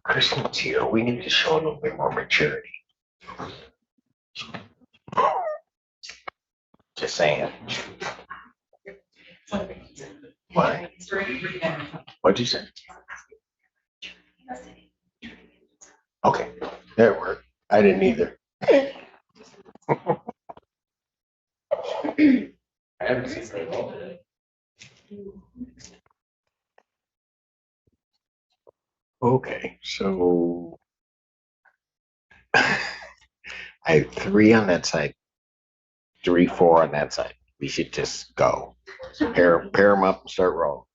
Kristen's here. We need to show a little bit more maturity. Just saying. What? What'd you say? Okay, that worked. I didn't either. I haven't seen it. Okay, so I have 3 on that side, 3, 4 on that side. We should just go. Pair them up and start rolling.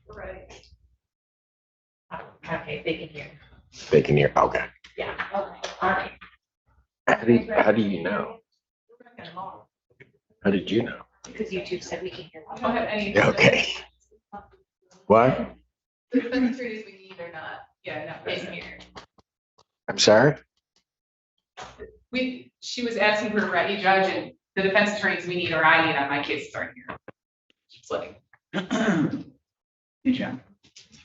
Right. Okay, they can hear. They can hear. Okay. Yeah. Okay. All right. How do you know? How did you know? Because YouTube said we can hear. Okay. What? The defense attorneys we need or not. Yeah, no, they can hear. I'm sorry? She was asking for a ready judge, and the defense attorneys we need or I need on my cases aren't here. It's like. Good job.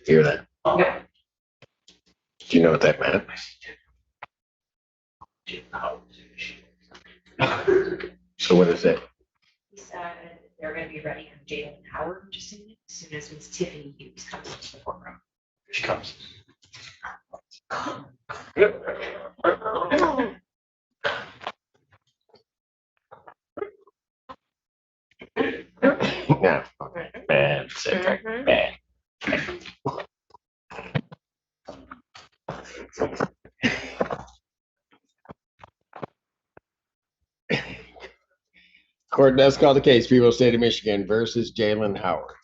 Hear that? Yeah. Do you know what that meant? So what is it? He said they're going to be ready on Jalen Howard just as soon as Miss Tiffany Hughes comes into the courtroom. She comes. Yeah. Bad, Cedric, bad. Court does call the case, People State of Michigan versus Jalen Howard.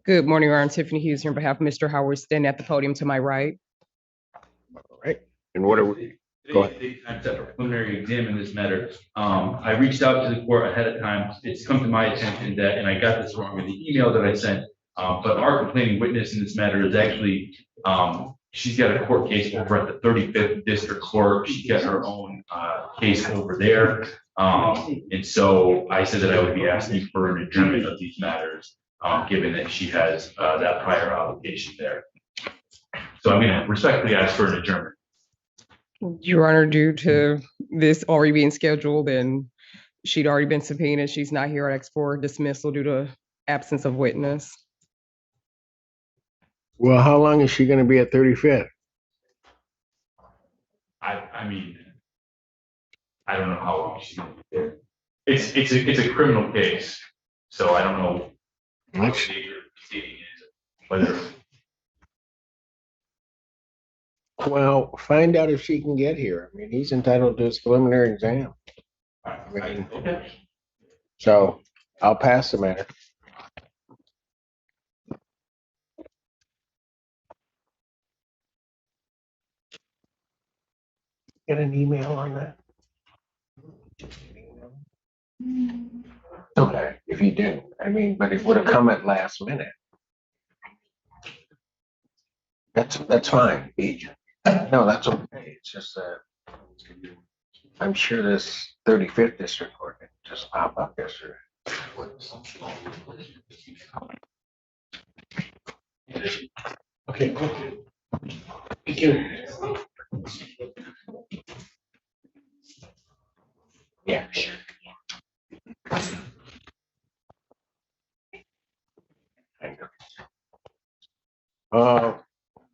Good morning, Your Honor. Tiffany Hughes here on behalf of Mr. Howard, standing at the podium to my right. All right. And what are we? Go ahead. I'm set for preliminary exam in this matter. I reached out to the court ahead of time. It's come to my attention that, and I got this wrong in the email that I sent, but our complaining witness in this matter is actually, she's got a court case over at the 35th District Court. She's got her own case over there. And so I said that I would be asking for an adjournment of these matters, given that she has that prior obligation there. So I'm going to respectfully ask for an adjournment. Your Honor, due to this already being scheduled and she'd already been subpoenaed, she's not here at X4 dismissal due to absence of witness. Well, how long is she going to be at 35th? I mean, I don't know how long she's going to be there. It's a criminal case, so I don't know how state your proceeding is, whether. Well, find out if she can get here. I mean, he's entitled to his preliminary exam. I mean, Okay. so I'll pass the matter. Get an email on that? Okay, if you didn't, I mean, but it would have come at last minute. That's fine. No, that's okay. It's just that I'm sure this 35th district court didn't just pop up yesterday. Okay. Thank you. Yeah, sure. Oh,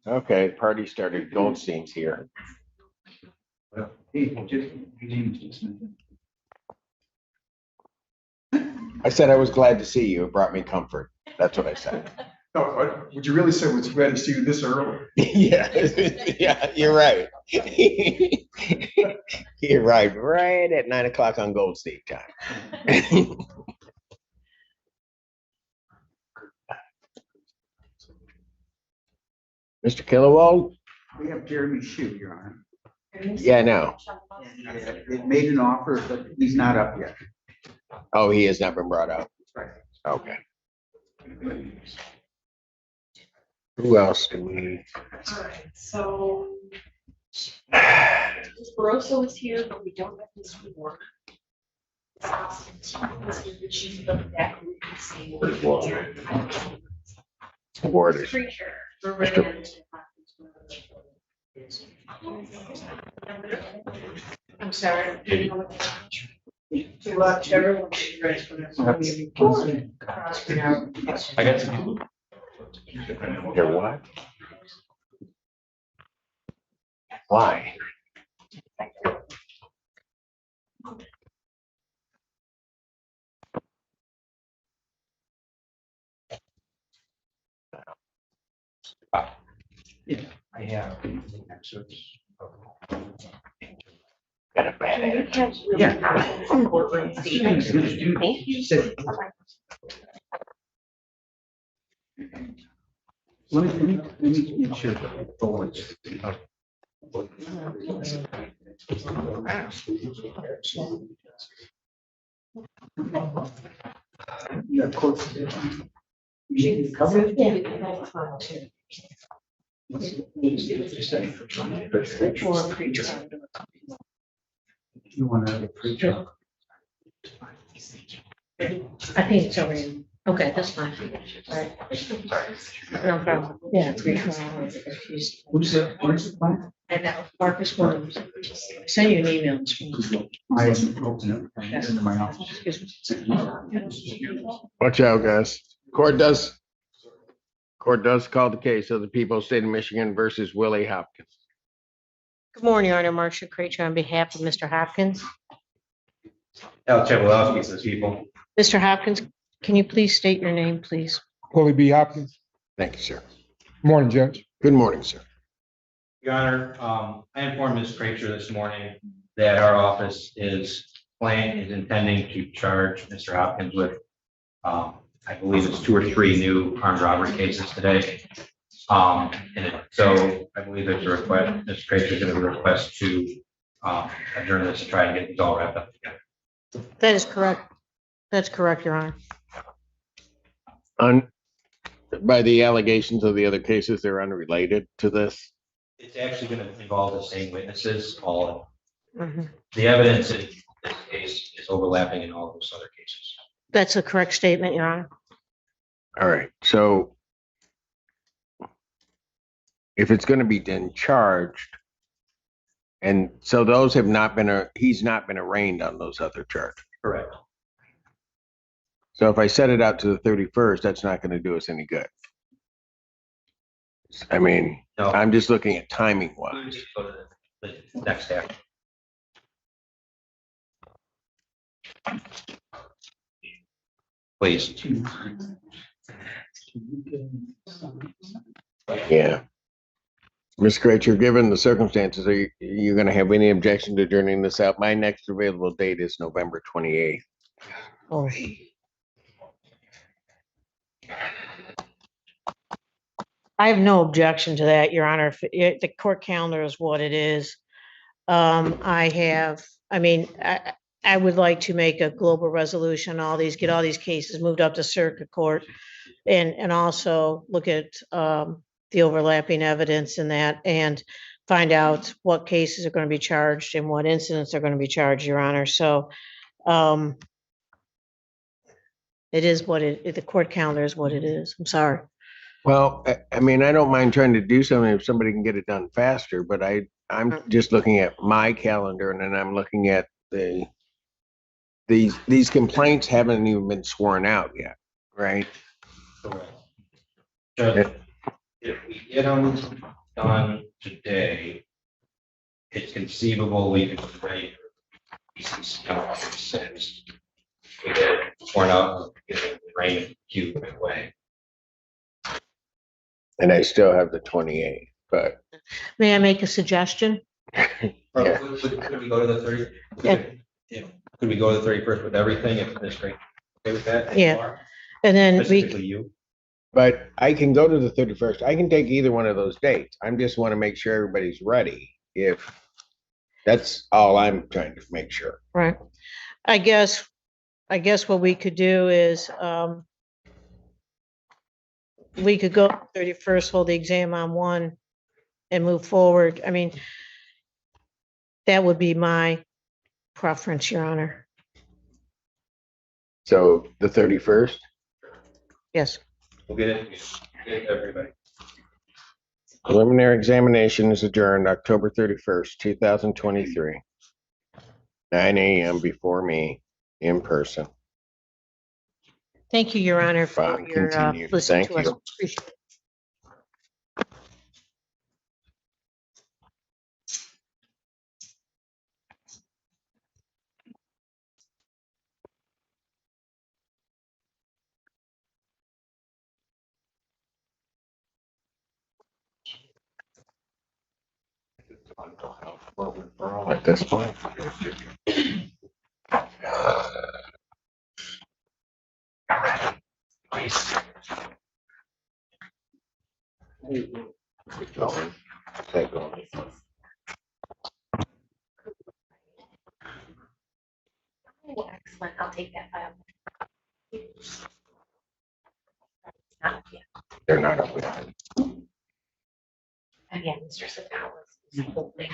okay. The party started. Goldstein's here. I said I was glad to see you. It brought me comfort. That's what I said. No, what you really said was glad to see you this early. Yeah, yeah, you're right. You're right. Right at 9 o'clock on Goldstein time. Mr. Killowald? We have Jeremy Shue, Your Honor. Yeah, no. It made an offer, but he's not up yet. Oh, he has not been brought up. Right. Okay. Who else do we? All right, so Barroso is here, but we don't have his report. She's the back. Ward is Pretty sure. We're ready on I'm sorry. To watch everyone. I got some. your what? Why? I have. Got a bad attitude. Yeah. Courtroom seat. Thank you. Let me make sure. Yeah, of course. You want to pre-trial? I think it's over in, okay, that's fine. Right. No problem. Yeah, 3 refused. Who's the plan? And now Marcus Williams. Send you an email. this morning. I open it in my office. Excuse me. Watch out, guys. Court does call the case of the people of the state of Michigan versus Willie Hopkins. Good morning, Your Honor. Marcia Creature on behalf of Mr. Hopkins. Al Chabalowski says people. Mr. Hopkins, can you please state your name, please? Willie B. Hopkins. Thank you, sir. Morning, Judge. Good morning, sir. Your Honor, I informed Ms. Kracher this morning that our office is intending to charge Mr. Hopkins with, I believe it's 2 or 3 new armed robbery cases today. So I believe there's a request, Ms. Kracher is going to request to adjourn this to try and get this all wrapped up together. That is correct. That's correct, Your Honor. By the allegations of the other cases, they're unrelated to this. It's actually going to involve the same witnesses. All Mhm. the evidence in this case is overlapping in all those other cases. That's a correct statement, Your Honor. All right, so if it's going to be then charged, and so those have not been, he's not been arraigned on those other charges. Correct. So if I set it out to the 31st, that's not going to do us any good. I mean, No. I'm just looking at timing wise. Go to the next step. Please. Yeah. Ms. Kracher, given the circumstances, are you going to have any objection to adjourning this out? My next available date is November 28th. Oh. I have no objection to that, Your Honor. If the court calendar is what it is. I would like to make a global resolution, get all these cases moved up to circuit court and also look at the overlapping evidence in that and find out what cases are going to be charged and what incidents are going to be charged, Your Honor. So it is the court calendar is what it is. I'm sorry. Well, I mean, I don't mind trying to do something if somebody can get it done faster, but I'm just looking at my calendar and then I'm looking at these complaints haven't even been sworn out yet, right? Correct. Judge, if we get them done today, it's conceivable we could pray for since we get it sworn out, get it rain queue right away. And I still have the 28th, but May I make a suggestion? Yeah. Could we go to the 30? Yeah. Could we go to the 31st with everything if it's great? Okay with that? Yeah. And then Specifically you. but I can go to the 31st. I can take either one of those dates. I just want to make sure everybody's ready. If that's all I'm trying to make sure. right. I guess what we could do is we could go 31st, hold the exam on 1 and move forward. I mean, That would be my preference, Your Honor. So the 31st? Yes. We'll get it, get it to everybody. Preliminary examination is adjourned October 31st, 2023. 9 a.m. before me in person. Thank you, Your Honor, for Fine, your continue. listening Thank to us. you. Appreciate it. At this point. Please. Keep going. Keep going. Oh, excellent. I'll take that file. Not yet. They're not up yet. Again, Mr. Savalas is holding.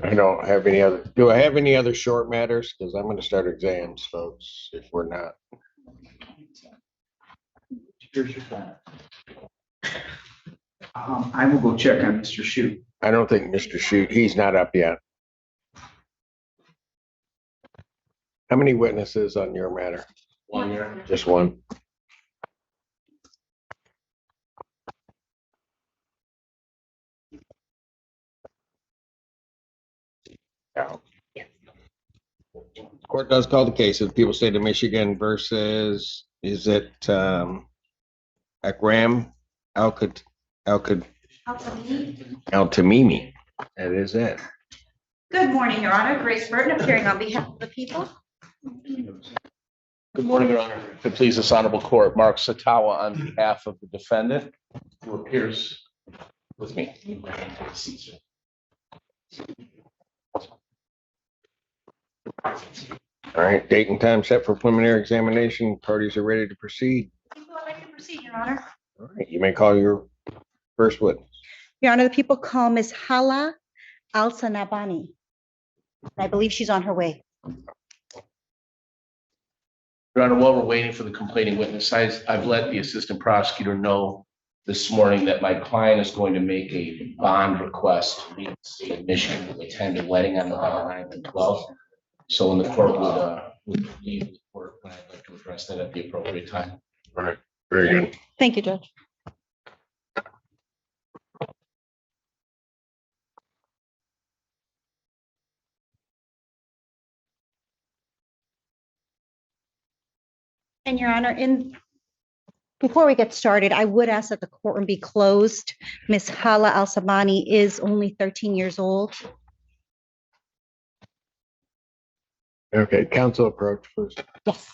I don't have any other, do I have any other short matters? Because I'm going to start exams, folks, if we're not. Here's your phone. I will go check on Mr. Shute. I don't think Mr. Shute, he's not up yet. How many witnesses on your matter? One. Just one. Yeah. Yes. Court does call the case of People State of Michigan versus, is it, Akram Al-Tamimi? That is it. Good morning, Your Honor. Grace Burton appearing on behalf of the people. Good morning, Your Honor. To please this honorable court, Mark Satawa on behalf of the defendant who appears with me. All right, date and time set for preliminary examination. Parties are ready to proceed. People are ready to proceed, Your Honor. All right, you may call your first witness. Your Honor, the people call Ms. Hala Al-Sanabani. I believe she's on her way. Your Honor, while we're waiting for the complaining witness, I've let the assistant prosecutor know this morning that my client is going to make a bond request to leave the state of Michigan to attend a wedding on November 9th and 12th. So when the court would leave the court, I'd like to address that at the appropriate time. All right, very good. Thank you, Judge. And Your Honor, before we get started, I would ask that the courtroom be closed. Ms. Hala Al-Sanabani is only 13 years old. Okay, counsel approach, please. Yes.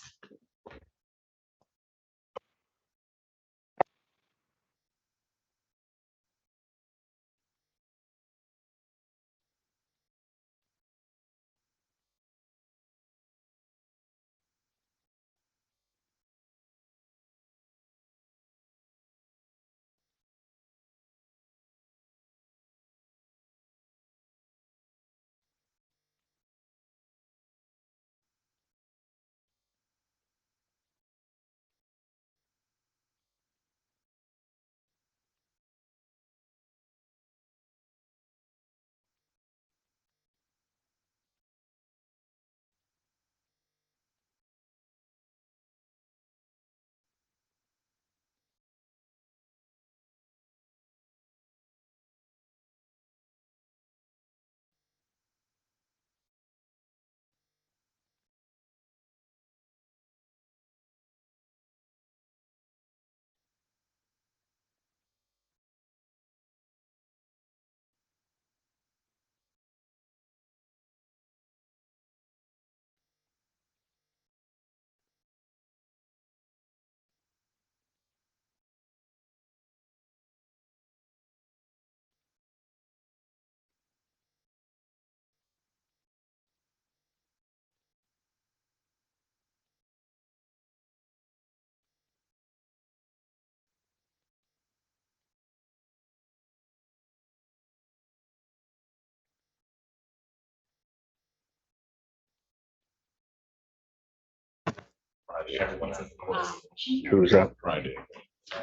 Who's up? Friday.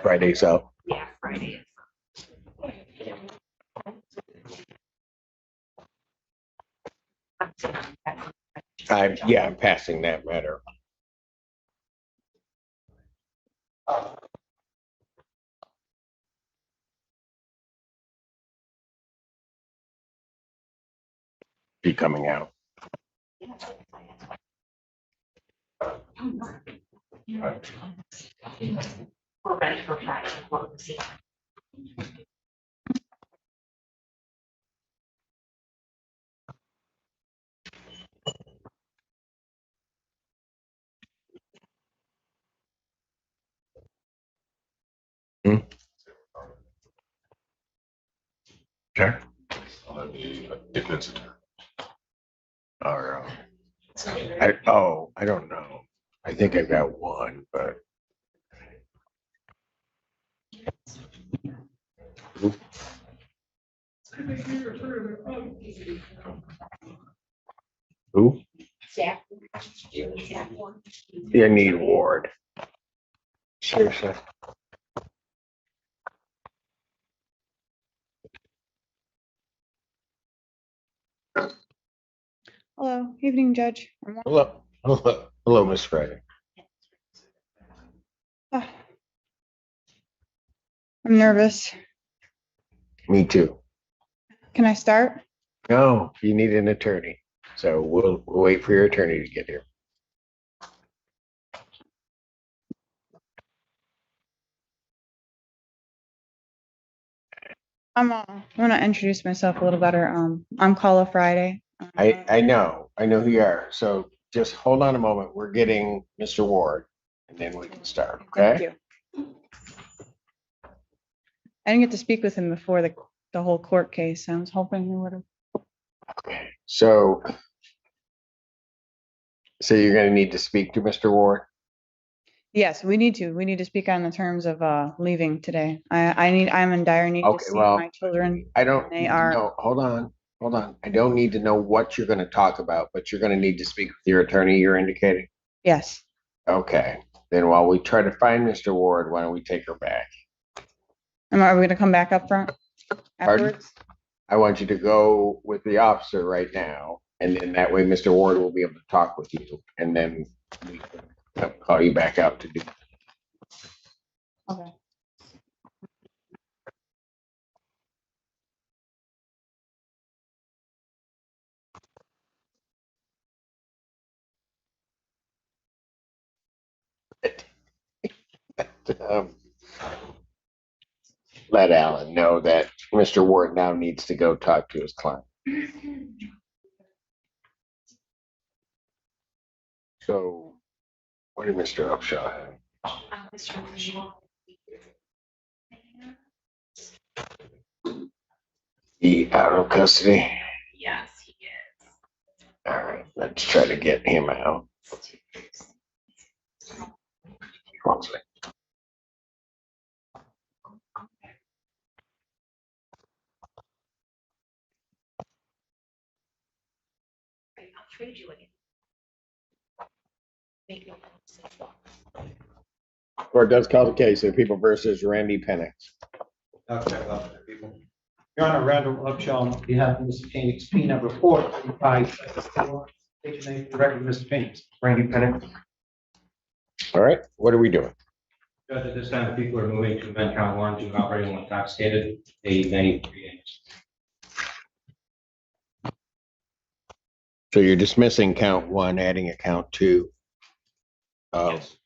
Friday's up. Yeah, Friday. I'm passing that matter. Be coming out. We're ready for Friday. We'll see. Okay. Defense attorney. Or, I don't know. I think I've got one, but. Who? Staff. Staff one. You need Ward. Seriously. Hello, evening, Judge. Hello, Miss Friday. Ah. I'm nervous. Me too. Can I start? No, you need an attorney. So we'll wait for your attorney to get here. I'm want to introduce myself a little better. I'm Carla Friday. I know who you are. So just hold on a moment. We're getting Mr. Ward and then we can start, Thank okay? you. I didn't get to speak with him before the whole court case. I was hoping he would have. Okay, so you're gonna need to speak to Mr. Ward? Yes, we need to. We need to speak on the terms of leaving today. I'm in dire need to Okay, see well, my children. I don't, They are. no, hold on. I don't need to know what you're gonna talk about, but you're gonna need to speak with your attorney, you're indicating? Yes. Okay, then while we try to find Mr. Ward, why don't we take her back? Are we gonna come back up front Pardon? afterwards? I want you to go with the officer right now, and then that way Mr. Ward will be able to talk with you, and then we can call you back out to do. Okay. um, let Alan know that Mr. Ward now needs to go talk to his client. So, what did Mr. Upshaw have? He out of custody? Yes, he is. All right, let's try to get him out. One second. I'll trade you again. Make no sense. Court does call the case of People versus Randy Penix. Okay, people. Your Honor, Randall Upshaw, on behalf of Mr. Phoenix, P number 435. State your name for the record, Mr. Phoenix. Randy Pennick. All right, what are we doing? Judge, at this time, the people are moving to amend count one to operating when intoxicated, A93. So you're dismissing count one, adding a count two. Yes.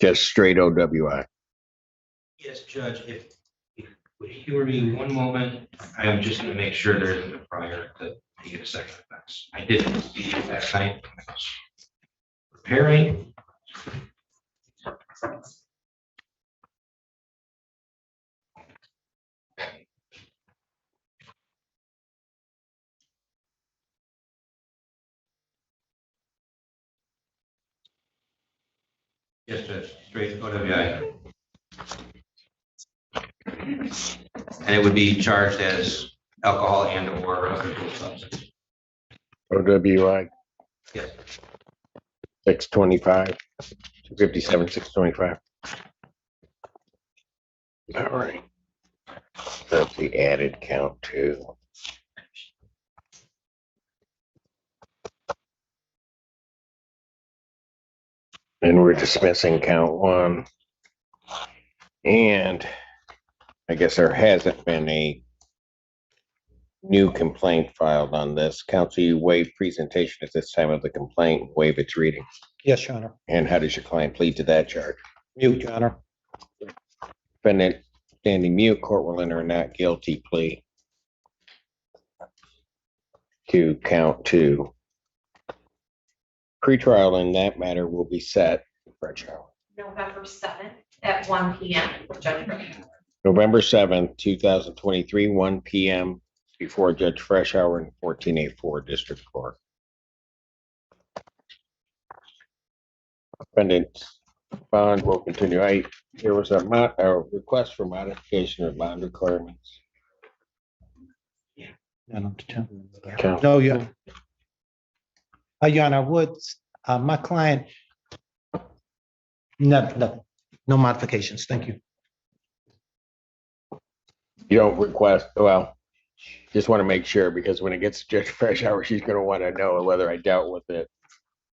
Just straight OWI. Yes, Judge, if would you humor me one moment, I'm just gonna make sure there isn't a prior to get a second offense. I didn't see it last night. When I was preparing. Yes, Judge, straight OWI. And it would be charged as alcohol and or other controlled substance. OWI. Yes. 625, 257, 625. All right. That's the added count too. And we're dismissing count one. And I guess there hasn't been a new complaint filed on this. Counsel, you waive presentation at this time of the complaint, waive its reading. Yes, Your Honor. And how does your client plead to that charge? Mute, Your Honor. Defendant standing mute, court will enter a not guilty plea to count two. Pretrial in that matter will be set for trial. November 7th at 1 p.m. for Judge Freshour. November 7th, 2023, 1 p.m. before Judge Freshour in 1484 District Court. Defendant's bond will continue. There was a request for modification of bond requirements. Okay. No, Your Honor, my client, no modifications. Thank you. You don't request, well, just want to make sure, because when it gets to Judge Freshour, she's going to want to know whether I dealt with it.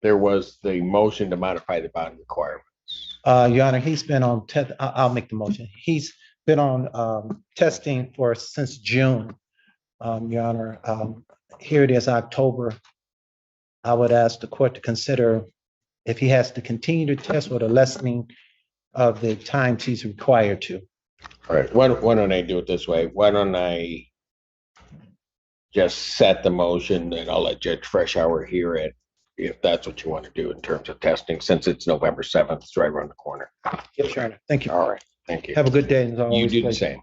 There was the motion to modify the bond requirements. Your Honor, he's been on, I'll make the motion. He's been on testing since June. Your Honor, here it is, October. I would ask the court to consider if he has to continue to test with a lessening of the times he's required to. All right, why don't I do it this way? Why don't I just set the motion and I'll let Judge Freshour hear it, if that's what you want to do in terms of testing, since it's November 7th, it's right around the corner. Yes, Your Honor. Thank you. All right, thank you. Have a good day. As You always, do the pleasure. same.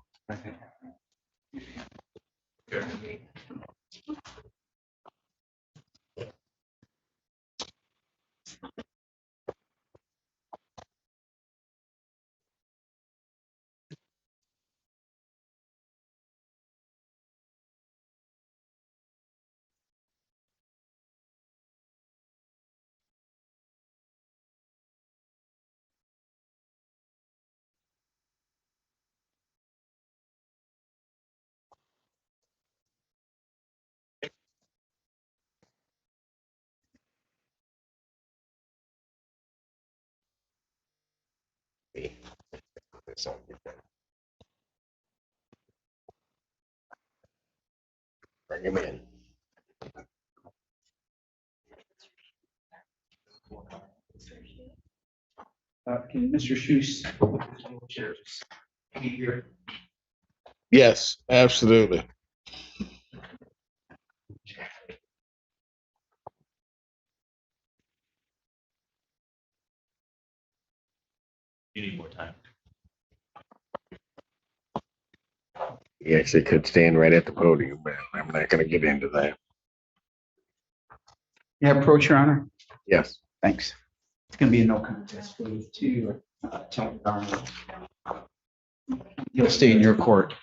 Bring him in. Can Mr. Schus? Yes, absolutely. You need more time. He actually could stand right at the podium, but I'm not going to get into that. You have approach, Your Honor? Yes. Thanks. It's going to be a no contest plea to Tony Darnell. You'll stay in your court.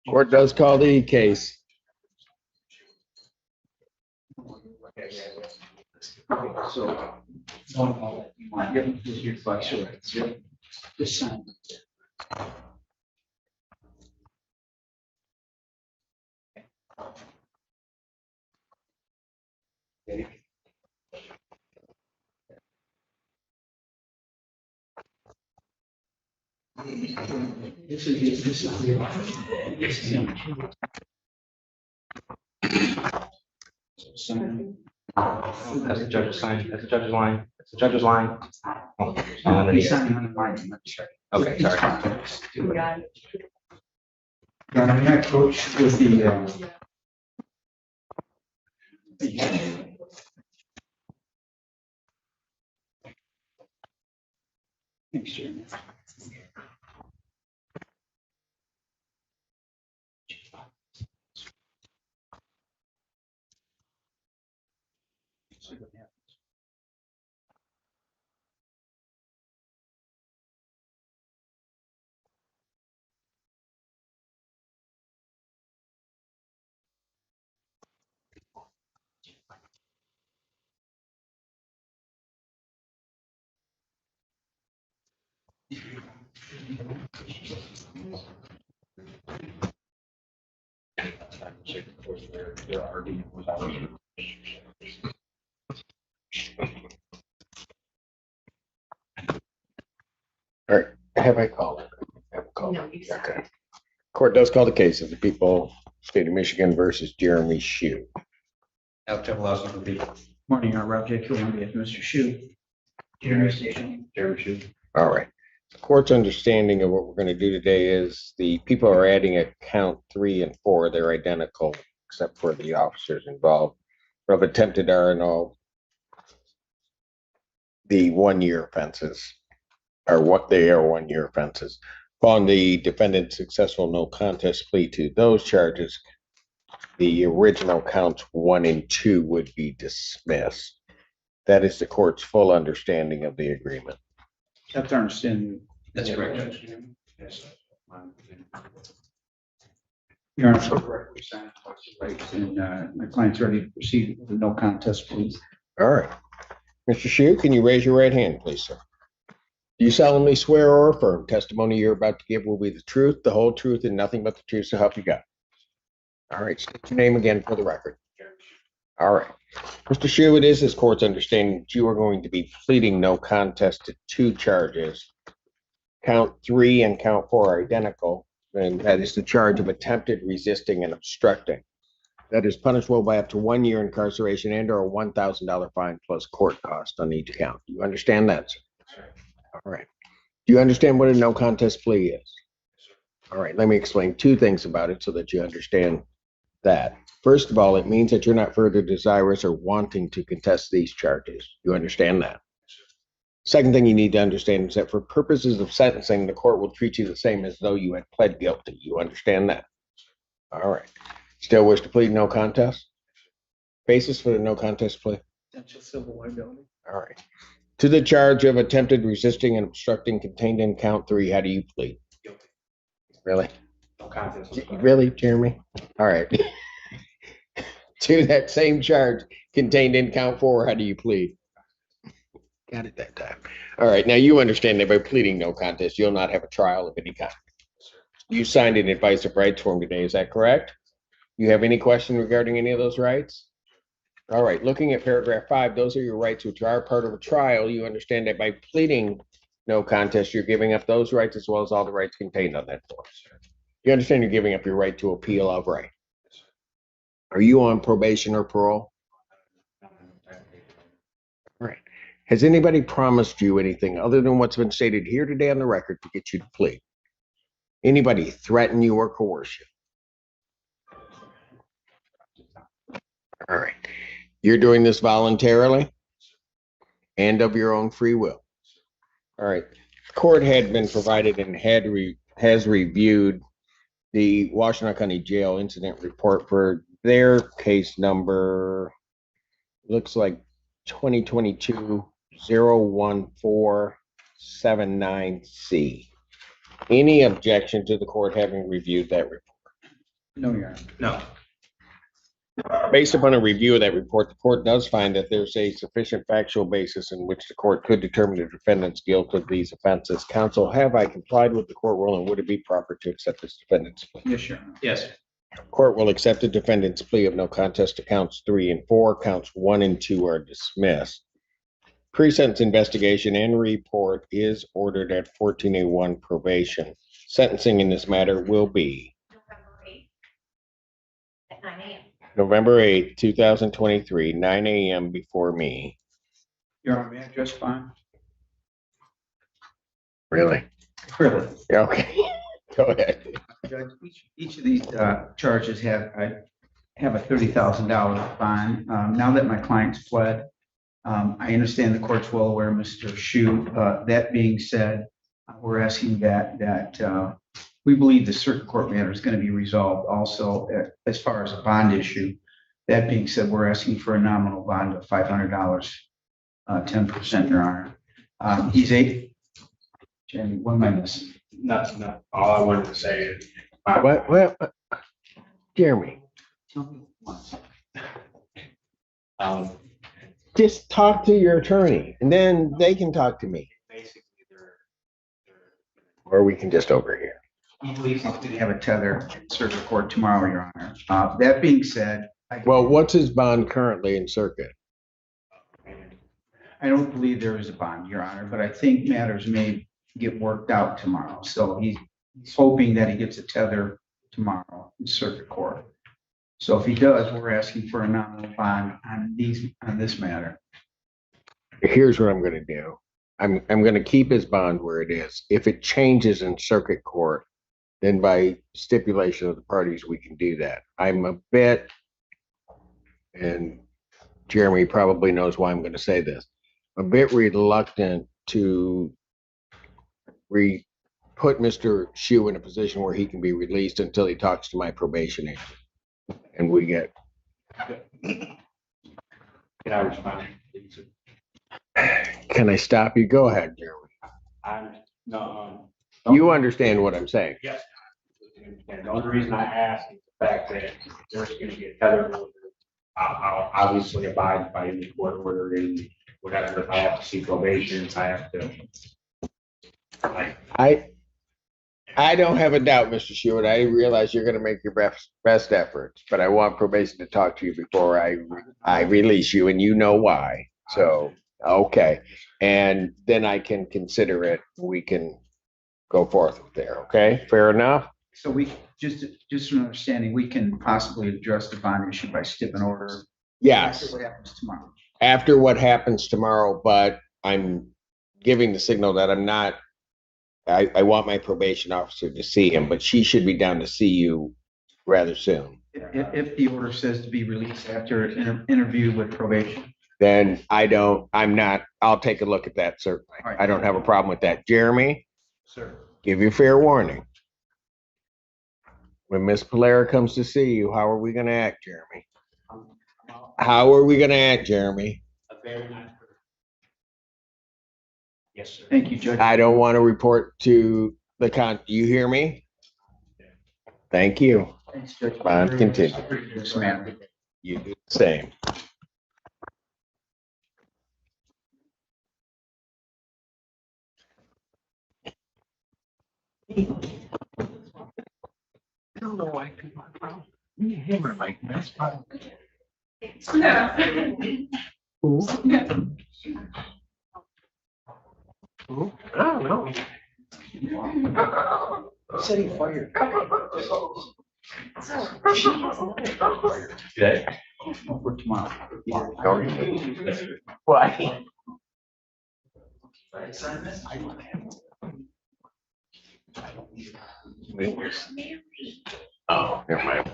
Court does call the case. So, your advice, right? Just sign. This is That's the judge's sign, that's the judge's line, that's the judge's line. Oh, and underneath. Okay, sorry. Your Honor, may I approach with the make sure. All right, have I called? Have I called? No, you said. Okay. Court does call the case of the people, state of Michigan versus Jeremy Shue. Morning, Rob J. Q. on behalf of Mr. Shu. Jeremy Station. Jeremy Shue. All right. The court's understanding of what we're going to do today is the people are adding a count 3 and 4. They're identical, except for the officers involved of attempted RNO. The 1-year offenses are what they are 1-year offenses. Upon the defendant's successful no contest plea to those charges, the original counts 1 and 2 would be dismissed. That is the court's full understanding of the agreement. Have to understand. That's correct, Judge. Yes. Your Honor, for the record, we signed rights and my client's ready to proceed with the no contest plea. All right. Mr. Shue, can you raise your right hand, please, sir? Do you solemnly swear or affirm testimony you're about to give will be the truth, the whole truth, and nothing but the truth, so help you God? All right, state your name again for the record. All right. Mr. Shue, it is this court's understanding that you are going to be pleading no contest to 2 charges. Count 3 and count 4 are identical, and that is the charge of attempted resisting and obstructing. That is punishable by up to 1 year incarceration and or a $1,000 fine plus court cost on each count. Do you understand that, sir? All right. Do you understand what a no contest plea is? All right, let me explain 2 things about it so that you understand that. First of all, it means that you're not further desirous or wanting to contest these charges. You understand that? Second thing you need to understand is that for purposes of sentencing, the court will treat you the same as though you had pled guilty. You understand that? All right. Still wish to plead no contest? Basis for the no contest plea? Potential civil liability. All right. To the charge of attempted resisting and obstructing contained in count 3, how do you plead? Guilty. Really? No contest. Really, Jeremy? All right. To that same charge contained in count 4, how do you plead? Got it that time. All right. Now you understand that by pleading no contest, you'll not have a trial of any kind. You signed an advice of rights form today. Is that correct? You have any question regarding any of those rights? All right. Looking at paragraph 5, those are your rights which are part of a trial. You understand that by pleading no contest, you're giving up those rights as well as all the rights contained on that form. You understand you're giving up your right to appeal of right. Are you on probation or parole? All right. Has anybody promised you anything other than what's been stated here today on the record to get you to plead? Anybody threaten you or coerce you? All right. You're doing this voluntarily and of your own free will. All right. The court had been provided and has reviewed the Washington County Jail incident report for their case number, looks like 2022-01479C. Any objection to the court having reviewed that report? No, Your Honor. No. Based upon a review of that report, the court does find that there's a sufficient factual basis in which the court could determine the defendant's guilt of these offenses. Counsel, have I complied with the court ruling? Would it be proper to accept this defendant's plea? Yes, Your Honor. Yes. Court will accept the defendant's plea of no contest to counts 3 and 4. Counts 1 and 2 are dismissed. Pre-sentence investigation and report is ordered at 14A1 probation. Sentencing in this matter will be November 8th at 9 a.m. November 8th, 2023, 9 a.m. before me. Your Honor, may I address fine? Really? Really? Yeah, okay. Go ahead. Judge, each of these charges have a $30,000 fine. Now that my client's fled, I understand the court's well aware, Mr. Shue. That being said, we're asking that we believe the circuit court matter is going to be resolved also as far as a bond issue. That being said, we're asking for a nominal bond of $500, 10%, Your Honor. He's 8. Jamie, what am I missing? Not all I wanted to say is. What? Jeremy, Tell me once. just talk to your attorney and then they can talk to me. Basically, they're Or we can just overhear. He believes he's gonna have a tether in circuit court tomorrow, Your Honor. That being said, Well, what's his bond currently in circuit? I don't believe there is a bond, Your Honor, but I think matters may get worked out tomorrow. So he's hoping that he gets a tether tomorrow in circuit court. So if he does, we're asking for a nominal bond on this matter. Here's what I'm gonna do. I'm gonna keep his bond where it is. If it changes in circuit court, then by stipulation of the parties, we can do that. I'm a bit, and Jeremy probably knows why I'm gonna say this, a bit reluctant to put Mr. Shu in a position where he can be released until he talks to my probation agent. And we get. Can I respond? Can I stop you? Go ahead, Jeremy. I'm, no, You understand what I'm saying? yes. And the only reason I ask is the fact that there's gonna be a tether. I'll obviously abide by any court order and whatever. If I have to see probation, I have to. I don't have a doubt, Mr. Stewart. I realize you're gonna make your best efforts, but I want probation to talk to you before I release you, and you know why. So, okay. And then I can consider it. We can go forth with there, okay? Fair enough? So we, just an understanding, we can possibly address the bond issue by stip and order. Yes. After what happens tomorrow. After what happens tomorrow, but I'm giving the signal that I'm not, I want my probation officer to see him, but she should be down to see you rather soon. If the order says to be released after an interview with probation. Then I'll take a look at that, certainly. All right. I don't have a problem with that. Jeremy, Sir. give you fair warning. When Miss Polera comes to see you, how are we gonna act, Jeremy? How are we gonna act, Jeremy? A very nice person. Yes, sir. Thank you, Judge. I don't want to report to you hear me? Thank you. Thanks, Judge. Bond continue. Yes, ma'am. You do the same. I don't know why people are wrong. Me and him are like best friends. Who? Who? I don't know. Said he fired. Yeah. For tomorrow. Why? Oh, never mind.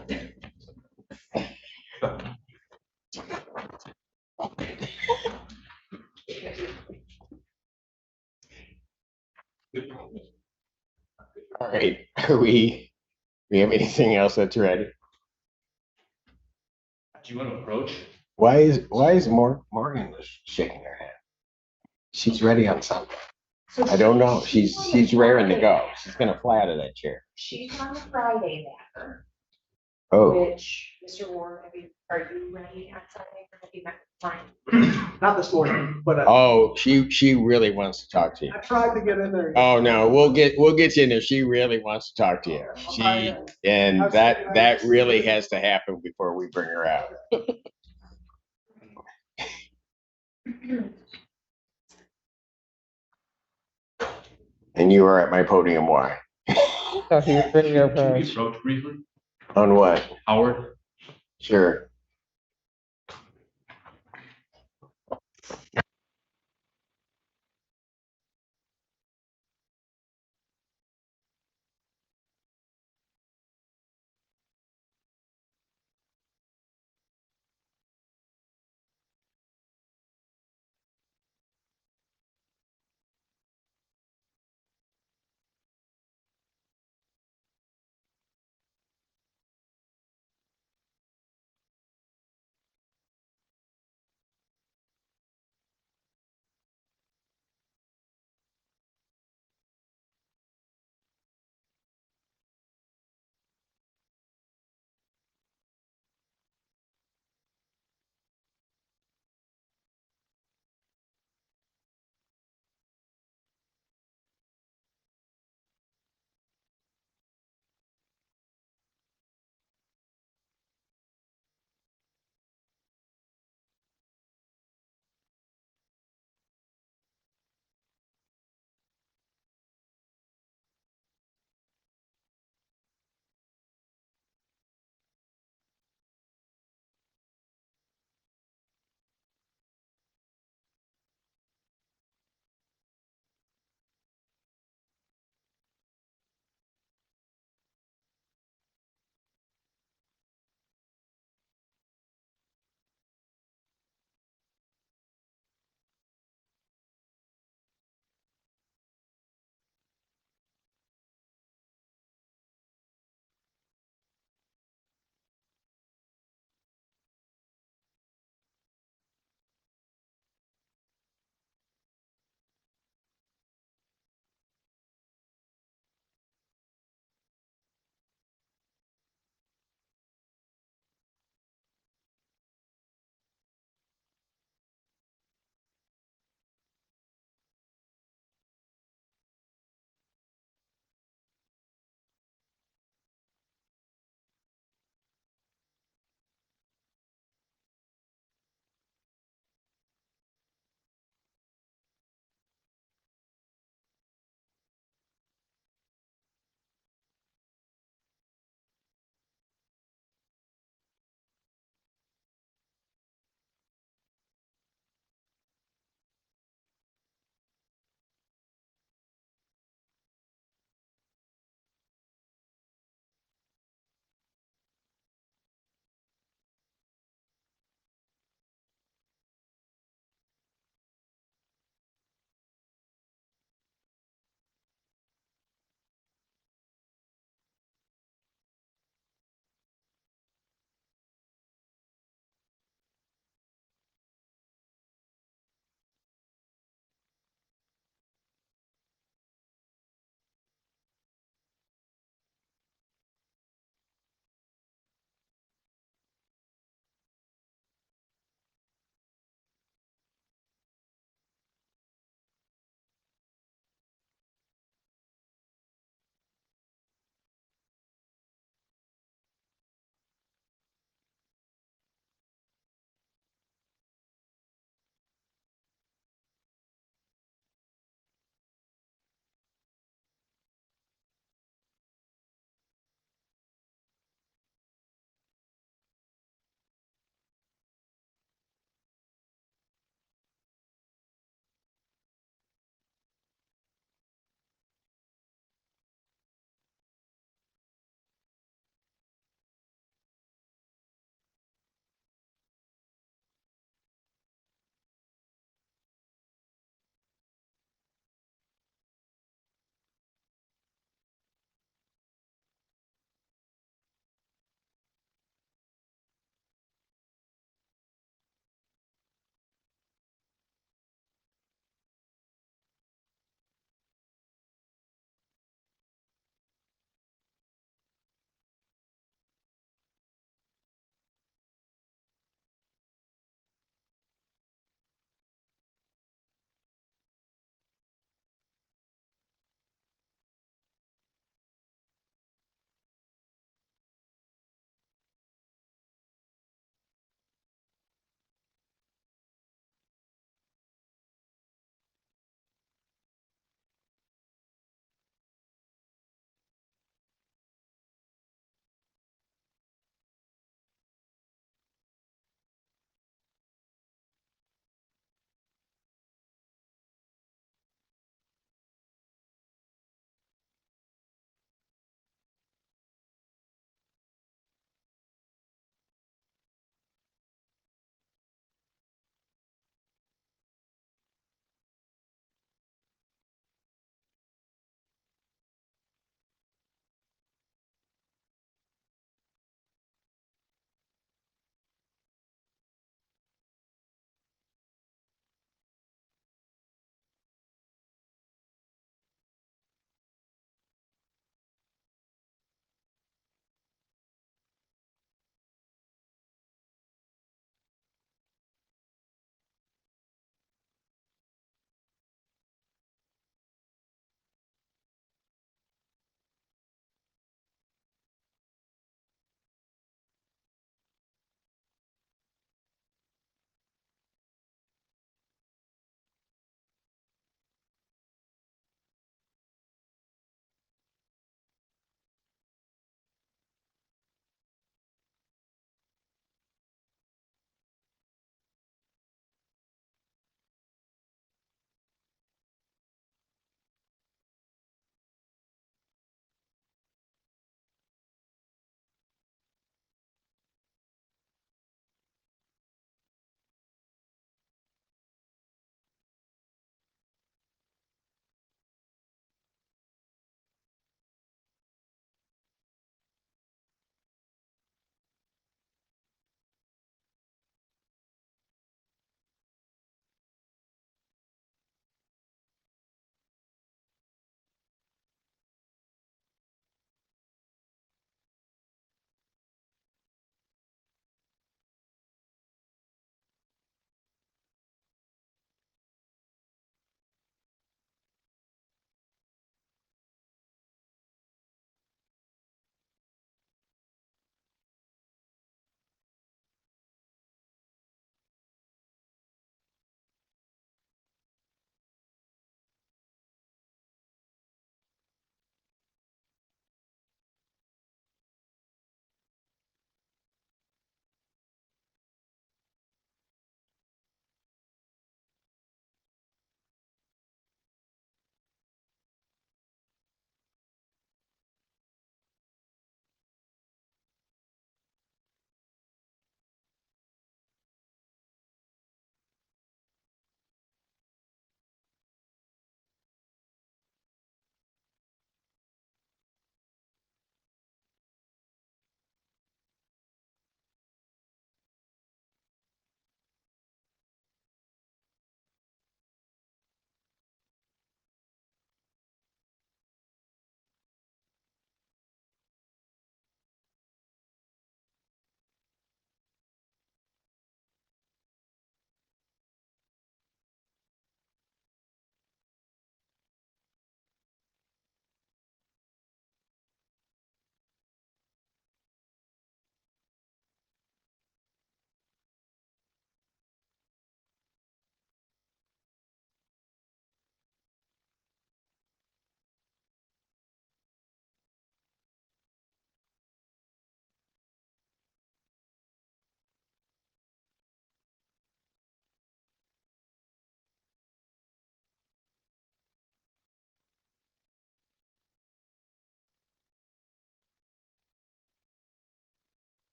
All right, we have anything else that's ready? Do you want to approach? Why is Morgan shaking her head? She's ready on something. I don't know. She's raring to go. She's gonna fly out of that chair. She's on the Friday matter, Oh, which, Mr. Ward, are you ready on Sunday for the client? Not this morning, but oh, she really wants to talk to you. I tried to get in there. Oh no, we'll get you in there. She really wants to talk to you. And that really has to happen before we bring her out. And you are at my podium. Why? So he was ready to Can we approach. approach briefly? On what? Howard? Sure.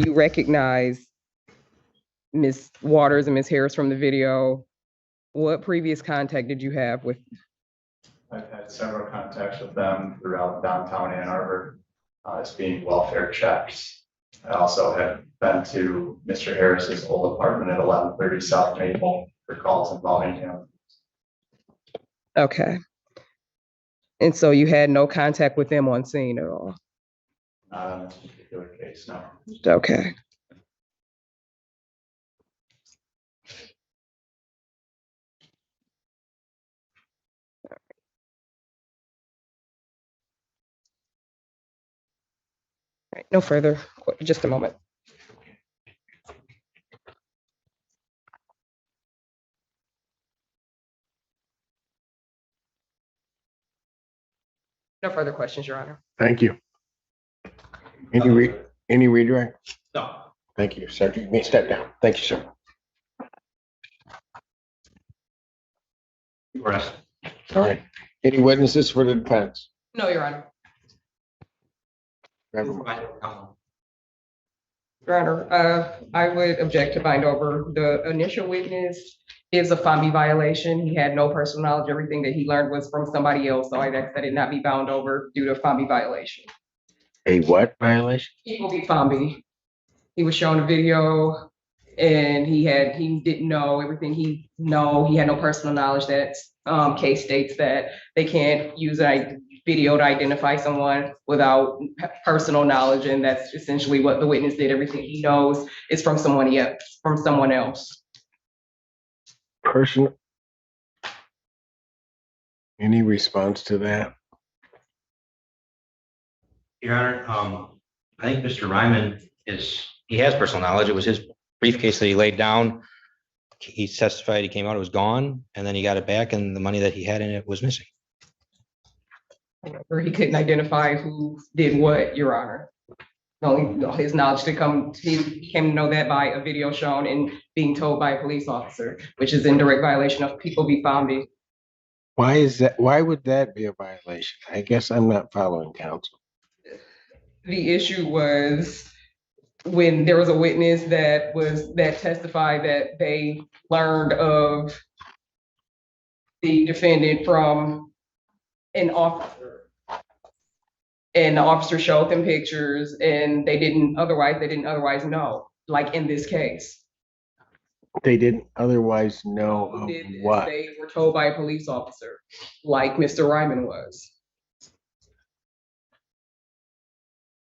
you recognize Ms. Waters and Ms. Harris from the video. What previous contact did you have with? I've had several contacts with them throughout downtown Ann Arbor, as being welfare checks. I also have been to Mr. Harris's old apartment at 1130 South Maple for calls involving him. Okay. And so you had no contact with them on scene at all? Not on this particular case, no. Okay. All right, no further, just a moment. No further questions, Your Honor. Thank you. Any redirect? No. Thank you, Cedric. You may step down. Thank you, sir. Rest. All right. Any witnesses for the defense? No, Your Honor. Never mind. Your Honor, I would object to bind over. The initial witness is a FOMI violation. He had no personal knowledge. Everything that he learned was from somebody else. So I'd ask that it not be bound over due to FOMI violation. A what violation? People be FOMI. He was shown a video and he didn't know everything he had no personal knowledge. That case states that they can't use a video to identify someone without personal knowledge. And that's essentially what the witness did. Everything he knows is from someone else. Person? Any response to that? Your Honor, I think Mr. Ryman he has personal knowledge. It was his briefcase that he laid down. He testified, he came out, it was gone, and then he got it back and the money that he had in it was missing. Or he couldn't identify who did what, Your Honor. Only his knowledge he came to know that by a video shown and being told by a police officer, which is in direct violation of people be FOMI. Why is that? Why would that be a violation? I guess I'm not following counsel. The issue was when there was a witness that testified that they learned of the defendant from an officer. And the officer showed them pictures and they didn't otherwise know, like in this case. They didn't otherwise know of what? They were told by a police officer, like Mr. Ryman was.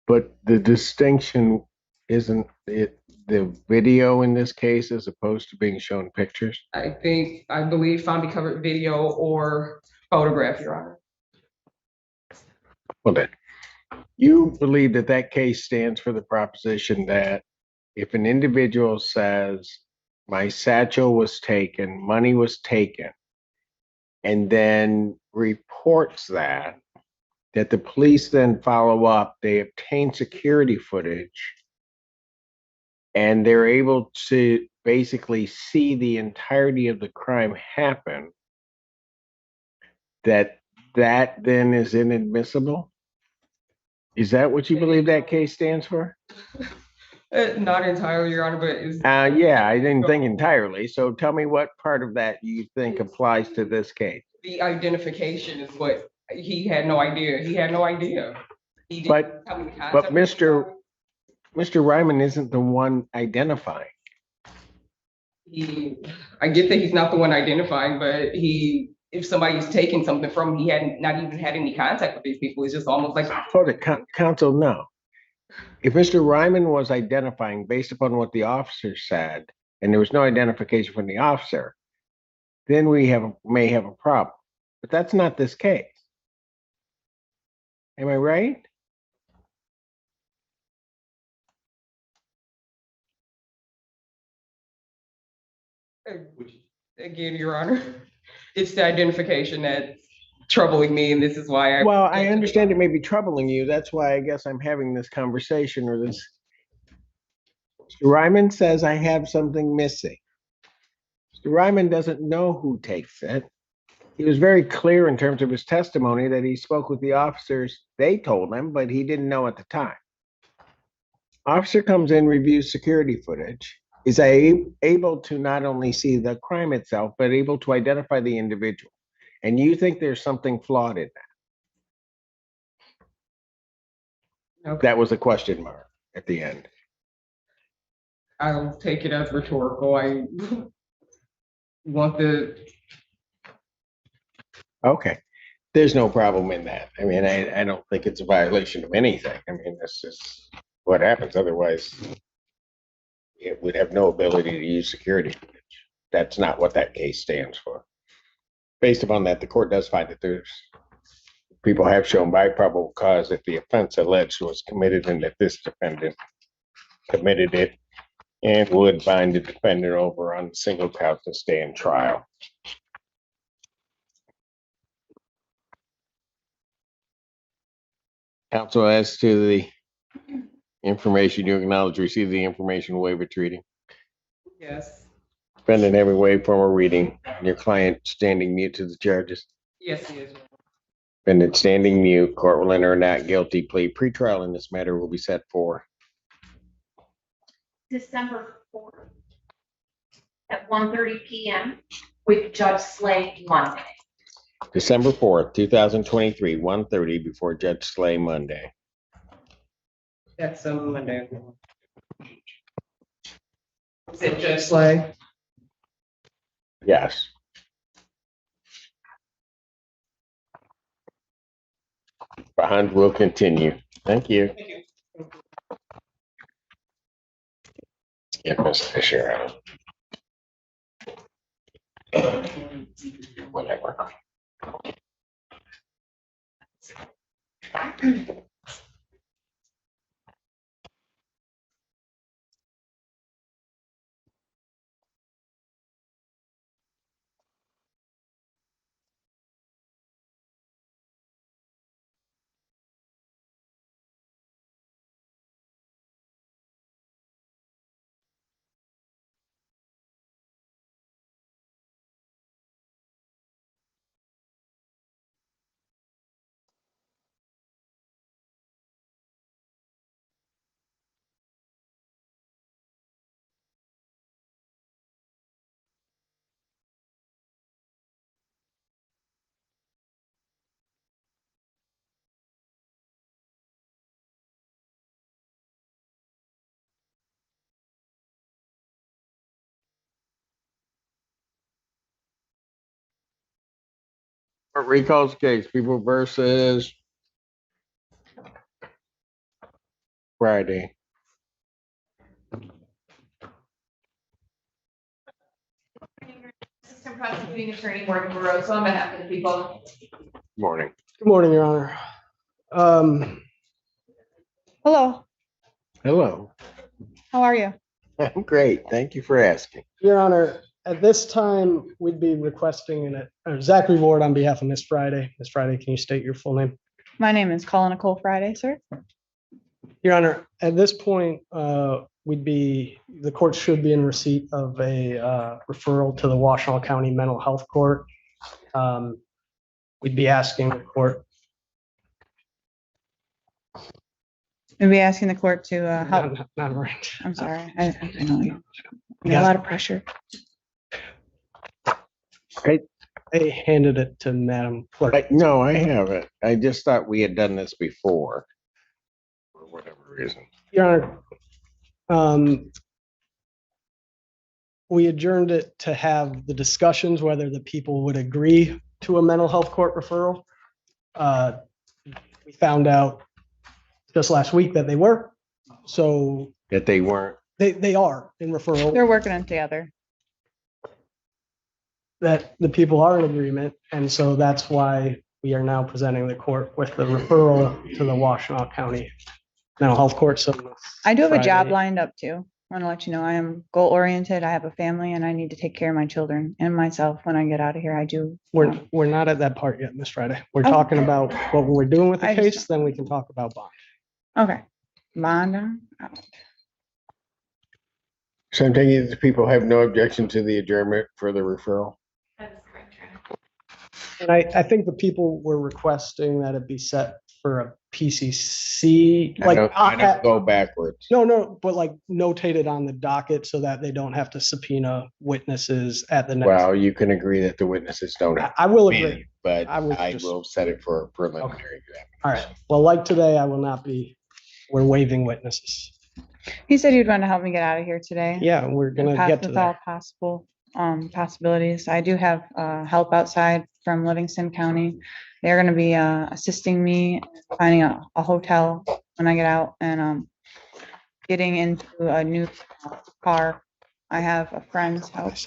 But the distinction isn't it the video in this case as opposed to being shown pictures? I believe FOMI covered video or photograph, Your Honor. Well then, you believe that case stands for the proposition that if an individual says, my satchel was taken, money was taken, and then reports that the police then follow up, they obtain security footage, and they're able to basically see the entirety of the crime happen, that then is inadmissible? Is that what you believe that case stands for? Not entirely, Your Honor, but yeah, I didn't think entirely. So tell me what part of that you think applies to this case. The identification is what he had no idea. He had no idea. But Mr. Ryman isn't the one identifying. I get that he's not the one identifying, but if somebody's taking something from him, he hadn't not even had any contact with these people. It's just almost like for the counsel, no. If Mr. Ryman was identifying based upon what the officer said, and there was no identification from the officer, then we may have a problem. But that's not this case. Am I right? Again, Your Honor, it's the identification that's troubling me, and this is why Well, I understand it may be troubling you. That's why I guess I'm having this conversation or this. Mr. Ryman says I have something missing. Mr. Ryman doesn't know who takes it. He was very clear in terms of his testimony that he spoke with the officers. They told him, but he didn't know at the time. Officer comes in, reviews security footage, is able to not only see the crime itself, but able to identify the individual. And you think there's something flawed in that? Okay. That was a question mark at the end. I'll take it as rhetorical. I want the, Okay, there's no problem in that. I mean, I don't think it's a violation of anything. I mean, this is what happens. Otherwise, it would have no ability to use security footage. That's not what that case stands for. Based upon that, the court does find that there's people have shown by probable cause that the offense alleged was committed and that this defendant committed it and would bind the defendant over on single count to stand trial. Counsel, as to the information, you acknowledge receive the information waiver treaty. yes, Defendant having waived formal reading, your client standing mute to the charges. yes, he is. Defendant standing mute, court will enter a not guilty plea. Pretrial in this matter will be set for December 4th at 1:30 p.m. with Judge Slay Monday. December 4th, 2023, 1:30 before Judge Slay Monday. That's Monday. Is it Judge Slay? Yes. Bond will continue. Thank you. Get Ms. Fisher out. Whatever. Court recalls case, people versus Friday. Assistant Prosecuting Attorney Morgan Barroso on behalf of the people. Morning. Good morning, Your Honor. Hello, Hello. how are you? I'm great. Thank you for asking. Your Honor, at this time, we'd be requesting Zachary Ward on behalf of Miss Friday. Miss Friday, can you state your full name? My name is Colin Nicole Friday, sir. Your Honor, at this point, the court should be in receipt of a referral to the Washtenaw County Mental Health Court. We'd be asking the court. We'll be asking the court to help. Not right. I'm sorry. I know you. You got a lot of pressure. I handed it to Madam Clerk. No, I haven't. I just thought we had done this before. For whatever reason. Your Honor, we adjourned it to have the discussions whether the people would agree to a mental health court referral. We found out just last week that they were, so. That they weren't. They are in referral, They're working on it together. that the people are in agreement, and so that's why we are now presenting the court with the referral to the Washtenaw County Mental Health Court. So I do have a job Friday. lined up too. I want to let you know I am goal oriented. I have a family and I need to take care of my children and myself when I get out of here. I do. We're not at that part yet, Miss Friday. We're Okay. talking about what we're doing with the I just- case, then we can talk about bond. Okay. Bond. So I'm taking it the people have no objection to the adjournment for the referral. That is correct, Your Honor. And I think the people were requesting that it be set for a PCC, I like. don't go backwards. No, but like notated on the docket so that they don't have to subpoena witnesses at the next. Well, you can agree that the witnesses don't have. I will to be, agree. but I would I just- will set it for a preliminary exam. All right. Well, like today, I will not be, we're waiving witnesses. He said he'd want to help me get out of here today. Yeah, we're gonna get to With all that. possible possibilities. I do have help outside from Livingston County. They're gonna be assisting me finding a hotel when I get out and getting into a new car. I have a friend's house.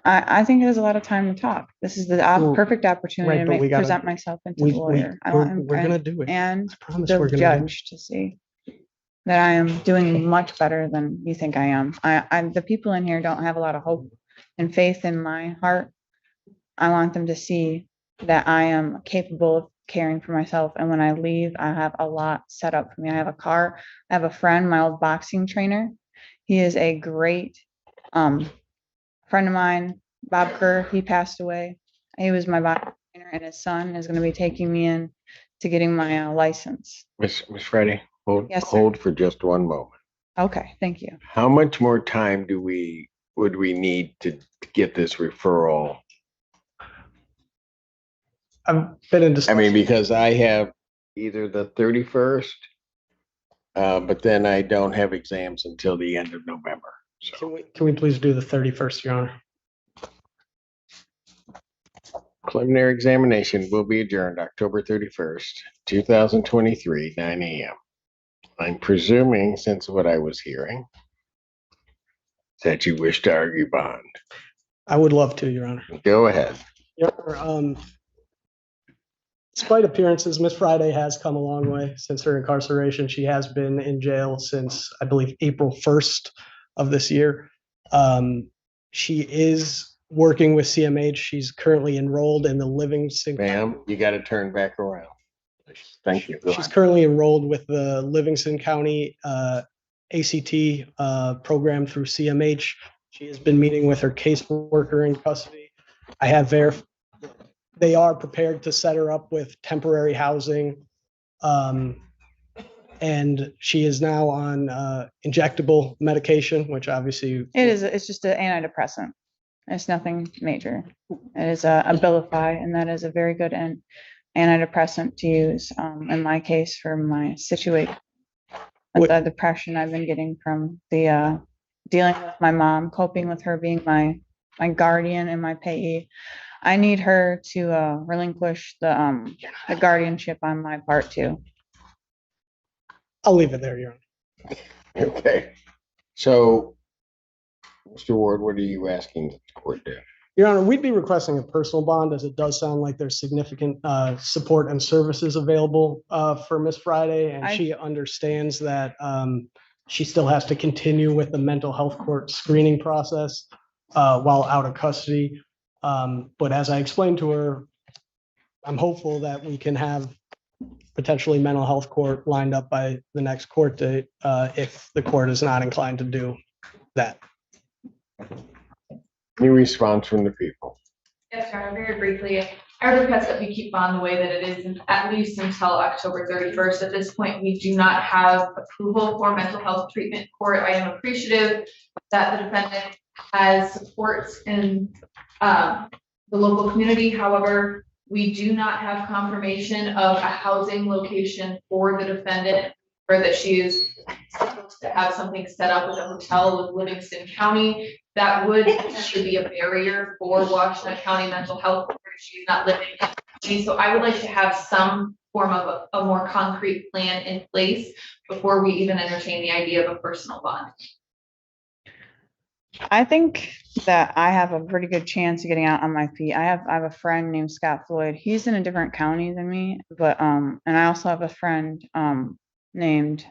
I think there's a lot of time to talk. This is the Well, perfect opportunity right, to but we gotta- present myself into the lawyer. I want him We're gonna do it. and I promise the we're gonna do it. judge to see that I am doing much better than you think I am. The people in here don't have a lot of hope and faith in my heart. I want them to see that I am capable of caring for myself. And when I leave, I have a lot set up for me. I have a car. I have a friend, my old boxing trainer. He is a great friend of mine, Bob Kerr. He passed away. He was my boxing trainer, and his son is going to be taking me in to getting my license. Miss Freddie, Yes, sir. hold for just one moment. Okay, thank you. How much more time would we need to get this referral? I've been in discussion. I mean, because I have either the 31st, but then I don't have exams until the end of November. So Can we please do the 31st, Your Honor? preliminary examination will be adjourned October 31st, 2023, 9 a.m. I'm presuming, since what I was hearing, that you wish to argue bond. I would love to, Your Honor. Go ahead. Your Honor, despite appearances, Miss Friday has come a long way since her incarceration. She has been in jail since, I believe, April 1st of this year. She is working with CMH. She's currently enrolled in the Livingston. Ma'am, you got to turn back around. Thank you. Go She's on. currently enrolled with the Livingston County ACT program through CMH. She has been meeting with her caseworker in custody. I have verified they are prepared to set her up with temporary housing. And she is now on injectable medication, which obviously It's just an antidepressant. It's nothing major. It is a Abilify, and that is a very good antidepressant to use in my case for my situation. With the depression I've been getting from the dealing with my mom, coping with her being my guardian and my payee. I need her to relinquish the guardianship on my part too. I'll leave it there, Your Honor. Okay. So, Mr. Ward, what are you asking the court to do? Your Honor, we'd be requesting a personal bond, as it does sound like there's significant support and services available for Miss Friday, and she understands that she still has to continue with the mental health court screening process while out of custody. But as I explained to her, I'm hopeful that we can have potentially mental health court lined up by the next court date if the court is not inclined to do that. Any response from the people? Yes, Your Honor, very briefly, I request that we keep on the way that it is at least until October 31st. At this point, we do not have approval for mental health treatment court. I am appreciative that the defendant has supports in the local community. However, we do not have confirmation of a housing location for the defendant, or that she is supposed to have something set up with a hotel with Livingston County. That would potentially be a barrier for Washington County mental health if she's not living in the county. So I would like to have some form of a more concrete plan in place before we even entertain the idea of a personal bond. I think that I have a pretty good chance of getting out on my feet. I have a friend named Scott Floyd. He's in a different county than me, but and I also have a friend named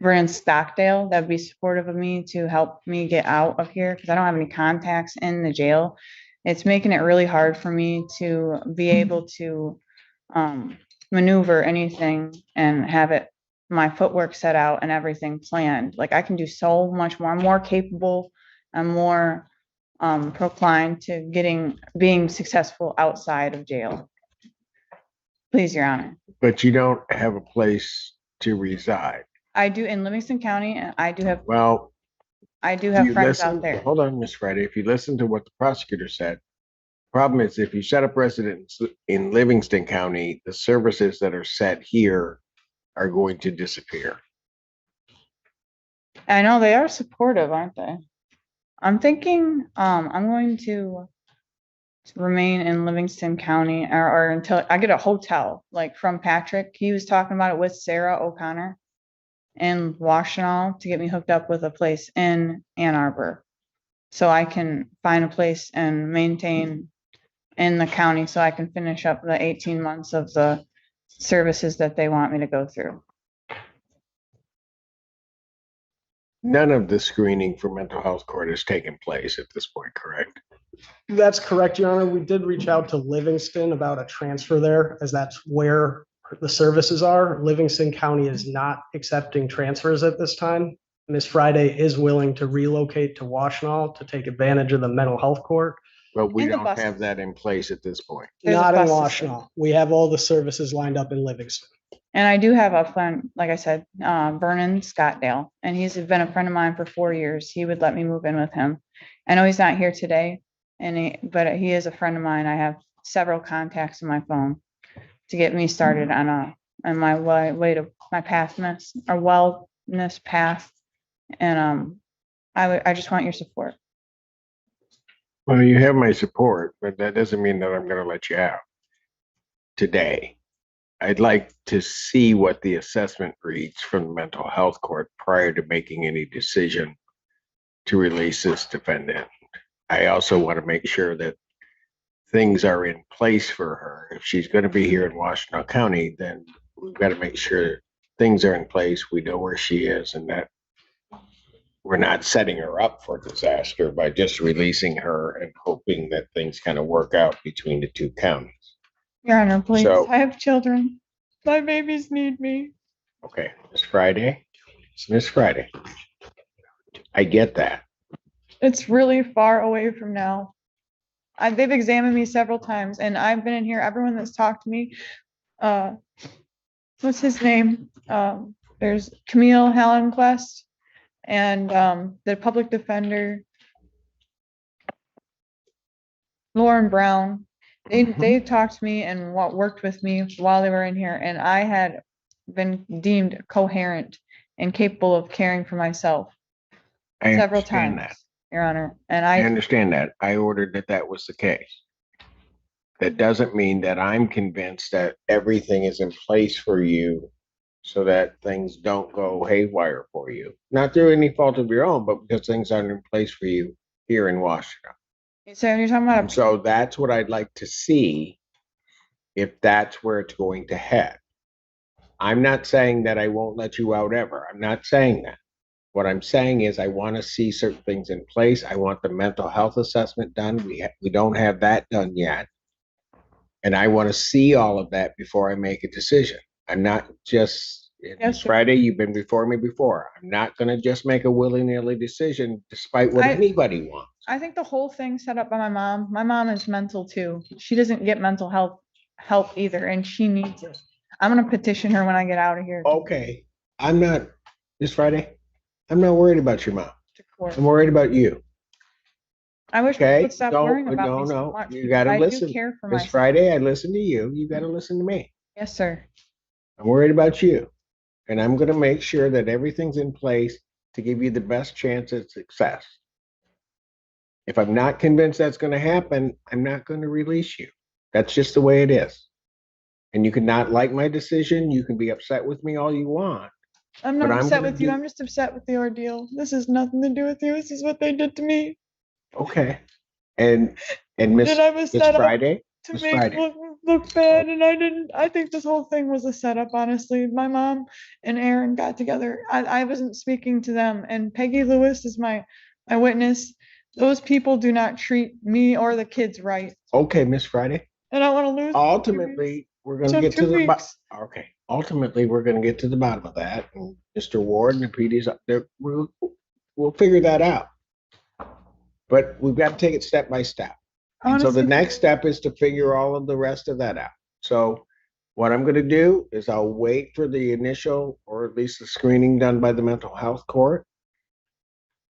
Vernon Stockdale that would be supportive of me to help me get out of here because I don't have any contacts in the jail. It's making it really hard for me to be able to maneuver anything and have it my footwork set out and everything planned. Like I can do so much more. I'm more capable. I'm more proclined to being successful outside of jail. Please, Your Honor. But you don't have a place to reside. I do in Livingston County, and I do have Well, you friends out listen, there. hold on, Miss Friday. If you listen to what the prosecutor said, problem is if you set up residence in Livingston County, the services that are set here are going to disappear. I know they are supportive, aren't they? I'm thinking, I'm going to remain in Livingston County or until I get a hotel, like from Patrick. He was talking about it with Sarah O'Connor in Washtenaw to get me hooked up with a place in Ann Arbor. So I can find a place and maintain in the county so I can finish up the 18 months of the services that they want me to go through. None of the screening for mental health court has taken place at this point, correct? That's correct, Your Honor. We did reach out to Livingston about a transfer there, as that's where the services are. Livingston County is not accepting transfers at this time. Ms. Friday is willing to relocate to Washtenaw to take advantage of the mental health court. But we And the don't buses. have that in place at this point. There's a Not in bus system. Washtenaw. We have all the services lined up in Livingston. And I do have a friend, like I said, Vernon Scottdale, and he's been a friend of mine for 4 years. He would let me move in with him. I know he's not here today, but he is a friend of mine. I have several contacts in my phone to get me started on my way to my pathness or wellness path. And I just want your support. Well, you have my support, but that doesn't mean that I'm going to let you out today. I'd like to see what the assessment reads from the mental health court prior to making any decision to release this defendant. I also want to make sure that things are in place for her. If she's going to be here in Washtenaw County, then we've got to make sure things are in place. We know where she is and that we're not setting her up for disaster by just releasing her and hoping that things kind of work out between the two counties. Your Honor, please. So- I have children. My babies need me. Okay, Miss Friday. Miss Friday. I get that. It's really far away from now. They've examined me several times and I've been in here, everyone that's talked to me, what's his name? There's Camille Hallenquist and the public defender, Lauren Brown. They talked to me and worked with me while they were in here, and I had been deemed coherent and capable of caring for myself I several understand times, that. Your Honor. And I understand that. I ordered that was the case. That doesn't mean that I'm convinced that everything is in place for you so that things don't go haywire for you. Not through any fault of your own, but because things aren't in place for you here in Washington. So you're talking about And so that's what I'd like to see if that's where it's going to head. I'm not saying that I won't let you out ever. I'm not saying that. What I'm saying is I want to see certain things in place. I want the mental health assessment done. We don't have that done yet. And I want to see all of that before I make a decision. I'm not just, Yes, sir. Friday, you've been before me before. I'm not going to just make a willy-nilly decision despite what anybody wants. I think the whole thing set up by my mom. My mom is mental too. She doesn't get mental health help either, and she needs it. I'm gonna petition her when I get out of here. Okay, I'm not, this Friday, I'm not worried about your mom. To court. I'm worried about you. I wish people Okay, would stop worrying about me so no, much. you gotta I do listen. care for This myself. Friday, I listen to you. You gotta listen to me. Yes, sir. I'm worried about you. And I'm gonna make sure that everything's in place to give you the best chance at success. If I'm not convinced that's gonna happen, I'm not gonna release you. That's just the way it is. And you can not like my decision, you can be upset with me all you want. I'm But not I'm upset gonna with you. do- I'm just upset with the ordeal. This has nothing to do with you. This is what they did to me. Okay. And Miss Then I was Miss set up Friday, to Miss make Friday. look bad, and I didn't. I think this whole thing was a setup, honestly. My mom and Aaron got together. I wasn't speaking to them, and Peggy Lewis is my witness. Those people do not treat me or the kids right, Okay, Miss Friday. and I want to lose. Ultimately, we're gonna Took get to 2 the weeks. okay. Ultimately, we're gonna get to the bottom of that. And Mr. Ward and the PD's up there, we'll figure that out. But we've got to take it step by step. And so the Honestly, next step is to figure all of the rest of that out. So what I'm gonna do is I'll wait for the initial, or at least the screening done by the mental health court.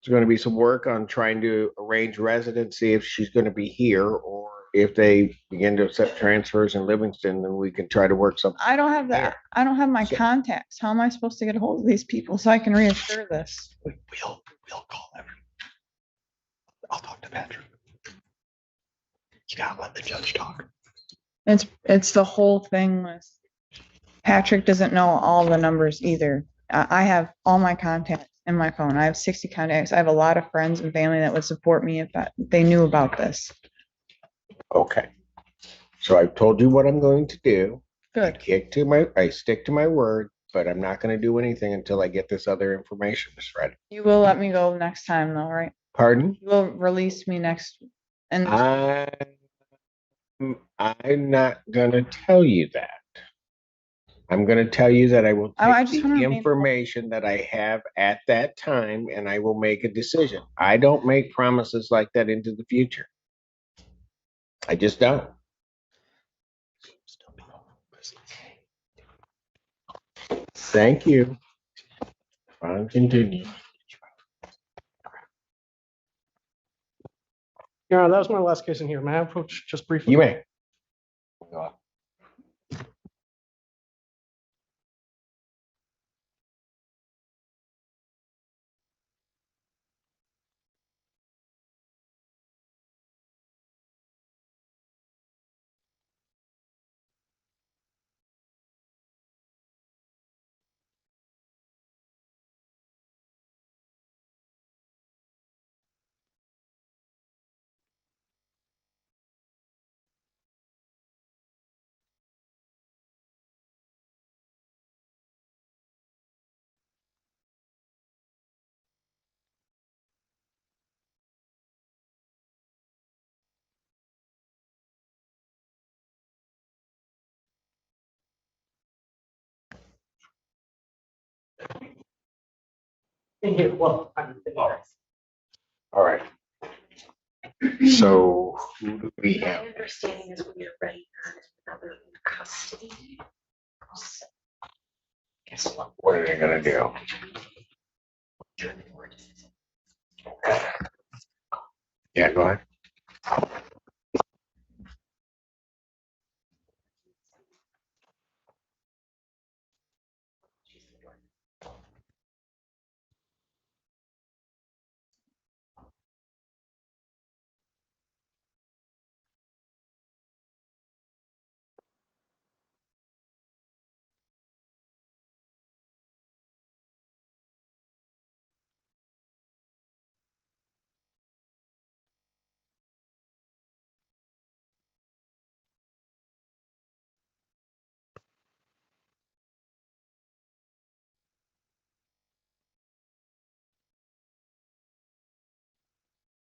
There's gonna be some work on trying to arrange residency if she's gonna be here, or if they begin to accept transfers in Livingston, then we can try to work something. I don't have that. there. I don't have my So- contacts. How am I supposed to get a hold of these people so I can reassure this? We'll call everyone. I'll talk to Patrick. You gotta let the judge talk. It's the whole thing with Patrick doesn't know all the numbers either. I have all my contacts in my phone. I have 60 contacts. I have a lot of friends and family that would support me if they knew about this. Okay. So I've told you what I'm going to do. Good. I stick to my word, but I'm not gonna do anything until I get this other information, Ms. Fred. You will let me go next time though, right? Pardon? You will release me next and I'm not gonna tell you that. I'm gonna tell you that I will I take just the wanna make- information that I have at that time and I will make a decision. I don't make promises like that into the future. I just don't. Thank you. I'll continue. Yeah, that was my last case in here. May I approach just briefly? You may. Well, All right. So who do we my have? understanding is when you're ready, another in custody. Guess what? What are they gonna do? Yeah, go ahead.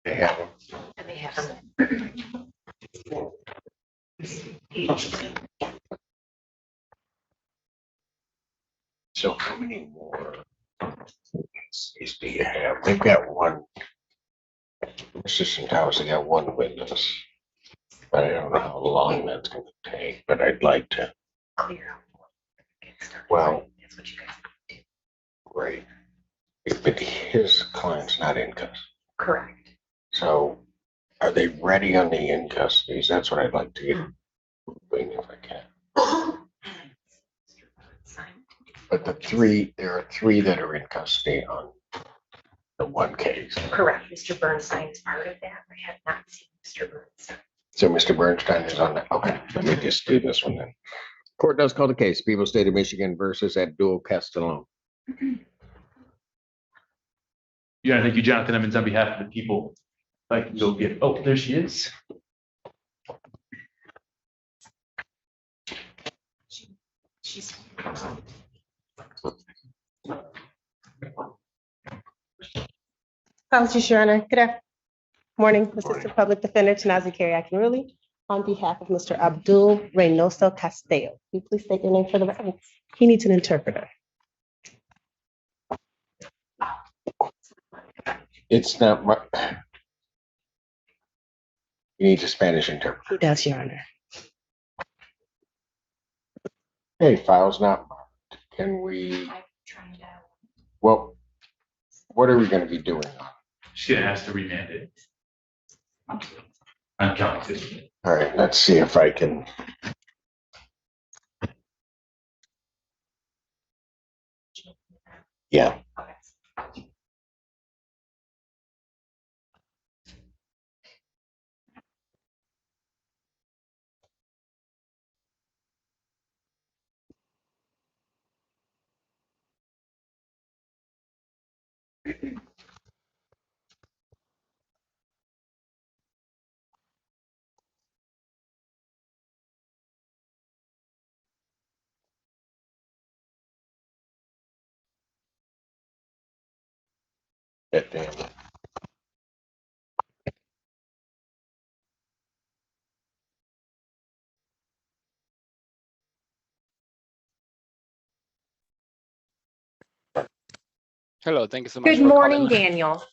They have them. And they have. So how many more cases do you have? They've got one. Assistant Towers, they got one witness. But I don't know how long that's gonna take, but I'd like to. Clear out. Get started. Well, That's what you guys do. Right. But his client's not in custody. Correct. So are they ready on the in custodies? That's what I'd like to get moving if I can. But there are three that are in custody on the one case. Correct. Mr. Bernstein is part of that. I have not seen Mr. Bernstein. So Mr. Bernstein is on that. Okay, let me just do this one then. Court does call the case, People State of Michigan versus Abdul Castellon. Yeah, thank you, Jonathan Emmons, on behalf of the people. If I can go get, oh, there she is. She's. Apologies, Your Honor. Good morning, Assistant Public Defender Tanazi Carey-Akinruli. On behalf of Mr. Abdul Reynoso Castillo, can you please state your name for the record? He needs an interpreter. It's not my. You need a Spanish interpreter. He does, Your Honor. Hey, file's not marked. Can we, I'm trying to. well, what are we gonna be doing? Just gonna ask to remand it. On count two. All right, let's see if I can. Yeah. Okay. Damn. Hello, thank you so much Good for morning, calling. Daniel.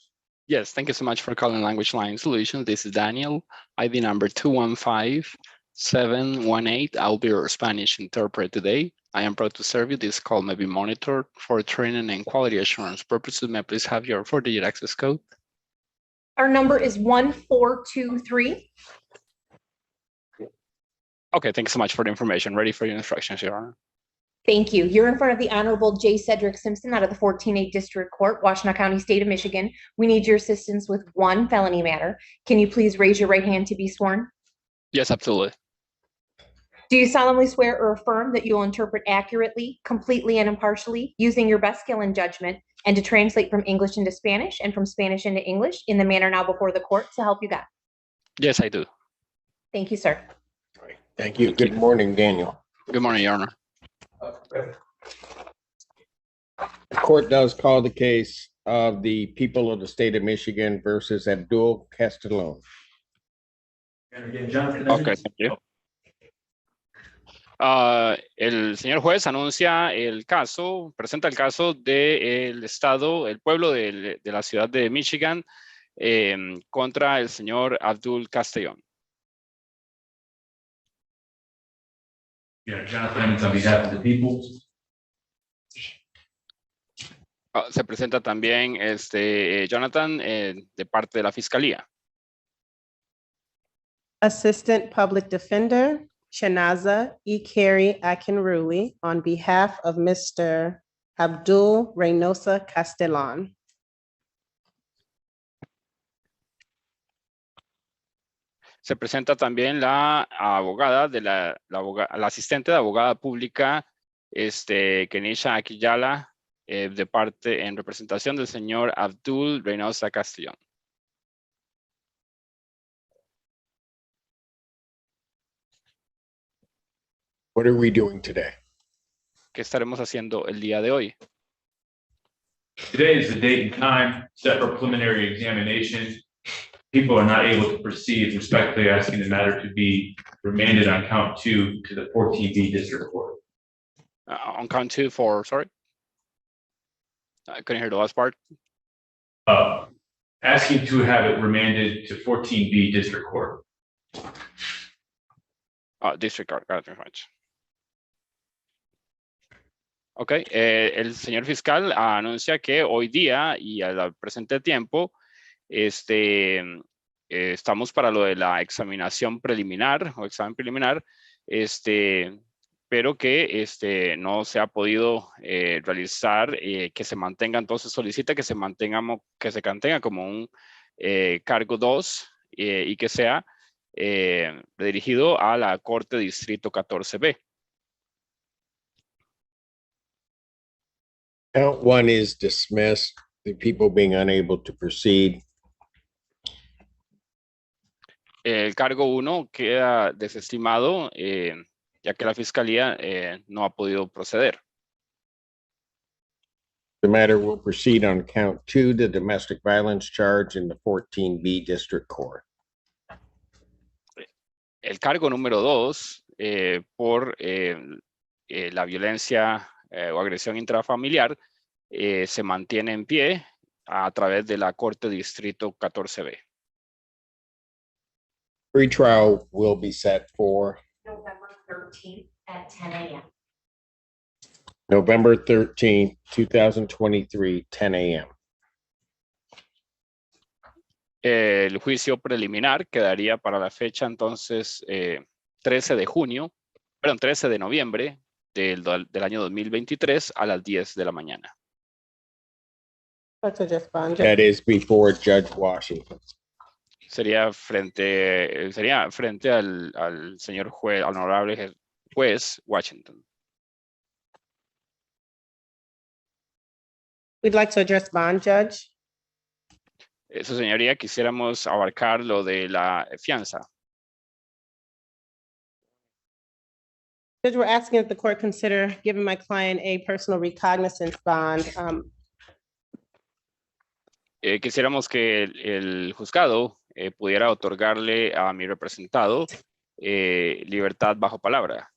Yes, thank you so much for calling Language Line Solutions. This is Daniel, ID number 215718. I'll be your Spanish interpreter today. I am proud to serve you. This call may be monitored for training and quality assurance purposes. May I please have your 4-digit access code? Our number is 1423. Okay, thank you so much for the information. Ready for your instructions, Your Honor. Thank you. You're in front of the Honorable J. Cedric Simpson out of the 14th District Court, Washtenaw County, State of Michigan. We need your assistance with one felony matter. Can you please raise your right hand to be sworn? Yes, absolutely. Do you solemnly swear or affirm that you will interpret accurately, completely, and impartially, using your best skill and judgment, and to translate from English into Spanish and from Spanish into English in the manner now before the court to help you God? Yes, I do. Thank you, sir. Thank you. Good morning, Daniel. Good morning, Your Honor. The court does call the case of the people of the state of Michigan versus Abdul Castellon. Okay, thank you. El señor juez anuncia el caso, presenta el caso del estado, el pueblo de la ciudad de Michigan contra el señor Abdul Castellón. Yeah, Jonathan, it's on behalf of the people. Se presenta también Jonathan de parte de la fiscalía. Assistant Public Defender, Shanaza E. Carey Akinrui, on behalf of Mr. Abdul Reynosa Castellon. Se presenta también la abogada la asistente de abogada pública, Kenisha Akiyala, de parte en representación del señor Abdul Reynosa Castellón. What are we doing today? ¿Qué estaremos haciendo el día de hoy? Today is the date and time set for preliminary examination. People are not able to proceed, respectfully asking the matter to be remanded on count 2 to the 14B district court. On count 2 for, sorry? I couldn't hear the last part. Asking to have it remanded to 14B district court. District court, got it, very much. Ok, el señor fiscal anuncia que hoy día y al presente tiempo estamos para lo de la examinación preliminar o examen preliminar, pero que no se ha podido realizar, que se mantenga, entonces solicita que se mantenga como un cargo 2 y que sea dirigido a la Corte Distrito 14B. Count 1 is dismissed, the people being unable to proceed. El cargo 1 queda desestimado, ya que la fiscalía no ha podido proceder. The matter will proceed on count 2, the domestic violence charge in the 14B district court. El cargo número 2 por la violencia o agresión intrafamiliar se mantiene en pie a través de la Corte Distrito 14B. Pre-trial will be set for November 13th at 10 a.m. November 13, 2023, 10 a.m. El juicio preliminar quedaría para la fecha entonces 13 de junio, perdón, 13 de noviembre del año 2023 a las 10 de la mañana. That is before Judge Washington. Sería frente al señor juez, al honorable juez Washington. We'd like to address bond, Judge. Su señoría, quisiéramos abarcar lo de la fianza. Judge, we're asking that the court consider giving my client a personal recognizance bond. Quisiéramos que el juzgado pudiera otorgarle a mi representado libertad bajo palabra.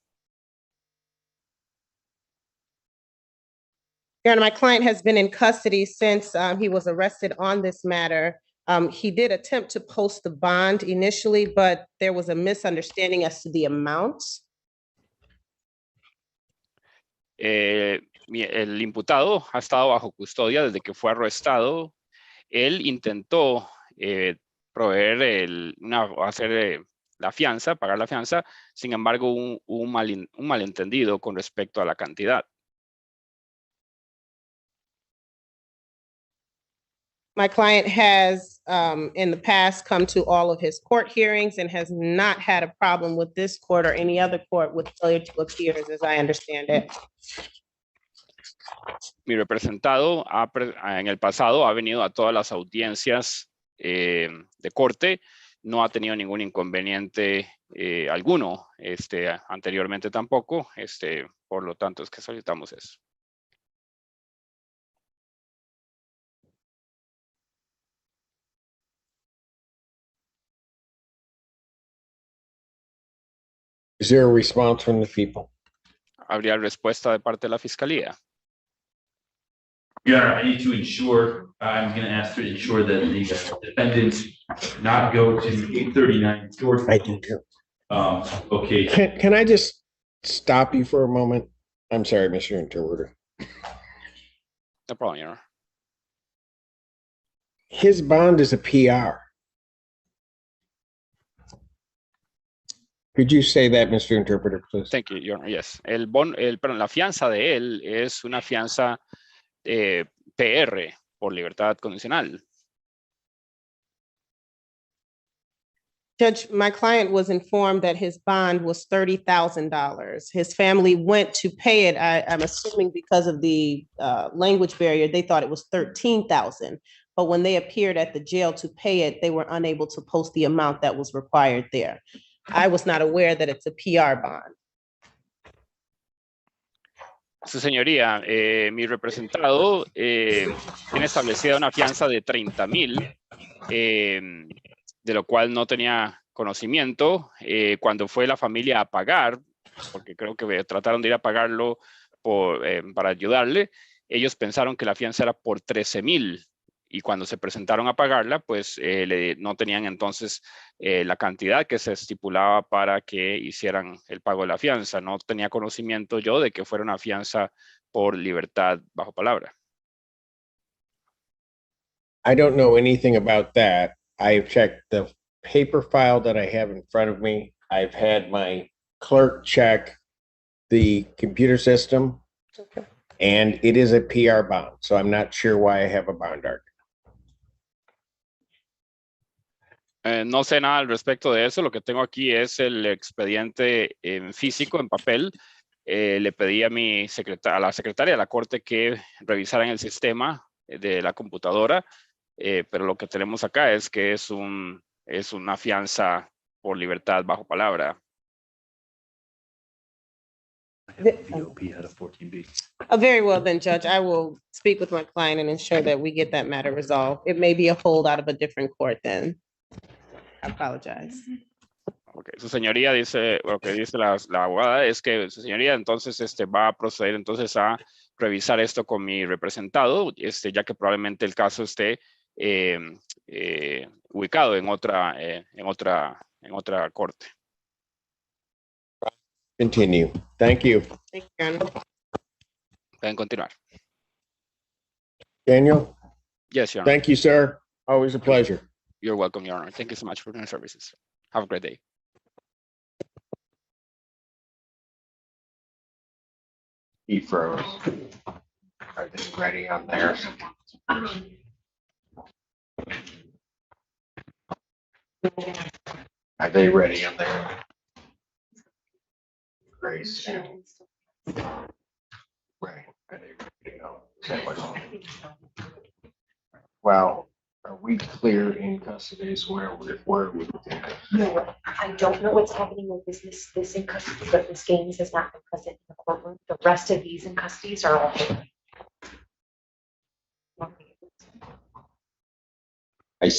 Your Honor, my client has been in custody since he was arrested on this matter. He did attempt to post the bond initially, but there was a misunderstanding as to the amounts. El imputado ha estado bajo custodia desde que fue arrestado. Él intentó proveer la fianza, pagar la fianza. Sin embargo, un malentendido con respecto a la cantidad. My client has in the past come to all of his court hearings and has not had a problem with this court or any other court with failure to appear, as I understand it. Mi representado en el pasado ha venido a todas las audiencias de corte, no ha tenido ningún inconveniente alguno, anteriormente tampoco, por lo tanto es que solicitamos eso. Is there a response from the people? ¿Habría respuesta de parte de la fiscalía? Your Honor, I need to ensure, I'm going to ask to ensure that the defendants not go to 839 George. I do too. Okay. Can I just stop you for a moment? I'm sorry, Mr. Interpreter. No problem, Your Honor. His bond is a PR. Could you say that, Mr. Interpreter, please? Thank you, Your Honor. Yes. La fianza de él es una fianza PR por libertad condicional. Judge, my client was informed that his bond was $30,000. His family went to pay it. I'm assuming because of the language barrier, they thought it was $13,000. But when they appeared at the jail to pay it, they were unable to post the amount that was required there. I was not aware that it's a PR bond. Su señoría, mi representado tiene establecida una fianza de 30,000, de lo cual no tenía conocimiento. Cuando fue la familia a pagar, porque creo que trataron de ir a pagarlo para ayudarle, ellos pensaron que la fianza era por 13,000. Y cuando se presentaron a pagarla, pues no tenían entonces la cantidad que se estipulaba para que hicieran el pago de la fianza. No tenía conocimiento yo de que fuera una fianza por libertad bajo palabra. I don't know anything about that. I've checked the paper file that I have in front of me. I've had my clerk check the computer system. Okay. And it is a PR bond. So I'm not sure why I have a bond argument. No sé nada al respecto de eso. Lo que tengo aquí es el expediente físico en papel. Le pedí a a la secretaria de la corte que revisaran el sistema de la computadora, pero lo que tenemos acá es que es una fianza por libertad bajo palabra. Very well then, Judge. I will speak with my client and ensure that we get that matter resolved. It may be a hold out of a different court then. I apologize. Okay. Su señoría dice, lo que dice la abogada es que su señoría entonces va a proceder entonces a revisar esto con mi representado, ya que probablemente el caso esté ubicado en otra corte. Continue. Thank you. Thank you. Pueden continuar. Daniel, Yes, Your Honor. thank you, sir. Always a pleasure. You're welcome, Your Honor. Thank you so much for your services. Have a great day. He froze. Are they ready on theirs? Are they ready on theirs? Grace. Right. Are they ready to go? Is that what- Well, are we clear in custody? Is where we? No, I don't know what's happening with this in custody, but Ms. Gaines has not been present in the courtroom. The rest of these in custody are all. I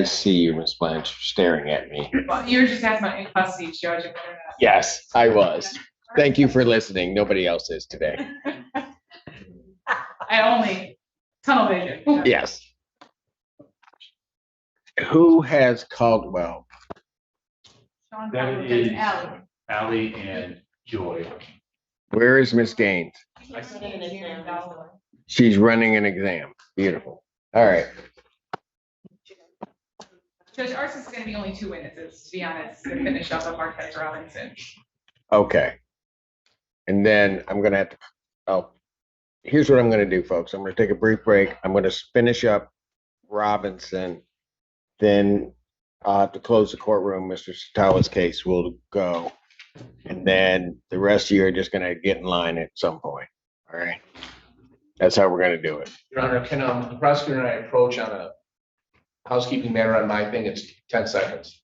see you, Miss Blanche, staring at me. Well, you were just asking about in custody, Judge. and whether or not- Yes, I was. Thank you for listening. Nobody else is today. I only tunnel vision. Yes. Who has Caldwell? Sean That Caldwell, is Ally. Ally and Joy. Where is Miss Gaines? She's running an exam. Beautiful. All right. Judge, ours is gonna be only 2 witnesses, to be honest, to finish up of Marquez Robinson. Okay. And then I'm gonna have to, oh, here's what I'm gonna do, folks. I'm gonna take a brief break. I'm gonna finish up Robinson. Then I'll have to close the courtroom. Mr. Satawa's case will go. And then the rest of you are just gonna get in line at some point. All right? That's how we're gonna do it. Your Honor, can the prosecutor and I approach on a housekeeping matter on my thing? It's 10 seconds.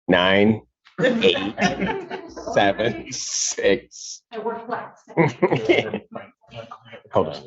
9, 8, 7, 6. I work flex. Hold on.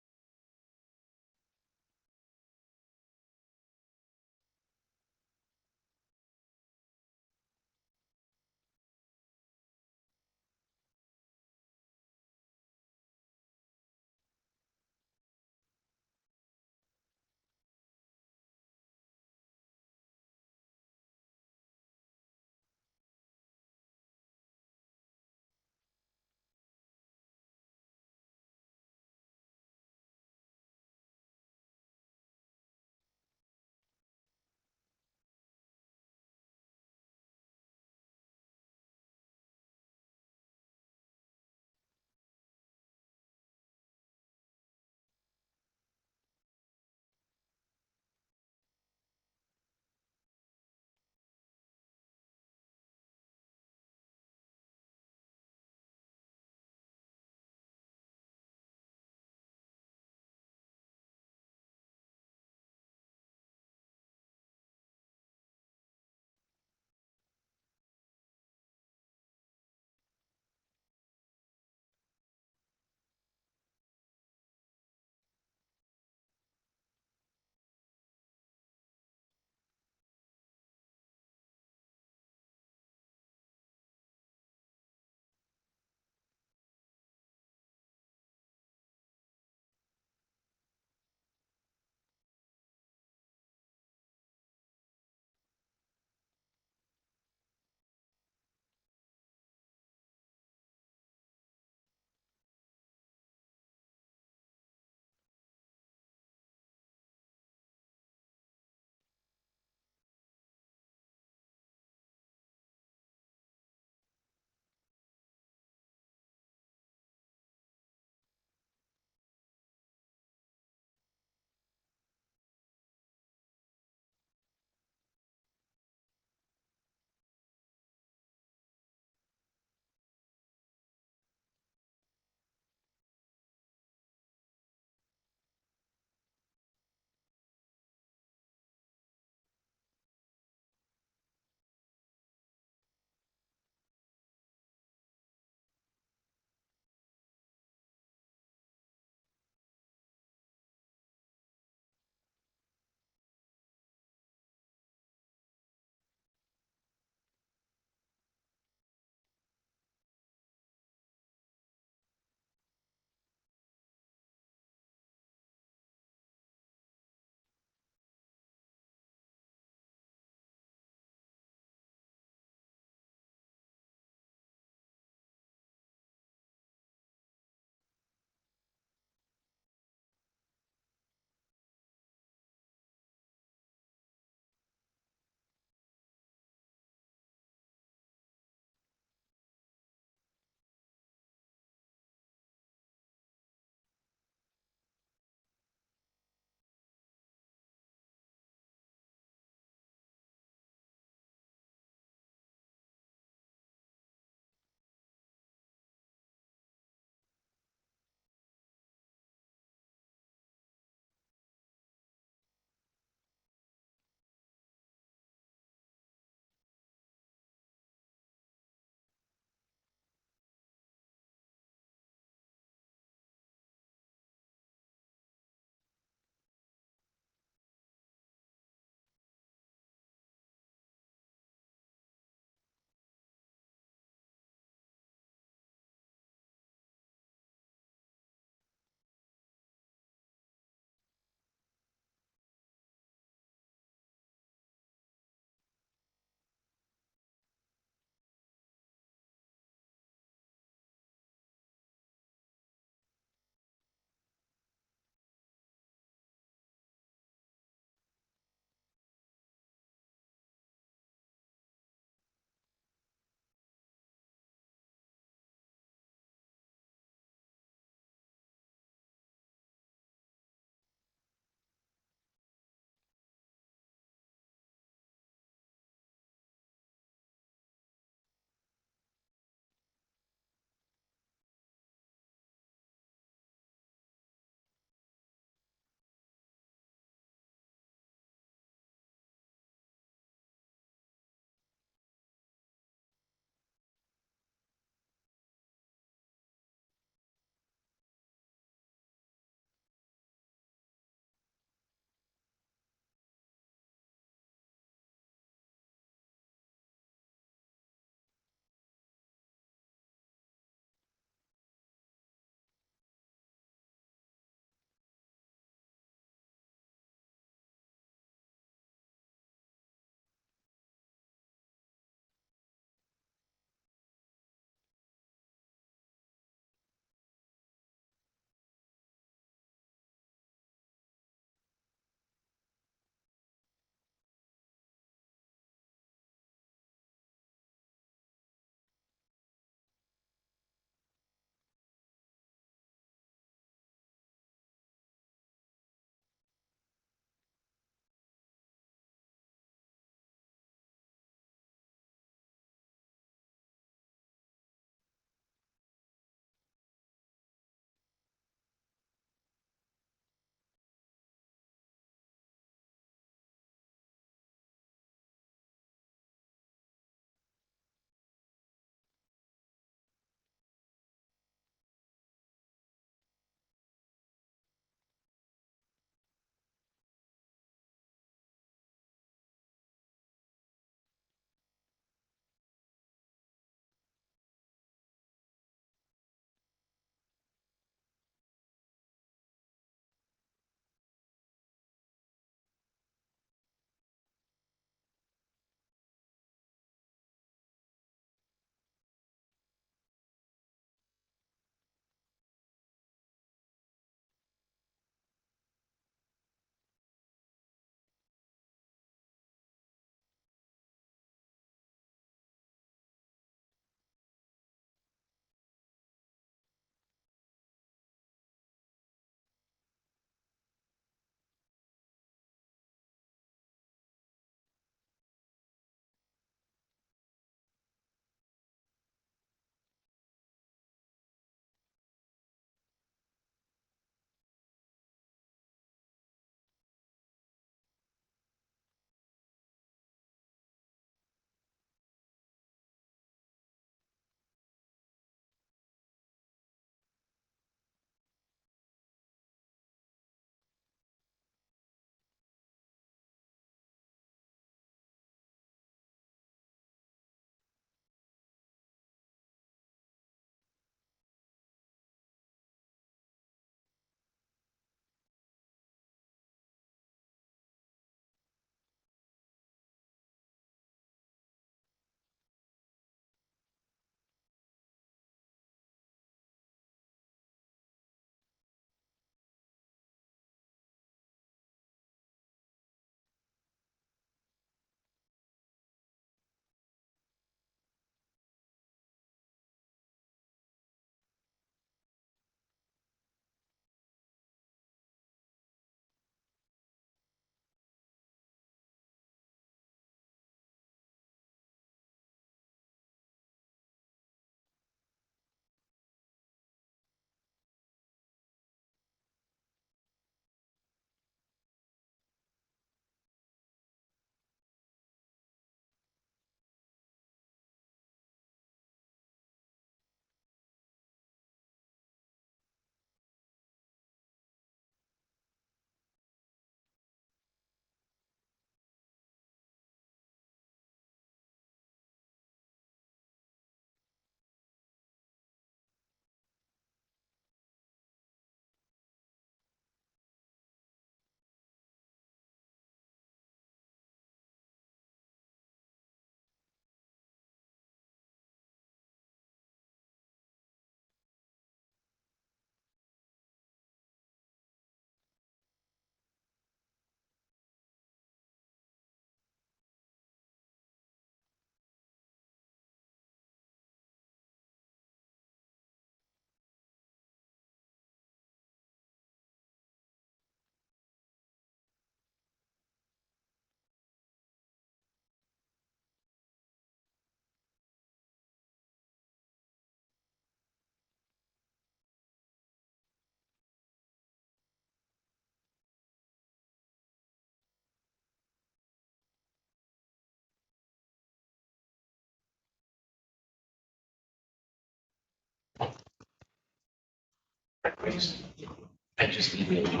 I just emailed you.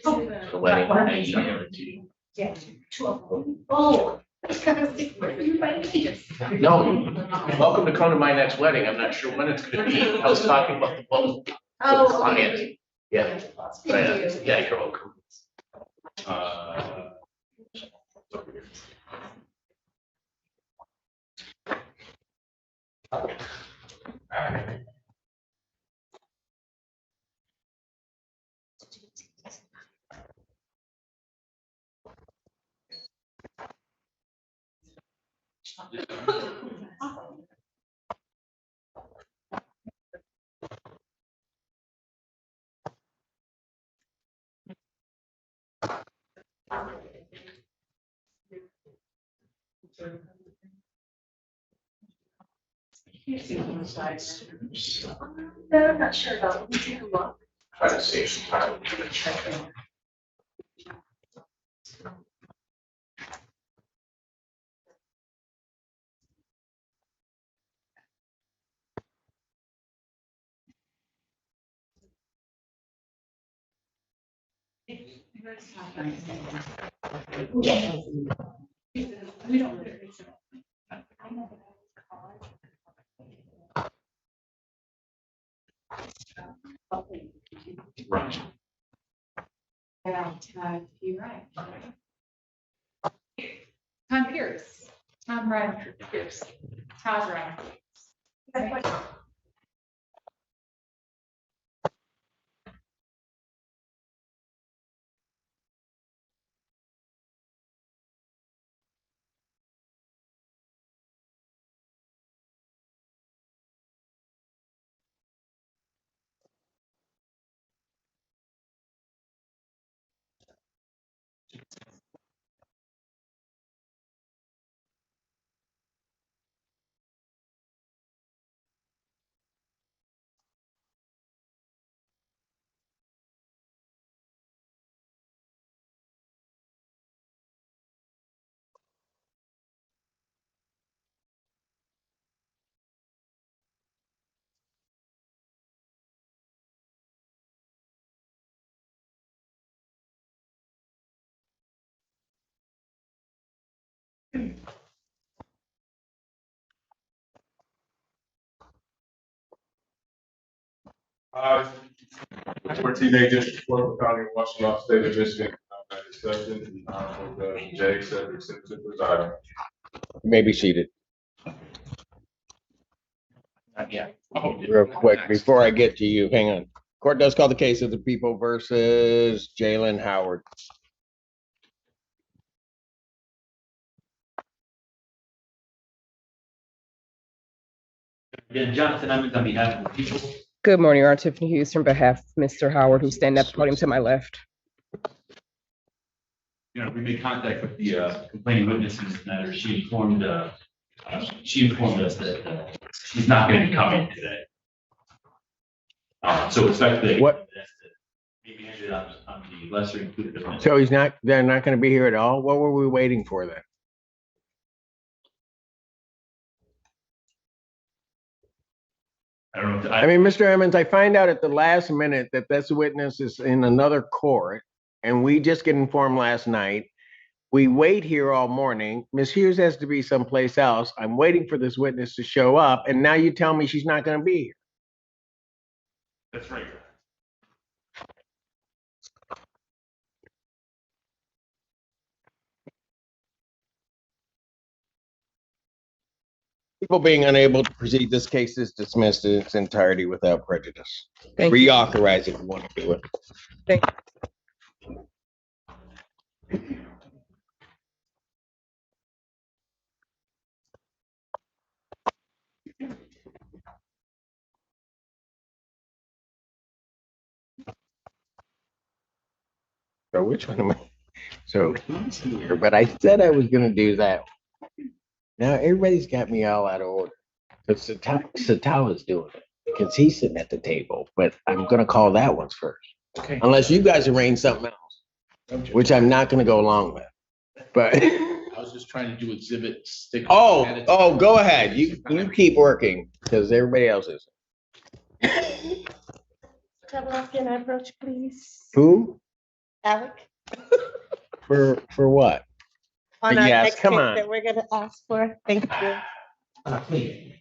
The wedding, I emailed it to you. Yeah. Oh. No, you're welcome to come to my next wedding. I'm not sure when it's gonna be. I was talking about the boat. Oh, Client. Yeah. Yeah, you're welcome. I'm not sure about. Let me take a look. Try to save some time. Right. Yeah, you're right. Tom Pierce, Tom Ryan Pierce, Taj Ryan. We're teenagers, Florida County, Washington, State of Michigan. Discussion, with Cedric Simpson presiding. May be seated. Not yet. Real quick, before I get to you, hang on. Court does call the case of the people versus Jalen Howard. Jonathan, I'm on behalf of the people. Good morning, Your Honor. Tiffany Hughes from behalf of Mr. Howard, who's standing at the podium to my left. You know, we made contact with the complaining witness in this matter. She informed us that she's not going to be coming today. So expect that. What? Maybe ended on the lesser included offense. So they're not going to be here at all? What were we waiting for then? I don't know. I mean, Mr. Emmons, I find out at the last minute that this witness is in another court, and we just get informed last night. We wait here all morning. Ms. Hughes has to be someplace else. I'm waiting for this witness to show up, and now you tell me she's not going to be here. That's right. People being unable to proceed, this case is dismissed in its entirety without prejudice. Thank you. Reauthorize if you want to do it. Thank So which one am I? So he's here, but I said I was going to do that. Now everybody's got me all out of order. But Satawa's doing it because he's sitting at the table, but I'm going to call that one first. Okay. Unless you guys arrange something else, which I'm not going to go along with. But I was just trying to do exhibit stick. oh, go ahead. You keep working because everybody else is. Can I approach, please? Who? Alec? For what? On our Yes, next come case on. that we're gonna ask for. Thank you. Please.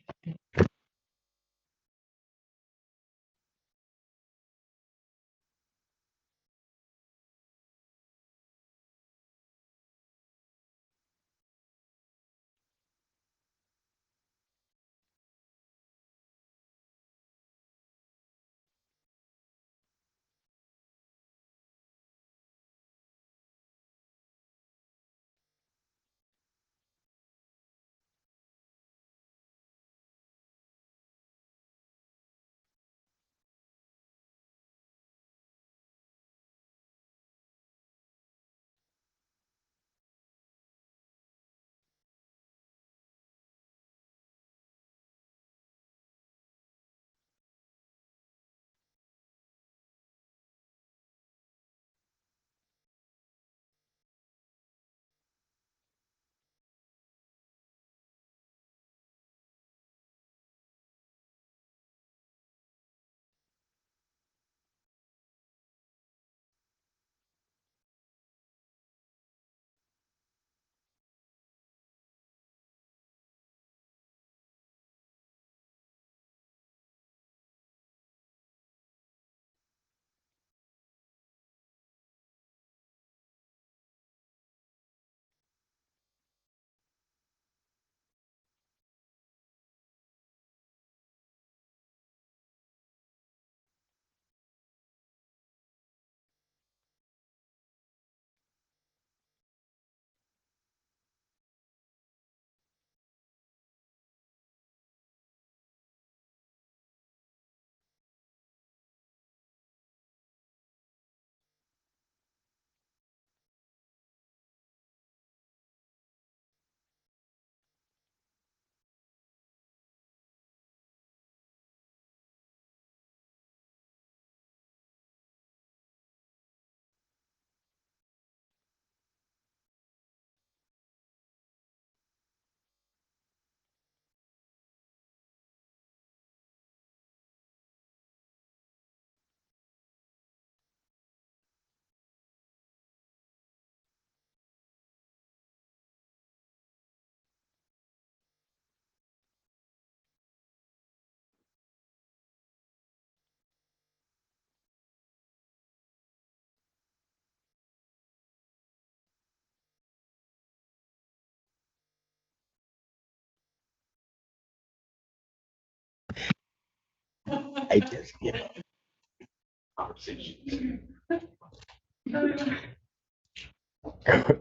I just,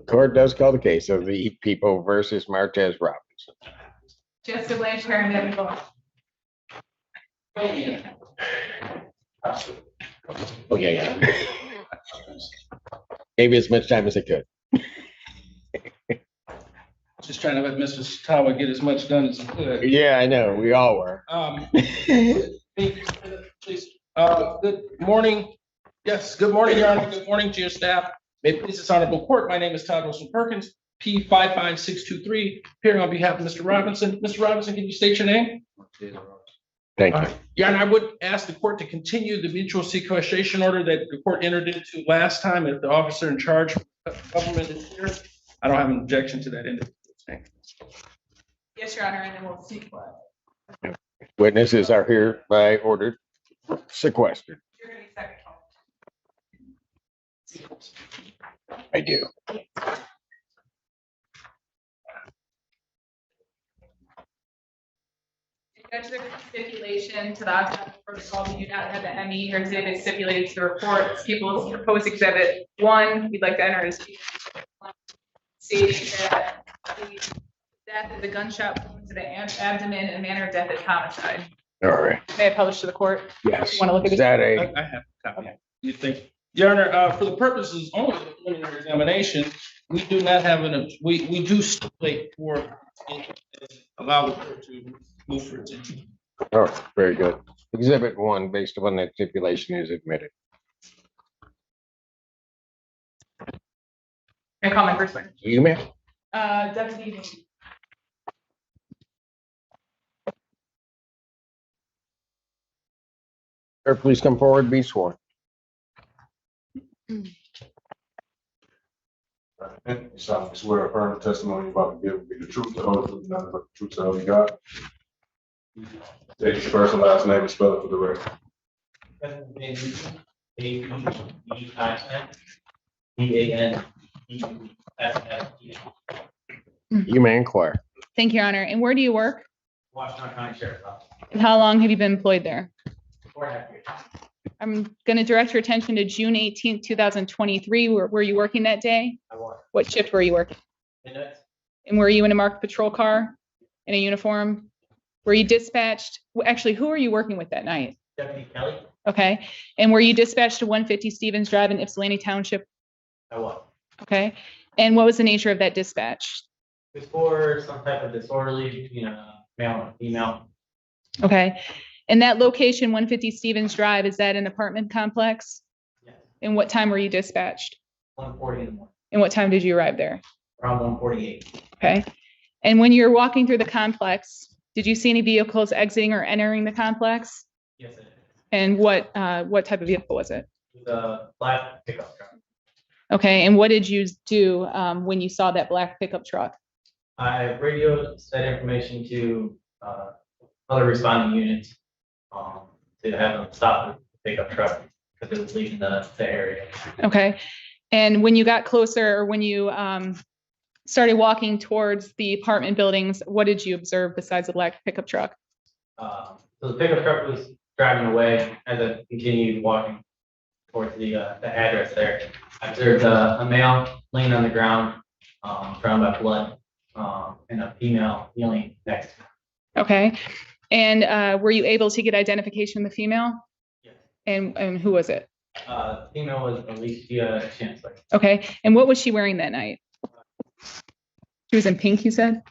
Court does call the case of the people versus Martez Robinson. Just a Blanchard and Debbie Ball. Okay, yeah. Gave you as much time as I could. Just trying to let Mr. Tower get as much done as he could. Yeah, I know, we all were. Please, good morning. Yes, good morning, Your Honor. Good morning to your staff. May it please this honorable court. My name is Todd Wilson Perkins, P 55623, appearing on behalf of Mr. Robinson. Mr. Robinson, can you state your name? Thank you. Your Honor, I would ask the court to continue the mutual sequestration order that the court entered into last time. If the officer in charge of the government is here, I don't have an objection to that end. Yes, Your Honor, and then we'll see what. Witnesses are hereby ordered sequestered. You're gonna be second. I do. Judge, the stipulation to the occupancy protocol, we do not have the ME or exhibit stipulated to the report. People's proposed exhibit 1, we'd like to enter as stating that the death is a gunshot wound to the abdomen and manner of death is homicide. All right. May I publish to the court? Yes. Want to look at Is it? that a, I have a copy. You think, Your Honor, for the purposes only of the preliminary examination, we do not have we do stipulate for allow the court to move for attention. all right, very good. Exhibit 1, based upon that stipulation, is admitted. May I call my first one? You may. Deputy. Sir, please come forward, be sworn. And you solemnly swear affirm the testimony you're about to give will be the truth, the whole truth, nothing but the truth, so help you God. State your first and last name and spell it for the record. You may inquire. Thank you, Your Honor. And where do you work? Washington County Sheriff's Office. And how long have you been employed there? 4.5 years. I'm going to direct your attention to June 18th, 2023. Were you working that day? I was. What shift were you working? Midnight. And were you in a marked patrol car in a uniform? Were you dispatched? Actually, who were you working with that night? Deputy Kelly. Okay. And were you dispatched to 150 Stevens Drive in Ypsilanti Township? I was. Okay. And what was the nature of that dispatch? It was for some type of disorderly between a male and female. Okay. And that location, 150 Stevens Drive, is that an apartment complex? Yes. And what time were you dispatched? 1:40 in the morning. And what time did you arrive there? Around 1:48. Okay. And when you're walking through the complex, did you see any vehicles exiting or entering the complex? Yes, it is. And what type of vehicle was it? It was a black pickup truck. Okay. And what did you do when you saw that black pickup truck? I radioed that information to other responding units to have them stop the pickup truck because it was leaving the area. Okay. And when you got closer, or when you started walking towards the apartment buildings, what did you observe besides the black pickup truck? So the pickup truck was driving away as I continued walking towards the address there. I observed a male laying on the ground, surrounded by blood, and a female kneeling next to him. Okay. And were you able to get identification of the female? Yes. And who was it? Female was Alicia Chancellor. Okay. And what was she wearing that night? She was in pink, you said?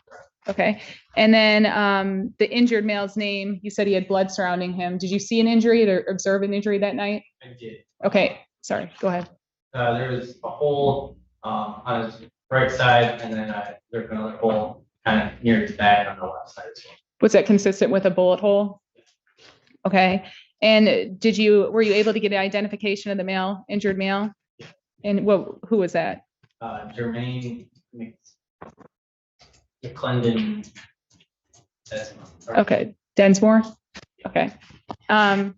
Okay. And then the injured male's name, you said he had blood surrounding him. Did you see an injury or observe an injury that night? I did. Okay. Sorry. Go ahead. There was a hole on his right side, and then there's another hole kind of near his back on the left side as well. Was that consistent with a bullet hole? Okay. And were you able to get an identification of the male, injured male? And who was that? Jermaine McClendon. Okay. Densmore? Okay. And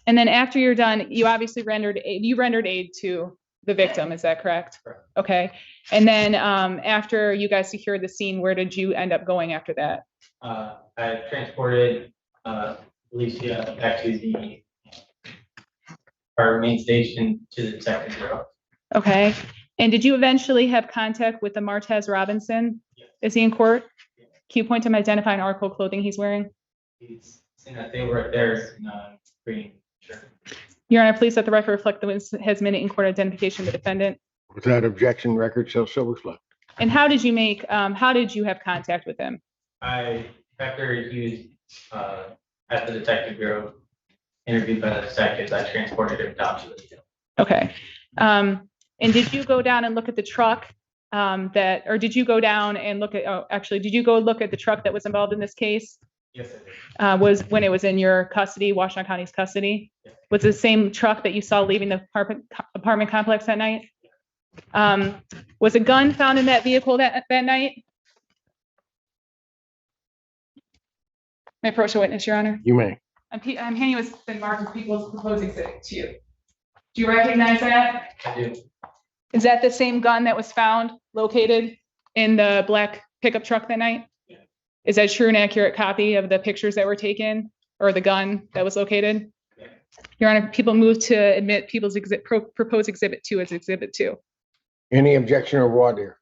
then after you're done, you obviously rendered aid to the victim. Is that correct? Correct. Okay. And then after you guys secured the scene, where did you end up going after that? I transported Alicia back to our main station to the detective bureau. Okay. And did you eventually have contact with the Martez Robinson? Yes. Is he in court? Can you point to him, identify an article of clothing he's wearing? He's saying that they were there in a green shirt. Your Honor, please let the record reflect the witness has minute in court identification of the defendant. Without objection, record shows so reflect. And how did you have contact with him? After he was at the detective bureau, interviewed by the detectives, I transported him down to the jail. Okay. And did you go down and look at the truck or did you go down and look at, did you go look at the truck that was involved in this case? Yes, I did. Was when it was in your custody, Washington County's custody? Yes. Was it the same truck that you saw leaving the apartment complex that night? Was a gun found in that vehicle that night? May I approach the witness, Your Honor? You may. I'm handing you what's been marked as people's proposed exhibit to you. Do you recognize that? I do. Is that the same gun that was found located in the black pickup truck that night? Yeah. Is that true and accurate copy of the pictures that were taken or the gun that was located? Yeah. Your Honor, people move to admit people's proposed exhibit 2 as exhibit 2. Any objection or voir dire?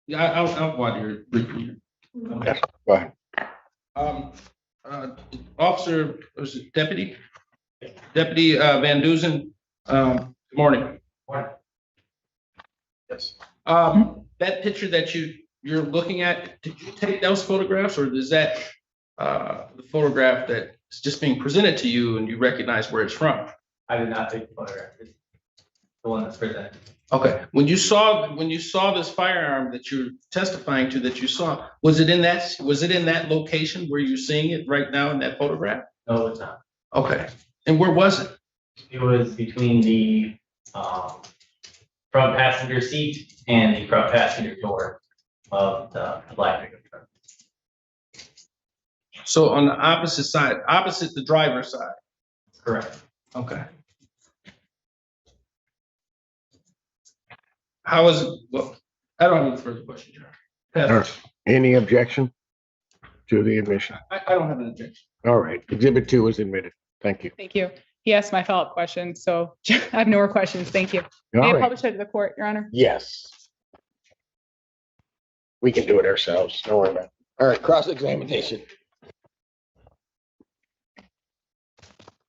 Yeah, I'll want your briefly. Yes, go ahead. Officer, was it Deputy Van Duzen? Good morning. Morning. Yes. That picture that you're looking at, did you take those photographs, or is that the photograph that's just being presented to you and you recognize where it's from? I did not take the photograph. It's the one that's presented. Okay. When you saw this firearm that you're testifying to that you saw, was it in that location where you're seeing it right now in that photograph? No, it's not. Okay, and where was it? It was between the front passenger seat and the front passenger door of the black pickup truck. So on the opposite side, opposite the driver's side? Correct. Okay. How is, well, I don't have any further questions, Your Honor. All right. Any objection to the admission? I don't have an objection. All right, Exhibit 2 is admitted. Thank you. Thank you. He asked my follow-up question, so I have no more questions. Thank you. All May I right. publish it to the court, Your Honor? Yes. We can do it ourselves. Don't worry about it. All right, cross-examination.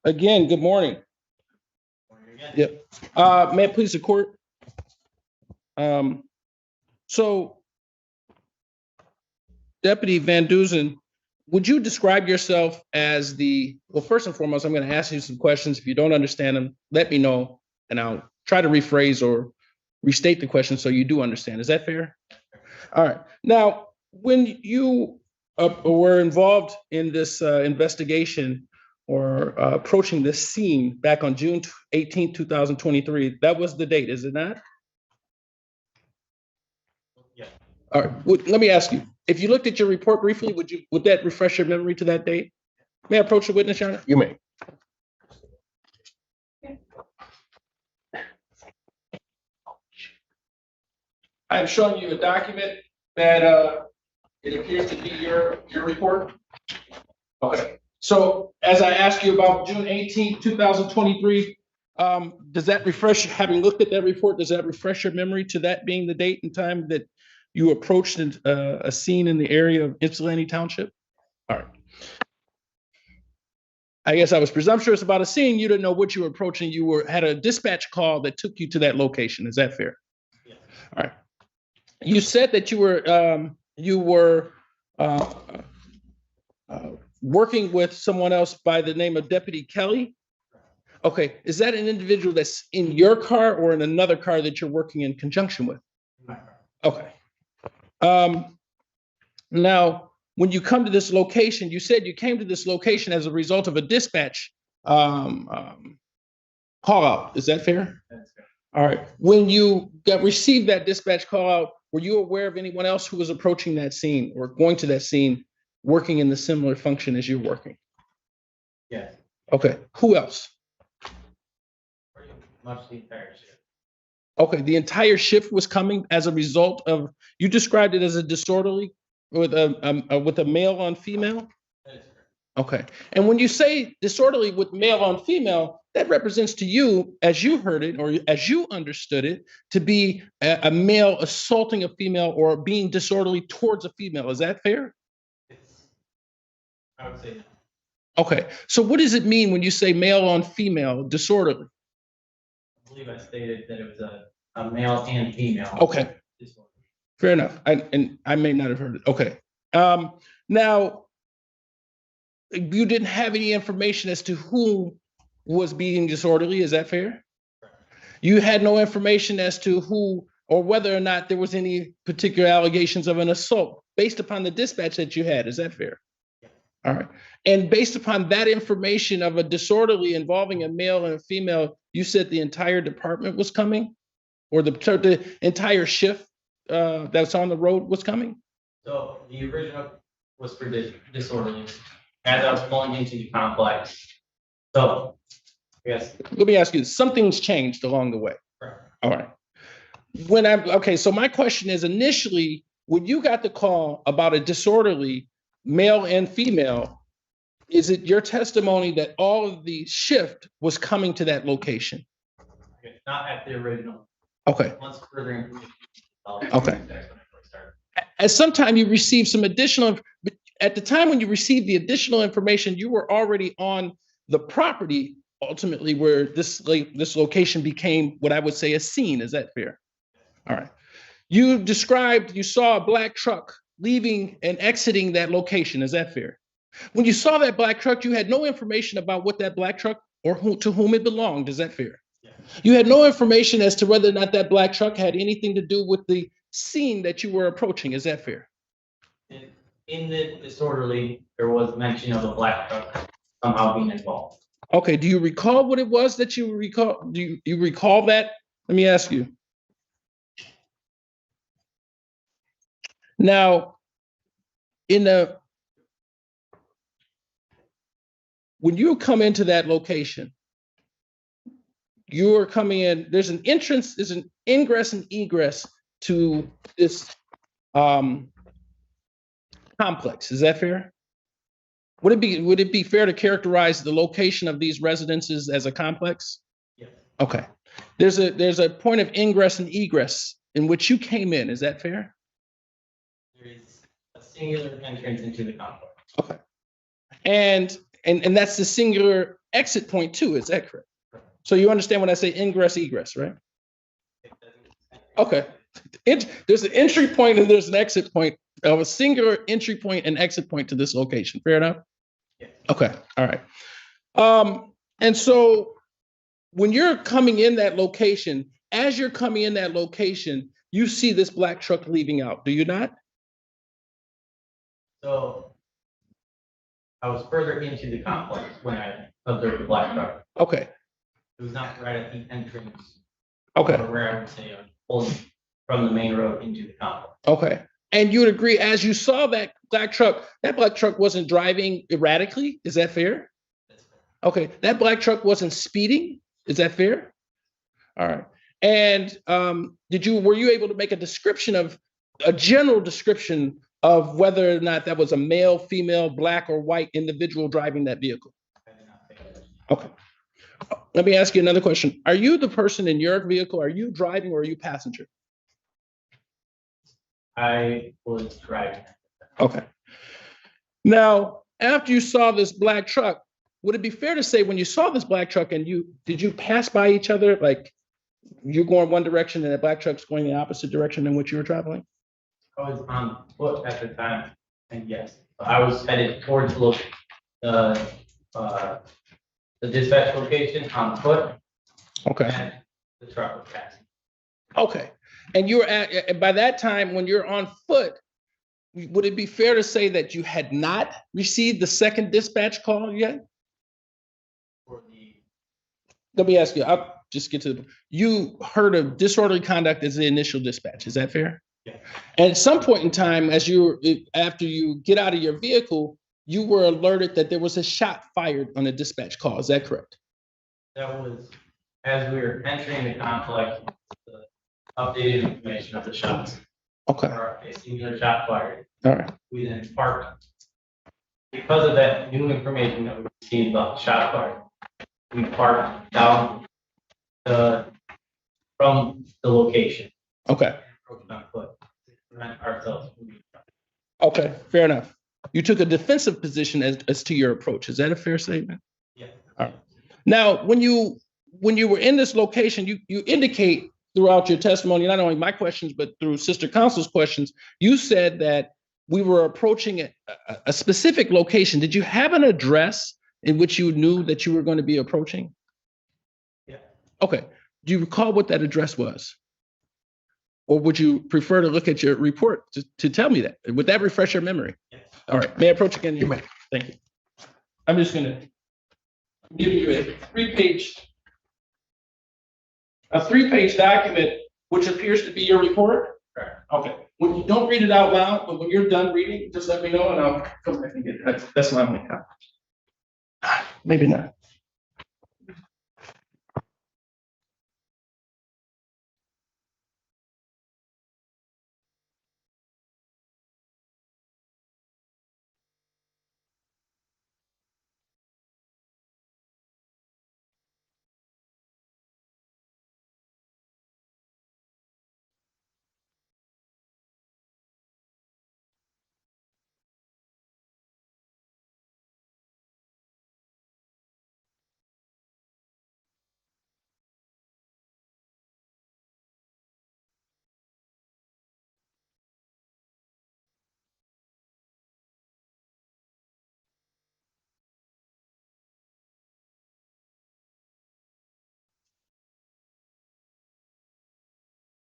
Again, good morning. Yep. May it please the court? So Deputy Van Duzen, would you describe yourself as the, well, first and foremost, I'm going to ask you some questions. If you don't understand them, let me know, and I'll try to rephrase or restate the question so you do understand. Is that fair? All right. Now, when you were involved in this investigation or approaching this scene back on June 18, 2023, that was the date, is it not? Yeah. All right. Let me ask you, if you looked at your report briefly, would that refresh your memory to that date? May I approach the witness, Your Honor? You may. I'm showing you a document that it appears to be your report. Okay. So as I asked you about June 18, 2023, does that refresh, having looked at that report, does that refresh your memory to that being the date and time that you approached a scene in the area of Ypsilanti Township? All right. I guess I was presumptuous about a scene. You didn't know what you were approaching. You had a dispatch call that took you to that location. Is that fair? Yeah. All right. You said that you were working with someone else by the name of Deputy Kelly. Okay. Is that an individual that's in your car or in another car that you're working in conjunction with? Okay. Now, when you come to this location, you said you came to this location as a result of a dispatch call out. Is that fair? That's fair. All right. When you received that dispatch call out, were you aware of anyone else who was approaching that scene or going to that scene, working in the similar function as you're working? Yes. Okay. Who else? Pretty much the entire shift. Okay. The entire shift was coming as a result of, you described it as a disorderly with a male on female? That is correct. Okay. And when you say disorderly with male on female, that represents to you, as you heard it or as you understood it, to be a male assaulting a female or being disorderly towards a female. Is that fair? I would say no. Okay. So what does it mean when you say male on female disorderly? I believe I stated that it was a male and female. Okay. Fair enough. And I may not have heard it. Okay. Now, you didn't have any information as to who was being disorderly. Is that fair? You had no information as to who or whether or not there was any particular allegations of an assault based upon the dispatch that you had. Is that fair? Yeah. All right. And based upon that information of a disorderly involving a male and a female, you said the entire department was coming, or the entire shift that's on the road was coming? So the original was for disorderly. As I was pulling into the complex. So, yes. Let me ask you, something's changed along the way. Correct. All right. Okay, so my question is, initially, when you got the call about a disorderly male and female, is it your testimony that all of the shift was coming to that location? Okay, not at the original. Okay. Once further information. Okay. At some time you received some additional, but at the time when you received the additional information, you were already on the property ultimately where this location became what I would say a scene. Is that fair? All right. You described, you saw a black truck leaving and exiting that location. Is that fair? When you saw that black truck, you had no information about what that black truck or to whom it belonged. Is that fair? Yeah. You had no information as to whether or not that black truck had anything to do with the scene that you were approaching. Is that fair? In the disorderly, there was mention of a black truck somehow being involved. Okay, do you recall what it was that you recall? Do you recall that? Let me ask you. Now, when you come into that location, you're coming in, there's an entrance, there's an ingress and egress to this complex. Is that fair? Would it be fair to characterize the location of these residences as a complex? Yes. Okay. There's a point of ingress and egress in which you came in. Is that fair? There is a singular entrance into the complex. Okay. And that's the singular exit point too. Is that correct? So you understand when I say ingress, egress, right? Okay. There's an entry point and there's an exit point of a singular entry point and exit point to this location. Fair enough? Yes. Okay. All right. And so when you're coming in that location, as you're coming in that location, you see this black truck leaving out. Do you not? So I was further into the complex when I observed the black truck. Okay. It was not right at the entrance. Okay. Or where I would say I'm pulling from the main road into the complex. Okay. And you would agree, as you saw that black truck wasn't driving erratically. Is that fair? Okay. That black truck wasn't speeding. Is that fair? All right. And were you able to make a general description of whether or not that was a male, female, black, or white individual driving that vehicle? Okay. Let me ask you another question. Are you the person in your vehicle? Are you driving or are you passenger? I was driving. Okay. Now, after you saw this black truck, would it be fair to say when you saw this black truck and did you pass by each other? Like you're going one direction and the black truck's going the opposite direction than what you were traveling? I was on foot at the time, and yes, I was headed towards the dispatch location on foot. Okay. And the truck was passing. Okay. And by that time, when you're on foot, would it be fair to say that you had not received the second dispatch call yet? Let me ask you, I'll just get to you heard of disorderly conduct as the initial dispatch. Is that fair? Yeah. And at some point in time, after you get out of your vehicle, you were alerted that there was a shot fired on a dispatch call. Is that correct? That was as we were entering the complex, the updated information of the shots. Okay. Or a singular shot fired. All right. We then parked. Because of that new information that we received about the shot fired, we parked down from the location. Okay. Approached on foot. Prevent ourselves from being shot. Okay, fair enough. You took a defensive position as to your approach. Is that a fair statement? Yeah. All right. Now, when you were in this location, you indicate throughout your testimony, not only my questions, but through Sister Counsel's questions, you said that we were approaching a specific location. Did you have an address in which you knew that you were going to be approaching? Yeah. Okay. Do you recall what that address was? Or would you prefer to look at your report to tell me that? Would that refresh your memory? Yes. All right. May I approach again? You may. Thank you. I'm just going to give you a three-page document, which appears to be your report. Okay. When you don't read it out loud, but when you're done reading, just let me know and I'll come back and get it. That's my only comment. Maybe not.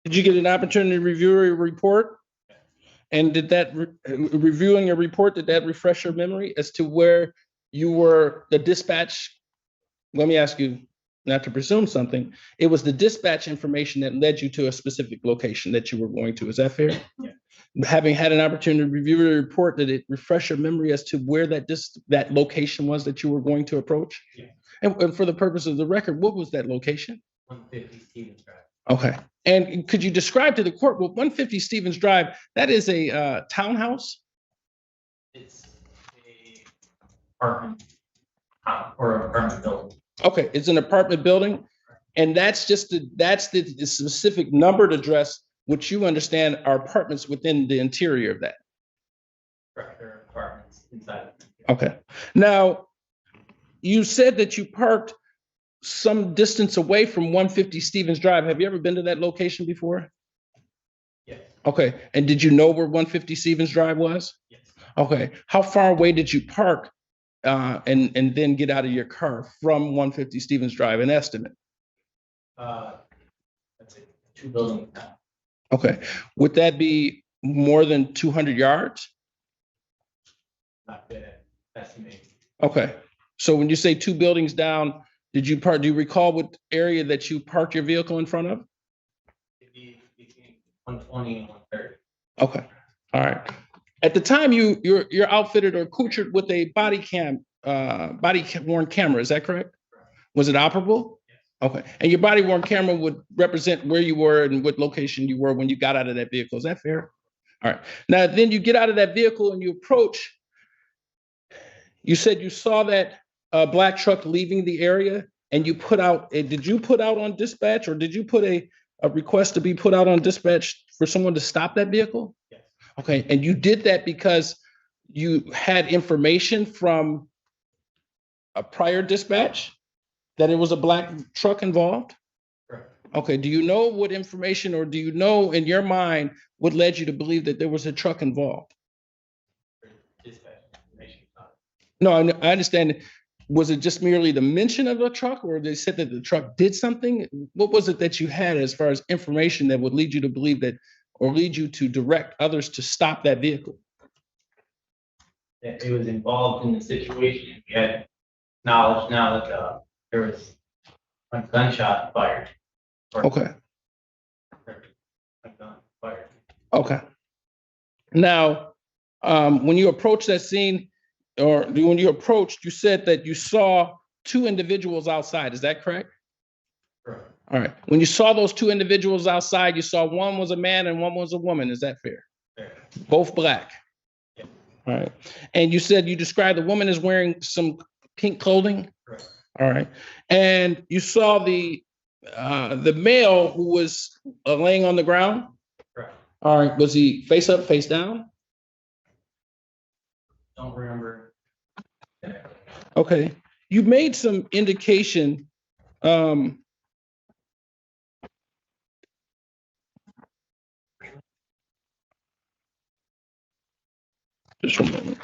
Did you get an opportunity to review your report? And did that reviewing your report, did that refresh your memory as to where you were, the dispatch let me ask you, not to presume something, it was the dispatch information that led you to a specific location that you were going to. Is that fair? Yeah. Having had an opportunity to review the report, did it refresh your memory as to where that location was that you were going to approach? Yeah. And for the purpose of the record, what was that location? 150 Stevens Drive. Okay. And could you describe to the court, well, 150 Stevens Drive, that is a townhouse? It's a apartment, or apartment building. Okay, it's an apartment building, and that's the specific numbered address, which you understand are apartments within the interior of that. Correct, there are apartments inside. Okay. Now, you said that you parked some distance away from 150 Stevens Drive. Have you ever been to that location before? Yes. Okay. And did you know where 150 Stevens Drive was? Yes. Okay. How far away did you park and then get out of your car from 150 Stevens Drive, an estimate? That's it, 2 buildings down. Okay. Would that be more than 200 yards? Not good at estimating. Okay. So when you say 2 buildings down, do you recall what area that you parked your vehicle in front of? It'd be between 120 and 130. Okay. All right. At the time you're outfitted or accoutred with a body worn camera, is that correct? Was it operable? Yes. Okay. And your body worn camera would represent where you were and what location you were when you got out of that vehicle. Is that fair? All right. Now then you get out of that vehicle and you approach. You said you saw that black truck leaving the area and you put out, did you put out on dispatch or did you put a request to be put out on dispatch for someone to stop that vehicle? Yes. Okay, and you did that because you had information from a prior dispatch that it was a black truck involved? Correct. Okay, do you know what information or do you know in your mind what led you to believe that there was a truck involved? Dispatch information. No, I understand. Was it just merely the mention of a truck or they said that the truck did something? What was it that you had as far as information that would lead you to believe that or lead you to direct others to stop that vehicle? That it was involved in the situation. We had knowledge now that there was a gunshot fired. Okay. A gun fired. Okay. Now, when you approached that scene, or when you approached, you said that you saw 2 individuals outside. Is that correct? Correct. All right. When you saw those 2 individuals outside, you saw one was a man and one was a woman. Is that fair? Fair. Both black. Yeah. All right. And you said you described the woman as wearing some pink clothing. Correct. All right. And you saw the male who was laying on the ground. Correct. All right. Was he face up, face down? Don't remember. Okay. You made some indication. Just a moment.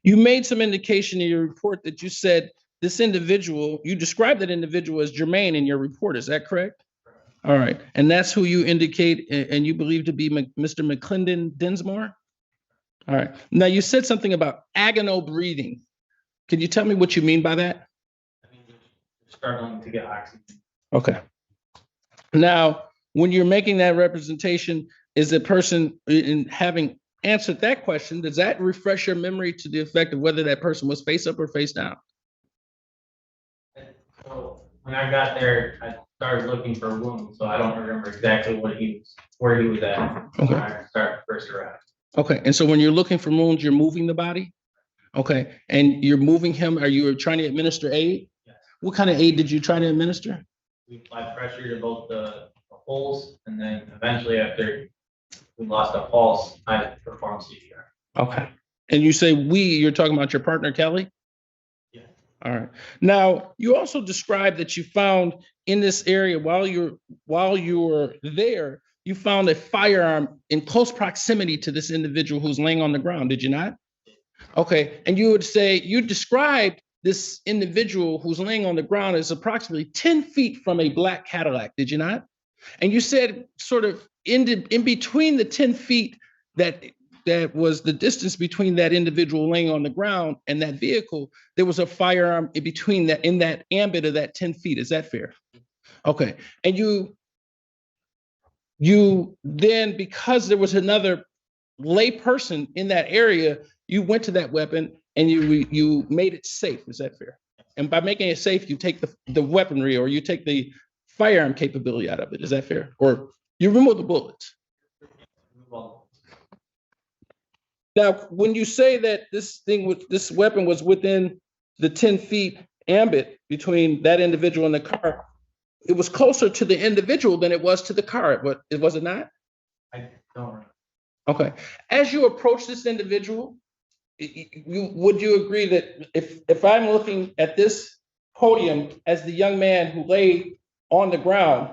You made some indication in your report that you said this individual, you described that individual as Jermaine in your report. Is that correct? All right. And that's who you indicate and you believe to be Mr. McClendon Dinsmore? All right. Now you said something about agonal breathing. Can you tell me what you mean by that? I mean, struggling to get oxygen. Okay. Now, when you're making that representation, is the person in having answered that question, does that refresh your memory to the effect of whether that person was face up or face down? So when I got there, I started looking for wounds, so I don't remember exactly where he was at when I started first arrived. Okay, and so when you're looking for wounds, you're moving the body? Okay, and you're moving him, are you trying to administer aid? Yes. What kind of aid did you try to administer? We applied pressure to both the holes, and then eventually after we lost a pulse, I performed CPR. Okay, and you say you're talking about your partner, Kelly? Yeah. All right. Now, you also described that you found in this area while you were there, you found a firearm in close proximity to this individual who's laying on the ground, did you not? Okay, and you would say, you described this individual who's laying on the ground as approximately 10 feet from a black Cadillac, did you not? And you said sort of in between the 10 feet that that was the distance between that individual laying on the ground and that vehicle, there was a firearm in between that, in that ambit of that 10 feet. Is that fair? Okay. And you then, because there was another lay person in that area, you went to that weapon and you made it safe. Is that fair? And by making it safe, you take the weaponry, or you take the firearm capability out of it. Is that fair? Or you remove the bullets. Now, when you say that this weapon was within the 10 feet ambit between that individual and the car, it was closer to the individual than it was to the car. Was it not? I don't remember. Okay. As you approach this individual, would you agree that if I'm looking at this podium as the young man who lay on the ground,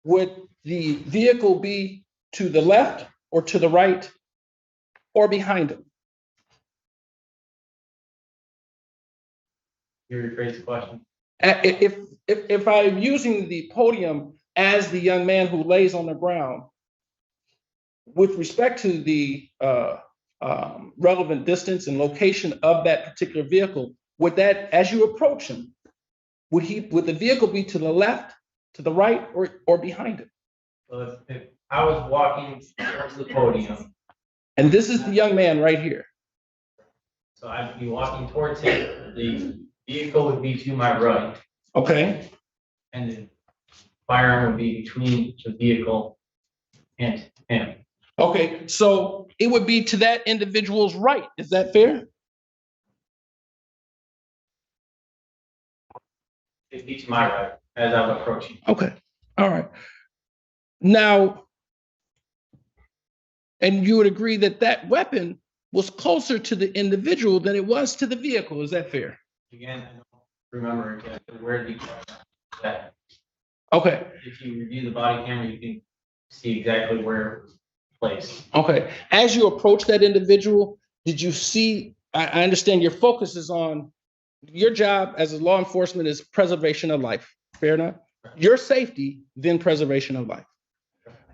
would the vehicle be to the left or to the right or behind him? You rephrase the question. If I'm using the podium as the young man who lays on the ground, with respect to the relevant distance and location of that particular vehicle, would that, as you approach him, would the vehicle be to the left, to the right, or behind him? So if I was walking towards the podium, And this is the young man right here. so I'd be walking towards him, the vehicle would be to my right, Okay. and the firearm would be between the vehicle and him. Okay, so it would be to that individual's right. Is that fair? It'd be to my right as I'm approaching. Okay, all right. Now, and you would agree that that weapon was closer to the individual than it was to the vehicle. Is that fair? Again, I don't remember exactly where the that. Okay, If you review the body camera, you can see exactly where it was placed. okay. As you approach that individual, did you see, I understand your focus is on, your job as a law enforcement is preservation of life. Fair enough? Your safety, then preservation of life.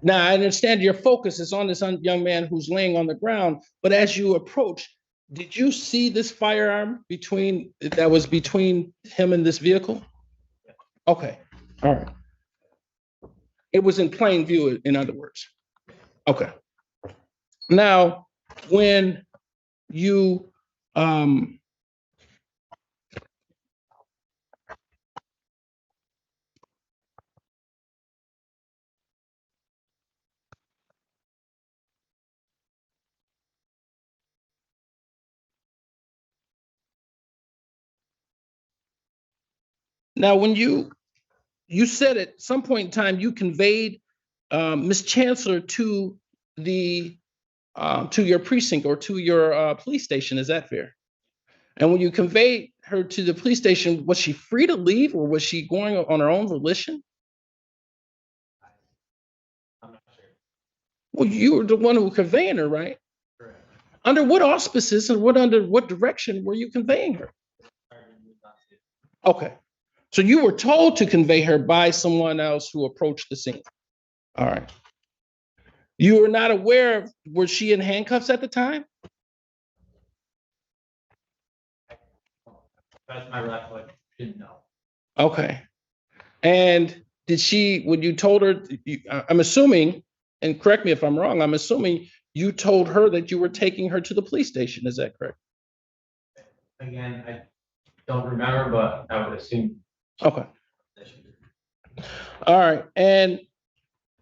Now, I understand your focus is on this young man who's laying on the ground, but as you approach, did you see this firearm that was between him and this vehicle? Okay, all right. It was in plain view, in other words. Okay. Now, when you you said at some point in time you conveyed Ms. Chancellor to your precinct or to your police station. Is that fair? And when you conveyed her to the police station, was she free to leave, or was she going on her own volition? I'm not sure. Well, you were the one who was conveying her, right? Correct. Under what auspices and under what direction were you conveying her? Okay. So you were told to convey her by someone else who approached the scene. All right. You were not aware of, was she in handcuffs at the time? That's my recollection. Didn't know. Okay. And did she, when you told her, I'm assuming, and correct me if I'm wrong, I'm assuming you told her that you were taking her to the police station. Is that correct? Again, I don't remember, but I would assume. Okay. All right. And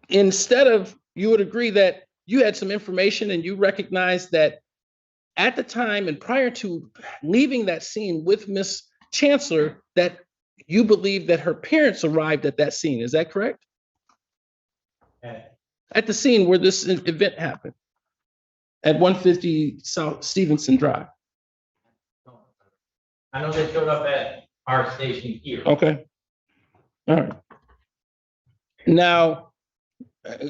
instead of, you would agree that you had some information and you recognized that at the time and prior to leaving that scene with Miss Chancellor, that you believe that her parents arrived at that scene. Is that correct? Okay. At the scene where this event happened at 150 South Stevenson Drive. I know they showed up at our station here. Okay. All right. Now,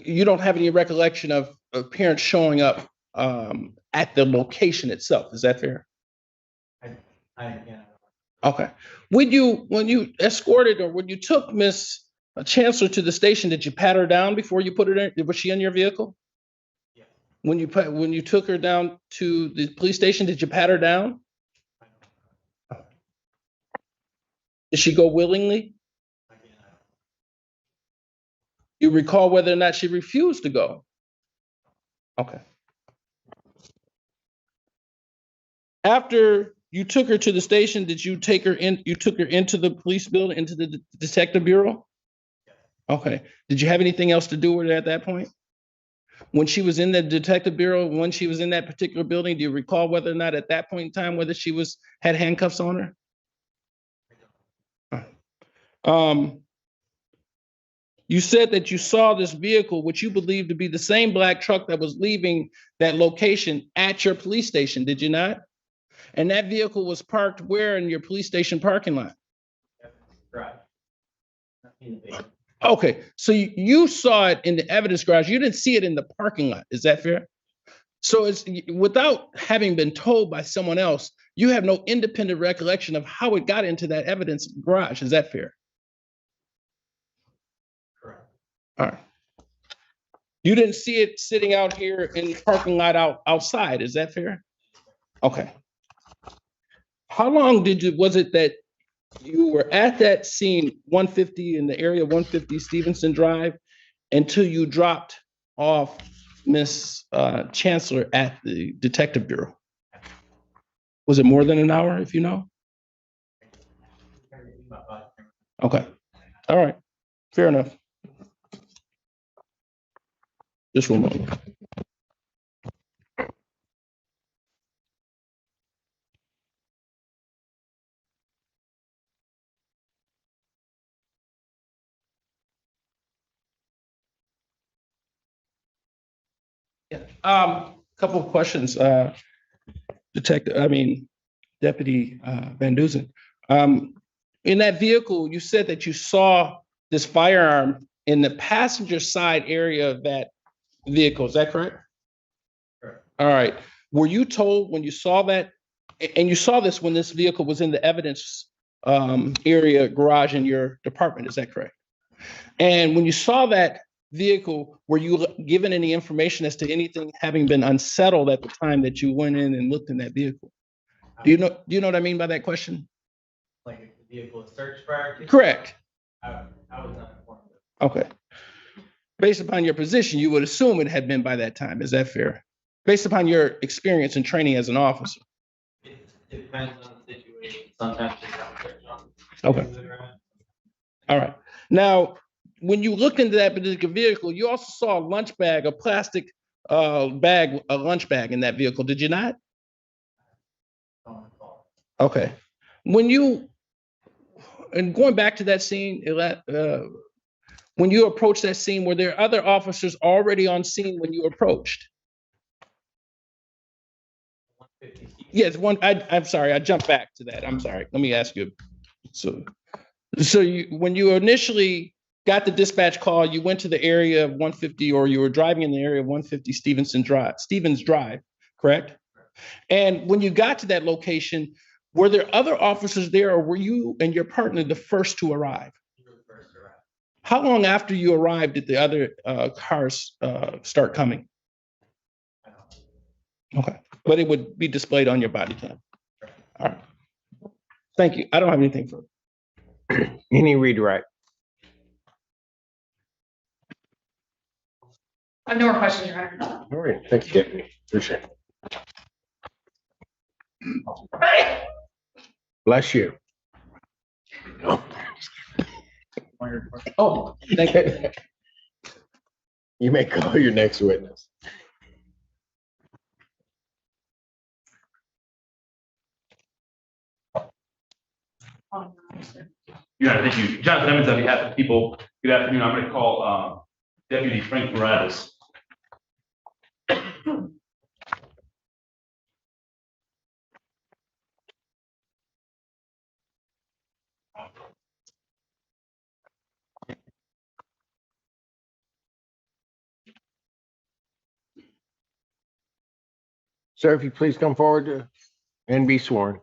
you don't have any recollection of parents showing up at the location itself. Is that fair? Yeah. Okay. When you escorted, or when you took Miss Chancellor to the station, did you pat her down before you put her in? Was she in your vehicle? Yeah. When you took her down to the police station, did you pat her down? Did she go willingly? You recall whether or not she refused to go? Okay. After you took her to the station, did you take her in, you took her into the police building, into the detective bureau? Okay. Did you have anything else to do with her at that point? When she was in the detective bureau, when she was in that particular building, do you recall whether or not at that point in time, whether she had handcuffs on her? You said that you saw this vehicle, which you believe to be the same black truck that was leaving that location at your police station, did you not? And that vehicle was parked where in your police station parking lot? Right. Okay, so you saw it in the evidence garage. You didn't see it in the parking lot. Is that fair? So it's without having been told by someone else, you have no independent recollection of how it got into that evidence garage. Is that fair? Correct. All right. You didn't see it sitting out here in the parking lot outside. Is that fair? Okay. How long was it that you were at that scene, 150 in the area, 150 Stevenson Drive, until you dropped off Miss Chancellor at the detective bureau? Was it more than an hour, if you know? Okay. All right. Fair enough. Just one moment. Couple of questions, Deputy Van Duzen. In that vehicle, you said that you saw this firearm in the passenger side area of that vehicle. Is that correct? Correct. All right. Were you told when you saw that, and you saw this when this vehicle was in the evidence area garage in your department, is that correct? And when you saw that vehicle, were you given any information as to anything having been unsettled at the time that you went in and looked in that vehicle? Do you know what I mean by that question? Like if the vehicle was searched prior to? Correct. I was not informed. Okay. Based upon your position, you would assume it had been by that time. Is that fair? Based upon your experience and training as an officer. It depends on the situation. Sometimes they have search on. Okay. All right. Now, when you looked into that particular vehicle, you also saw a lunch bag, a plastic bag, a lunch bag in that vehicle. Did you not? Okay. And going back to that scene, when you approached that scene, were there other officers already on scene when you approached? Yes, I'm sorry, I jumped back to that. I'm sorry. Let me ask you. So when you initially got the dispatch call, you went to the area of 150, or you were driving in the area of 150 Stevens Drive, correct? And when you got to that location, were there other officers there, or were you and your partner the first to arrive? How long after you arrived did the other cars start coming? Okay, but it would be displayed on your body cam. All right. Thank you. I don't have anything further. Any redirect? I have no more questions, Your Honor. All right, thank you, Deputy. Appreciate it. Bless you. Oh, thank you. You may call your next witness. Yeah, thank you. Jonathan Emmons on behalf of the people. Good afternoon. I'm going to call Deputy Frank Morales. Sir, if you please come forward and be sworn.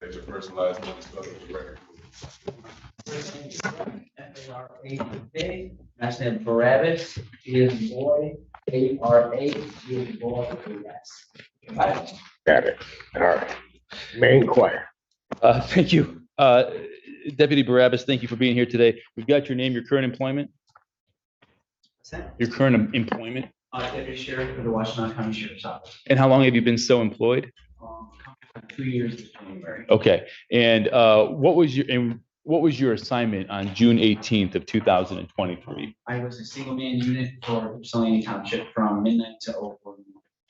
State your first and last name, spell it for the record. F-A-R-A-K, last name Barabbas, G is in boy, A-R-A, G is in boy, A-S. Got it. All right. May inquire. Thank you. Deputy Barabbas, thank you for being here today. We've got your name, your current employment, your current employment, Deputy Sheriff for the Washington County Sheriff's Office. and how long have you been so employed? 2 years this January. Okay, and what was your assignment on June 18th of 2023? I was a single man unit for Ypsilanti Township from midnight to 04.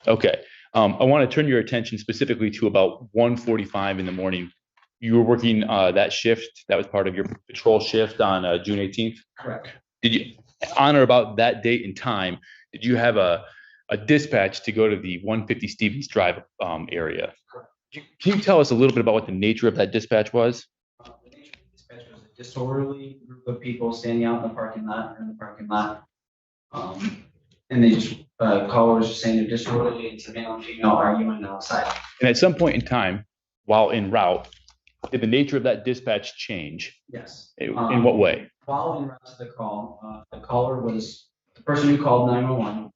Okay, I want to turn your attention specifically to about 1:45 in the morning. You were working that shift, that was part of your patrol shift on June 18th? Correct. Did you, on or about that date and time, did you have a dispatch to go to the 150 Stevens Drive area? Correct. Can you tell us a little bit about what the nature of that dispatch was? The nature of the dispatch was a disorderly group of people standing out in the parking lot, and they just, callers just saying they're disorderly, it's a male and female arguing outside. And at some point in time, while en route, did the nature of that dispatch change? Yes. In what way? While en route to the call, the caller was, the person who called 911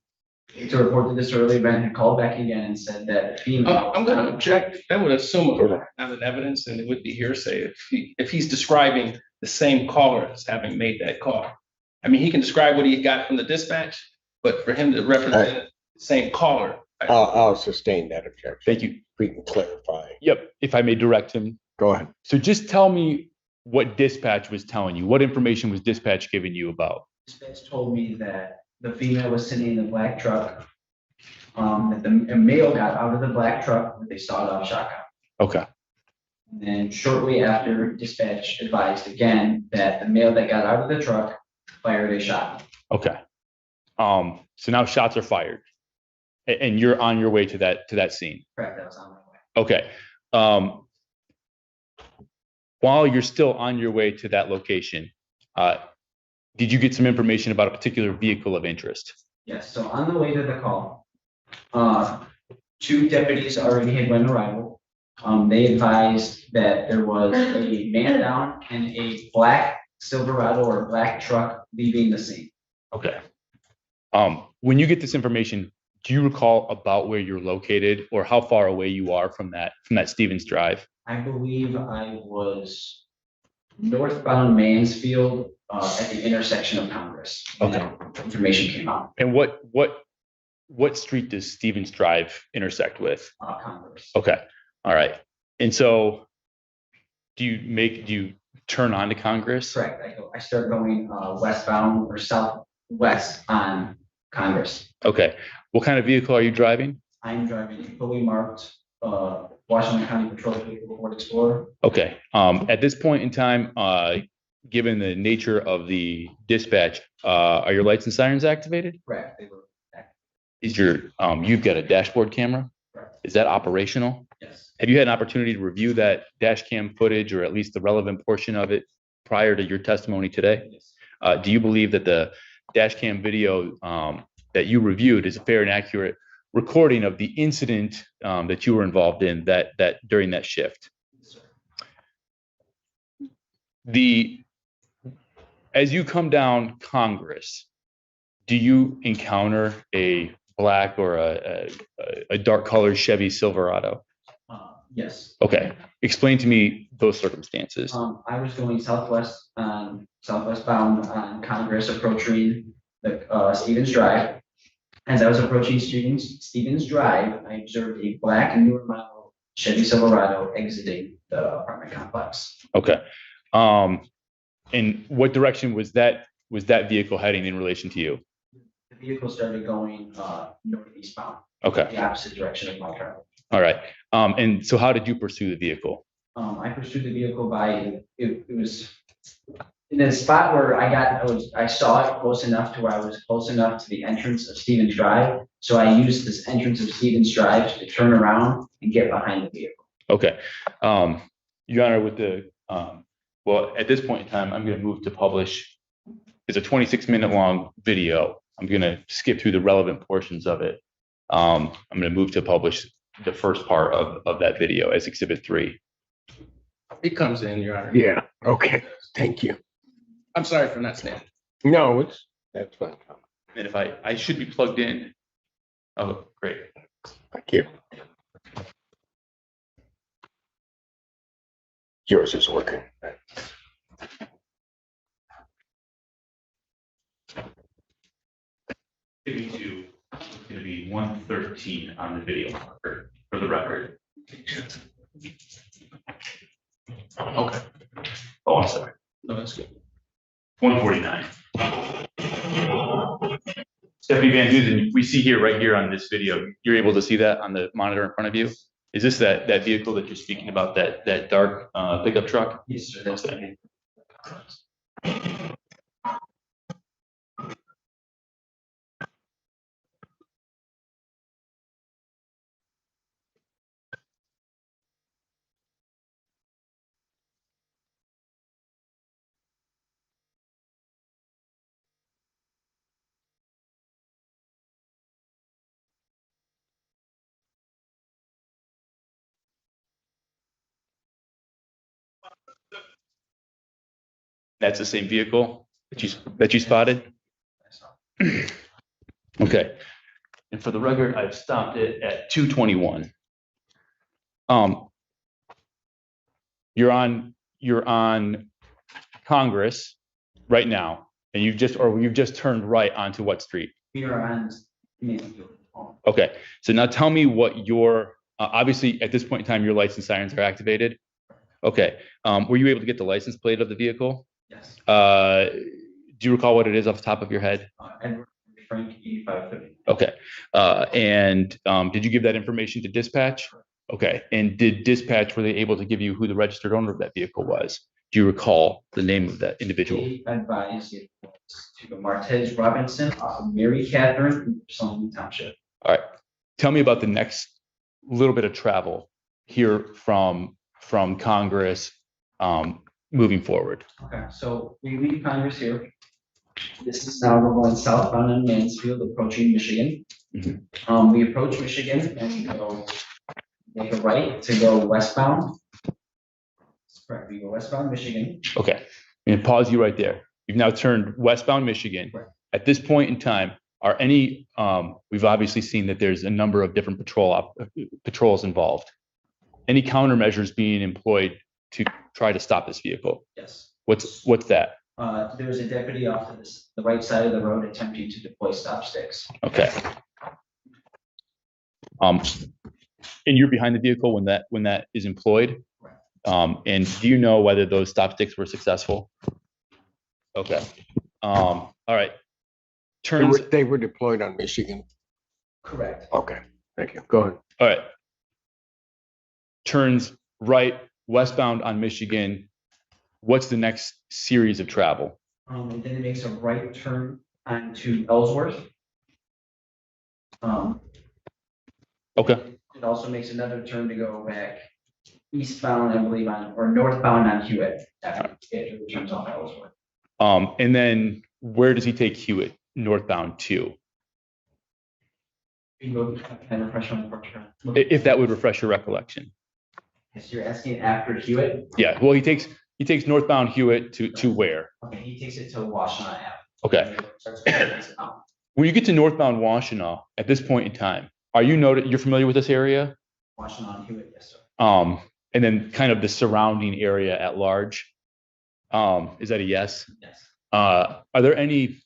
to report the disorderly event had called back again and said that the female. I'm going to object. That would assume as an evidence, and it would be hearsay if he's describing the same caller as having made that call. I mean, he can describe what he got from the dispatch, but for him to represent the same caller. I'll sustain that objection. Thank you. We can clarify. Yep, if I may direct him. Go ahead. So just tell me what dispatch was telling you. What information was dispatch giving you about? Dispatch told me that the female was sitting in the black truck, that the male got out of the black truck with a sawed-off shotgun. Okay. And then shortly after, dispatch advised again that the male that got out of the truck fired a shot. Okay. So now shots are fired, and you're on your way to that scene. Correct, that was on my way. Okay. While you're still on your way to that location, did you get some information about a particular vehicle of interest? Yes, so on the way to the call, 2 deputies already had been arrival. They advised that there was a man down and a black Silverado or black truck leaving the scene. Okay. When you get this information, do you recall about where you're located or how far away you are from that Stevens Drive? I believe I was northbound Mansfield at the intersection of Congress. Okay. That information came out. And what street does Stevens Drive intersect with? Congress. Okay. All right. And so do you turn on to Congress? Correct. I start going westbound or southwest on Congress. Okay. What kind of vehicle are you driving? I'm driving a fully marked Washington County Patrol Vehicle Ford Explorer. Okay. At this point in time, given the nature of the dispatch, are your lights and sirens activated? Correct. They were activated. Is you've got a dashboard camera? Correct. Is that operational? Yes. Have you had an opportunity to review that dash cam footage or at least the relevant portion of it prior to your testimony today? Yes. Do you believe that the dash cam video that you reviewed is a fair and accurate recording of the incident that you were involved in that during that shift? Yes, sir. As you come down Congress, do you encounter a black or a dark colored Chevy Silverado? Yes. Okay. Explain to me those circumstances. I was going southwestbound on Congress, approaching the Stevens Drive. As I was approaching Stevens Drive, I observed a black and newer model Chevy Silverado exiting the apartment complex. Okay. In what direction was that vehicle heading in relation to you? The vehicle started going northeastbound. Okay. The opposite direction of my car. All right. And so how did you pursue the vehicle? I pursued the vehicle by, it was in a spot where I saw it close enough to where I was close enough to the entrance of Stevens Drive. So I used this entrance of Stevens Drive to turn around and get behind the vehicle. Okay. Your Honor, with the, well, at this point in time, I'm going to move to publish. It's a 26-minute long video. I'm going to skip through the relevant portions of it. I'm going to move to publish the first part of that video as Exhibit 3. He comes in, Your Honor. Yeah, okay, thank you. I'm sorry for not standing. No, that's fine. And if I should be plugged in. Oh, great. Thank you. Yours is working. It's gonna be 113 on the video marker for the record. Okay. Oh, I'm sorry. No, that's good. 149. Stephanie Van Duzen, we see here, right here on this video, you're able to see that on the monitor in front of you? Is this that vehicle that you're speaking about, that dark pickup truck? Yes, sir. That's Okay. That's the same vehicle that you spotted? Okay. And for the record, I've stopped it at 221. You're on Congress right now, and you've just turned right onto what street? We are on Mansfield. Okay, so now tell me what your, obviously at this point in time, your license sirens are activated. Okay, were you able to get the license plate of the vehicle? Yes. Do you recall what it is off the top of your head? Edward Frank 8530. Okay, and did you give that information to dispatch? Okay, and did dispatch, were they able to give you who the registered owner of that vehicle was? Do you recall the name of that individual? They advised it was to Martez Robinson, Mary Catherine, Sullivan Township. All right, tell me about the next little bit of travel here from Congress moving forward. Okay, so we leave Congress here. This is now we're going southbound in Mansfield, approaching Michigan. Mhm. We approach Michigan and we go make a right to go westbound. That's correct. We go westbound Michigan. Okay, I'm gonna pause you right there. You've now turned westbound Michigan. At this point in time, are any, we've obviously seen that there's a number of different patrols involved. Any countermeasures being employed to try to stop this vehicle? Yes. What's that? There was a deputy off to the right side of the road attempting to deploy stop sticks. Okay. And you're behind the vehicle when that is employed? And do you know whether those stop sticks were successful? Okay. All right. They were deployed on Michigan. Correct. Okay, thank you. Go ahead. All right. Turns right westbound on Michigan. What's the next series of travel? And then it makes a right turn onto Ellsworth. Okay. It also makes another turn to go back eastbound, I believe, or northbound on Hewitt after it turns off Ellsworth. And then where does he take Hewitt northbound to? You go and refresh on the If that would refresh your recollection. Yes, you're asking after Hewitt? Yeah, well, he takes northbound Hewitt to where? Okay, he takes it to Washtenaw Ave. Okay. Starts going out. When you get to northbound Washtenaw, at this point in time, you're familiar with this area? Washtenaw and Hewitt, yes, sir. And then kind of the surrounding area at large. Is that a yes? Yes. Are there any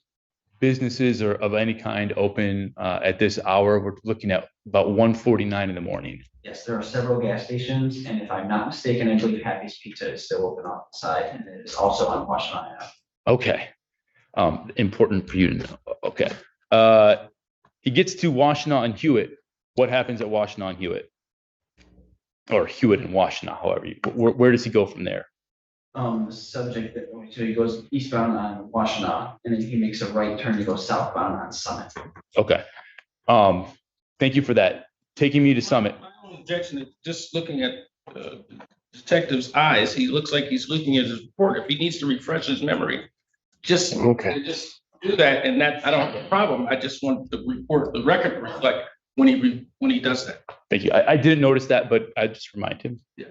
businesses or of any kind open at this hour? We're looking at about 1:49 in the morning. Yes, there are several gas stations, and if I'm not mistaken, I believe Happy's Pizza is still open on the side, and it is also on Washtenaw Ave. Okay. Important for you to know. Okay. He gets to Washtenaw and Hewitt. What happens at Washtenaw and Hewitt? Or Hewitt and Washtenaw, however where does he go from there? Subject that, so he goes eastbound on Washtenaw, and then he makes a right turn to go southbound on Summit. Okay. Thank you for that. Taking me to Summit. My only objection is just looking at the detective's eyes. He looks like he's looking at his report. If he needs to refresh his memory, just do that. And that, I don't have a problem. I just want the record to reflect when he does that. Thank you. I didn't notice that, but I just remind him. Yeah.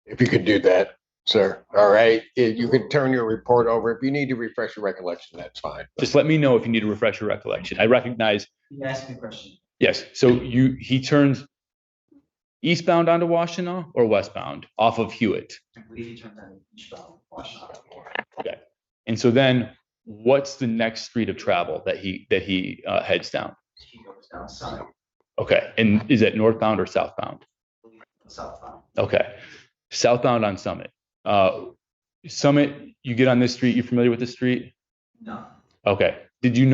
If you could do that, sir. All right. You can turn your report over. If you need to refresh your recollection, that's fine. Just let me know if you need to refresh your recollection. I recognize, You asked me a question. yes, so he turns eastbound onto Washtenaw or westbound off of Hewitt? I believe he turned on eastbound, Washington. Okay. And so then what's the next street of travel that he heads down? He goes down Summit, Okay. And is that northbound or southbound? southbound. Okay. Southbound on Summit. Summit, you get on this street, you familiar with the street? No, Okay. Did you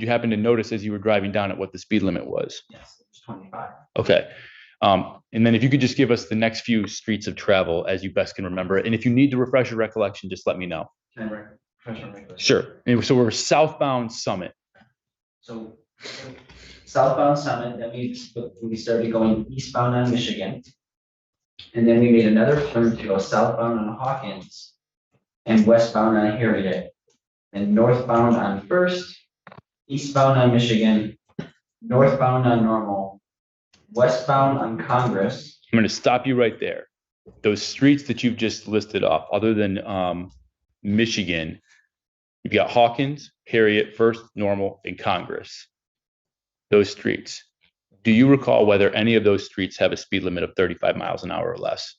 happen to notice as you were driving down it what the speed limit was? yes, it was 25. Okay. And then if you could just give us the next few streets of travel as you best can remember it. And if you need to refresh your recollection, just let me know. Can I refresh my recollection? Sure. And so we're southbound Summit. So southbound Summit, that means we started going eastbound on Michigan. And then we made another turn to go southbound on Hawkins and westbound on Harriet and northbound on First, eastbound on Michigan, northbound on Normal, westbound on Congress. I'm going to stop you right there. Those streets that you've just listed off, other than Michigan, you've got Hawkins, Harriet, First, Normal, and Congress. Those streets. Do you recall whether any of those streets have a speed limit of 35 miles an hour or less?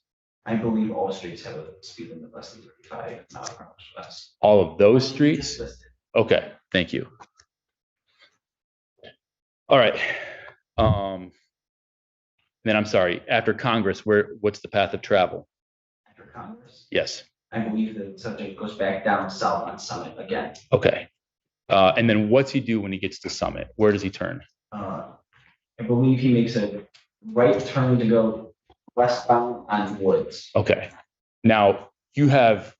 I believe all streets have a speed limit less than 35 miles per hour or less. All of those streets? Okay, thank you. All right. Then I'm sorry, after Congress, what's the path of travel? After Congress, Yes. I believe the subject goes back down south on Summit again. Okay. And then what's he do when he gets to Summit? Where does he turn? I believe he makes a right turn to go westbound on Woods. Okay. Now you have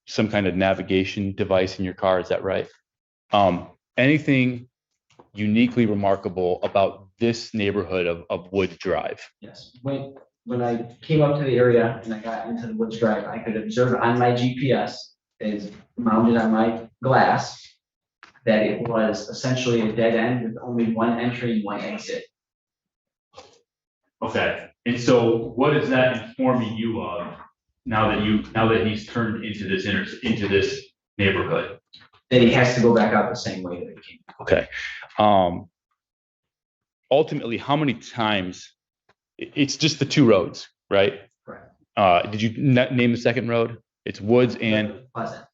some kind of navigation device in your car, is that right? Anything uniquely remarkable about this neighborhood of Woods Drive? Yes, when I came up to the area and I got into the Woods Drive, I could observe on my GPS is mounted on my glass that it was essentially a dead end with only one entry and one exit. Okay. And so what is that informing you of now that he's turned into this neighborhood? That he has to go back out the same way that he came. Okay. Ultimately, how many times? It's just the two roads, right? Correct. Did you name the second road? It's Woods and Pleasant.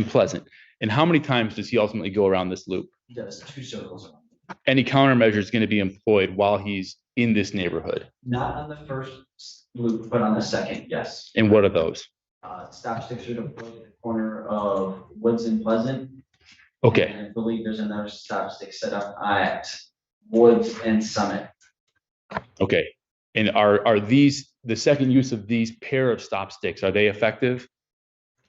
Pleasant. And how many times does he ultimately go around this loop? He does 2 circles around. Any countermeasure is going to be employed while he's in this neighborhood. Not on the first loop, but on the second, yes. And what are those? Stop sticks are deployed at the corner of Woods and Pleasant. Okay. And I believe there's another stop stick set up at Woods and Summit. Okay. And are these the second use of these pair of stop sticks? Are they effective?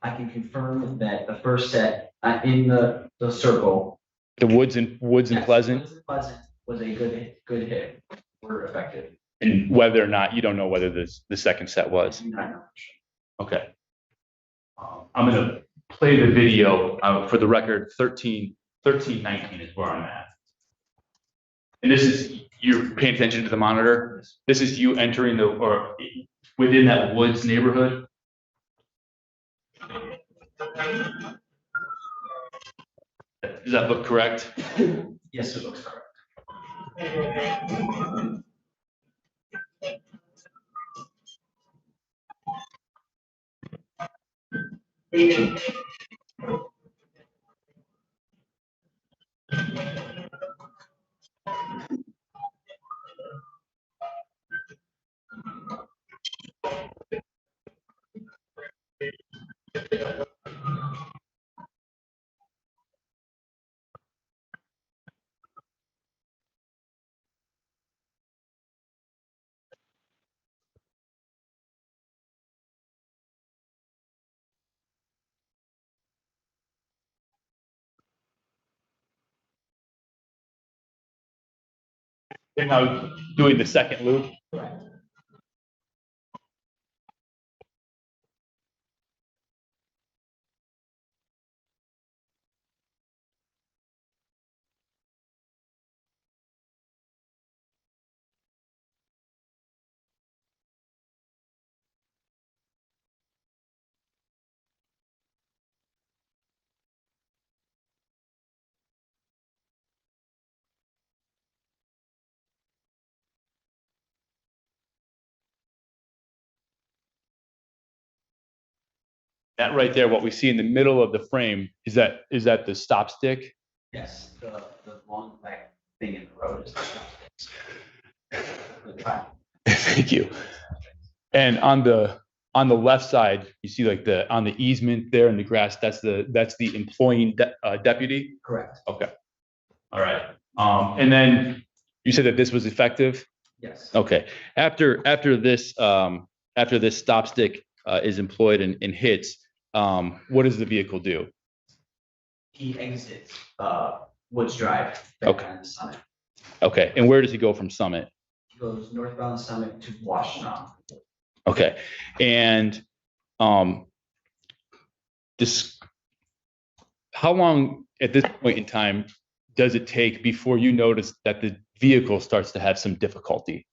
I can confirm that the first set in the circle. The Woods and Yes, Woods Pleasant. and Pleasant was a good hit. Were effective. And whether or not you don't know whether the second set was. I know. Okay. I'm going to play the video for the record. 1319 is where I'm at. And this is, you're paying attention to the monitor. This is you entering or within that Woods neighborhood. Does that look correct? Yes, it looks correct. And now doing the second loop. That right there, what we see in the middle of the frame, is that the stop stick? Yes, the long black thing in the road is the Thank you. And on the left side, you see like on the easement there in the grass, that's the employing deputy? Correct. Okay. All right. And then you said that this was effective? Yes. Okay. After this stop stick is employed and hits, what does the vehicle do? He exits Woods Drive back on the Summit. Okay. And where does he go from Summit? He goes northbound Summit to Washtenaw. Okay. And how long at this point in time does it take before you notice that the vehicle starts to have some difficulty?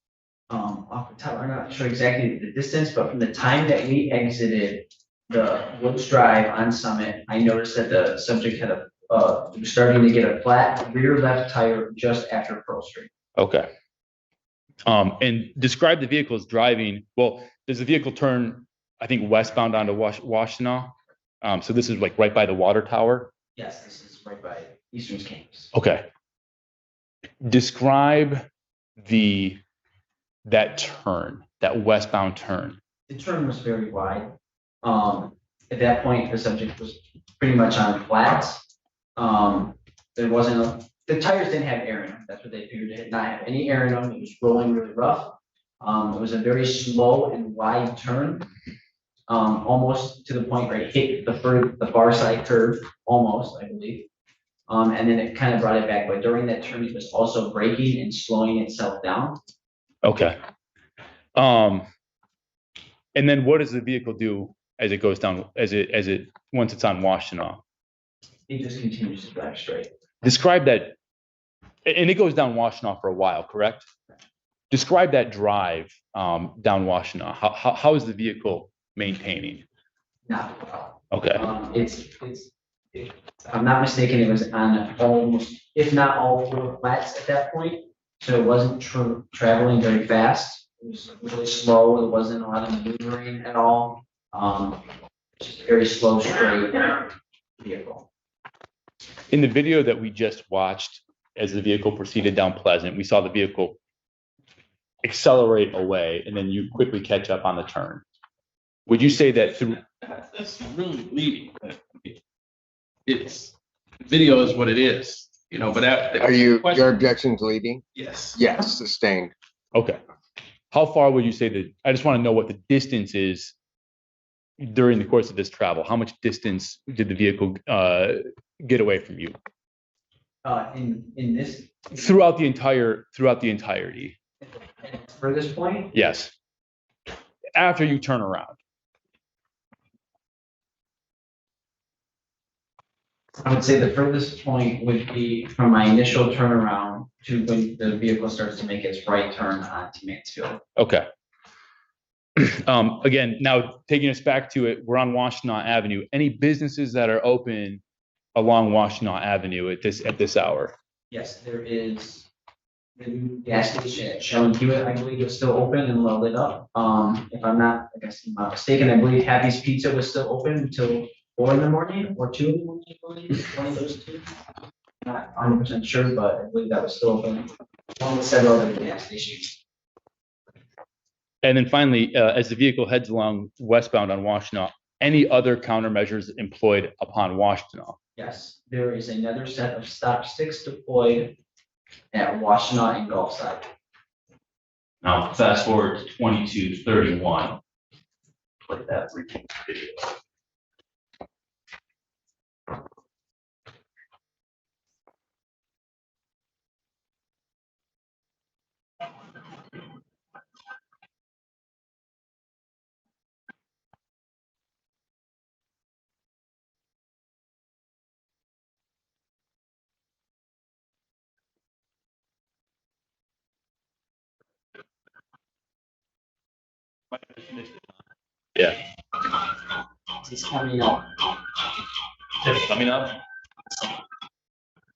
Off the top, I'm not sure exactly the distance, but from the time that we exited the Woods Drive on Summit, I noticed that the subject had was starting to get a flat rear left tire just after Pearl Street. Okay. And describe the vehicle as driving. Well, does the vehicle turn, I think, westbound onto Washtenaw? So this is like right by the water tower? Yes, this is right by Eastern's campus. Okay. Describe that turn, that westbound turn. The turn was very wide. At that point, the subject was pretty much on flats. There wasn't the tires didn't have air in them. That's what they figured. It did not have any air in them. It was rolling really rough. It was a very slow and wide turn, almost to the point where it hit the far side curve, almost, I believe. And then it kind of brought it back. But during that turn, it was also braking and slowing itself down. Okay. And then what does the vehicle do as it goes down, once it's on Washtenaw? It just continues to drive straight. Describe that, and it goes down Washtenaw for a while, correct? Describe that drive down Washtenaw. How is the vehicle maintaining? Not well. Okay. If I'm not mistaken, it was on almost, if not all four flats at that point. So it wasn't traveling very fast. It was really slow. There wasn't a lot of maneuvering at all. Just a very slow, straight vehicle. In the video that we just watched, as the vehicle proceeded down Pleasant, we saw the vehicle accelerate away, and then you quickly catch up on the turn. Would you say that through? That's really leading. It's video is what it is, but Are your objections leading? Yes. Yes, sustained. Okay. How far would you say that? I just want to know what the distance is during the course of this travel. How much distance did the vehicle get away from you? In this Throughout the entirety. for this point, Yes. After you turn around. I would say the furthest point would be from my initial turnaround to when the vehicle starts to make its right turn onto Mansfield. Okay. Again, now taking us back to it, we're on Washtenaw Avenue. Any businesses that are open along Washtenaw Avenue at this hour? Yes, there is the new gas station at Shell Hewitt, I believe, is still open and well lit up. If I'm not mistaken, I believe Happy's Pizza was still open until 4 in the morning or 2 in the morning, I believe, one of those two. Not 100% sure, but I believe that was still open. One with several other gas stations. And then finally, as the vehicle heads along westbound on Washtenaw, any other countermeasures employed upon Washtenaw? Yes, there is another set of stop sticks deployed at Washtenaw and Gulfside. Now, fast forward to 2231. Play that video. Yeah. It's coming up. It's coming up.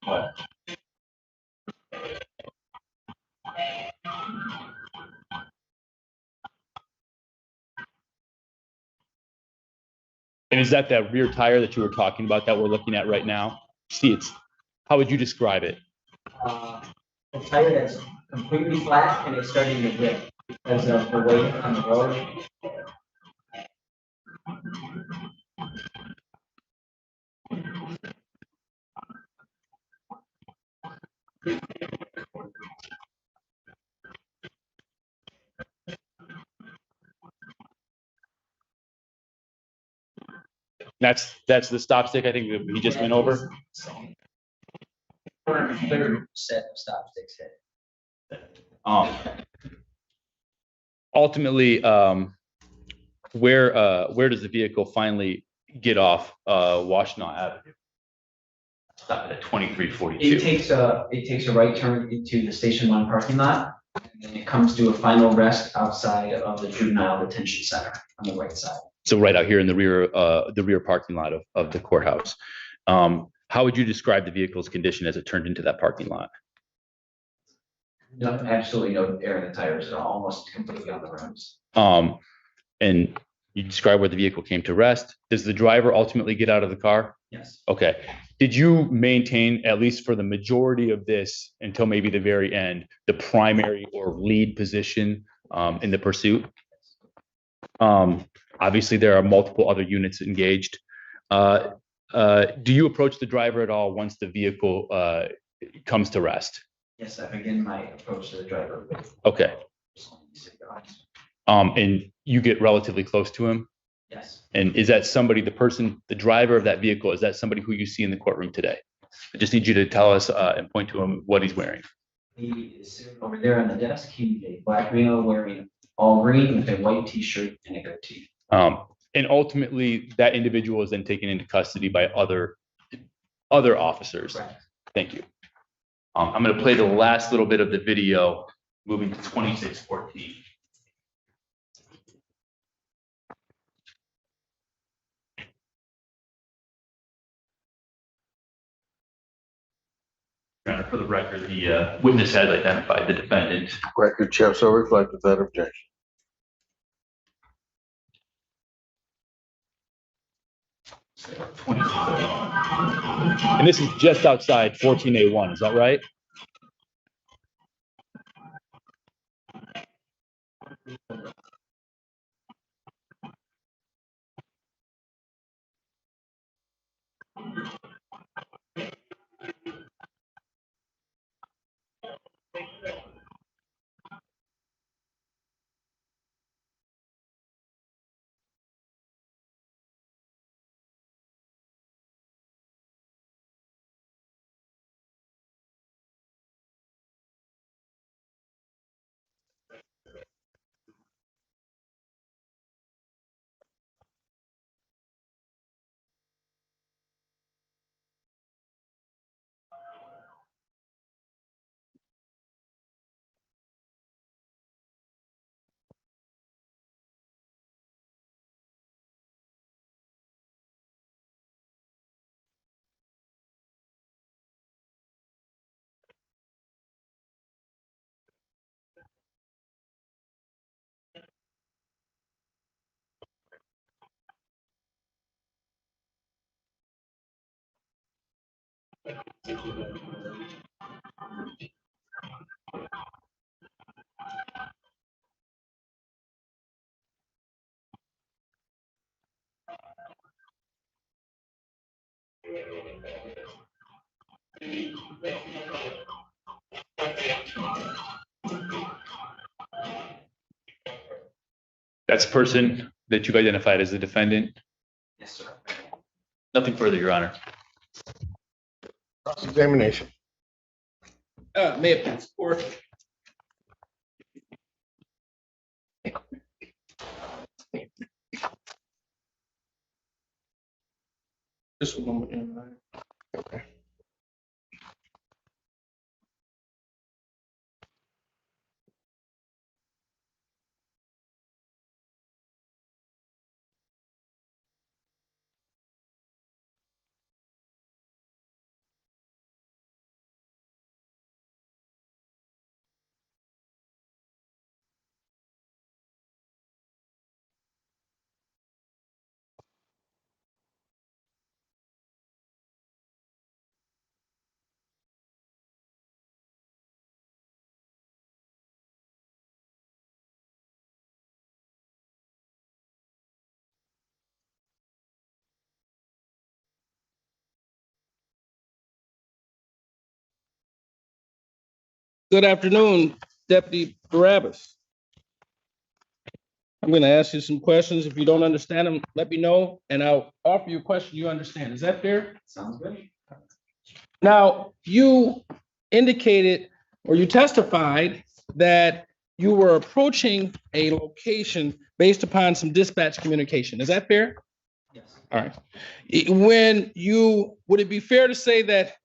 What? And is that rear tire that you were talking about that we're looking at right now? See, how would you describe it? A tire that's completely flat and it's starting to rip because of the weight on the road. That's the stop stick I think that he just went over. Third set of stop sticks hit. Ultimately, where does the vehicle finally get off Washtenaw Avenue? Stop at 2342. It takes a right turn into the Station One parking lot, and then it comes to a final rest outside of the Juvenile Detention Center on the right side. So right out here in the rear parking lot of the courthouse. How would you describe the vehicle's condition as it turned into that parking lot? No, absolutely no air in the tires at all, almost completely on the rims. And you describe where the vehicle came to rest. Does the driver ultimately get out of the car? Yes. Okay. Did you maintain, at least for the majority of this until maybe the very end, the primary or lead position in the pursuit? Obviously, there are multiple other units engaged. Do you approach the driver at all once the vehicle comes to rest? Yes, I begin my approach to the driver. Okay. And you get relatively close to him? Yes. And is that somebody, the driver of that vehicle, is that somebody who you see in the courtroom today? I just need you to tell us and point to him what he's wearing. He is sitting over there on the desk. He's a black male wearing all green with a white t-shirt and a goatee. And ultimately, that individual is then taken into custody by other officers. Correct. Thank you. I'm going to play the last little bit of the video, moving to 2614. For the record, the witness has identified the defendant. Record chair so reflected that objection. And this is just outside 14A1, is that right? That's the person that you've identified as the defendant? Yes, sir. Nothing further, Your Honor. Cross-examination. May it please support. Just a moment. Okay. Good afternoon, Deputy Barabbas. I'm going to ask you some questions. If you don't understand them, let me know, and I'll offer you a question you understand. Is that fair? Sounds good. Now, you indicated or you testified that you were approaching a location based upon some dispatch communication. Is that fair? Yes. All right. Would it be fair to say that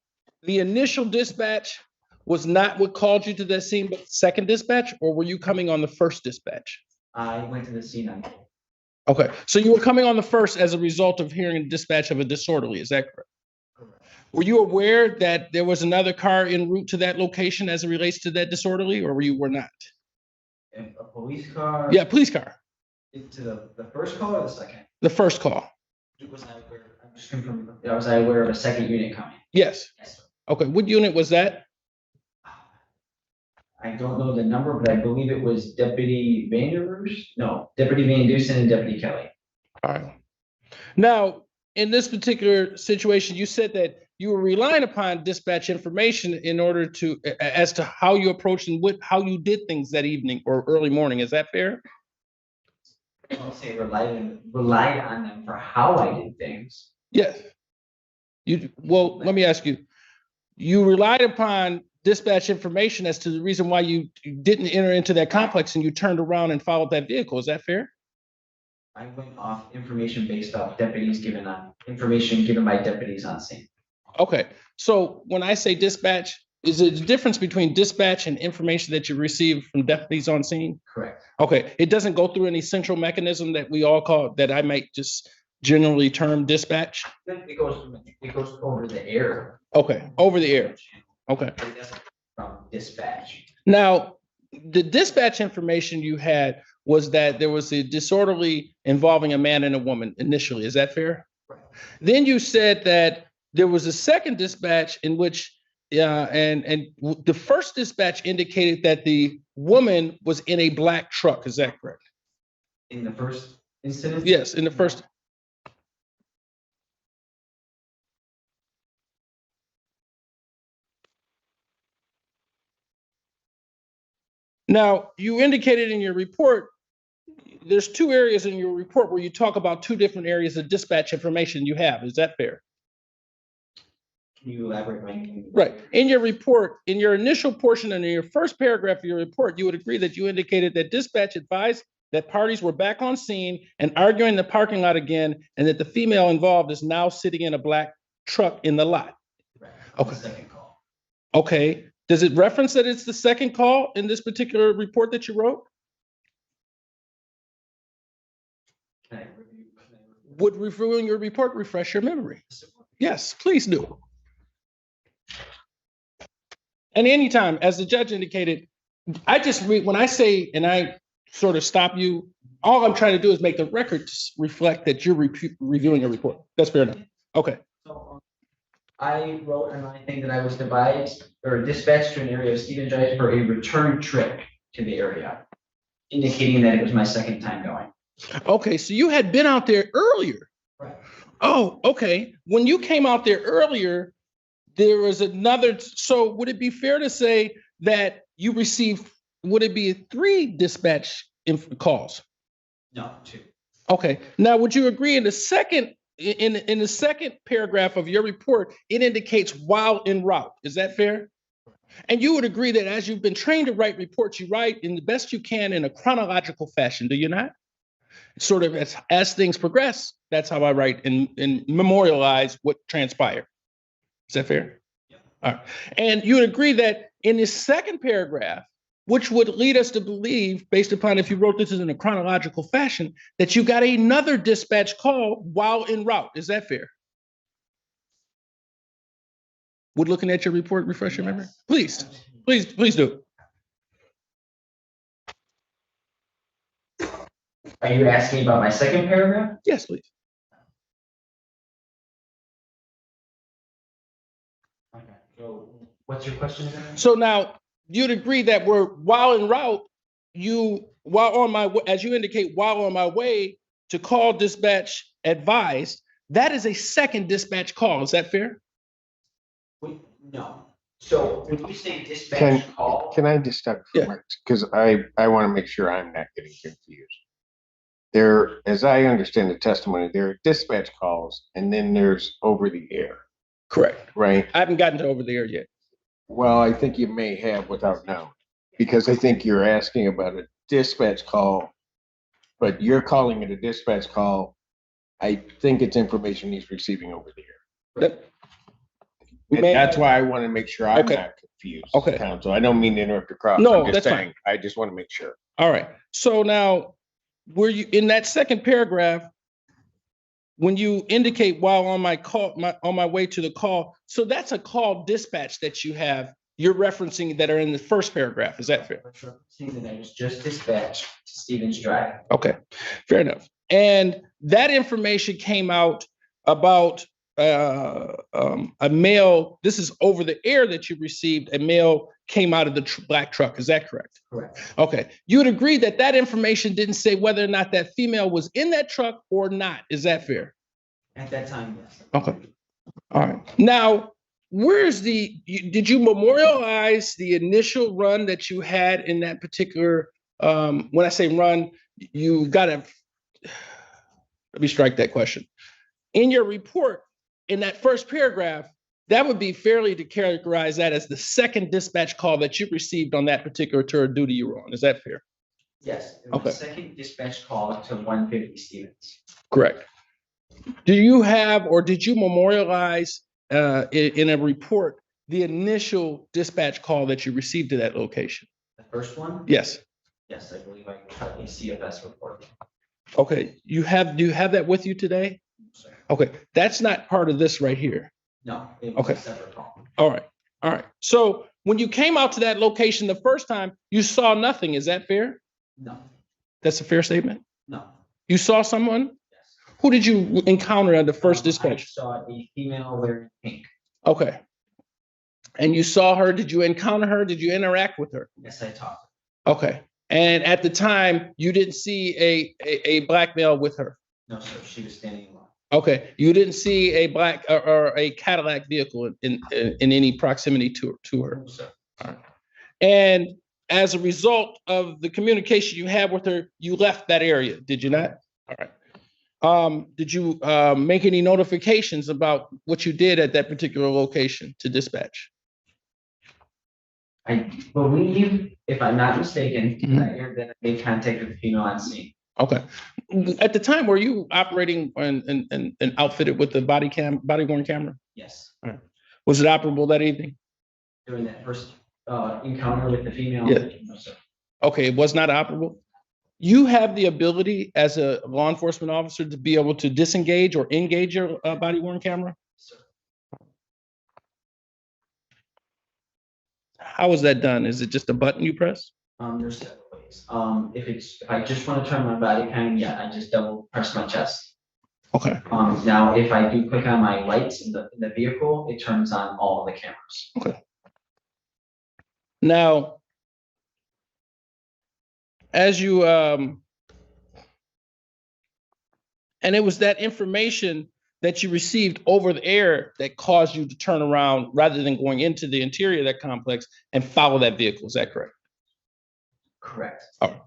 the initial dispatch was not what called you to that scene, but second dispatch, or were you coming on the first dispatch? I went to the scene on. Okay, so you were coming on the first as a result of hearing a dispatch of a disorderly, is that correct? Were you aware that there was another car en route to that location as it relates to that disorderly, or were not? A police car? Yeah, police car. To the first call or the second? The first call. Was I aware, I'm just confirming, was I aware of a second unit coming? Yes. Yes. Okay, what unit was that? I don't know the number, but I believe it was Deputy Deputy Van Dusen and Deputy Kelly. All right. Now, in this particular situation, you said that you were relying upon dispatch information in order to, as to how you approached and how you did things that evening or early morning. Is that fair? I'll say relied on them for how I did things. Yes. Well, let me ask you, you relied upon dispatch information as to the reason why you didn't enter into that complex and you turned around and followed that vehicle. Is that fair? I went off information based off information given by deputies on scene. Okay, so when I say dispatch, is it the difference between dispatch and information that you receive from deputies on scene? Correct. Okay, it doesn't go through any central mechanism that we all call, that I might just generally term dispatch? It goes over the air. Okay, over the air. Okay. From dispatch. Now, the dispatch information you had was that there was a disorderly involving a man and a woman initially. Is that fair? Right. Then you said that there was a second dispatch in which, and the first dispatch indicated that the woman was in a black truck. Is that correct? In the first incident? Yes, in the first. Now, you indicated in your report, there's two areas in your report where you talk about two different areas of dispatch information you have. Is that fair? Can you elaborate? Right. In your report, in your initial portion and in your first paragraph of your report, you would agree that you indicated that dispatch advised that parties were back on scene and arguing in the parking lot again, and that the female involved is now sitting in a black truck in the lot. Right. Okay. Second call. Okay. Does it reference that it's the second call in this particular report that you wrote? Would reviewing your report refresh your memory? Yes, please do. And anytime, as the judge indicated, I just read, when I say, and I sort of stop you, all I'm trying to do is make the record reflect that you're reviewing a report. That's fair enough. Okay. So, I wrote in my thing that I was dispatched to an area of Stevens Drive for a return trip to the area, indicating that it was my second time going. Okay, so you had been out there earlier. Right. Oh, okay. When you came out there earlier, there was another, so would it be fair to say that you received, would it be 3 dispatch calls? No, 2. Okay, now would you agree in the second, in the second paragraph of your report, it indicates while en route, is that fair? And you would agree that as you've been trained to write reports, you write in the best you can in a chronological fashion, do you not? Sort of as things progress, that's how I write and memorialize what transpired. Is that fair? Yeah. All right. And you would agree that in this second paragraph, which would lead us to believe, based upon if you wrote this in a chronological fashion, that you got another dispatch call while en route. Is that fair? Would looking at your report refresh your memory? Please, please do. Are you asking about my second paragraph? Yes, please. Okay. So what's your question again? So now you'd agree that we're while en route, as you indicate, while on my way to call dispatch advised, that is a second dispatch call. Is that fair? No. So when you say dispatch Can, call, can I just stop for Yeah. a minute? Because I want to make sure I'm not getting confused. There, as I understand the testimony, there are dispatch calls and then there's over the air, Correct. right? I haven't gotten to over there yet. Well, I think you may have without knowing, because I think you're asking about a dispatch call, but you're calling it a dispatch call. I think it's information he's receiving over the air. That- And that's why I want to make sure I'm Okay. not confused. Okay. Counsel, I don't mean to interrupt the cross. No, I'm just that's fine. saying, I just want to make sure. All right. So now, were you in that second paragraph, when you indicate while on my call, on my way to the call, so that's a call dispatch that you have, you're referencing that are in the first paragraph. Is that fair? seeing that I was just dispatched to Stevens Drive. Okay, fair enough. And that information came out about a mail, this is over the air that you received, a mail came out of the black truck. Is that correct? Correct. Okay, you would agree that that information didn't say whether or not that female was in that truck or not. Is that fair? At that time, yes. Okay, all right. Now, where's did you memorialize the initial run that you had in that particular, when I say run, you gotta, let me strike that question. In your report, in that first paragraph, that would be fairly to characterize that as the second dispatch call that you received on that particular tour of duty you were on. Is that fair? Yes, it was Okay. the second dispatch call to 150 Stevens. Correct. Do you have, or did you memorialize in a report the initial dispatch call that you received to that location? The first one? Yes. Yes, I believe I cut a CFS report. Okay, do you have that with you today? Okay, that's not part of this right here. No, it was Okay. a separate call. All right. So when you came out to that location the first time, you saw nothing. Is that fair? No, That's a fair statement? no. You saw someone? Who did you encounter at the first I dispatch? saw a female wearing pink. Okay. And you saw her, did you encounter her? Did you interact with her? Yes, I talked. Okay. And at the time, you didn't see a black male with her? No, sir, she was standing alone. Okay. You didn't see a black or a Cadillac vehicle in any proximity to her? No, sir. All right. And as a result of the communication you had with her, you left that area, did you not? All right. Did you make any notifications about what you did at that particular location to dispatch? I believe, if I'm not mistaken, Mhm. that I made contact with the female on scene. Okay. At the time, were you operating and outfitted with the body worn camera? Yes, All right. Was it operable that evening? during that first encounter with the female. Yeah. No, sir. Okay, it was not operable. You have the ability as a law enforcement officer to be able to disengage or engage your body worn camera? Sir. How is that done? Is it just a button you press? There's several ways. If I just want to turn my body cam, yeah, I just double press my chest. Okay. Now, if I do click on my lights in the vehicle, it turns on all of the cameras. Okay. Now, as you, and it was that information that you received over the air that caused you to turn around rather than going into the interior of that complex and follow that vehicle. Is that correct? Correct. All right.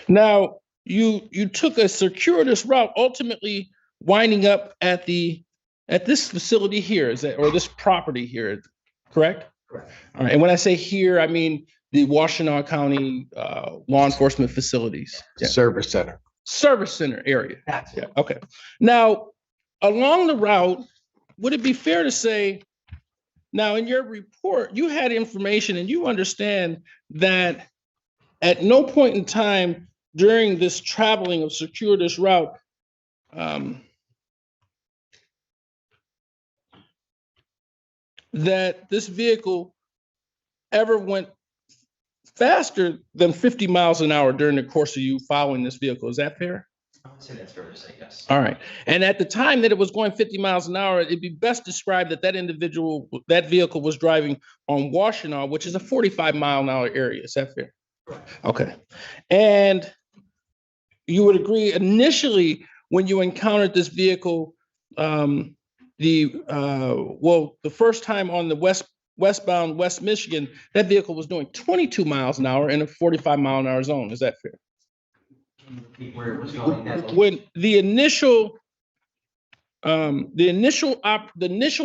Now, you took a circuitous route, ultimately winding up at this facility here, or this property here, correct? Correct. All right. And when I say here, I mean the Washtenaw County law enforcement facilities. Yeah. Service center. Service center area. Yeah. Okay. Now, along the route, would it be fair to say, now in your report, you had information and you understand that at no point in time during this traveling of circuitous route, that this vehicle ever went faster than 50 miles an hour during the course of you following this vehicle. Is that fair? I would say that's fair to say, yes. All right. And at the time that it was going 50 miles an hour, it'd be best described that that vehicle was driving on Washtenaw, which is a 45-mile-an-hour area. Is that fair? Okay. And you would agree initially when you encountered this vehicle, the first time on the westbound West Michigan, that vehicle was doing 22 miles an hour in a 45-mile-an-hour zone. Is that fair? Where it was going, that When the initial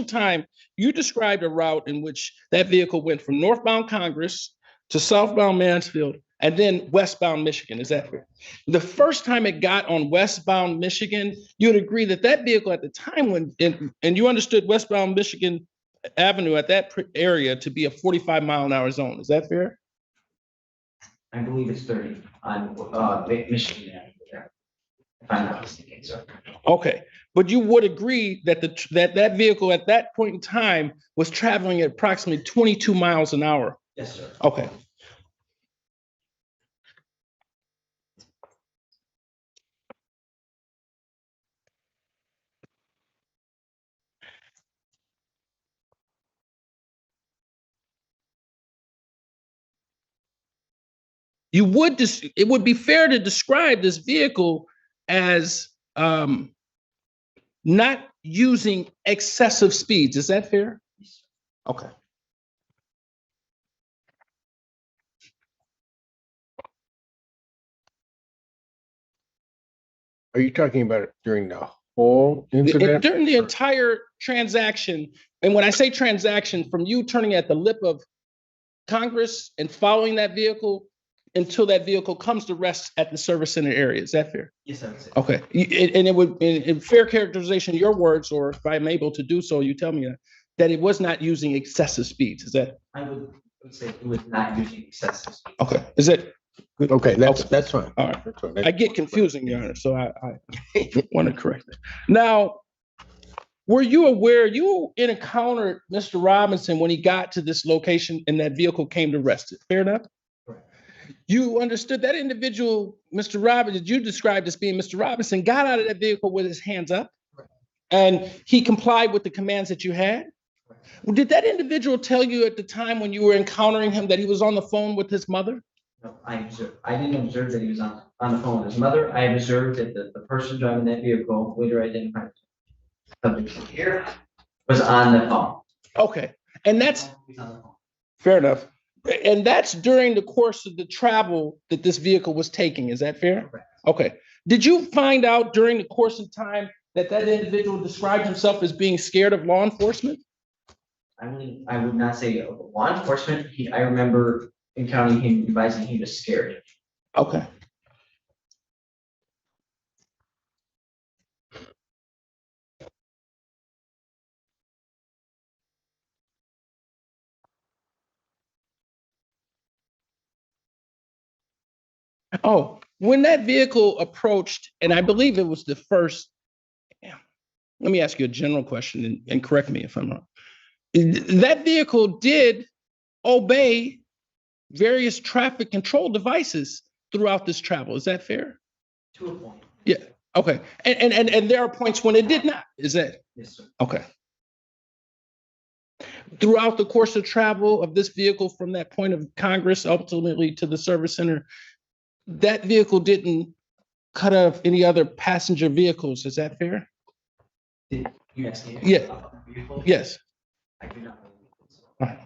time you described a route in which that vehicle went from northbound Congress to southbound Mansfield and then westbound Michigan. Is that fair? The first time it got on westbound Michigan, you would agree that that vehicle at the time when, and you understood westbound Michigan Avenue at that area to be a 45-mile-an-hour zone. Is that fair? I believe it's 30 on Michigan Avenue there, if I'm not mistaken, sir. Okay, but you would agree that that vehicle at that point in time was traveling at approximately 22 miles an hour? Yes, sir. Okay. It would be fair to describe this vehicle as not using excessive speeds. Is that fair? Okay. Are you talking about it during the whole incident? During the entire transaction, and when I say transaction, from you turning at the lip of Congress and following that vehicle until that vehicle comes to rest at the service center area. Is that fair? Yes, that's it. Okay. And it would, in fair characterization, your words, or if I'm able to do so, you tell me that it was not using excessive speeds. Is that? I would say it was not using excessive speed. Okay. Is that? Okay, that's fine. All right. That's fine. I get confusing, Your Honor, so I want to correct it. Now, were you aware you encountered Mr. Robinson when he got to this location and that vehicle came to rest? Fair enough? Correct. You understood that individual, Mr. Robinson, that you described as being Mr. Robinson, got out of that vehicle with his hands up, and he complied with the commands that you had? Well, did that individual tell you at the time when you were encountering him that he was on the phone with his mother? No, I didn't observe that he was on the phone with his mother. I observed that the person driving that vehicle, later identified here, was on the phone. Okay, and that's fair enough. And that's during the course of the travel that this vehicle was taking. Is that fair? Correct. Okay. Did you find out during the course of time that that individual described himself as being scared of law enforcement? I would not say law enforcement. I remember encountering him, advising he was scared. Okay. Oh, when that vehicle approached, and I believe it was the first, let me ask you a general question and correct me if I'm wrong. That vehicle did obey various traffic control devices throughout this travel. Is that fair? To a point. Yeah. Okay. And there are points when it did not. Is that? Yes, sir. Okay. Throughout the course of travel of this vehicle from that point of Congress ultimately to the service center, that vehicle didn't cut off any other passenger vehicles. Is that fair? You asked me? Yeah. Yes. I do not. All right.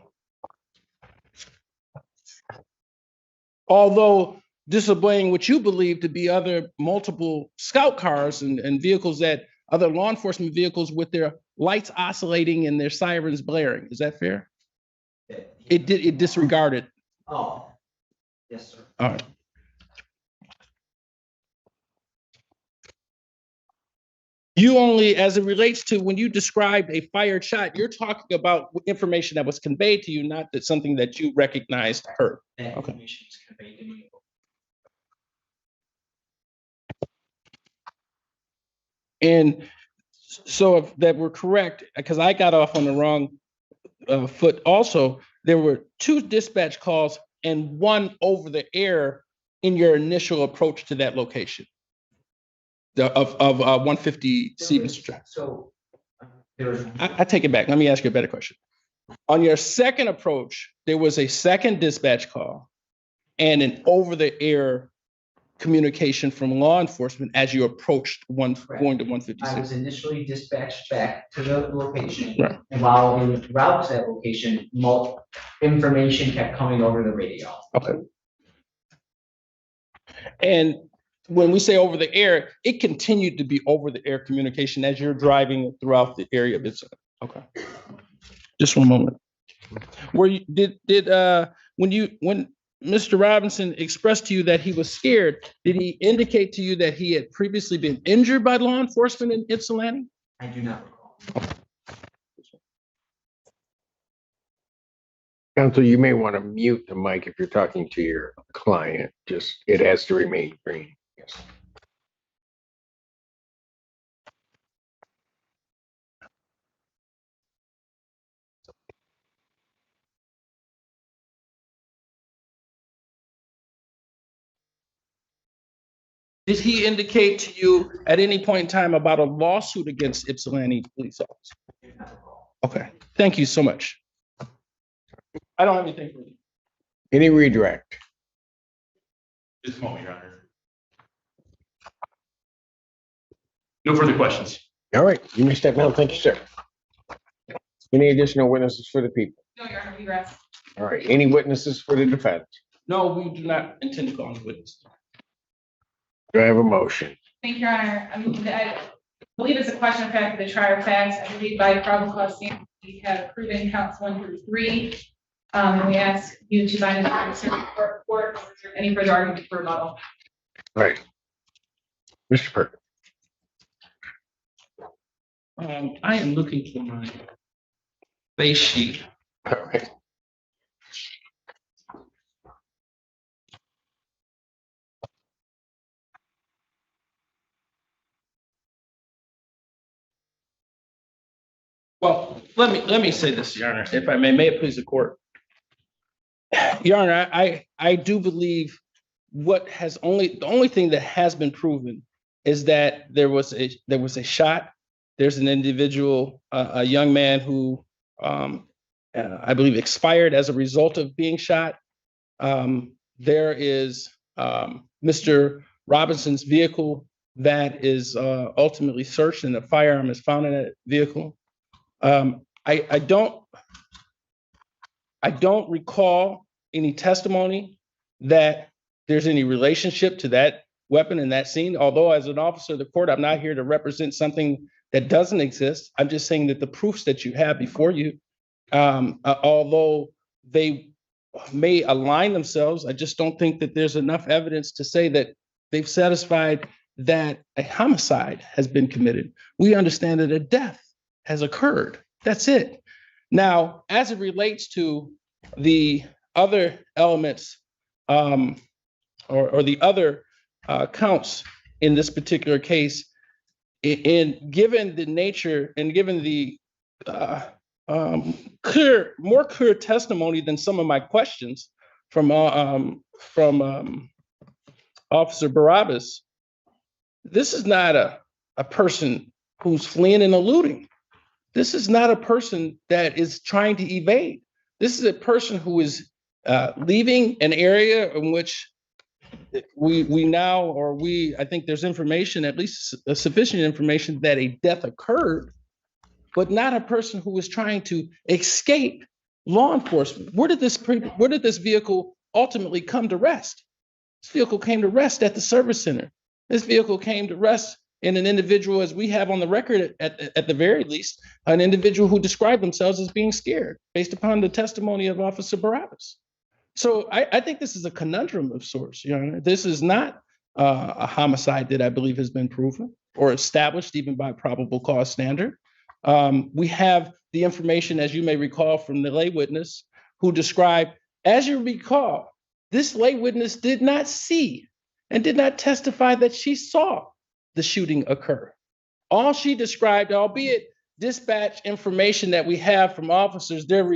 Although disobeying what you believe to be other multiple scout cars and vehicles that other law enforcement vehicles with their lights oscillating and their sirens blaring. Is that fair? It disregarded. Oh, yes, sir. All right. You only, as it relates to when you described a fired shot, you're talking about information that was conveyed to you, not that something that you recognized heard. That Okay. information is conveyed to me. And so if that were correct, because I got off on the wrong foot also, there were 2 dispatch calls and 1 over the air in your initial approach to that location of 150 Stevens Drive. So there was. I take it back. Let me ask you a better question. On your second approach, there was a second dispatch call and an over the air communication from law enforcement as you approached going to I was 156? initially dispatched back to the location. Right. And while en route to that location, information kept coming over the radio. Okay. And when we say over the air, it continued to be over the air communication as you're driving throughout the area of incident. Okay. Just one moment. Were you, when Mr. Robinson expressed to you that he was scared, did he indicate to you that he had previously been injured by law enforcement in Ypsilanti? I do not recall. Counsel, you may want to mute the mic if you're talking to your client. Just, it has to remain green. Yes. Did he indicate to you at any point in time about a lawsuit against Ypsilanti police officers? Okay, thank you so much. I don't have anything for you. Any redirect? Just a moment, Your Honor. No further questions. All right, you may step down. Thank you, sir. Any additional witnesses for the people? No, Your Honor, we rest. All right, any witnesses for the defense? No, we do not intend to call on witness. Do I have a motion? Thank you, Your Honor. I believe it's a question of fact for the trier facts. I believe by probable cause standard, we have proven counts 1 through 3. And we ask you to sign a report or any further argument for rebuttal. All right. Mr. Perkins. I am looking for my face sheet. All right. Well, let me say this, Your Honor, if I may it please the court. Your Honor, I do believe the only thing that has been proven is that there was a shot. There's an individual, a young man who I believe expired as a result of being shot. There is Mr. Robinson's vehicle that is ultimately searched and a firearm is found in that vehicle. I don't recall any testimony that there's any relationship to that weapon in that scene. Although as an officer of the court, I'm not here to represent something that doesn't exist. I'm just saying that the proofs that you have before you, although they may align themselves, I just don't think that there's enough evidence to say that they've satisfied that a homicide has been committed. We understand that a death has occurred. That's it. Now, as it relates to the other elements or the other counts in this particular case, given the nature and given the more clear testimony than some of my questions from Officer Barabbas, this is not a person who's fleeing and eluding. This is not a person that is trying to evade. This is a person who is leaving an area in which I think there's information, at least sufficient information, that a death occurred, but not a person who was trying to escape law enforcement. Where did this vehicle ultimately come to rest? This vehicle came to rest at the service center. This vehicle came to rest in an individual, as we have on the record, at the very least, an individual who described themselves as being scared based upon the testimony of Officer Barabbas. So I think this is a conundrum of sorts, Your Honor. This is not a homicide that I believe has been proven or established even by probable cause standard. We have the information, as you may recall, from the lay witness who described, as you recall, this lay witness did not see and did not testify that she saw the shooting occur. All she described, albeit dispatch information that we have from officers, they're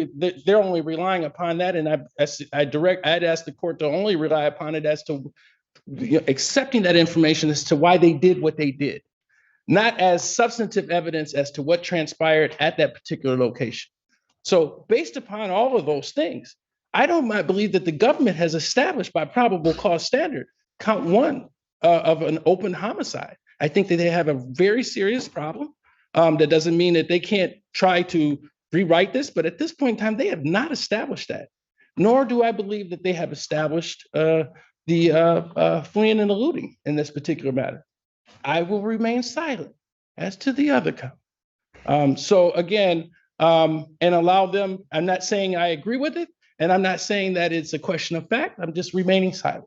only relying upon that, and I'd ask the court to only rely upon it as to accepting that information as to why they did what they did, not as substantive evidence as to what transpired at that particular location. So based upon all of those things, I don't believe that the government has established by probable cause standard, count 1, of an open homicide. I think that they have a very serious problem. That doesn't mean that they can't try to rewrite this, but at this point in time, they have not established that. Nor do I believe that they have established the fleeing and eluding in this particular matter. I will remain silent as to the other count. So again, and allow them, I'm not saying I agree with it, and I'm not saying that it's a question of fact, I'm just remaining silent.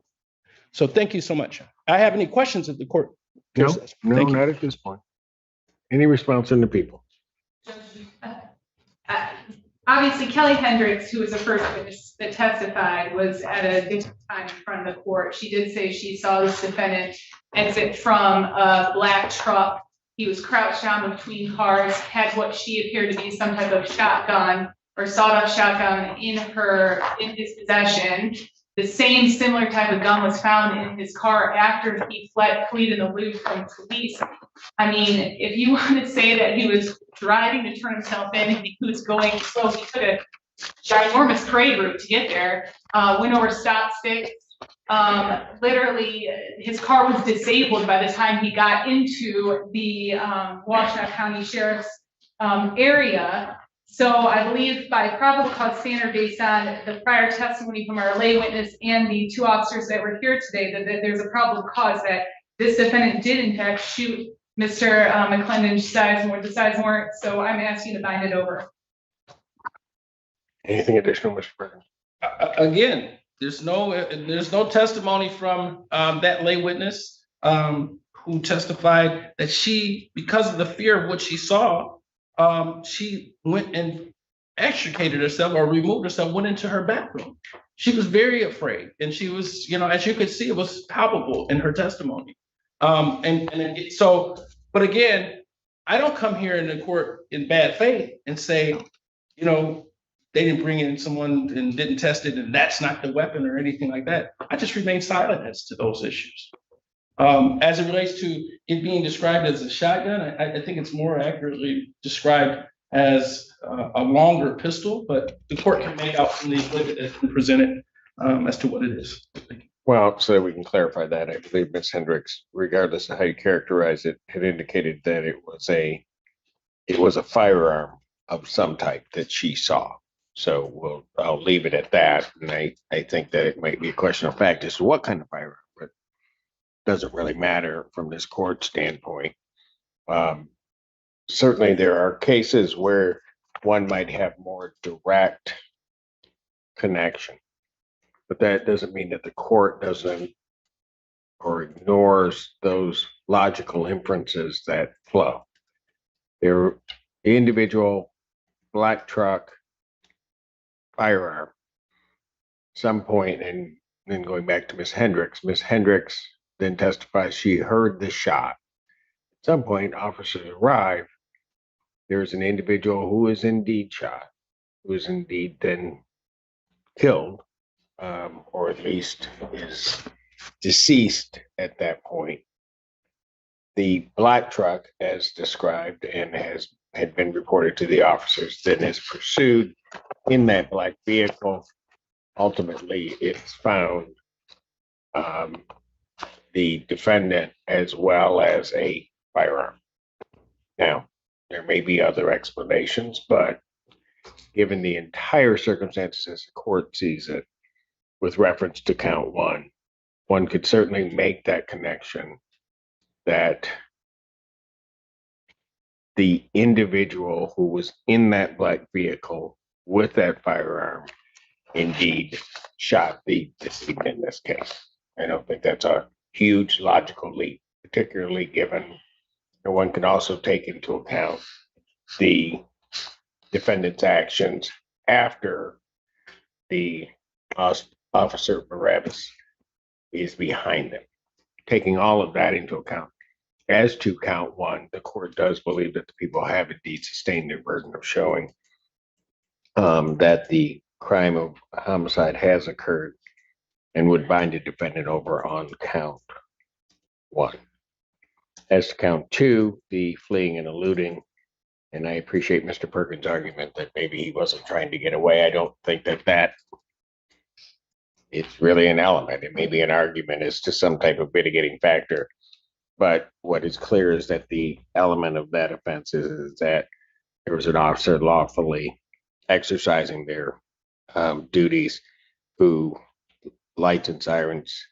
So thank you so much. I have any questions of the court? No, no, Thank you. not at this point. Any response from the people? Obviously, Kelly Hendricks, who was the first witness that testified, was at a different time in front of the court. She did say she saw this defendant exit from a black truck. He was crouched down between cars, had what she appeared to be some type of shotgun or sawed-off shotgun in his possession. The same similar type of gun was found in his car after he fled and eluded from police. I mean, if you want to say that he was driving to turn himself in, and he was going slow, he took a ginormous parade route to get there, went over stop sticks. Literally, his car was disabled by the time he got into the Washtenaw County Sheriff's area. So I believe by probable cause standard, based on the prior testimony from our lay witness and the two officers that were here today, that there's a probable cause that this defendant did in fact shoot Mr. McClendon Sizemore. So I'm asking to bind it over. Anything additional, Mr. President? Again, there's no testimony from that lay witness who testified that she, because of the fear of what she saw, she went and extricated herself or removed herself, went into her bathroom. She was very afraid, and she was, as you could see, it was palpable in her testimony. But again, I don't come here in the court in bad faith and say, they didn't bring in someone and didn't test it, and that's not the weapon or anything like that. I just remain silent as to those issues. As it relates to it being described as a shotgun, I think it's more accurately described as a longer pistol, but the court can make out from the exhibit that's been presented as to what it is. Well, so that we can clarify that, I believe Ms. Hendricks, regardless of how you characterize it, had indicated that it was a firearm of some type that she saw. So I'll leave it at that. And I think that it might be a question of fact as to what kind of firearm, but doesn't really matter from this court standpoint. Certainly there are cases where one might have more direct connection, but that doesn't mean that the court doesn't or ignores those logical inferences that flow. The individual black truck firearm, some point, and then going back to Ms. Hendricks then testifies she heard the shot. At some point, officers arrive. There's an individual who is indeed shot, who is indeed then killed, or at least is deceased at that point. The black truck, as described and had been reported to the officers, then is pursued in that black vehicle. Ultimately, it's found the defendant as well as a firearm. Now, there may be other explanations, but given the entire circumstances as the court sees it, with reference to count one could certainly make that connection that the individual who was in that black vehicle with that firearm indeed shot the decedent in this case. I don't think that's a huge logical leap, particularly given that one can also take into account the defendant's actions after the officer Barabbas is behind them. Taking all of that into account, as to count one, the court does believe that the people have indeed sustained their burden of showing that the crime of homicide has occurred and would bind the defendant over on count one. As to count two, the fleeing and eluding, and I appreciate Mr. Perkins' argument that maybe he wasn't trying to get away. I don't think that it's really an element. It may be an argument as to some type of mitigating factor. But what is clear is that the element of that offense is that there was an officer lawfully exercising their duties who lights and sirens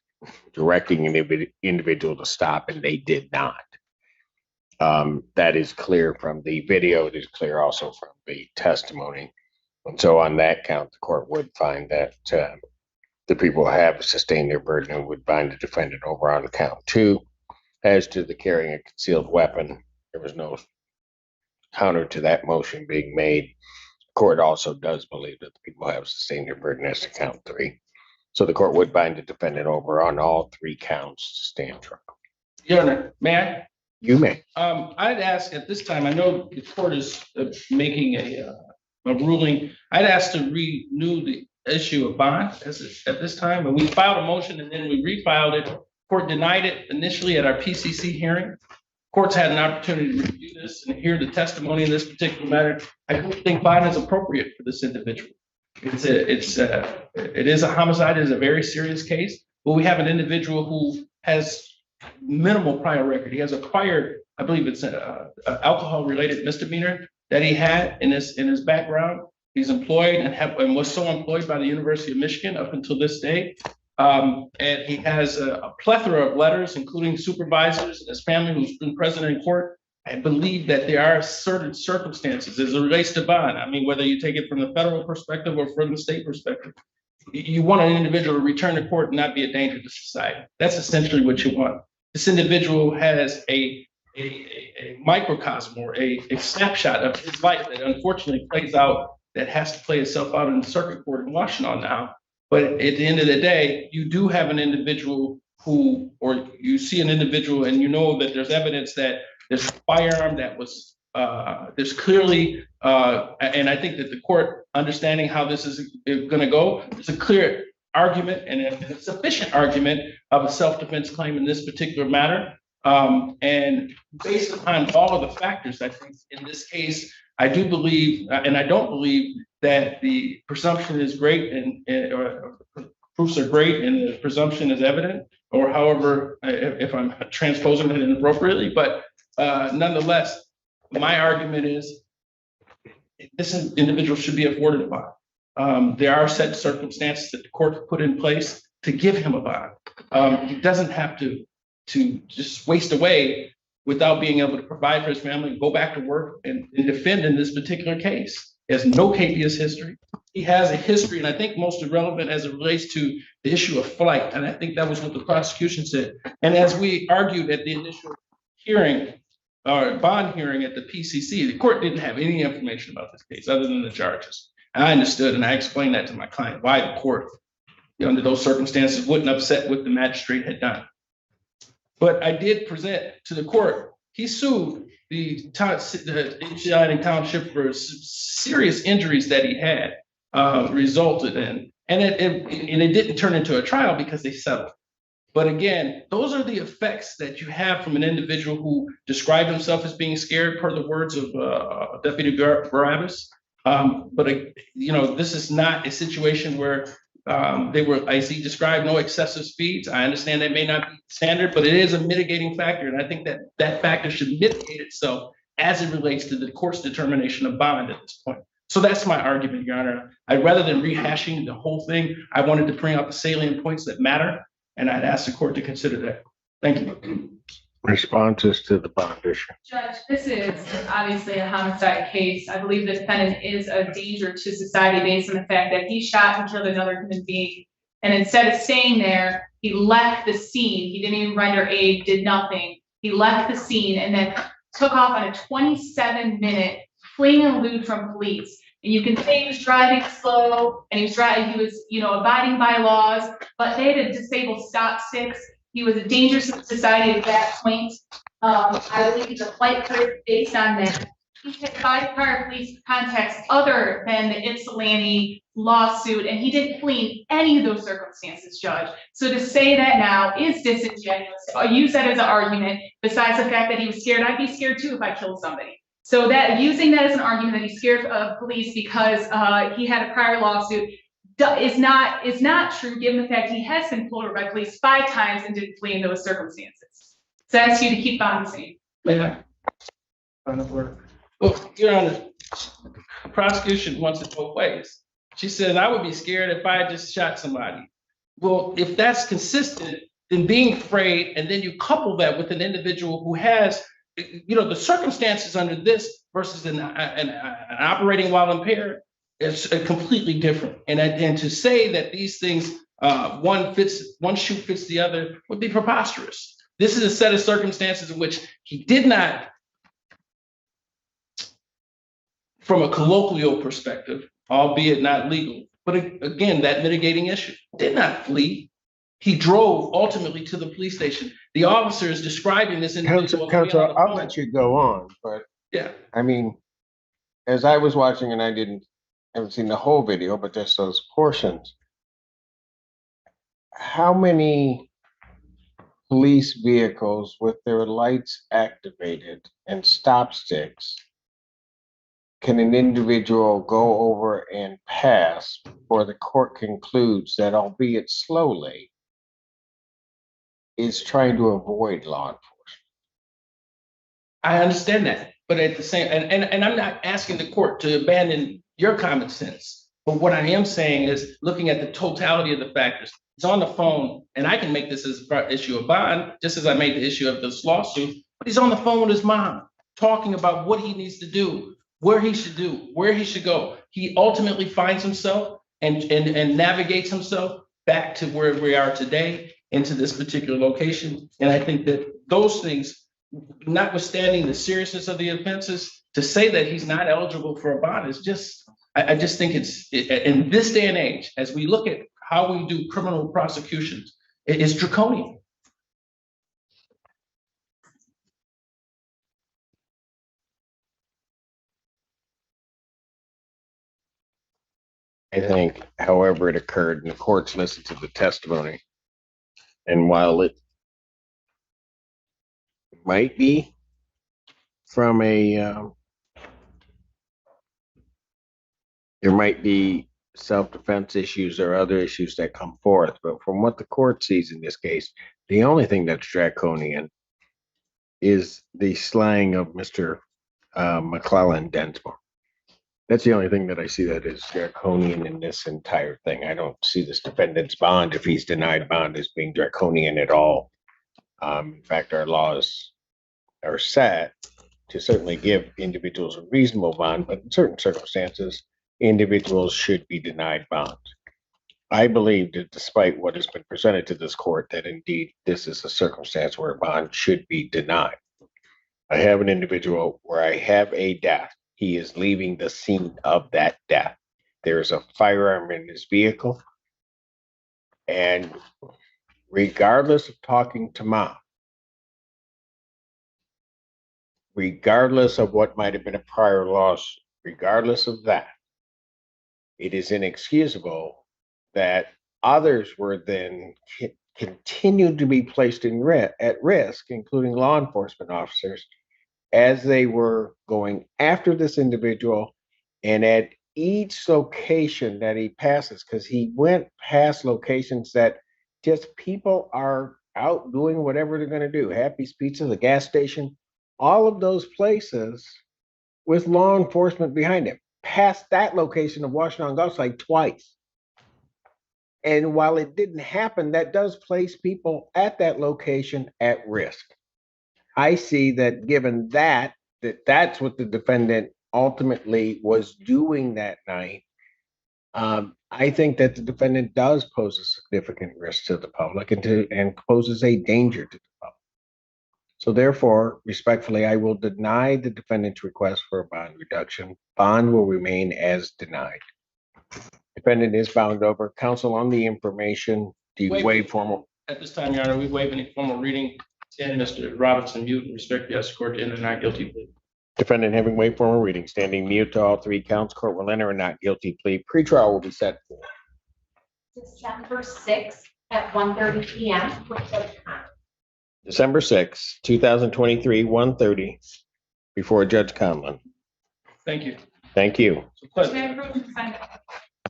directing an individual to stop, and they did not. That is clear from the video. It is clear also from the testimony. And so on that count, the court would find that the people have sustained their burden and would bind the defendant over on count 2. As to the carrying a concealed weapon, there was no counter to that motion being made. The court also does believe that the people have sustained their burden as to count 3. So the court would bind the defendant over on all 3 counts to stand trial. Your Honor, may I? You may. I'd ask at this time, I know the court is making a ruling. I'd ask to renew the issue of bond at this time. And we filed a motion and then we refiled it. Court denied it initially at our PCC hearing. Courts had an opportunity to review this and hear the testimony in this particular matter. I don't think bond is appropriate for this individual. It is a homicide. It is a very serious case. But we have an individual who has minimal prior record. He has acquired, I believe it's an alcohol-related misdemeanor that he had in his background. He's employed and was so employed by the University of Michigan up until this day. And he has a plethora of letters, including supervisors and his family who's been present in court. I believe that there are certain circumstances as it relates to bond. I mean, whether you take it from the federal perspective or from the state perspective, you want an individual to return to court and not be a danger to society. That's essentially what you want. This individual has a microcosm or a snapshot of his life that unfortunately plays out, that has to play itself out in the circuit court in Washington now. But at the end of the day, you do have an individual or you see an individual and you know that there's evidence that there's a firearm that was, there's clearly, and I think that the court, understanding how this is gonna go, there's a clear argument and a sufficient argument of a self-defense claim in this particular matter. And based upon all of the factors, I think in this case, I do believe, and I don't believe that the presumption is great or proofs are great and the presumption is evident, or however, if I'm transposing it inappropriately, but nonetheless, my argument is this individual should be afforded a bond. There are set circumstances that the court put in place to give him a bond. He doesn't have to just waste away without being able to provide for his family, go back to work and defend in this particular case. He has no habeas history. He has a history, and I think most irrelevant as it relates to the issue of flight. And I think that was what the prosecution said. And as we argued at the initial hearing, or bond hearing at the PCC, the court didn't have any information about this case other than the charges. And I understood, and I explained that to my client, why the court, under those circumstances, wouldn't upset what the magistrate had done. But I did present to the court, he sued the township for serious injuries that he had resulted in. And it didn't turn into a trial because they settled. But again, those are the effects that you have from an individual who described himself as being scared, per the words of Deputy Barabbas. But this is not a situation where they were, as he described, no excessive speeds. I understand that may not be standard, but it is a mitigating factor. And I think that that factor should mitigate itself as it relates to the court's determination of bond at this point. So that's my argument, Your Honor. Rather than rehashing the whole thing, I wanted to bring out the salient points that matter, and I'd ask the court to consider that. Thank you. Responses to the bond issue. Judge, this is obviously a homicide case. I believe the defendant is a danger to society based on the fact that he shot and killed another human being. And instead of staying there, he left the scene. He didn't even render aid, did nothing. He left the scene and then took off on a 27-minute fleeing elude from police. And you can say he was driving slow and he was abiding by laws, but they had to disable stop sticks. He was a danger to society at that point. I believe he's a flight risk based on that. He had 5 prior police contacts other than the Ypsilanti lawsuit, and he didn't flee in any of those circumstances, Judge. So to say that now is disingenuous. I use that as an argument, besides the fact that he was scared. I'd be scared too if I killed somebody. So that using that as an argument that he's scared of police because he had a prior lawsuit is not true, given the fact he has been pulled over by police 5 times and didn't flee in those circumstances. So I ask you to keep bond the same. Yeah. Well, Your Honor, the prosecution wants it both ways. She said, I would be scared if I had just shot somebody. Well, if that's consistent, then being afraid, and then you couple that with an individual who has, the circumstances under this versus an operating while impaired, it's completely different. And to say that these things, one shoe fits the other would be preposterous. This is a set of circumstances in which he did not, from a colloquial perspective, albeit not legal, but again, that mitigating issue, did not flee. He drove ultimately to the police station. The officer is describing this individual. Counsel, I'll let you go on, but yeah, I mean, as I was watching, and I haven't seen the whole video, but just those portions. How many police vehicles with their lights activated and stop sticks can an individual go over and pass before the court concludes that, albeit slowly, is trying to avoid law enforcement? I understand that, but at the same, and I'm not asking the court to abandon your common sense, but what I am saying is looking at the totality of the factors. It's on the phone, and I can make this as an issue of bond, just as I made the issue of this lawsuit, but he's on the phone with his mom, talking about what he needs to do, where he should go. He ultimately finds himself and navigates himself back to where we are today, into this particular location. And I think that those things, notwithstanding the seriousness of the offenses, to say that he's not eligible for a bond is just, I just think it's, in this day and age, as we look at how we do criminal prosecutions, it is draconian. I think, however it occurred, and the courts listened to the testimony, and while it might be from there might be self-defense issues or other issues that come forth, but from what the court sees in this case, the only thing that's draconian is the slaying of Mr. McClellan Densmore. That's the only thing that I see that is draconian in this entire thing. I don't see this defendant's bond, if he's denied bond, as being draconian at all. In fact, our laws are set to certainly give individuals a reasonable bond, but in certain circumstances, individuals should be denied bond. I believe that despite what has been presented to this court, that indeed this is a circumstance where a bond should be denied. I have an individual where I have a death. He is leaving the scene of that death. There is a firearm in his vehicle. And regardless of talking to mom, regardless of what might have been a prior loss, regardless of that, it is inexcusable that others were then continued to be placed at risk, including law enforcement officers, as they were going after this individual, and at each location that he passes, because he went past locations that just people are out doing whatever they're going to do. Happy's Pizza, the gas station, all of those places with law enforcement behind him. Past that location of Washington Golf Site twice. And while it didn't happen, that does place people at that location at risk. I see that given that that's what the defendant ultimately was doing that night, I think that the defendant does pose a significant risk to the public and poses a danger to the public. So therefore, respectfully, I will deny the defendant's request for a bond reduction. Bond will remain as denied. Defendant is bound over. Counsel, on the information, do you waive formal? At this time, Your Honor, we waive any formal reading. Stand Mr. Robinson mute and respect the court to enter not guilty plea. Defendant having waived formal reading, standing mute to all 3 counts. Court will enter a not guilty plea. Pretrial will be set for December 6th at 1:30 p.m. December 6, 2023, 1:30 before Judge Conlon. Thank you. Thank you. It's a pleasure. May I approach and sign?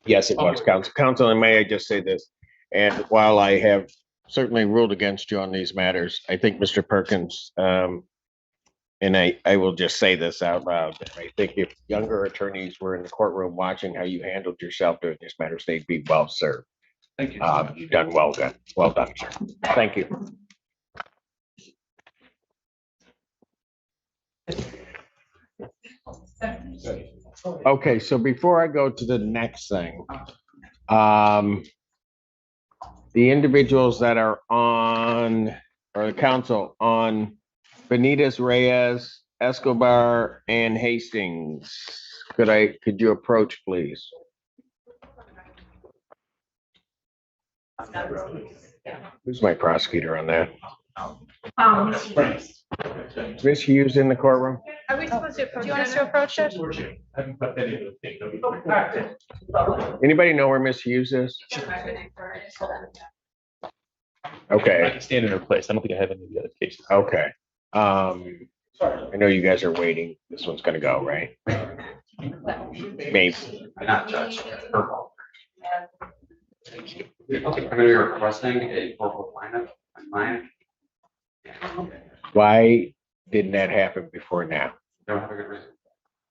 Yes, it was, Council. Council, and may I just say this? And while I have certainly ruled against you on these matters, I think Mr. Perkins, and I will just say this out loud, I think if younger attorneys were in the courtroom watching how you handled yourself during these matters, they'd be well served. Thank you. You've done well done. Well done, sir. Thank you. Okay, so before I go to the next thing, the individuals that are on, or the council on Benitez, Reyes, Escobar, and Hastings, could you approach, please? Who's my prosecutor on that? Miss Hughes in the courtroom? Are we supposed to, do you want us to approach Judge? Anybody know where Miss Hughes is? Okay. I can stand in her place. I don't think I have any of the other cases. Okay. I know you guys are waiting. This one's gonna go, right? Maybe. Not judge. I'm gonna be requesting a corporal lineup on mine. Why didn't that happen before now? Don't have a good reason.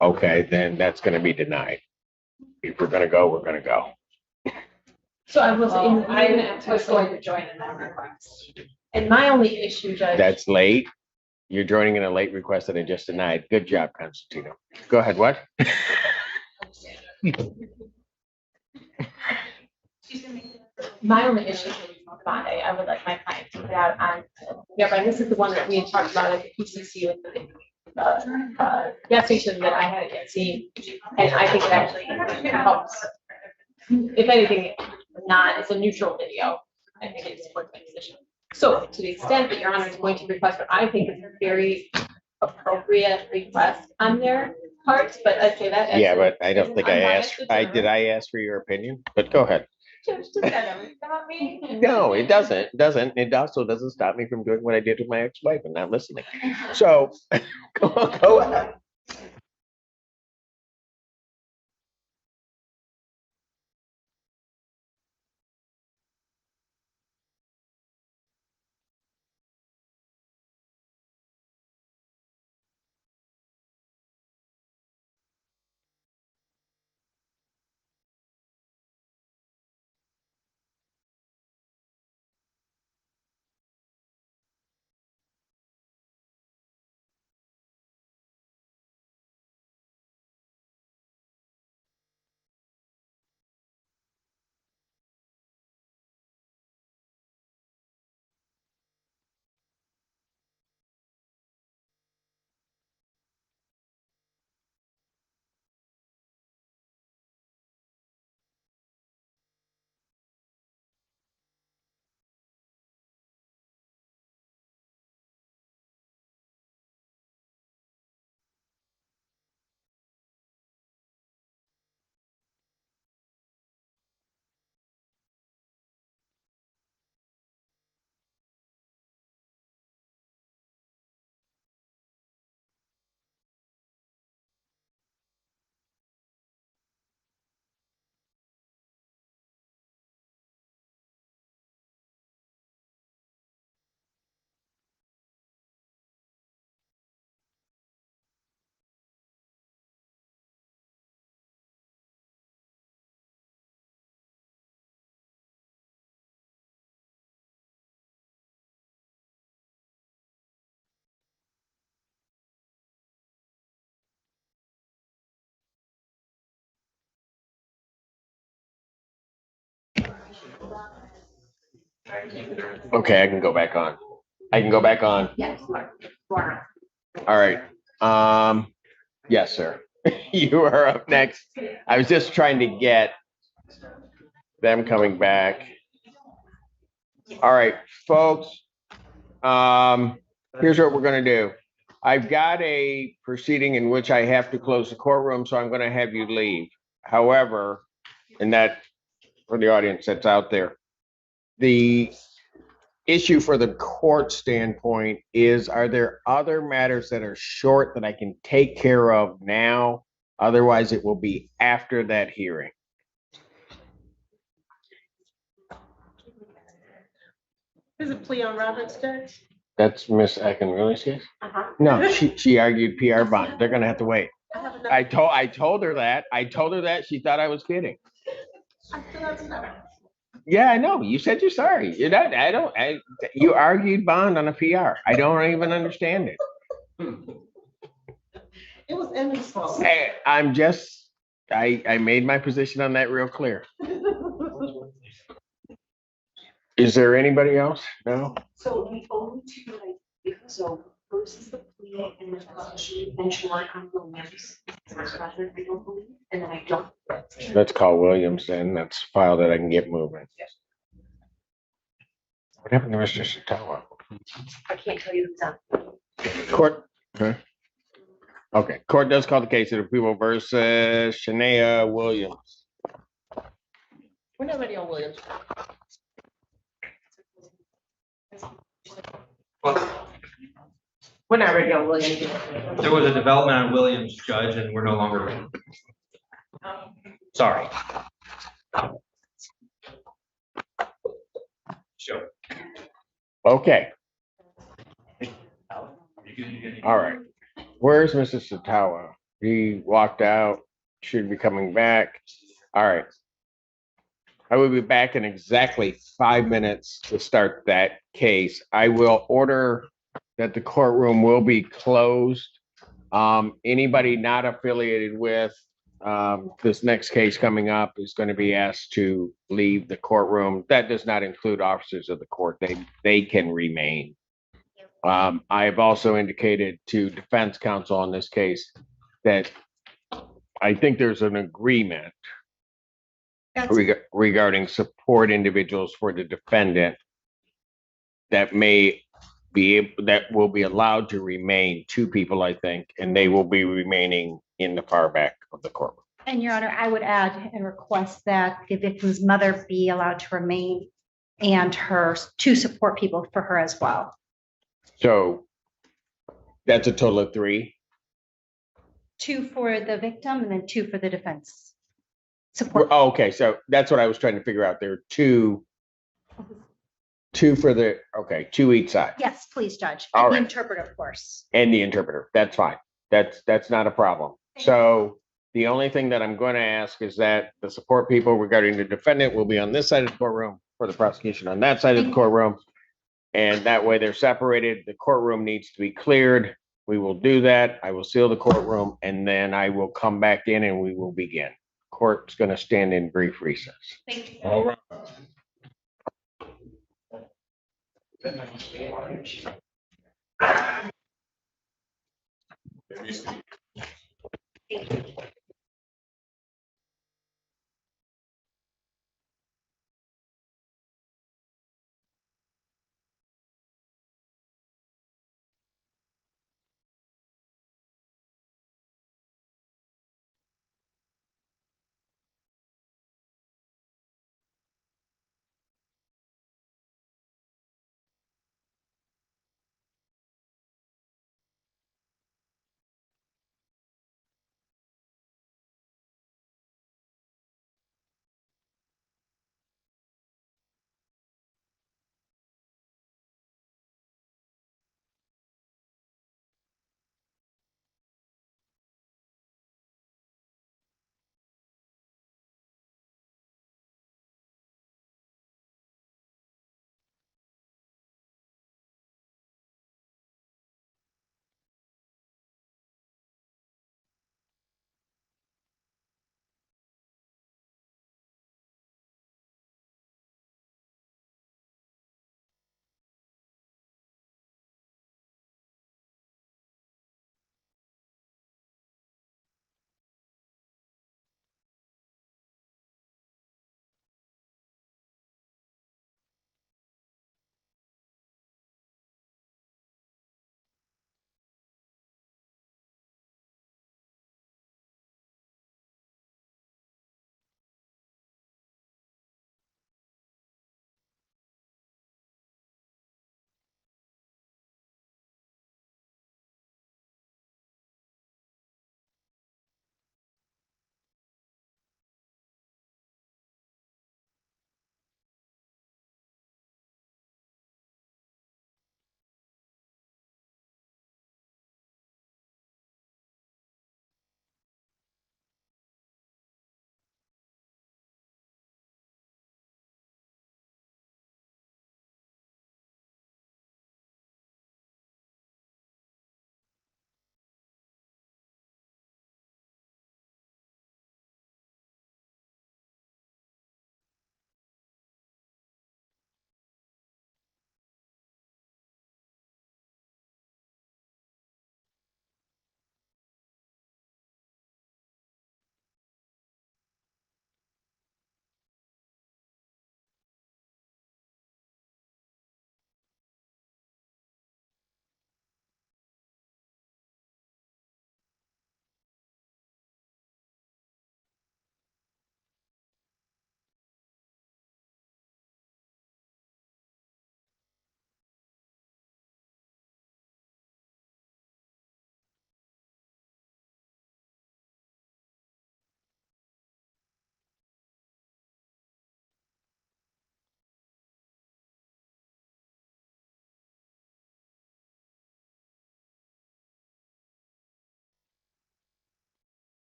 Okay, then that's gonna be denied. If we're gonna go, we're gonna go. So I was going to join in that request. And my only issue, Judge. That's late. You're joining in a late request that I just denied. Good job, Constantino. Go ahead, what? My only issue is Monday. I would like my client to put out on, and this is the one that we had talked about at the PCC with the gas station that I hadn't yet seen. And I think it actually helps. If anything, it's a neutral video. I think it supports my position. So to the extent that Your Honor is going to request, what I think is a very appropriate request on their part, but I'd say that. Yeah, but I don't think I asked, did I ask for your opinion? But go ahead. No, it doesn't. It also doesn't stop me from doing what I did with my ex-wife and not listening. So go ahead. Okay, I can go back on. Yes. All right. Yes, sir. You are up next. I was just trying to get them coming back. All right, folks. Here's what we're gonna do. I've got a proceeding in which I have to close the courtroom, so I'm gonna have you leave. However, and that for the audience that's out there, the issue for the court standpoint is, are there other matters that are short that I can take care of now? Otherwise, it will be after that hearing. Is it plea on Roberts, Judge? That's Miss Akinrili's case? Uh-huh. No, she argued PR bond. They're gonna have to wait. I have another. I told her that. I told her that. She thought I was kidding. I still have another. Yeah, I know. You said you're sorry. You know, you argued bond on a PR. I don't even understand it. It was Emmy's fault. Hey, I made my position on that real clear. Is there anybody else? No? So the only two that I, so first is the plea and then short on Williams. I don't believe, and then I don't. Let's call Williams then. Let's file that I can get moving. What happened to Mr. Satawa? I can't tell you who's on. Court. Huh? Okay, court does call the case of the people versus Shania Williams. We're not ready on Williams. We're not ready on Williams. There was a development on Williams, Judge, and we're no longer ready. Sorry. Sure. Okay. All right. Where's Mr. Satawa? He walked out, should be coming back. All right. I will be back in exactly 5 minutes to start that case. I will order that the courtroom will be closed. Anybody not affiliated with this next case coming up is going to be asked to leave the courtroom. That does not include officers of the court. They can remain. I have also indicated to defense counsel on this case that I think there's an agreement regarding support individuals for the defendant that will be allowed to remain, 2 people, I think, and they will be remaining in the far back of the courtroom. And Your Honor, I would add and request that the victim's mother be allowed to remain and her 2 support people for her as well. So that's a total of 3. 2 for the victim and then 2 for the defense. Support. Oh, okay, so that's what I was trying to figure out. There are 2 for the, okay, 2 each side. Yes, please, Judge. All And the right. interpreter, of course. And the interpreter. That's fine. That's not a problem. So the only thing that I'm going to ask is that the support people regarding the defendant will be on this side of the courtroom, for the prosecution on that side of the courtroom. And that way they're separated. The courtroom needs to be cleared. We will do that. I will seal the courtroom and then I will come back in and we will begin. Court's going to stand in brief recess. Thank you. All right.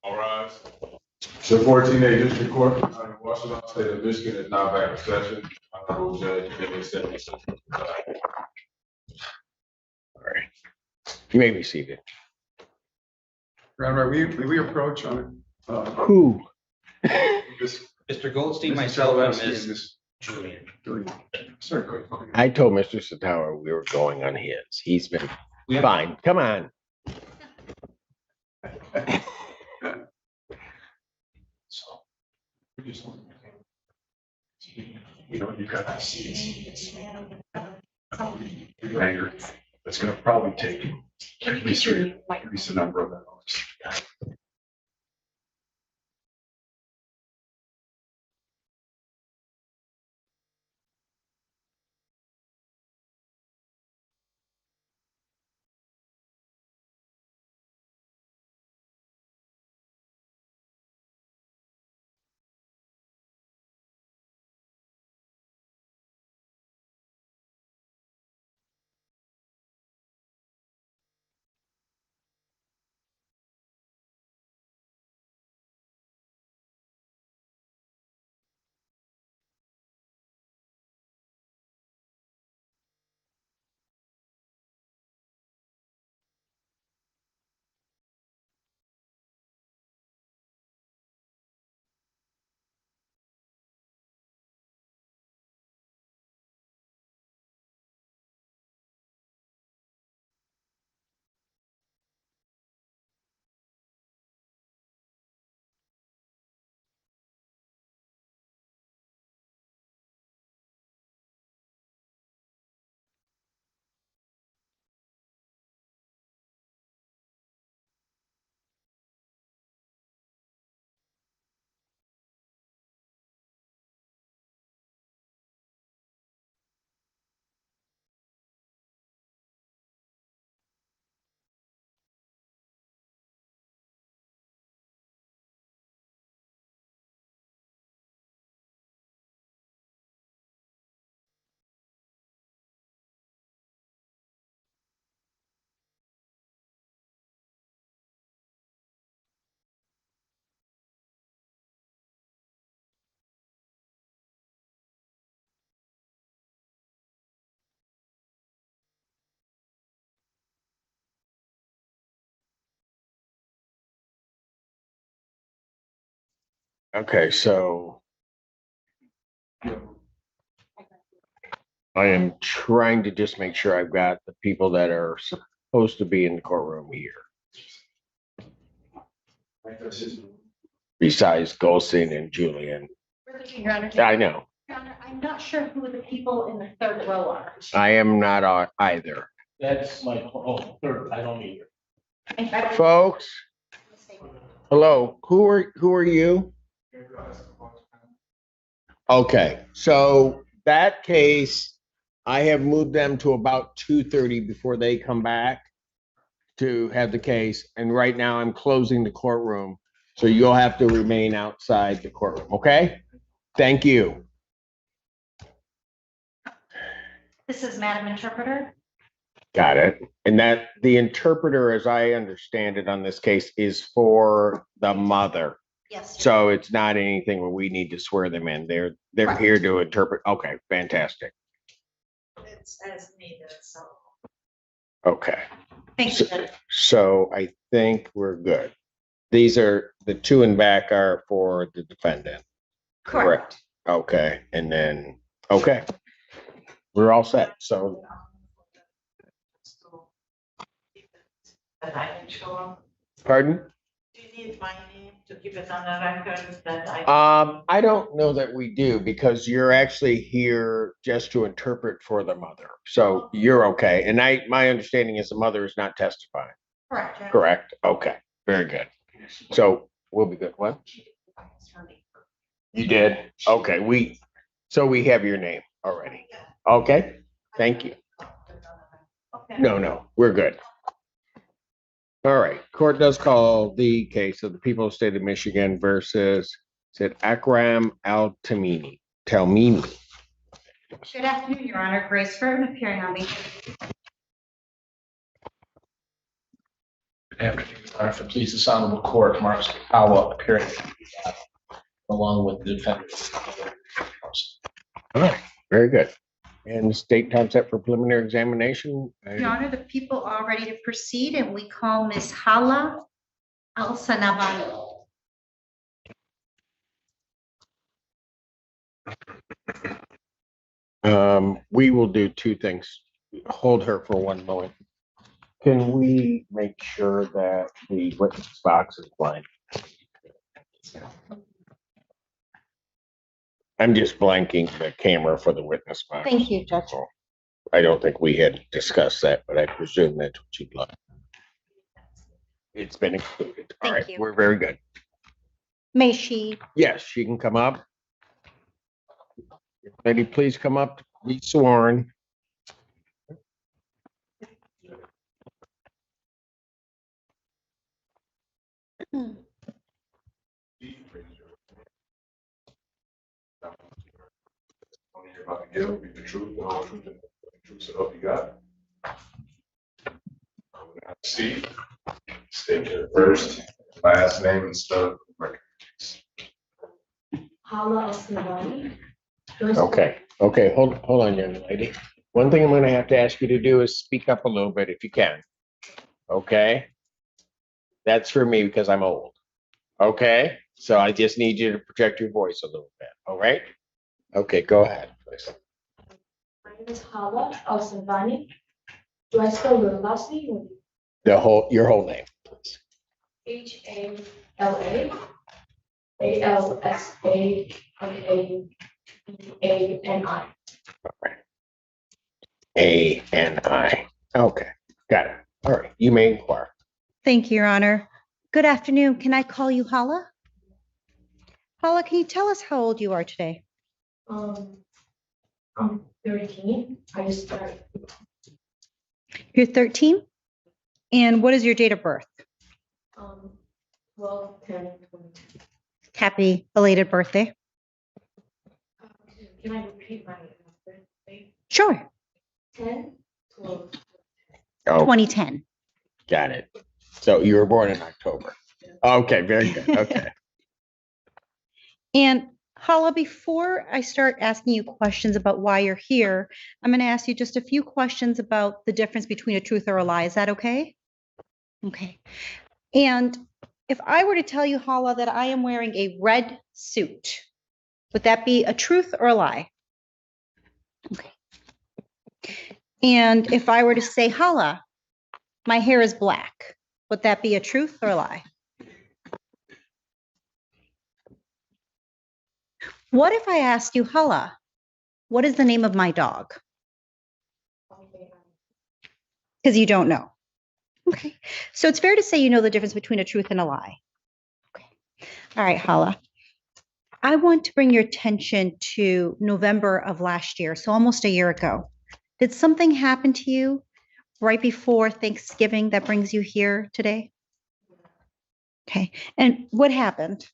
All rise. The 14A District Court for the County of Washington, State of Michigan is now back in session. Honorable Judge ZL71Xo. All right. You may be seated. Right, we approach on it. Who? Mr. Goldstein, Mr. myself, and Shalowski and Ms. Julian. Sir, quick. I told Mr. Satawa we were going on his. He's been fine. Come on. So, we just want you know, you got to see. Later, it's gonna probably take at least a number of hours. Okay, so I am trying to just make sure I've got the people that are supposed to be in the courtroom here. Besides Goldstein and Julian. Your Honor. I know. Your Honor, I'm not sure who the people in the third row are. I am not either. That's my, third, I don't either. Folks, hello, who are you? Okay, so that case, I have moved them to about 2:30 before they come back to have the case. And right now I'm closing the courtroom. So you'll have to remain outside the courtroom, okay? Thank you. This is Madam Interpreter. Got it. And that the interpreter, as I understand it on this case, is for the mother. Yes. So it's not anything where we need to swear them in. They're Right. here to interpret. Okay, fantastic. It's as needed, so. Okay. Thank you. So I think we're good. These are, the two in back are for the defendant. Correct. Okay, and then, okay. We're all set. So That I can show up. pardon? Do you need my name to keep it on the record that I? I don't know that we do because you're actually here just to interpret for the mother. So you're okay. And my understanding is the mother is not testifying. Correct. Your Correct? Okay, very good. So we'll be good. What? You did? Okay, we have your name already. Okay, thank you. No, we're good. All right, court does call the case of the people of the state of Michigan versus, is it Akram Al-Tamimi? Talmimi. Good afternoon, Your Honor. Grace Burton appearing on behalf. After. All right, for please this honorable court, Mark Howell appearing along with the defendant. All right, very good. And the state time set for preliminary examination. Your Honor, the people are ready to proceed and we call Ms. Hala Al-Sanabani. We will do two things. Hold her for 1 moment. Can we make sure that the witness box is blank? I'm just blanking the camera for the witness box. Thank you, Judge. I don't think we had discussed that, but I presume that's what you'd like. It's been included. All right, we're very good. May she? Yes, she can come up. Lady, please come up to be sworn. You're about to give will be the truth, the whole truth, and the truth, so help you God. See, state your first, last name and stuff. Hala Al-Sanabani. Okay, hold on, young lady. One thing I'm gonna have to ask you to do is speak up a little bit if you can. Okay? That's for me because I'm old. Okay? So I just need you to project your voice a little bit, all right? Okay, go ahead. My name is Hala Al-Sanabani. Do I spell your last name? Your whole name, please. Hala Alsani. A-N-I. Okay, got it. All right, you may inquire. Thank you, Your Honor. Good afternoon. Can I call you Hala? Hala, can you tell us how old you are today? I'm 13. I just started. You're 13? And what is your date of birth? 12/10/2010. Happy belated birthday. Can I repeat my birthday? Sure. 10/12. 2010. Got it. So you were born in October. Okay, very good. Okay. And Hala, before I start asking you questions about why you're here, I'm going to ask you just a few questions about the difference between a truth or a lie. Is that okay? Okay. And if I were to tell you, Hala, that I am wearing a red suit, would that be a truth or a lie? Okay. And if I were to say, Hala, my hair is black, would that be a truth or a lie? What if I asked you, Hala, what is the name of my dog? Because you don't know. Okay. So it's fair to say you know the difference between a truth and a lie. Okay. All right, Hala. I want to bring your attention to November of last year, so almost a year ago. Did something happen to you right before Thanksgiving that brings you here today? Okay. And what happened?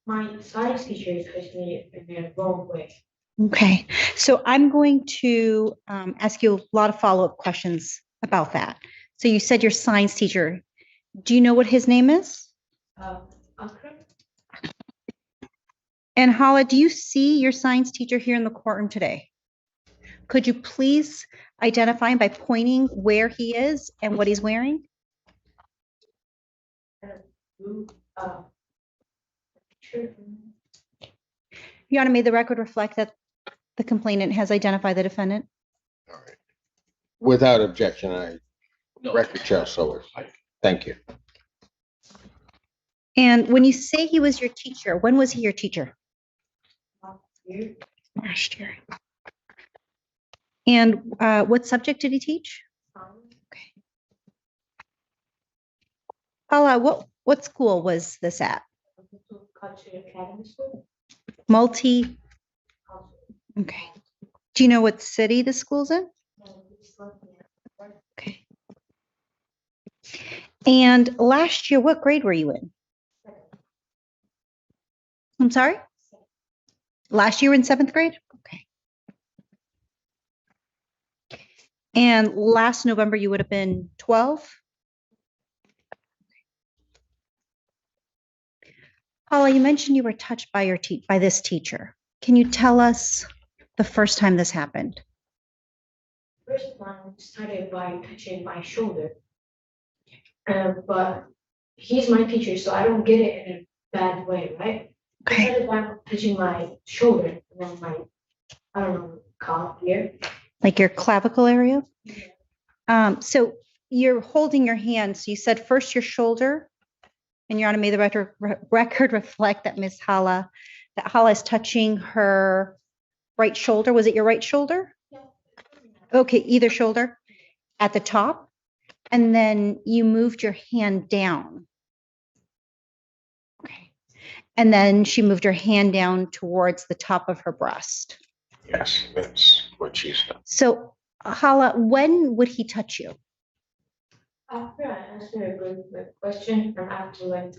My science teacher pushed me in the wrong way. Okay. So I'm going to ask you a lot of follow-up questions about that. So you said your science teacher. Do you know what his name is? Okay. And Hala, do you see your science teacher here in the courtroom today? Could you please identify him by pointing where he is and what he's wearing? Your Honor, may the record reflect that the complainant has identified the defendant? Without objection, record shall so reflect. Thank you. And when you say he was your teacher, when was he your teacher? Last year. And what subject did he teach? Okay. Hala, what school was this at? Multi. Okay. Do you know what city the school's in? Okay. And last year, what grade were you in? I'm sorry? Last year in 7th grade? Okay. And last November, you would have been 12? Paula, you mentioned you were touched by by this teacher. Can you tell us the first time this happened? First one started by touching my shoulder. But he's my teacher, so I don't get it in a bad way, right? He started by touching my shoulder and then my, I don't know, calf here. Like your clavicle area? So you're holding your hand. So you said first your shoulder, and Your Honor, may the record reflect that that Hala is touching her right shoulder. Was it your right shoulder? Yeah. Okay, either shoulder at the top. And then you moved your hand down. Okay. And then she moved her hand down towards the top of her breast. Yes, that's what she's done. So, Hala, when would he touch you? After I answer a good question, and after like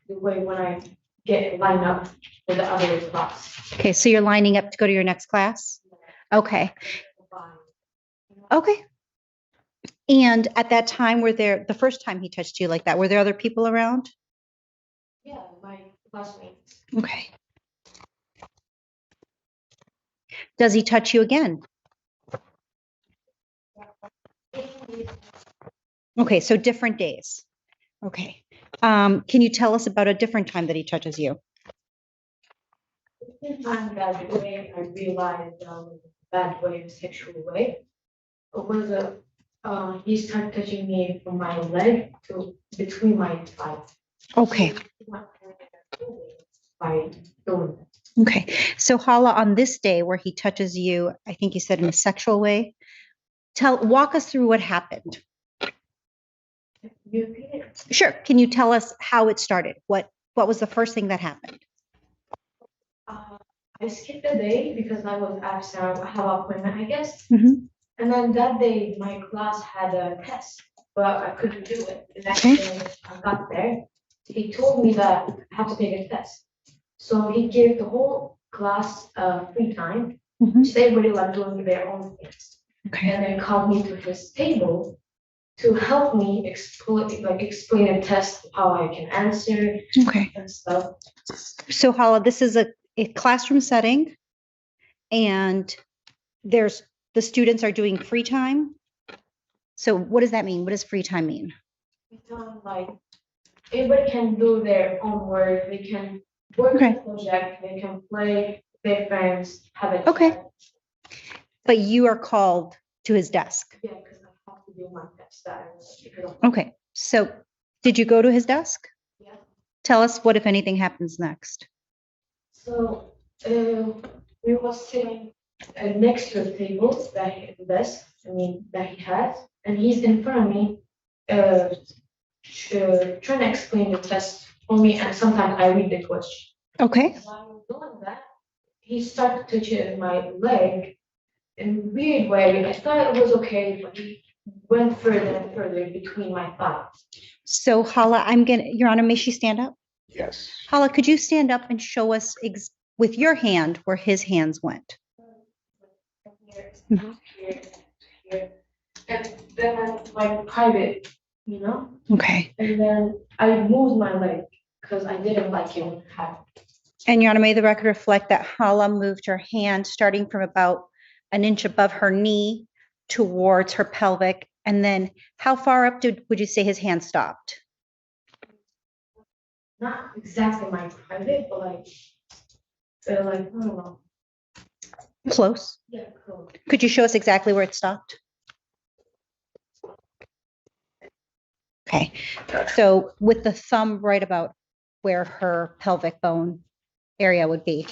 the way when I get lined up with the other class. Okay, so you're lining up to go to your next class? Okay. Okay. And at that time, the first time he touched you like that, were there other people around? Yeah, my classmates. Okay. Does he touch you again? Okay, so different days. Okay. Can you tell us about a different time that he touches you? The time that way I realized bad way, sexual way. It was he started touching me from my leg to between my thighs. Okay. By doing that. Okay. So Hala, on this day where he touches you, I think you said in a sexual way, walk us through what happened. You repeat it? Sure. Can you tell us how it started? What was the first thing that happened? I skipped a day because I was asked to have an appointment, I guess. Mm-hmm. And then that day, my class had a test, but I couldn't do it. The next day I got there, he told me that I have to take a test. So he gave the whole class free time, which they really like doing their own things. Okay. And then called me to his table to help me explain a test, how I can answer and stuff. So Hala, this is a classroom setting, and the students are doing free time. So what does that mean? What does free time mean? Like everybody can do their own work. They can work on a project. They can play with their friends. Have a chat. But you are called to his desk. Yeah, because I have to do my test. Okay. So did you go to his desk? Yeah. Tell us what, if anything, happens next. So we were sitting next to the table that he has, and he's in front of me, trying to explain the test for me, and sometimes I read the question. Okay. While doing that, he started touching my leg in a weird way. I thought it was okay, but he went further and further between my thighs. So Hala, Your Honor, may she stand up? Yes. Hala, could you stand up and show us with your hand where his hands went? Here. And then like private, Okay. And then I moved my leg because I didn't like it. And Your Honor, may the record reflect that Hala moved her hand starting from about an inch above her knee towards her pelvic. And then how far up would you say his hand stopped? Not exactly my private, but like I don't know. Close. Yeah, close. Could you show us exactly where it stopped? Okay. So with the thumb right about where her pelvic bone area would be.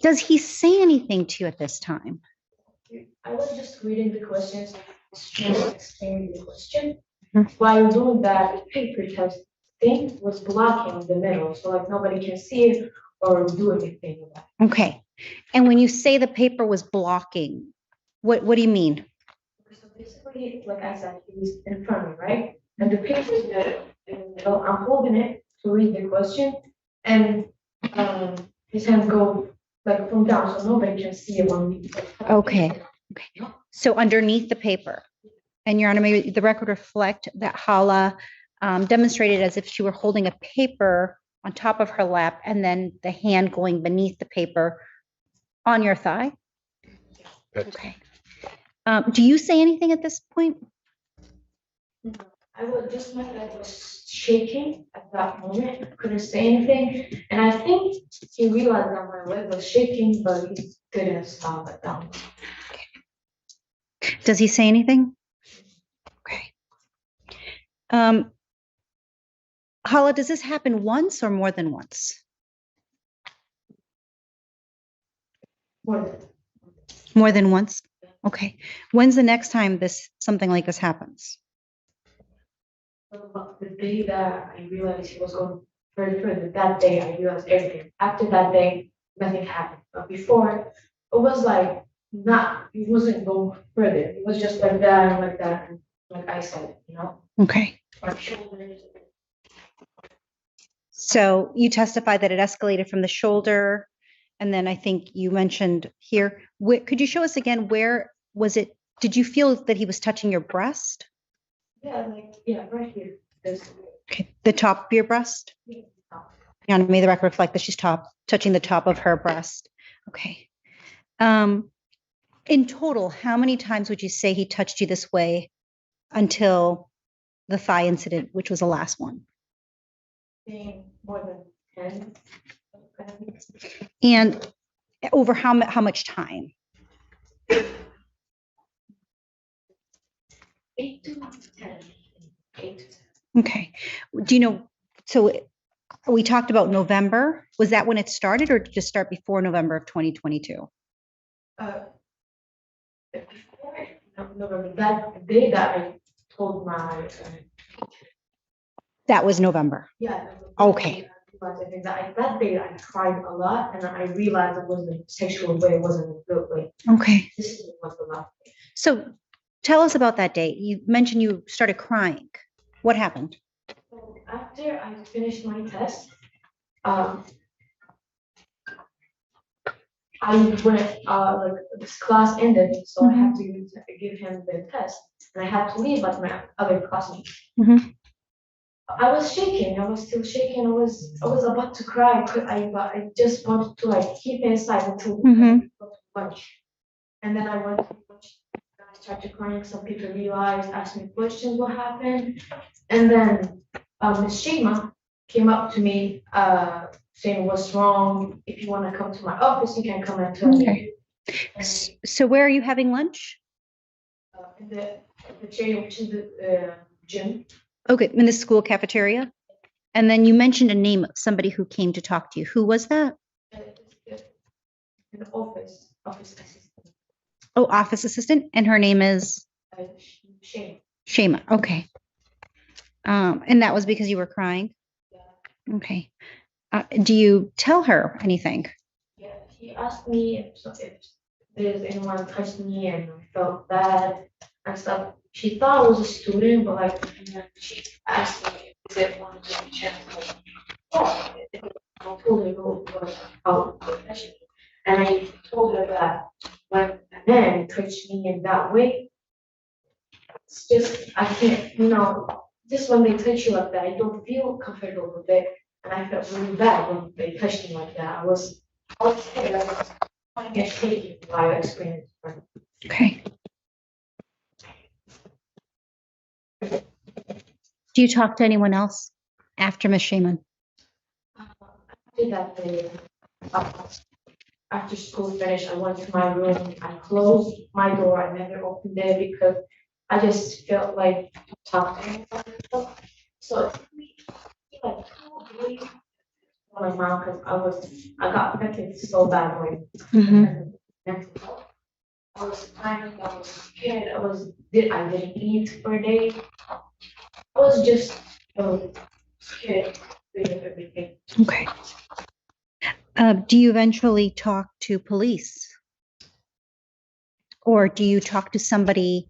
Does he say anything to you at this time? I was just reading the questions, explaining the question. While doing that, the paper test thing was blocking the middle, so like nobody can see it or do anything with that. Okay. And when you say the paper was blocking, what do you mean? So basically, like I said, he's in front of me, right? And the paper is in the middle. I'm holding it to read the question, and his hands go like from down, so nobody can see it when we. Okay. So underneath the paper, and Your Honor, may the record reflect that Hala demonstrated as if she were holding a paper on top of her lap and then the hand going beneath the paper on your thigh? Okay. Do you say anything at this point? I was just, my leg was shaking at that moment, I couldn't say anything, and I think he realized that my leg was shaking, but he didn't stop at that moment. Does he say anything? Okay. Hala, does this happen once or more than once? More than once? Okay. When's the next time something like this happens? The day that I realized he was going further, that day I realized everything. After that day, nothing happened. But before, it was like he wasn't going further. It was just like that, and like I said, Okay. My shoulders. So you testified that it escalated from the shoulder, and then I think you mentioned here. Could you show us again, where was it? Did you feel that he was touching your breast? Yeah, right here. Okay, the top of your breast? Yeah, may the record reflect that she's touching the top of her breast. Okay. In total, how many times would you say he touched you this way until the thigh incident, which was the last one? More than 10. And over how much time? 8 to 10. 8 to 10. Okay. Do you know, so we talked about November. Was that when it started, or did it just start before November of 2022? Before November, that day that I told my That was November. yeah. Okay. That day I cried a lot, and I realized it wasn't a sexual way, it wasn't a good way. Okay. This was a lot. So tell us about that day. You mentioned you started crying. What happened? So after I finished my test, I went, like this class ended, so I had to give him the test, and I had to leave like my other classmates. I was shaking. I was still shaking. I was about to cry. I just wanted to like keep it inside until lunch. And then I went to lunch. I started crying. Some people realized, asked me questions, what happened. And then Miss Shima came up to me, saying, "What's wrong? If you want to come to my office, you can come and tell me." So where are you having lunch? In the chair, which is the gym. Okay, in the school cafeteria? And then you mentioned a name of somebody who came to talk to you. Who was that? In the office assistant. Oh, office assistant, and her name is? Shame. Shema, okay. And that was because you were crying? Yeah. Okay. Do you tell her anything? Yeah, she asked me if there's anyone touched me and I felt bad and stuff. She thought I was a student, but like she asked me, is it one of the chance? Oh, I told her no, out profession. And I told her that when a man touched me in that way, it's just I can't, just when they touch you like that, I don't feel comfortable with it. And I felt really bad when they touched me like that. I was scared. I was trying to get taken by the experience. Okay. Do you talk to anyone else after Ms. Shaman? After that day, after school finished, I went to my room. I closed my door. I never opened it because I just felt like talking. So it took me like 2 days for my mom because I got affected so badly. I was crying. I was scared. I didn't eat for a day. I was just scared of everything. Okay. Do you eventually talk to police? Or do you talk to somebody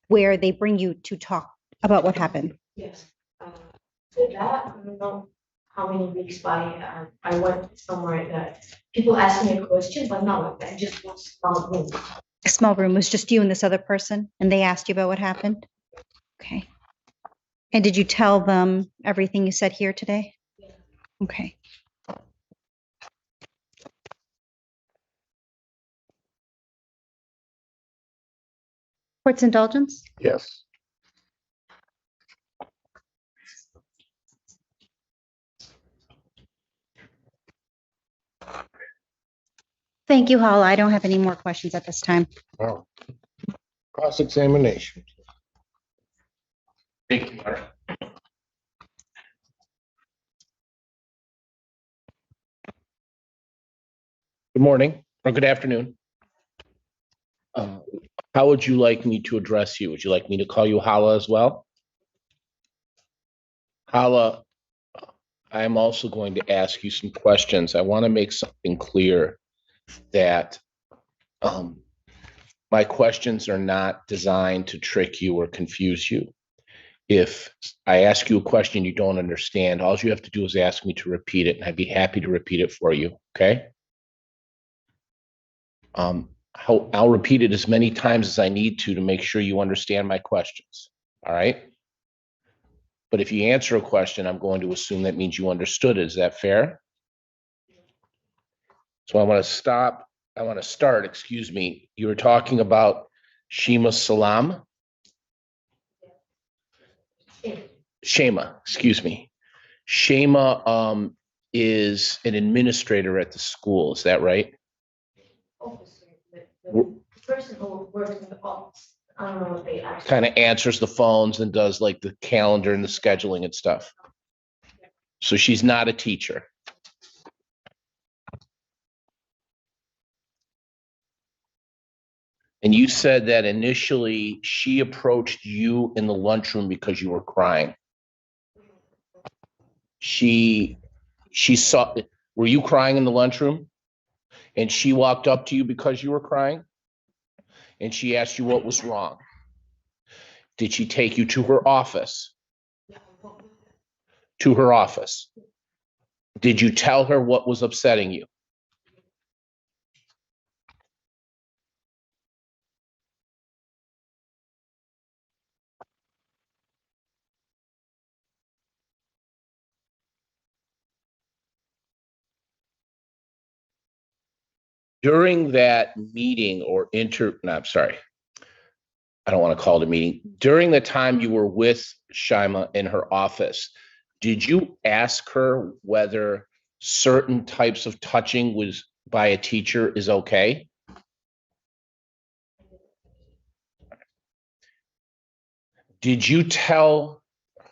where they bring you to talk about what happened? Yes. For that, I don't know how many weeks by I went somewhere that people asked me a question, but not like that. Just one small room. A small room was just you and this other person, and they asked you about what happened? Okay. And did you tell them everything you said here today? Yeah. Okay. Court's indulgence? Yes. Thank you, Hala. I don't have any more questions at this time. Oh. Cross-examination. Thank you, Mark. Good morning or good afternoon. How would you like me to address you? Would you like me to call you Hala as well? Hala, I'm also going to ask you some questions. I want to make something clear that my questions are not designed to trick you or confuse you. If I ask you a question you don't understand, all you have to do is ask me to repeat it, and I'd be happy to repeat it for you, okay? I'll repeat it as many times as I need to make sure you understand my questions, all right? But if you answer a question, I'm going to assume that means you understood it. Is that fair? So I want to start, excuse me. You were talking about Shema Salam? Shema, excuse me. Shema is an administrator at the school, is that right? The person who works in the office, I don't know what they actually. Kind of answers the phones and does like the calendar and the scheduling and stuff. So she's not a teacher. And you said that initially she approached you in the lunchroom because you were crying. She saw, were you crying in the lunchroom? And she walked up to you because you were crying? And she asked you what was wrong. Did she take you to her office? To her office. Did you tell her what was upsetting you? During that meeting or I don't want to call it a meeting. During the time you were with Shima in her office, did you ask her whether certain types of touching was by a teacher is okay? Did you tell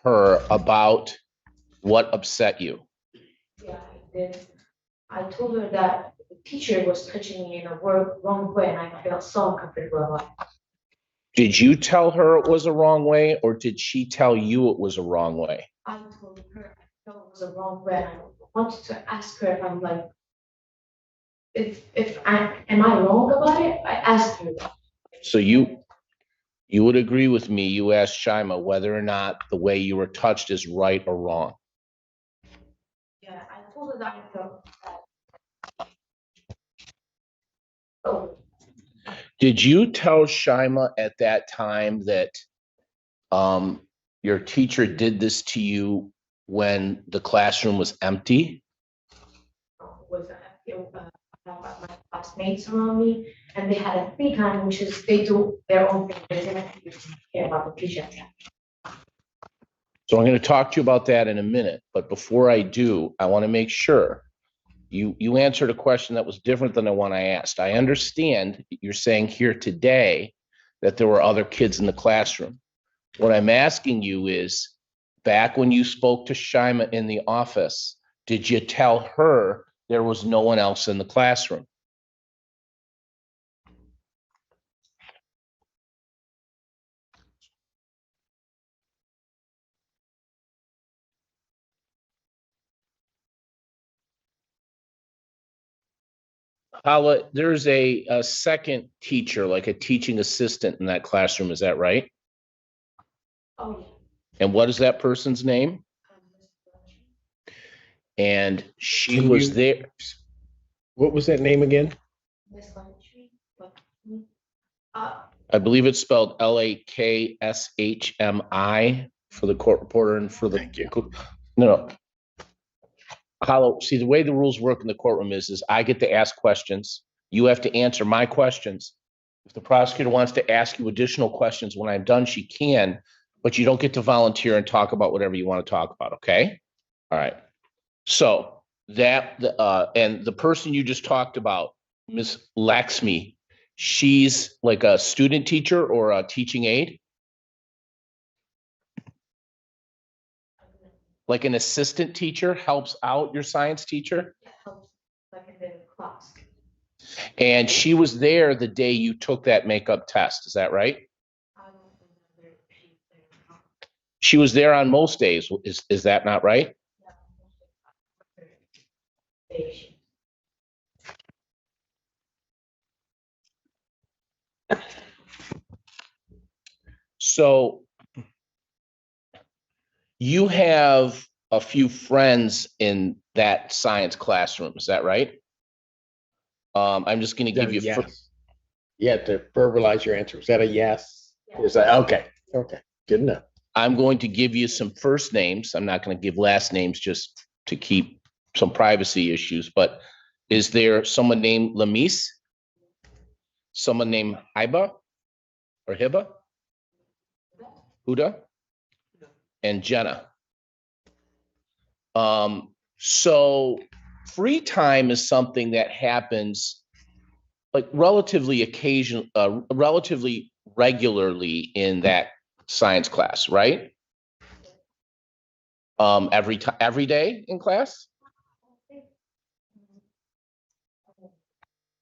her about what upset you? Yeah, I did. I told her that the teacher was touching me in a wrong way, and I felt so uncomfortable about it. Did you tell her it was a wrong way, or did she tell you it was a wrong way? I told her I felt it was a wrong way, and I wanted to ask her if I'm like, am I wrong about it? I asked her that. So you would agree with me, you asked Shima whether or not the way you were touched is right or wrong. Yeah, I told her that I felt that. Oh. Did you tell Shima at that time that your teacher did this to you when the classroom was empty? Was my classmates around me, and they had a free time, which is they do their own thing. They didn't care about the teacher. So I'm going to talk to you about that in a minute, but before I do, I want to make sure you answered a question that was different than the one I asked. I understand you're saying here today that there were other kids in the classroom. What I'm asking you is, back when you spoke to Shima in the office, did you tell her there was no one else in the classroom? Hala, there's a second teacher, like a teaching assistant in that classroom, is that right? Oh, yeah. And what is that person's name? And she was there. What was that name again? I believe it's spelled Lakshmi for the court reporter and for the. Thank you. No. Hollow, see, the way the rules work in the courtroom is I get to ask questions. You have to answer my questions. If the prosecutor wants to ask you additional questions when I'm done, she can, but you don't get to volunteer and talk about whatever you want to talk about, okay? All right. So and the person you just talked about, Miss Laxmi, she's like a student teacher or a teaching aide? Like an assistant teacher helps out your science teacher? Like in the class. And she was there the day you took that makeup test, is that right? She was there on most days, is that not right? So you have a few friends in that science classroom, is that right? I'm just going to give you. Yes. You have to verbalize your answer. Is that a yes? Is that okay? Okay, good enough. I'm going to give you some first names. I'm not going to give last names just to keep some privacy issues, but is there someone named Lamise? Someone named Hiba or Hiba? Huda? And Jenna. So free time is something that happens like relatively regularly in that science class, right? Every day in class?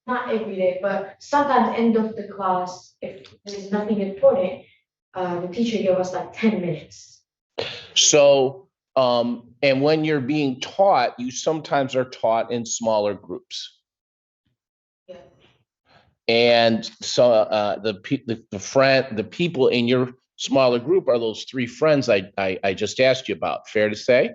Not every day, but sometimes end of the class, if there's nothing important, the teacher gave us like 10 minutes. So, and when you're being taught, you sometimes are taught in smaller groups. Yeah. And so the people in your smaller group are those three friends I just asked you about. Fair to say?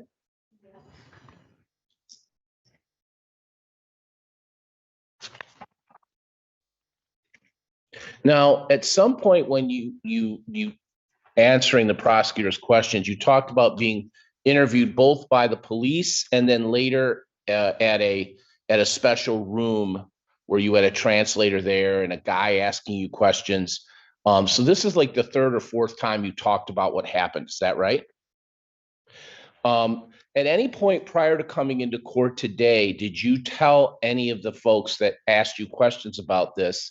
Now, at some point when you answering the prosecutor's questions, you talked about being interviewed both by the police and then later at a special room where you had a translator there and a guy asking you questions. So this is like the third or fourth time you talked about what happened. Is that right? At any point prior to coming into court today, did you tell any of the folks that asked you questions about this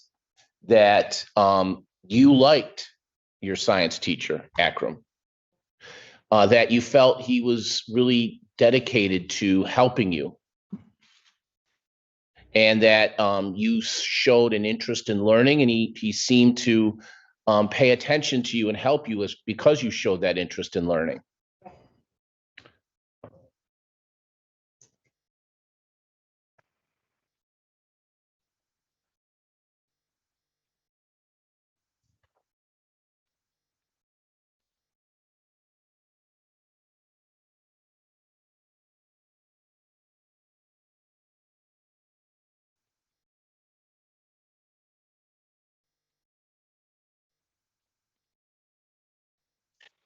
that you liked your science teacher, Akram? That you felt he was really dedicated to helping you? And that you showed an interest in learning, and he seemed to pay attention to you and help you because you showed that interest in learning.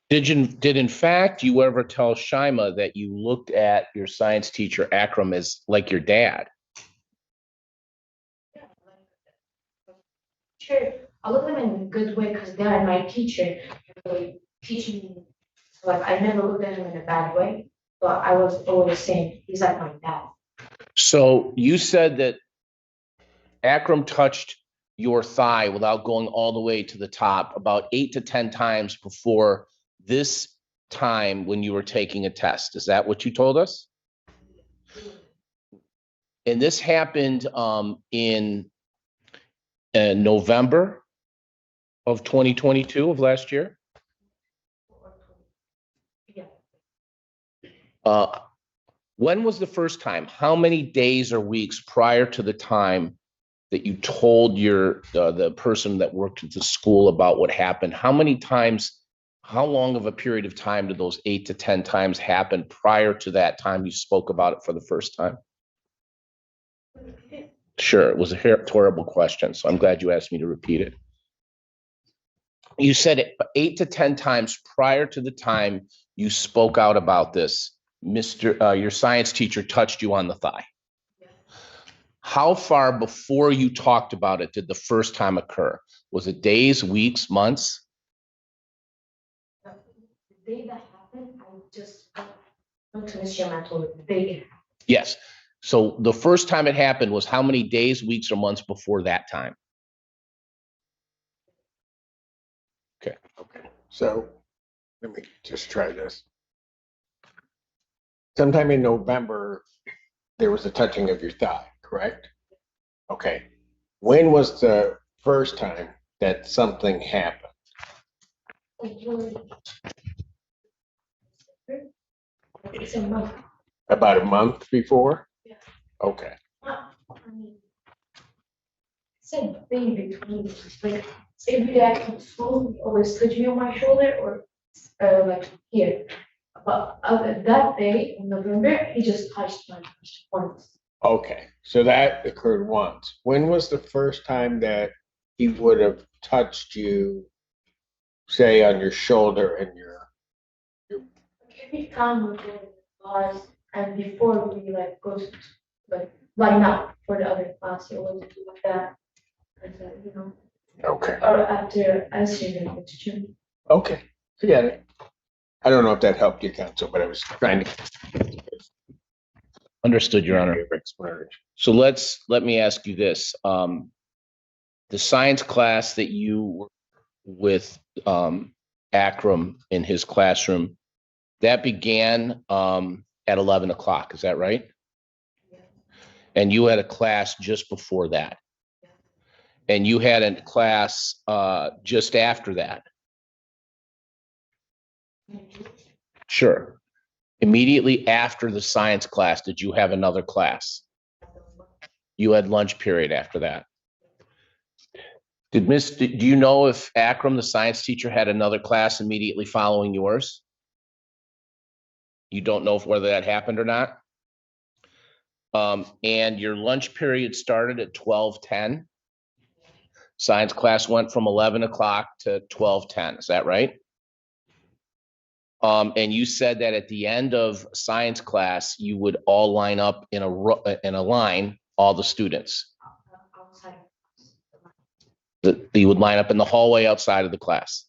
Did in fact you ever tell Shima that you looked at your science teacher Akram as like your dad? Sure, I look at them in a good way because they are my teacher, really teaching me. Like I never looked at him in a bad way, but I was always saying he's like my dad. So you said that Akram touched your thigh without going all the way to the top about 8 to 10 times before this time when you were taking a test. Is that what you told us? And this happened in November of 2022 of last year? When was the first time? How many days or weeks prior to the time that you told the person that worked at the school about what happened? How many times, how long of a period of time did those 8 to 10 times happen prior to that time you spoke about it for the first time? Sure, it was a horrible question, so I'm glad you asked me to repeat it. You said it 8 to 10 times prior to the time you spoke out about this your science teacher touched you on the thigh. How far before you talked about it did the first time occur? Was it days, weeks, months? The day that happened, I just went to Miss Sherman, told her the day. Yes. So the first time it happened was how many days, weeks, or months before that time? Okay. So let me just try this. Sometime in November, there was a touching of your thigh, correct? Okay. When was the first time that something happened? It's a month. About a month before? Yeah. Okay. I mean, it's a thing between, like, every day I come to school, he always touch me on my shoulder or like here. But that day in November, he just touched my once. Okay. So that occurred once. When was the first time that he would have touched you, say, on your shoulder and your Every time we go to class and before we like go to like line up for the other class, he always do like that. And, you know. Okay. Or after answering the question. Okay, forget it. I don't know if that helped you, counsel, but I was trying to. Understood, Your Honor. So let me ask you this. The science class that you were with Akram in his classroom, that began at 11 o'clock, is that right? Yeah. And you had a class just before that. Yeah. And you had a class just after that. Sure. Immediately after the science class, did you have another class? You had lunch period after that. Do you know if Akram, the science teacher, had another class immediately following yours? You don't know whether that happened or not? And your lunch period started at 12:10. Science class went from 11 o'clock to 12:10. Is that right? And you said that at the end of science class, you would all line up in a line, all the students. You would line up in the hallway outside of the class.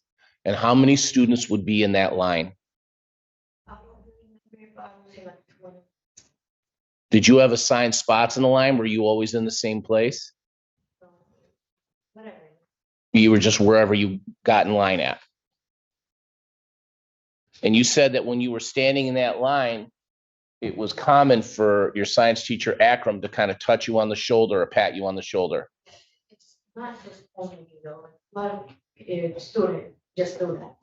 And how many students would be in that line? Did you have assigned spots in the line? Were you always in the same place? Whatever. You were just wherever you got in line at. And you said that when you were standing in that line, it was common for your science teacher, Akram, to kind of touch you on the shoulder or pat you on the shoulder. It's not just only, but student just do that.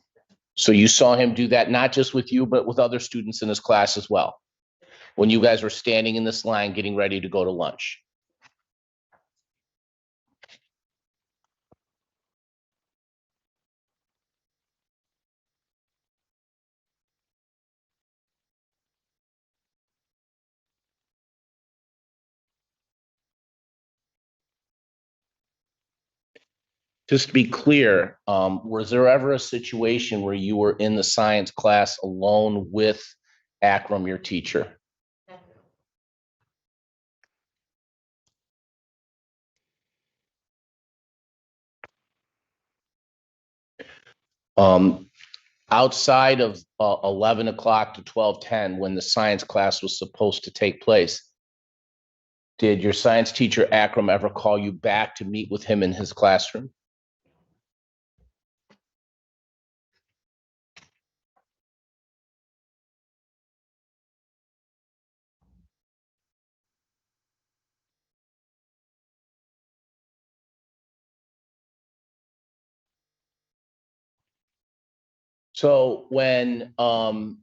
So you saw him do that, not just with you, but with other students in his class as well, when you guys were standing in this line getting ready to go to lunch. Just to be clear, was there ever a situation where you were in the science class alone with Akram, your teacher? Outside of 11 o'clock to 12:10, when the science class was supposed to take place, did your science teacher, Akram, ever call you back to meet with him in his classroom? So when I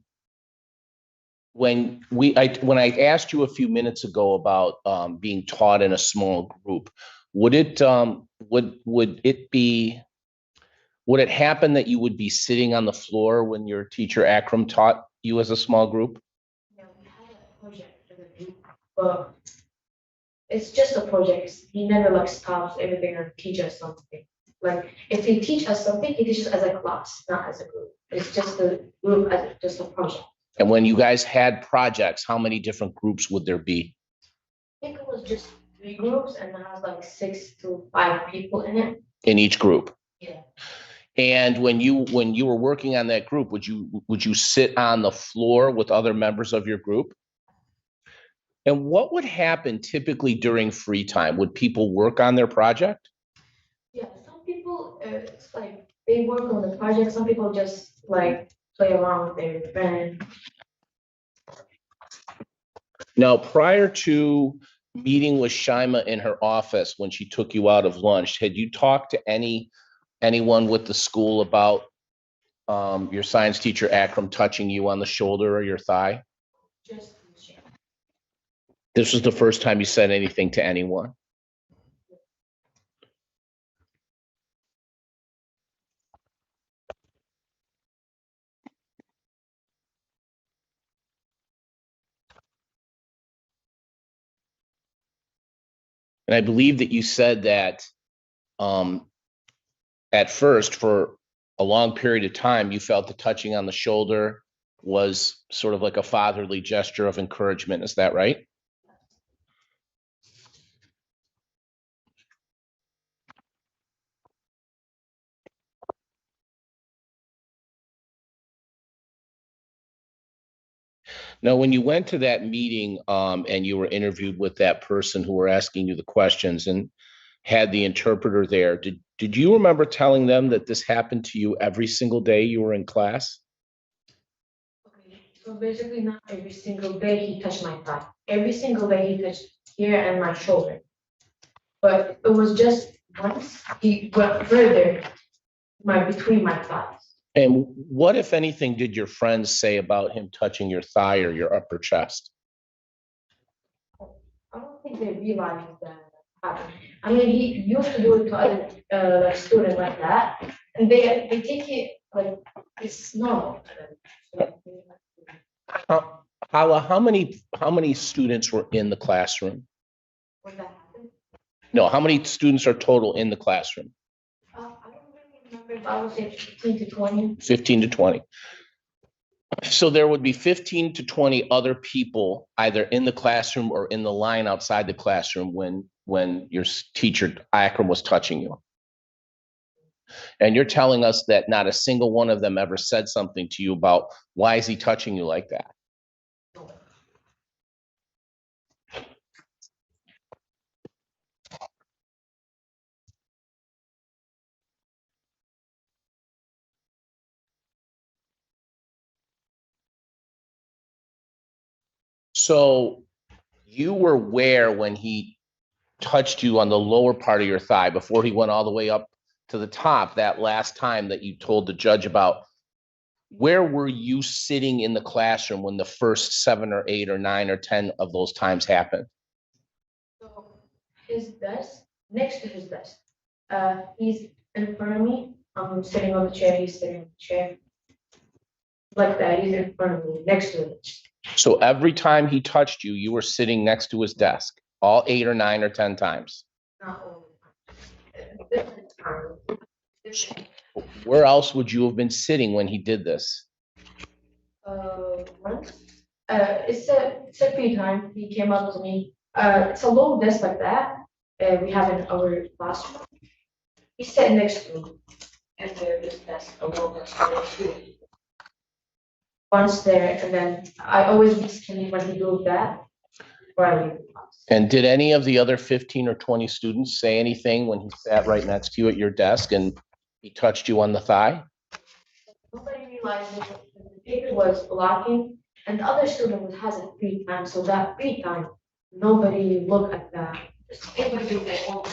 asked you a few minutes ago about being taught in a small group, would it happen that you would be sitting on the floor when your teacher Akram taught you as a small group? Yeah, we had a project for the group, but it's just a project. He never like stops everything and teach us something. Like if he teach us something, he teaches as a class, not as a group. It's just a group as just a project. And when you guys had projects, how many different groups would there be? I think it was just 3 groups and there was like 6 to 5 people in it. In each group? Yeah. And when you were working on that group, would you sit on the floor with other members of your group? And what would happen typically during free time? Would people work on their project? Yeah, some people, it's like they work on the project, some people just like play around with their friends. Now, prior to meeting with Shima in her office when she took you out of lunch, had you talked to anyone with the school about your science teacher Akram touching you on the shoulder or your thigh? Just This was the first time you said anything to anyone? And I believe that you said that at first, for a long period of time, you felt the touching on the shoulder was sort of like a fatherly gesture of encouragement. Is that right? Now, when you went to that meeting and you were interviewed with that person who were asking you the questions and had the interpreter there, did you remember telling them that this happened to you every single day you were in class? so basically not every single day he touched my thigh. Every single day he touched here and my shoulder. But it was just once he went further between my thighs. And what, if anything, did your friends say about him touching your thigh or your upper chest? I don't think they realized that happened. I mean, he used to do it to other like students like that, and they take it like it's normal. Hala, how many students were in the classroom? When that happened, No, how many students are total in the classroom? I don't really remember, but I would say 15 to 20. 15 to 20. So there would be 15 to 20 other people either in the classroom or in the line outside the classroom when your teacher Akram was touching you. And you're telling us that not a single one of them ever said something to you about why is he touching you like that? So you were where when he touched you on the lower part of your thigh before he went all the way up to the top that last time that you told the judge about? Where were you sitting in the classroom when the first 7 or 8 or 9 or 10 of those times happened? So his desk, next to his desk, he's in front of me. I'm sitting on the chair. He's sitting on the chair. Like that, he's in front of me, next to it. So every time he touched you, you were sitting next to his desk, all 8 or 9 or 10 times. Not all the time. Different times. Where else would you have been sitting when he did this? Once. It's a free time. He came up to me. It's a low desk like that. We have in our classroom. He sat next to me, and there's desk, a low desk. Once there, and then I always miss him when he do that. Or I leave the class. And did any of the other 15 or 20 students say anything when he sat right next to you at your desk and he touched you on the thigh? Nobody realized that the paper was blocking, and the other student has a free time. So that free time, nobody looked at that. Everybody do their own.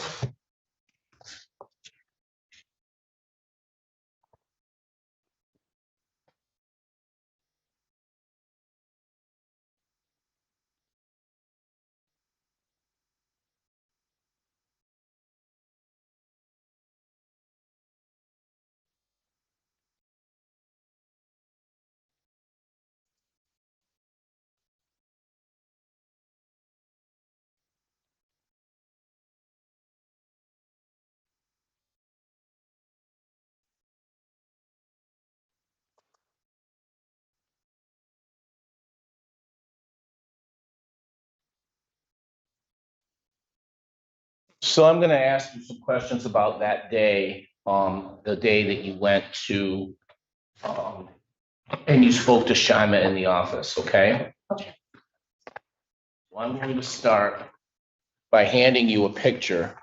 So I'm gonna ask you some questions about that day, the day that you went to, and you spoke to Shima in the office, okay? Okay. Well, I'm going to start by handing you a picture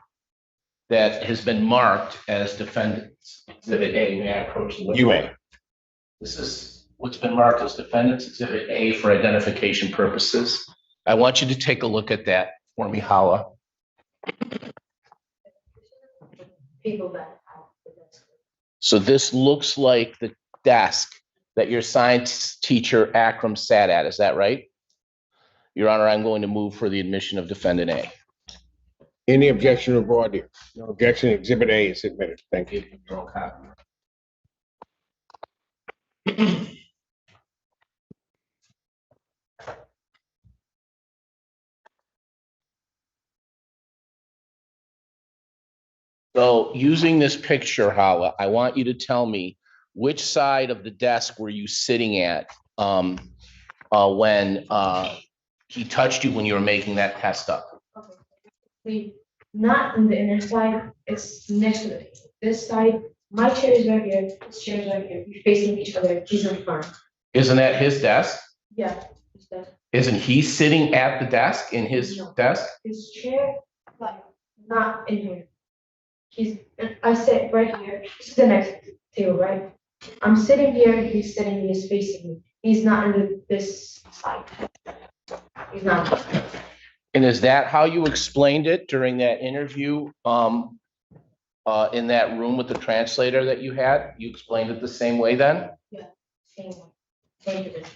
that has been marked as defendants exhibit A. May I approach the? You may. This is what's been marked as defendants exhibit A for identification purposes. I want you to take a look at that for me, Hala. People that have the desk. So this looks like the desk that your science teacher Akram sat at. Is that right? Your Honor, I'm going to move for the admission of defendant A. Any objection or voir dire? No objection. Exhibit A is admitted. Thank you. So using this picture, Hala, I want you to tell me which side of the desk were you sitting at when he touched you when you were making that test up? Okay. Not on the inner side, it's next to it. This side, my chair is right here, his chair is right here. We're facing each other. He's in front. Isn't that his desk? Yeah. His desk. Isn't he sitting at the desk in his desk? His chair, like, not in here. I sit right here. This is the next table, right? I'm sitting here, he's facing me. He's not in this side. He's not. And is that how you explained it during that interview in that room with the translator that you had? You explained it the same way then? Yeah, same one. Same division.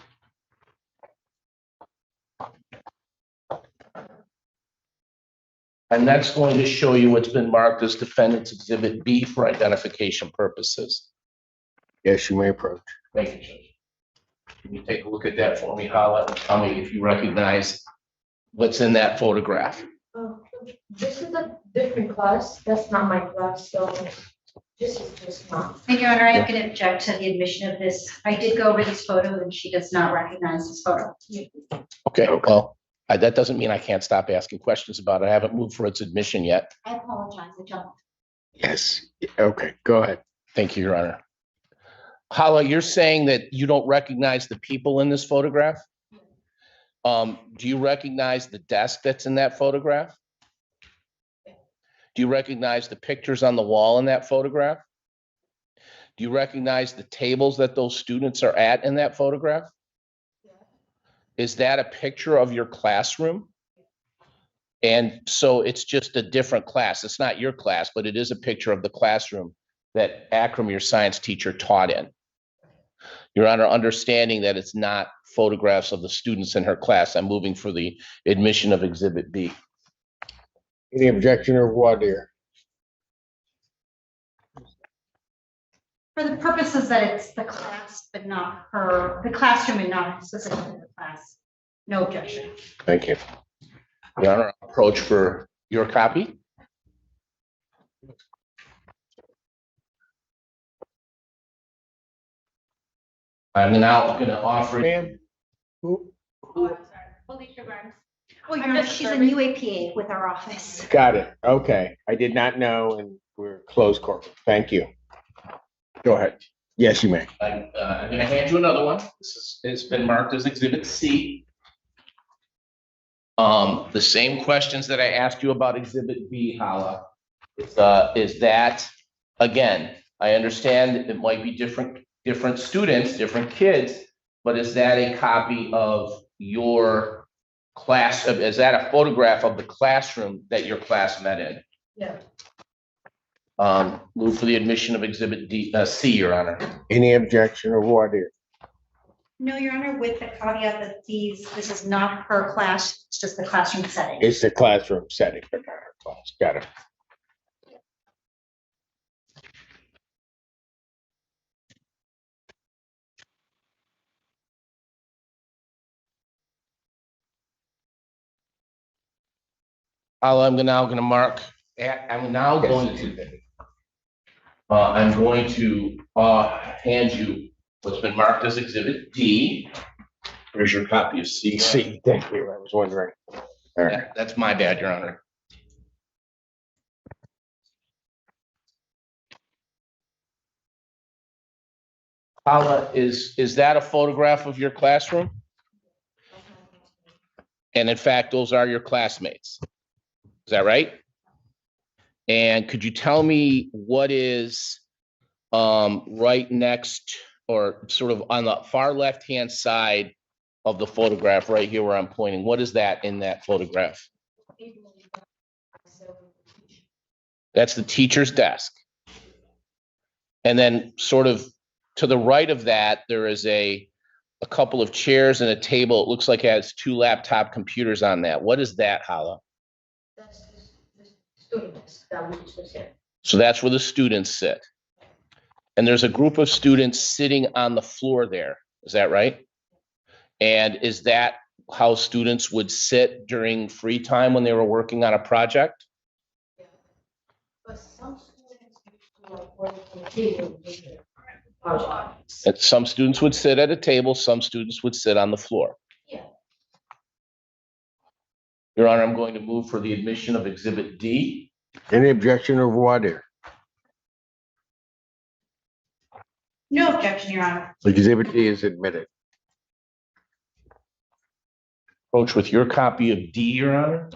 I'm next going to show you what's been marked as defendant's exhibit B for identification purposes. Yes, you may approach. Thank you, Judge. Can you take a look at that for me, Hala, and tell me if you recognize what's in that photograph? This is a different class. That's not my class, so this is just not. And Your Honor, I'm going to object to the admission of this. I did go over this photo and she does not recognize this photo. Okay, well, that doesn't mean I can't stop asking questions about it. I haven't moved for its admission yet. I apologize, I jumped. Yes. Okay, go ahead. Thank you, Your Honor. Hala, you're saying that you don't recognize the people in this photograph? Do you recognize the desk that's in that photograph? Do you recognize the pictures on the wall in that photograph? Do you recognize the tables that those students are at in that photograph? Is that a picture of your classroom? And so it's just a different class. It's not your class, but it is a picture of the classroom that Akram, your science teacher, taught in. Your Honor, understanding that it's not photographs of the students in her class, I'm moving for the admission of exhibit B. Any objection or voir dire? For the purposes that it's the class, but not her, the classroom and not specifically the class, no objection. Thank you. Your Honor, I'll approach for your copy. I'm now going to offer. Ma'am, who? Alicia Grimes. Oh, Your Honor, she's a new APA with our office. Got it. Okay. I did not know, and we're closed corporate. Thank you. Go ahead. Yes, you may. I'm going to hand you another one. It's been marked as exhibit C. The same questions that I asked you about exhibit B, Hala. Is that, again, I understand it might be different students, different kids, but is that a copy of your class? Is that a photograph of the classroom that your class met in? Yeah. Move for the admission of exhibit C, Your Honor. Any objection or voir dire? No, Your Honor, with the caveat that this is not her class, it's just the classroom setting. It's the classroom setting, but not her class. Got it. I'm now going to mark. I'm going to hand you what's been marked as exhibit D. Here's your copy of C. C, thank you. I was wondering. All right. That's my bad, Your Honor. Paula, is that a photograph of your classroom? And in fact, those are your classmates. Is that right? And could you tell me what is right next or sort of on the far left-hand side of the photograph right here where I'm pointing? What is that in that photograph? That's the teacher's desk. And then sort of to the right of that, there is a couple of chairs and a table. It looks like it has 2 laptop computers on that. What is that, Hala? That's the student desk that we just said. So that's where the students sit. And there's a group of students sitting on the floor there. Is that right? And is that how students would sit during free time when they were working on a project? But some students like work on the table. Project. And some students would sit at a table, some students would sit on the floor. Yeah. Your Honor, I'm going to move for the admission of Exhibit D. Any objection or voir dire? No objection, Your Honor. Exhibit D is admitted. Approach with your copy of D, Your Honor.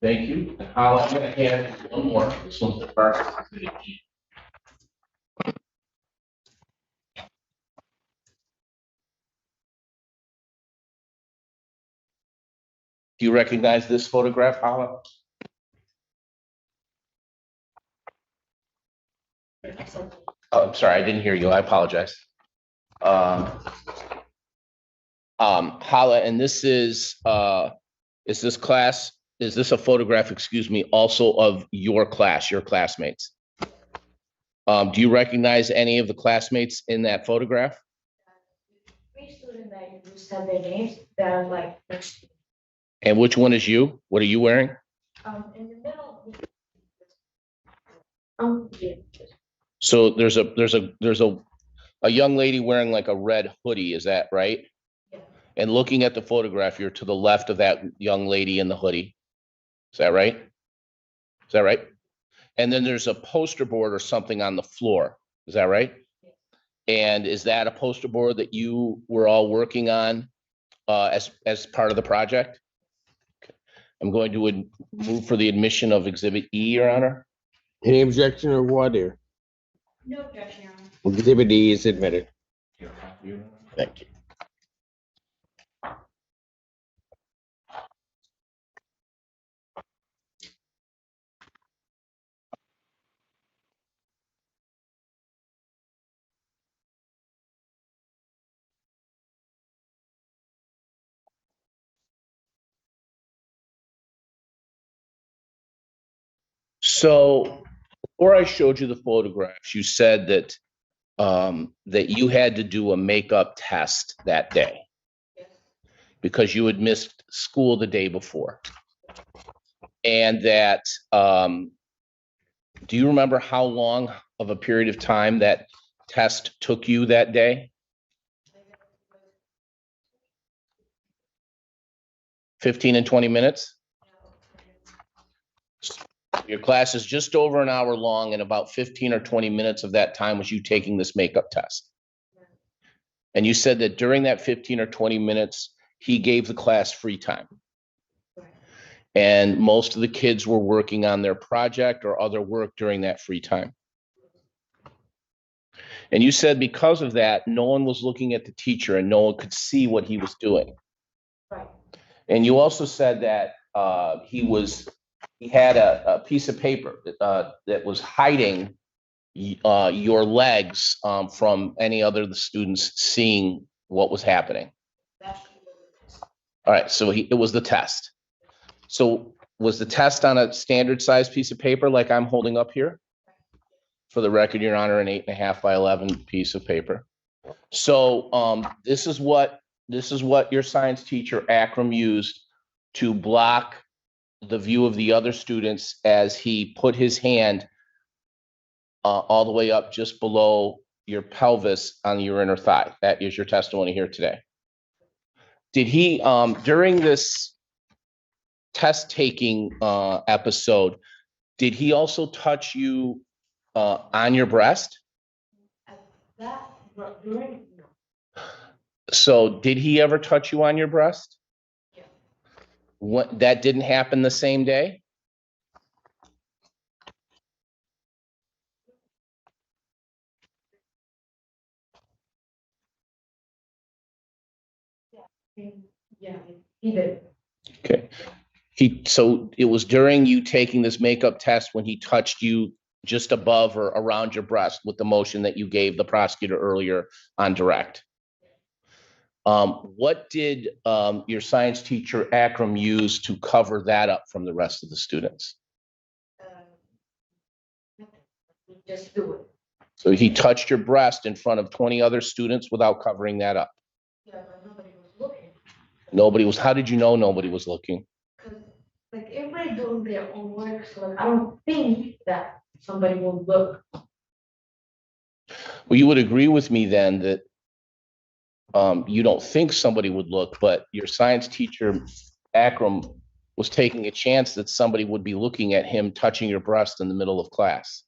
Thank you. I'm going to hand you one more. This one's the first. Exhibit G. Do you recognize this photograph, Hala? Oh, I'm sorry, I didn't hear you. I apologize. Hala, and this is this class, is this a photograph, excuse me, also of your class, your classmates? Do you recognize any of the classmates in that photograph? 3 students that you said their names, they're like next to me. And which one is you? What are you wearing? In the middle. Yeah. So there's a young lady wearing like a red hoodie, is that right? Yeah. And looking at the photograph, you're to the left of that young lady in the hoodie. Is that right? Is that right? And then there's a poster board or something on the floor. Is that right? And is that a poster board that you were all working on as part of the project? Okay. I'm going to move for the admission of Exhibit E, Your Honor. Any objection or voir dire? No objection, Your Honor. Exhibit D is admitted. Thank you. So before I showed you the photographs, you said that that you had to do a makeup test that day because you had missed school the day before. And that, do you remember how long of a period of time that test took you that day? 15 and 20 minutes? Your class is just over an hour long, and about 15 or 20 minutes of that time was you taking this makeup test. And you said that during that 15 or 20 minutes, he gave the class free time. And most of the kids were working on their project or other work during that free time. And you said because of that, no one was looking at the teacher and no one could see what he was doing. And you also said that he had a piece of paper that was hiding your legs from any other of the students seeing what was happening. All right, so it was the test. So was the test on a standard size piece of paper like I'm holding up here? For the record, Your Honor, an 8.5 by 11 piece of paper. So this is what your science teacher Akram used to block the view of the other students as he put his hand all the way up just below your pelvis on your inner thigh. That is your testimony here today. Did he, during this test taking episode, did he also touch you on your breast? That So did he ever touch you on your breast? Yeah. What, that didn't happen the same day? Yeah, he did. Okay. So it was during you taking this makeup test when he touched you just above or around your breast with the motion that you gave the prosecutor earlier on direct. What did your science teacher Akram use to cover that up from the rest of the students? Just do it. So he touched your breast in front of 20 other students without covering that up. Yeah, but nobody was looking. Nobody was, how did you know nobody was looking? Like everybody doing their own work, so like I don't think that somebody will look. Well, you would agree with me then that you don't think somebody would look, but your science teacher, Akram, was taking a chance that somebody would be looking at him touching your breast in the middle of class.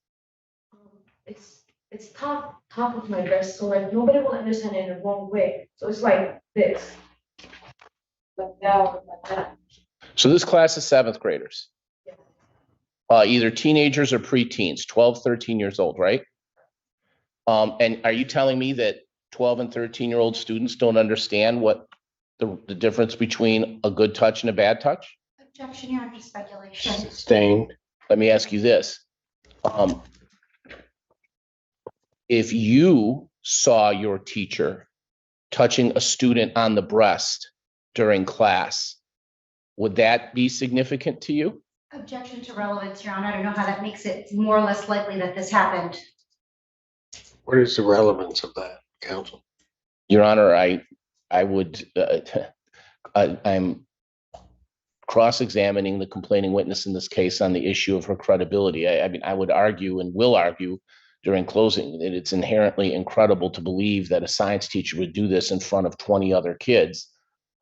It's top of my breast, so like nobody will understand it in the wrong way. So it's like this, like that, like that. So this class is seventh graders. Either teenagers or preteens, 12, 13 years old, right? And are you telling me that 12 and 13-year-old students don't understand what the difference between a good touch and a bad touch? Objection, Your Honor, to speculation. Sustained. Let me ask you this. If you saw your teacher touching a student on the breast during class, would that be significant to you? Objection to relevance, Your Honor. I don't know how that makes it more or less likely that this happened. What is the relevance of that, counsel? Your Honor, I would, I'm cross-examining the complaining witness in this case on the issue of her credibility. I mean, I would argue and will argue during closing that it's inherently incredible to believe that a science teacher would do this in front of 20 other kids.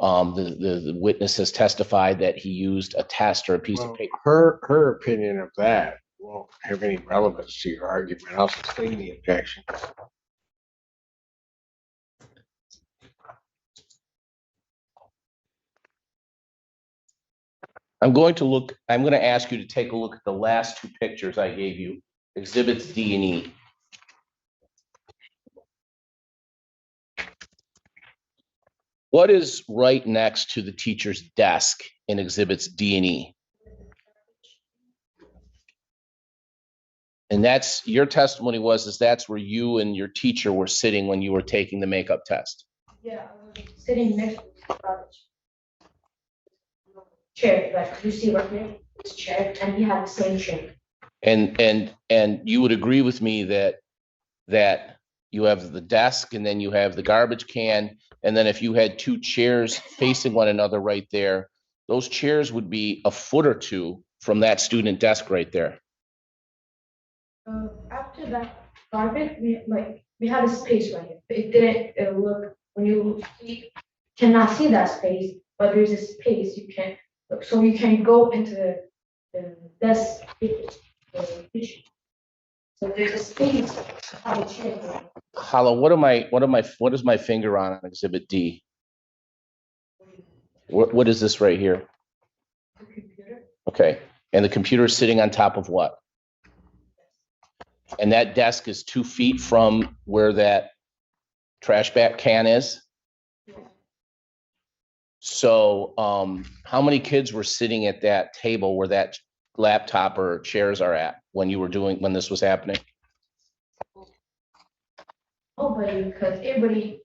The witness has testified that he used a test or a piece of paper. Her opinion of that won't have any relevance to your argument. I'll sustain the objection. I'm going to ask you to take a look at the last two pictures I gave you, exhibits D and E. What is right next to the teacher's desk in exhibits D and E? And that's, your testimony was, that's where you and your teacher were sitting when you were taking the makeup test. Yeah, I was sitting next to the chair, like you see right here, this chair, and he had the same chair. And you would agree with me that you have the desk and then you have the garbage can, and then if you had two chairs facing one another right there, those chairs would be a foot or two from that student desk right there. After that garbage, we had a space right here. It didn't look, when you cannot see that space, but there's a space you can look, so you can go into the desk. So there's a space. Hala, what is my finger on exhibit D? What is this right here? The computer. Okay, and the computer is sitting on top of what? And that desk is 2 feet from where that trash bag can is? So how many kids were sitting at that table where that laptop or chairs are at when this was happening? Nobody, because everybody,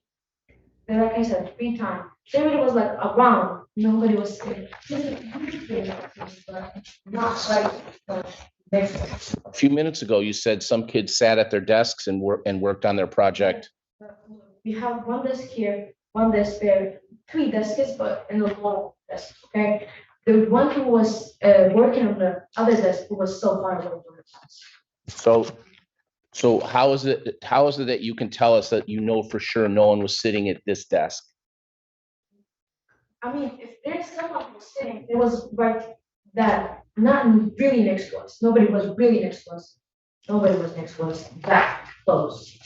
like I said, 3 times. Everybody was like around. Nobody was sitting. Not like A few minutes ago, you said some kids sat at their desks and worked on their project. We have one desk here, one desk there, 3 desks, but in a wall desk. Okay, the one who was working on the other desk who was so far away from the class. So how is it that you can tell us that you know for sure no one was sitting at this desk? I mean, if there's someone who's sitting, it was right that, not really next to us. Nobody was really next to us. Nobody was next to us that close.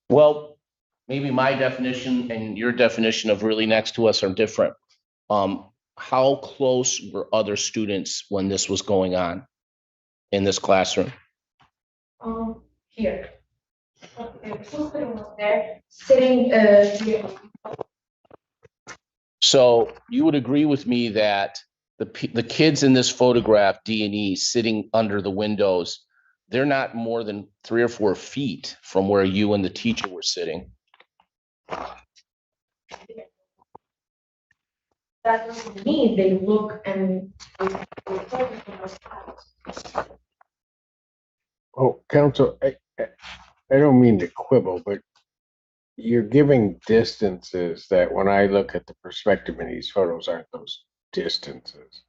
Well, maybe my definition and your definition of really next to us are different. How close were other students when this was going on in this classroom? Here. Two was there, sitting, here. So you would agree with me that the kids in this photograph, D and E, sitting under the windows, they're not more than 3 or 4 feet from where you and the teacher were sitting. That doesn't mean they look and. Oh, counsel, I don't mean to quibble, but you're giving distances that when I look at the perspective in these photos aren't those distances.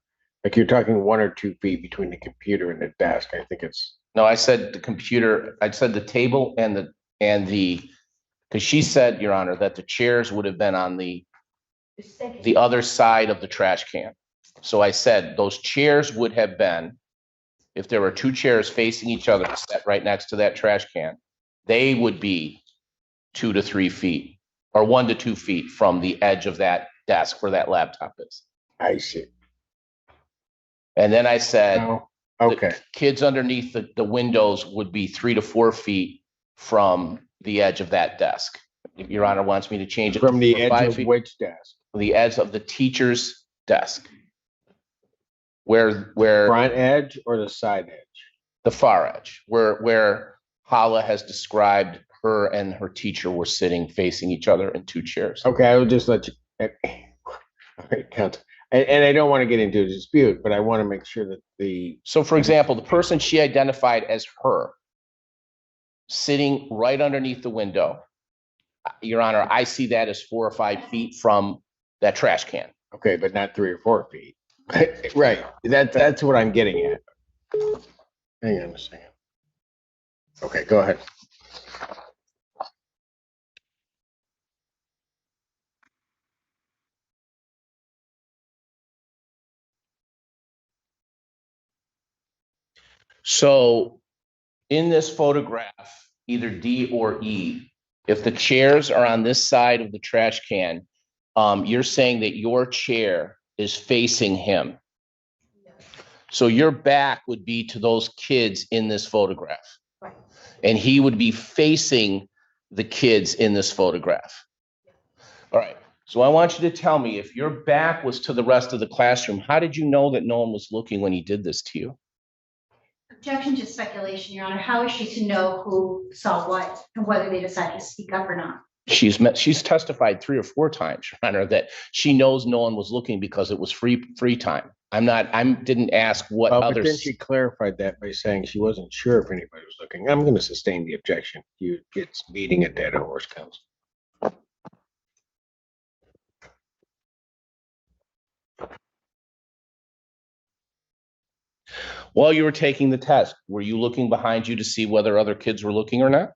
Like you're talking 1 or 2 feet between the computer and the desk. I think it's. No, I said the computer, I said the table and because she said, Your Honor, that the chairs would have been on the other side of the trash can. So I said those chairs would have been, if there were 2 chairs facing each other set right next to that trash can, they would be 2 to 3 feet or 1 to 2 feet from the edge of that desk where that laptop is. I see. And then I said, Oh, okay. the kids underneath the windows would be 3 to 4 feet from the edge of that desk. If Your Honor wants me to change it. From the to edge 5 of feet, which desk? the edge of the teacher's desk. Where Front edge or the side edge? the far edge, where Hala has described her and her teacher were sitting facing each other in 2 chairs. Okay, I will just let you. All right, counsel. And I don't want to get into a dispute, but I want to make sure that So for example, the person she identified as her sitting right underneath the window, Your Honor, I see that as 4 or 5 feet from that trash can. Okay, but not 3 or 4 feet. Right, that's what I'm getting at. Hang on a second. Okay, go ahead. So in this photograph, either D or E, if the chairs are on this side of the trash can, you're saying that your chair is facing him. So your back would be to those kids in this photograph. Right. And he would be facing the kids in this photograph. All right. So I want you to tell me, if your back was to the rest of the classroom, how did you know that no one was looking when he did this to you? Objection to speculation, Your Honor. How is she to know who saw what and whether they decided to speak up or not? She's testified 3 or 4 times, Your Honor, that she knows no one was looking because it was free time. I didn't ask what But others. then she clarified that by saying she wasn't sure if anybody was looking. I'm going to sustain the objection. It's beating a dead horse, counsel. While you were taking the test, were you looking behind you to see whether other kids were looking or not?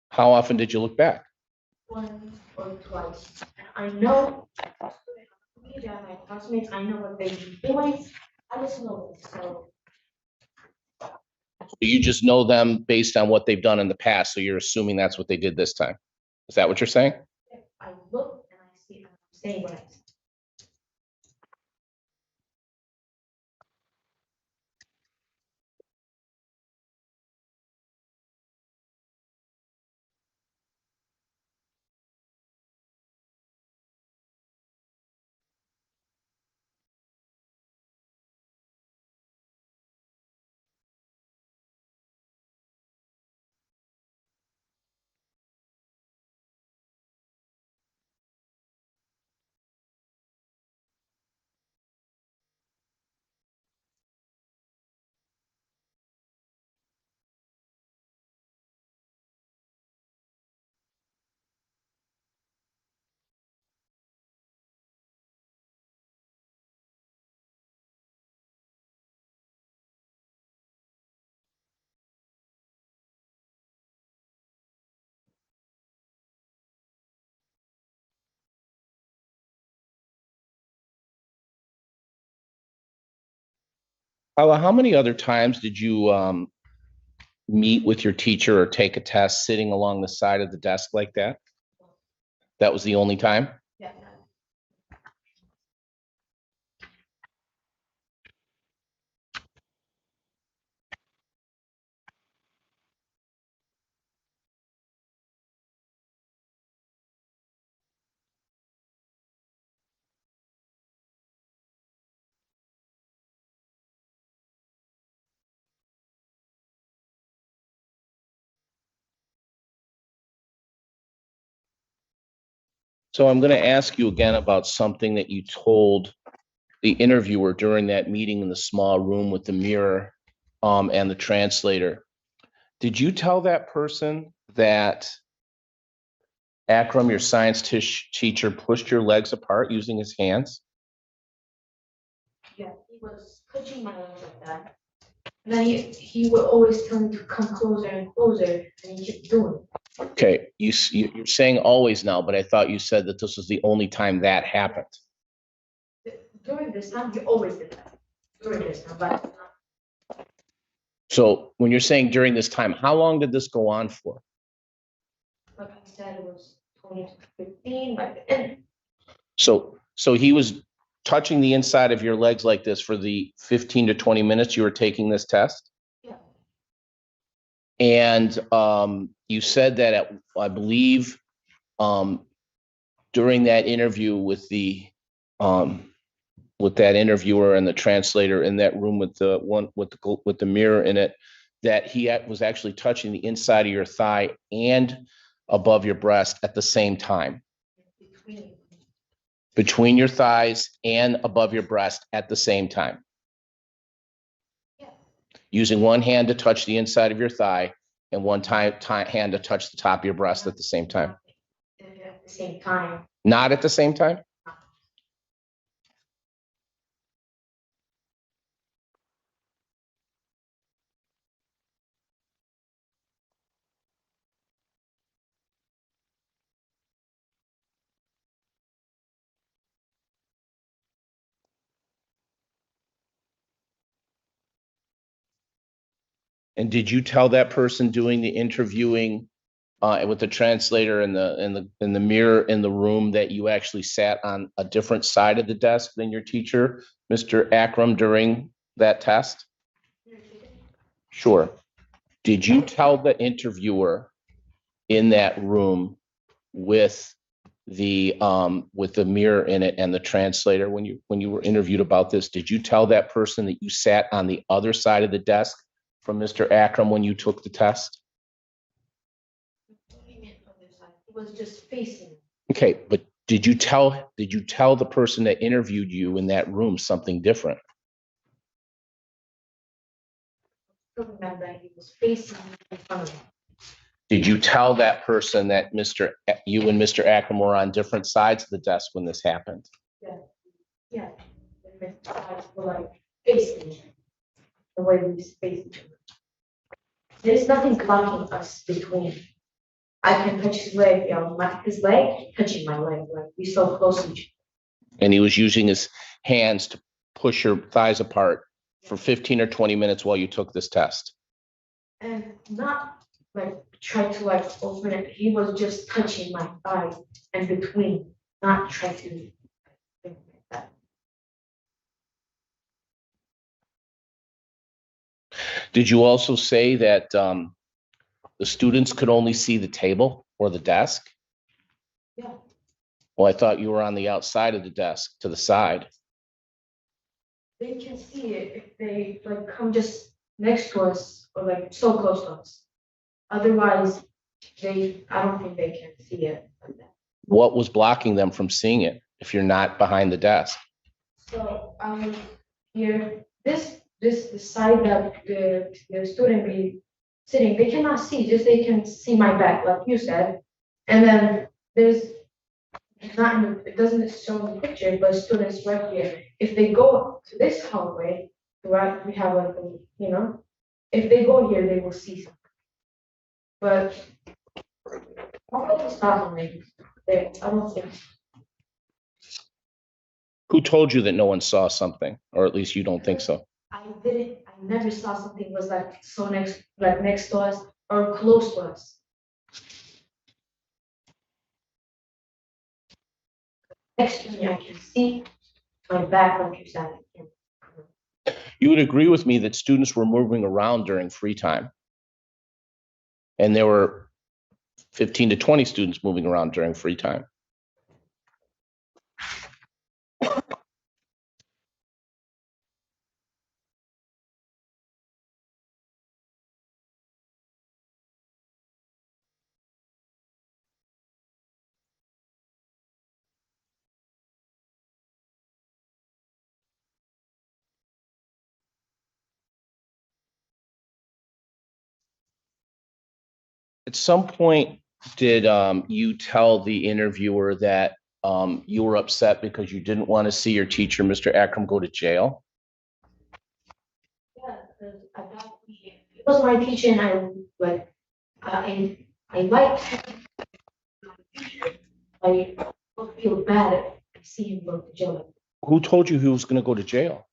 How often did you look back? 1 or twice. I know. My classmates, I know what they're doing. I just know it. So You just know them based on what they've done in the past, so you're assuming that's what they did this time. Is that what you're saying? if I look and I see, I'm saying what I see. Hala, how many other times did you meet with your teacher or take a test sitting along the side of the desk like that? That was the only time? Yeah. So I'm going to ask you again about something that you told the interviewer during that meeting in the small room with the mirror and the translator. Did you tell that person that Akram, your science teacher, pushed your legs apart using his hands? Yeah, he was touching my legs like that. And then he would always tell me to come closer and closer, and he kept doing it. Okay, you're saying always now, but I thought you said that this was the only time that happened. During this time, he always did that. During this time, but So when you're saying during this time, how long did this go on for? like I said, it was 2015, by the end. So he was touching the inside of your legs like this for the 15 to 20 minutes you were taking this test? Yeah. And you said that I believe during that interview with that interviewer and the translator in that room with the mirror in it, that he was actually touching the inside of your thigh and above your breast at the same time. Between your thighs and above your breast at the same time. Yeah. Using one hand to touch the inside of your thigh and one hand to touch the top of your breast at the same time. At the same time. Not at the same time? And did you tell that person doing the interviewing with the translator in the mirror in the room that you actually sat on a different side of the desk than your teacher, Mr. Akram, during that test? Sure. Did you tell the interviewer in that room with the mirror in it and the translator when you were interviewed about this, did you tell that person that you sat on the other side of the desk from Mr. Akram when you took the test? It was just facing. Okay, but did you tell the person that interviewed you in that room something different? I still remember he was facing in front of me. Did you tell that person that you and Mr. Akram were on different sides of the desk when this happened? Yeah. Yeah. The eyes were like facing the way we faced each other. There's nothing blocking us between. I can touch his leg, his leg touching my leg, like we so close to each And he was using his hands to push your thighs apart for 15 or 20 minutes while you took this test. and not like try to like open it. He was just touching my thighs and between, not try to think like that. Did you also say that the students could only see the table or the desk? Yeah. Well, I thought you were on the outside of the desk to the side. They can see it if they like come just next to us or like so close to us. Otherwise, I don't think they can see it like that. What was blocking them from seeing it if you're not behind the desk? So here, the side that the student be sitting, they cannot see, just they can see my back, like you said. And then there's it doesn't show in the picture, but students right here. If they go to this hallway, right, we have like if they go here, they will see something. But nobody's talking there. I don't think. Who told you that no one saw something, or at least you don't think so? I didn't. I never saw something was like so next to us or close to us. Next to me, I can see my back, like you said. You would agree with me that students were moving around during free time? And there were 15 to 20 students moving around during free time. At some point, did you tell the interviewer that you were upset because you didn't want to see your teacher, Mr. Akram, go to jail? Yeah, because I thought it was my teacher, and I liked my teacher. I would feel bad if I see him go to jail. Who told you he was going to go to jail?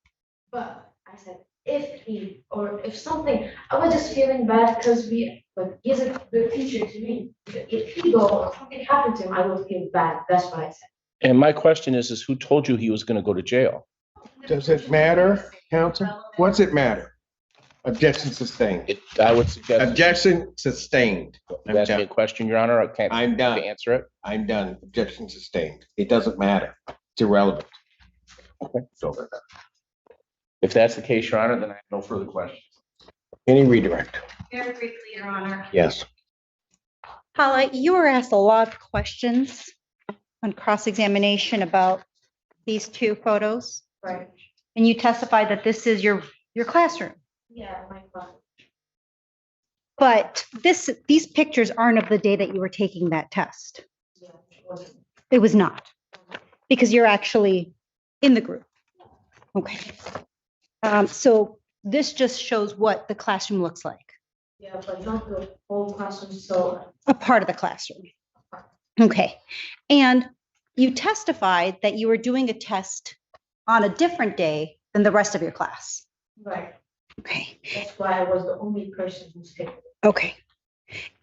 But I said, if he or if something, I was just feeling bad because he's a good teacher to me. If he go or something happened to him, I would feel bad. That's what I said. And my question is who told you he was going to go to jail? Does it matter, counsel? What's it matter? Objection sustained. I would suggest. Objection sustained. You asked me a question, Your Honor. I can't. I'm done. Answer it. I'm done. Objection sustained. It doesn't matter. It's irrelevant. Okay. So, if that's the case, Your Honor, then I have no further questions. any redirect? Very briefly, Your Honor. Yes. Hala, you were asked a lot of questions on cross-examination about these two photos, Right. and you testified that this is your classroom. Yeah, my class. But these pictures aren't of the day that you were taking that test. Yeah, it wasn't. It was not, because you're actually in the group. Okay. So this just shows what the classroom looks like. Yeah, but not the whole classroom. So A part of the classroom. Okay. And you testified that you were doing a test on a different day than the rest of your class. right. Okay. That's why I was the only person who's taking it. Okay.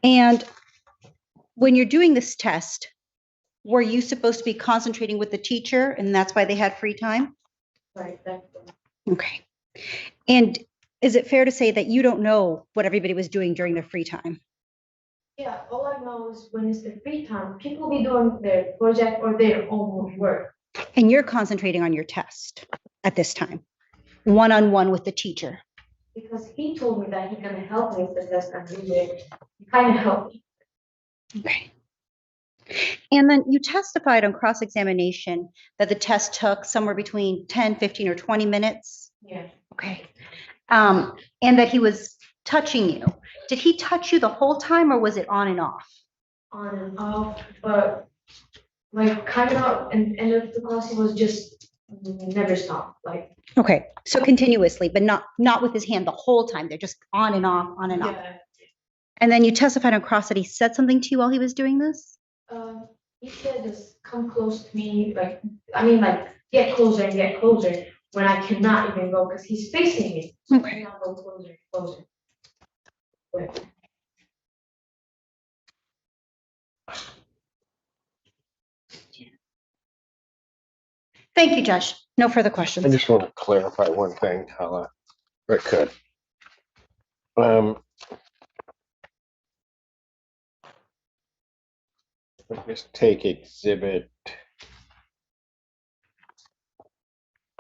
And when you're doing this test, were you supposed to be concentrating with the teacher and that's why they had free time? Right. That's Okay. And is it fair to say that you don't know what everybody was doing during their free time? yeah. All I know is when it's the free time, people be doing their project or their own work. And you're concentrating on your test at this time, one-on-one with the teacher. Because he told me that he's gonna help me with the test, and he kind of helped me. Okay. And then you testified on cross-examination that the test took somewhere between 10, 15, or 20 minutes. Yeah. Okay. And that he was touching you. Did he touch you the whole time or was it on and off? On and off, but like kind of, and end of the class, he was just never stopped. Like Okay, so continuously, but not with his hand the whole time. They're just on and off, on and off. yeah. And then you testified on cross that he said something to you while he was doing this? He said just come close to me, like get closer and get closer when I cannot even go because he's facing me. So Okay. I cannot go closer, closer. But Thank you, Judge. No further I questions. just want to clarify one thing, Hala, if I could. Let's just take exhibit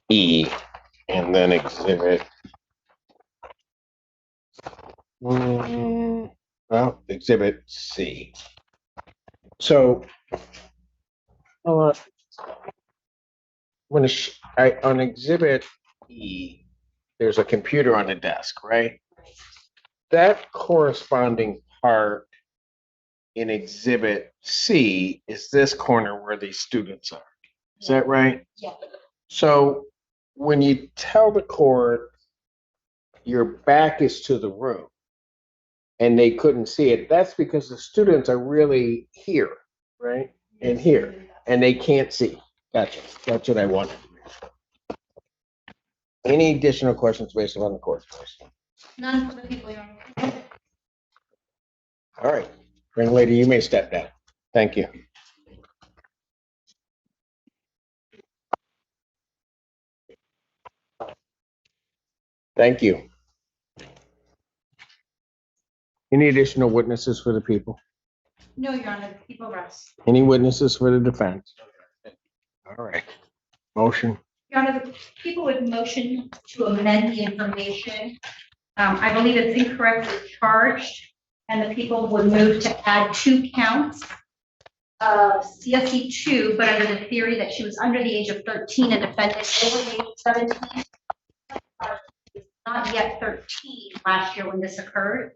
E and then exhibit exhibit C. So on exhibit E, there's a computer on the desk, right? That corresponding part in exhibit C is this corner where these students are. Is that right? yeah. So when you tell the court your back is to the room and they couldn't see it, that's because the students are really here, right? And here, and they can't see. Gotcha. That's what I wanted. Any additional questions based on the court's question? None for the people, Your Honor. All right, young lady, you may step down. Thank you. Thank you. Any additional witnesses for the people? No, Your Honor, the people rest. Any witnesses for the defense? All right. Motion. Your Honor, the people would motion to amend the information. I believe it's incorrectly charged, and the people would move to add 2 counts of CSE 2, but under the theory that she was under the age of 13 and defendant over the age of 17. Not yet 13 last year when this occurred.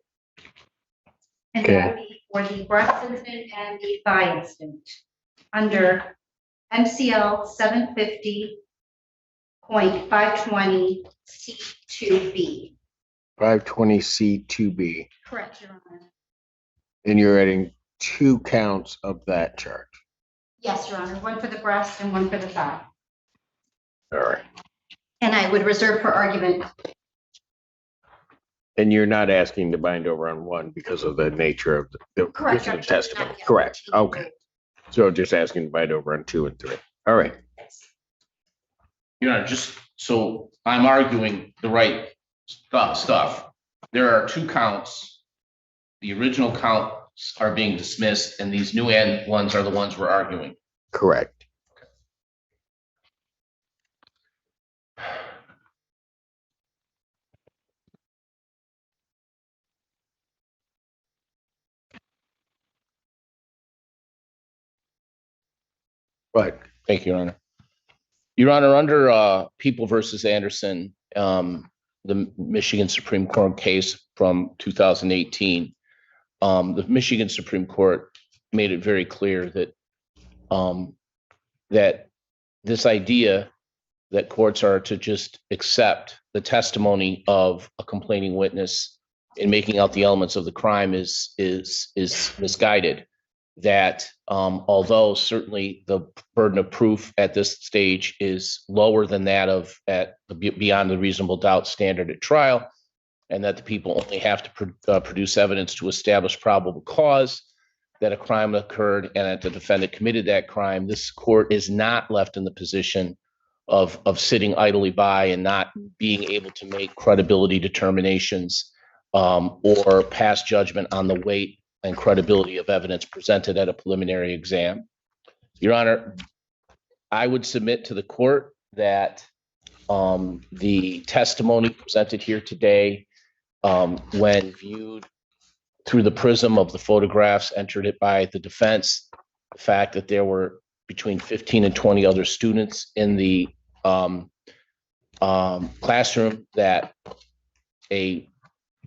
And that would be for the breast incident and the thigh incident under MCL 750.520 C2B. 520 C2B. Correct, Your Honor. And you're adding 2 counts of that charge. Yes, Your Honor, 1 for the breast and 1 for the thigh. All right. And I would reserve for argument. And you're not asking to bind over on 1 because of the nature of the Correct, because of the Your Honor. testimony. Not yet Correct. 13. Okay. So just asking to bind over on 2 and 3. All right. Your Honor, just so I'm arguing the right stuff. There are 2 counts. The original counts are being dismissed, and these new end ones are the ones we're arguing. Correct. But Thank you, Your Honor. Your Honor, under People versus Anderson, the Michigan Supreme Court case from 2018, the Michigan Supreme Court made it very clear that that this idea that courts are to just accept the testimony of a complaining witness in making out the elements of the crime is misguided. That although certainly the burden of proof at this stage is lower than that of at beyond the reasonable doubt standard at trial, and that the people only have to produce evidence to establish probable cause that a crime occurred and that the defendant committed that crime, this court is not left in the position of sitting idly by and not being able to make credibility determinations or pass judgment on the weight and credibility of evidence presented at a preliminary exam. Your Honor, I would submit to the court that the testimony presented here today, when viewed through the prism of the photographs entered it by the defense, the fact that there were between 15 and 20 other students in the classroom, that a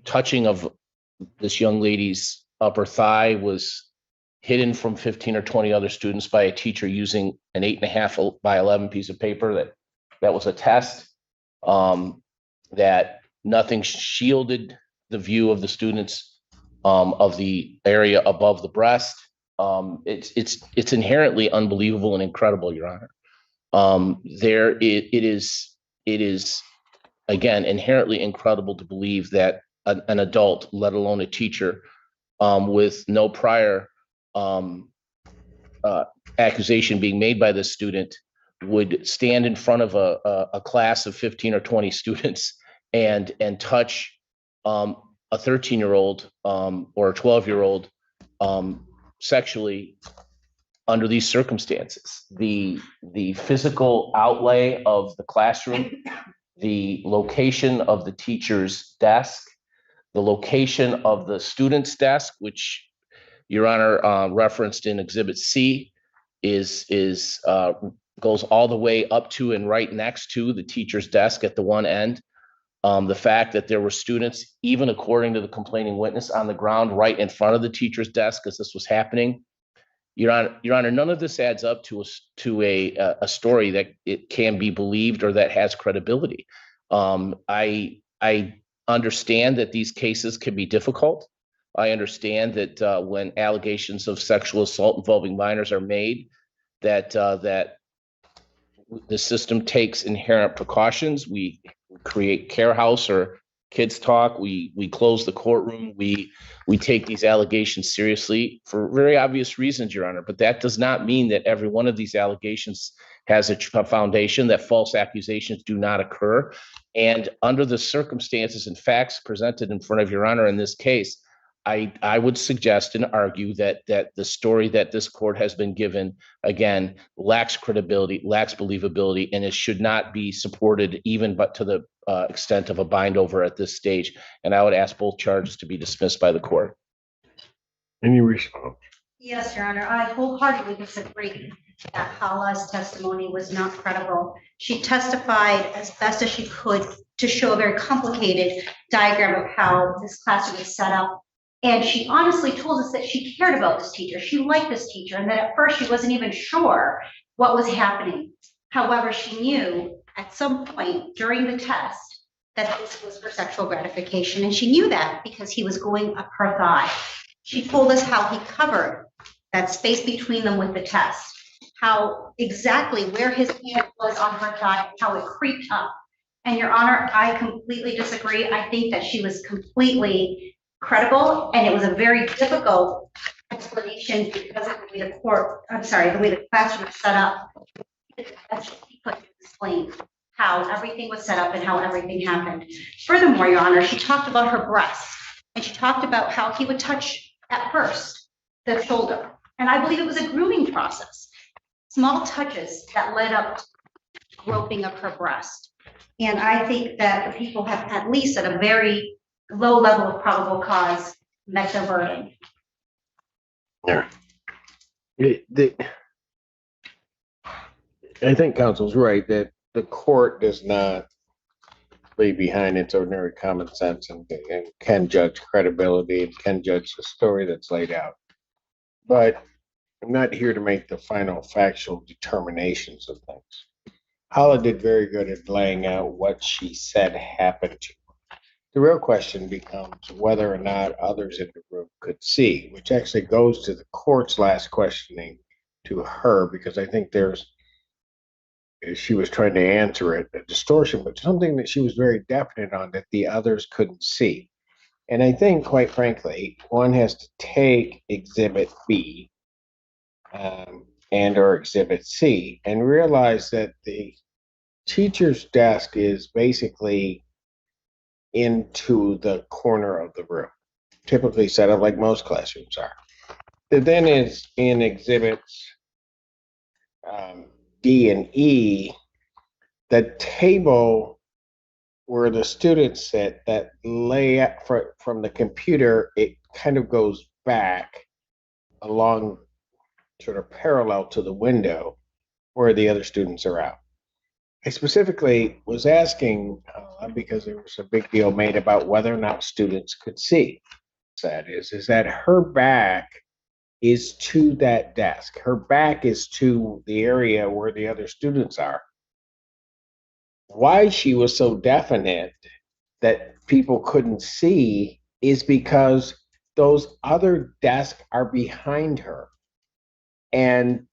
touching of this young lady's upper thigh was hidden from 15 or 20 other students by a teacher using an 8.5 by 11 piece of paper, that was a test, that nothing shielded the view of the students of the area above the breast. It's inherently unbelievable and incredible, Your Honor. It is again inherently incredible to believe that an adult, let alone a teacher, with no prior accusation being made by this student, would stand in front of a class of 15 or 20 students and touch a 13-year-old or a 12-year-old sexually under these circumstances. The physical outlay of the classroom, the location of the teacher's desk, the location of the student's desk, which Your Honor referenced in Exhibit C, goes all the way up to and right next to the teacher's desk at the one end. The fact that there were students, even according to the complaining witness, on the ground right in front of the teacher's desk as this was happening. Your Honor, none of this adds up to a story that it can be believed or that has credibility. I understand that these cases can be difficult. I understand that when allegations of sexual assault involving minors are made, that the system takes inherent precautions. We create care house or kids talk. We close the courtroom. We take these allegations seriously for very obvious reasons, Your Honor. But that does not mean that every one of these allegations has a foundation, that false accusations do not occur. And under the circumstances and facts presented in front of Your Honor in this case, I would suggest and argue that the story that this court has been given, again, lacks credibility, lacks believability, and it should not be supported even but to the extent of a bind over at this stage. And I would ask both charges to be dismissed by the court. Any response? Yes, Your Honor, I wholeheartedly disagree that Hala's testimony was not credible. She testified as best as she could to show a very complicated diagram of how this classroom is set up. And she honestly told us that she cared about this teacher. She liked this teacher, and that at first she wasn't even sure what was happening. However, she knew at some point during the test that this was for sexual gratification. And she knew that because he was going up her thigh. She told us how he covered that space between them with the test, how exactly where his hand was on her thigh, how it creeped up. And Your Honor, I completely disagree. I think that she was completely credible, and it was a very difficult explanation because of the way the way the classroom was set up. She couldn't explain how everything was set up and how everything happened. Furthermore, Your Honor, she talked about her breasts, and she talked about how he would touch at first the shoulder. And I believe it was a grooming process, small touches that led up to groping of her breast. And I think that the people have, at least at a very low level of probable cause, met their burden. Yeah. I think counsel's right that the court does not leave behind its ordinary common sense and can judge credibility and can judge the story that's laid out. But I'm not here to make the final factual determinations of things. Hala did very good at laying out what she said happened to her. The real question becomes whether or not others in the room could see, which actually goes to the court's last questioning to her, because I think she was trying to answer it, a distortion, but something that she was very definite on that the others couldn't see. And I think, quite frankly, one has to take Exhibit B and or Exhibit C and realize that the teacher's desk is basically into the corner of the room, typically set up like most classrooms are. There then is in Exhibits D and E, the table where the students sit that lay out from the computer, it kind of goes back along sort of parallel to the window where the other students are out. I specifically was asking because there was a big deal made about whether or not students could see. That is that her back is to that desk. Her back is to the area where the other students are. Why she was so definite that people couldn't see is because those other desks are behind her, and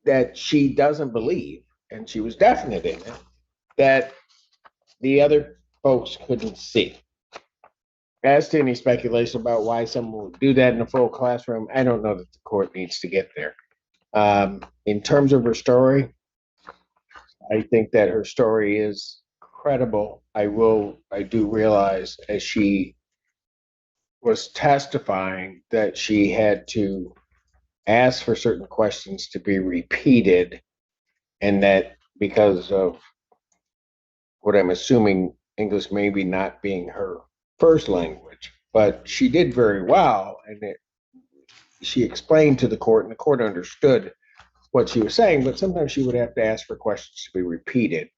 that she doesn't believe, and she was definite in it, that the other folks couldn't see. As to any speculation about why someone would do that in a full classroom, I don't know that the court needs to get there. In terms of her story, I think that her story is credible. I do realize as she was testifying that she had to ask for certain questions to be repeated, and that because of what I'm assuming, English maybe not being her first language, but she did very well, and she explained to the court, and the court understood what she was saying, but sometimes she would have to ask for questions to be repeated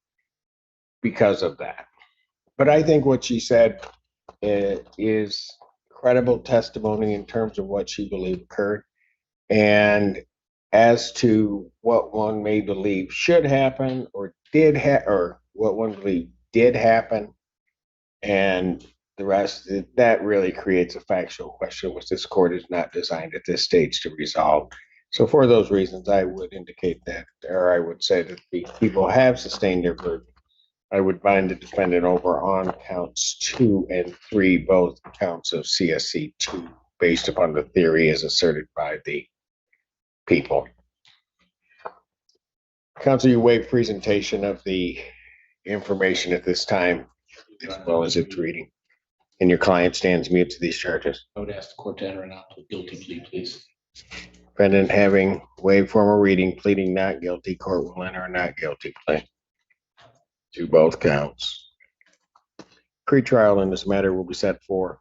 because of that. But I think what she said is credible testimony in terms of what she believed occurred. And as to what one may believe should happen or what one believed did happen, and the rest, that really creates a factual question, which this court is not designed at this stage to resolve. So for those reasons, I would indicate that, or I would say that the people have sustained their burden I would bind the defendant over on counts 2 and 3, both counts of CSC 2, based upon the theory as asserted by the people. Counsel, you waive presentation of the information at this time, as well as its reading. And your client stands mute to these charges. I would ask the court to enter an guilty plea, please. Defendant having waived formal reading, pleading not guilty, court will enter a not guilty plea to both counts. Pretrial in this matter will be set for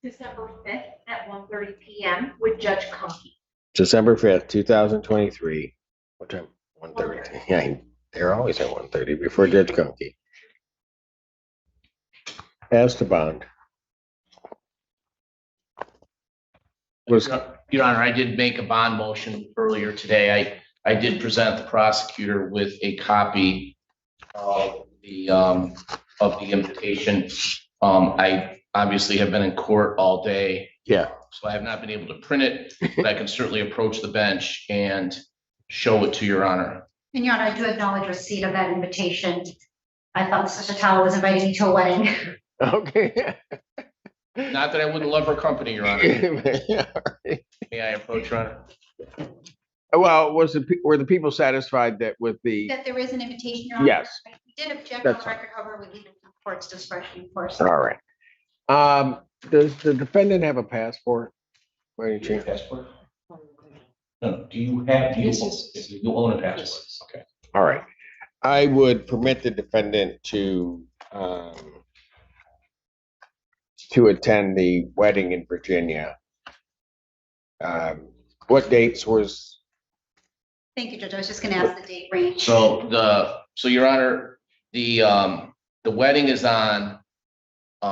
December 5th at 1:30 p.m. with Judge Conkey. December 5th, 2023. What time? 1:30. Yeah, they're always at 1:30 before Judge Conkey. As to bond. Your Honor, I did make a bond motion earlier today. I did present the prosecutor with a copy of the invitation. I obviously have been in court all day. Yeah. So I have not been able to print it, but I can certainly approach the bench and show it to Your Honor. And Your Honor, I do acknowledge receipt of that invitation. I thought Mr. Towel was inviting me to a wedding. Okay. Not that I wouldn't love her company, Your Honor. May I approach, Your Honor? Well, were the people satisfied that with the? That there is an invitation, Your Honor? Yes. We did object on That's the record, however, we leave it to the court's discretion, of course. All right. Does the defendant have a passport? By any chance? Passport? No, do you have, you own a passport? Okay. All right. I would permit the defendant to attend the wedding in Virginia. What dates was? Thank you, Judge. I was just gonna ask the date range. So Your Honor, the wedding is on the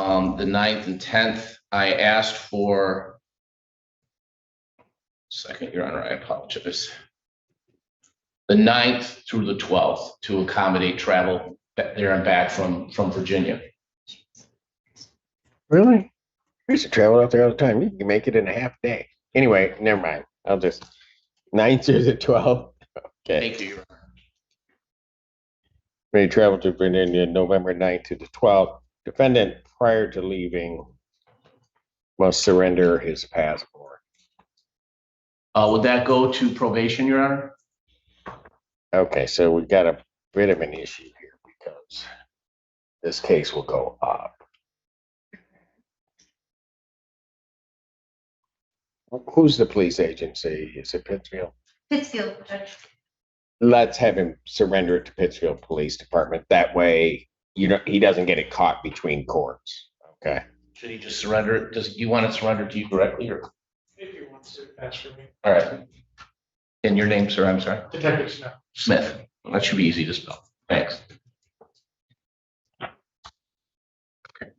9th and 10th. I asked for, second, Your Honor, I apologize. The 9th through the 12th to accommodate travel there and back from Virginia. Really? I used to travel out there all the time. You can make it in a half day. Anyway, never mind. I'll just 9th through the 12th. Okay. Thank you, Your Honor. May travel to Virginia November 9th to the 12th. Defendant, prior to leaving, must surrender his passport. Would that go to probation, Your Honor? Okay, so we got a bit of an issue here because this case will go up. Who's the police agency? Is it Pittsfield? Pittsfield, Judge. Let's have him surrender it to Pittsfield Police Department. That way, he doesn't get it caught between courts. Okay. Should he just surrender it? Do you want it surrendered to you directly or? If he wants to pass for me. All right. And your name, sir? I'm sorry. Detective Smith. Smith. Well, that should be easy to spell. Thanks. Okay.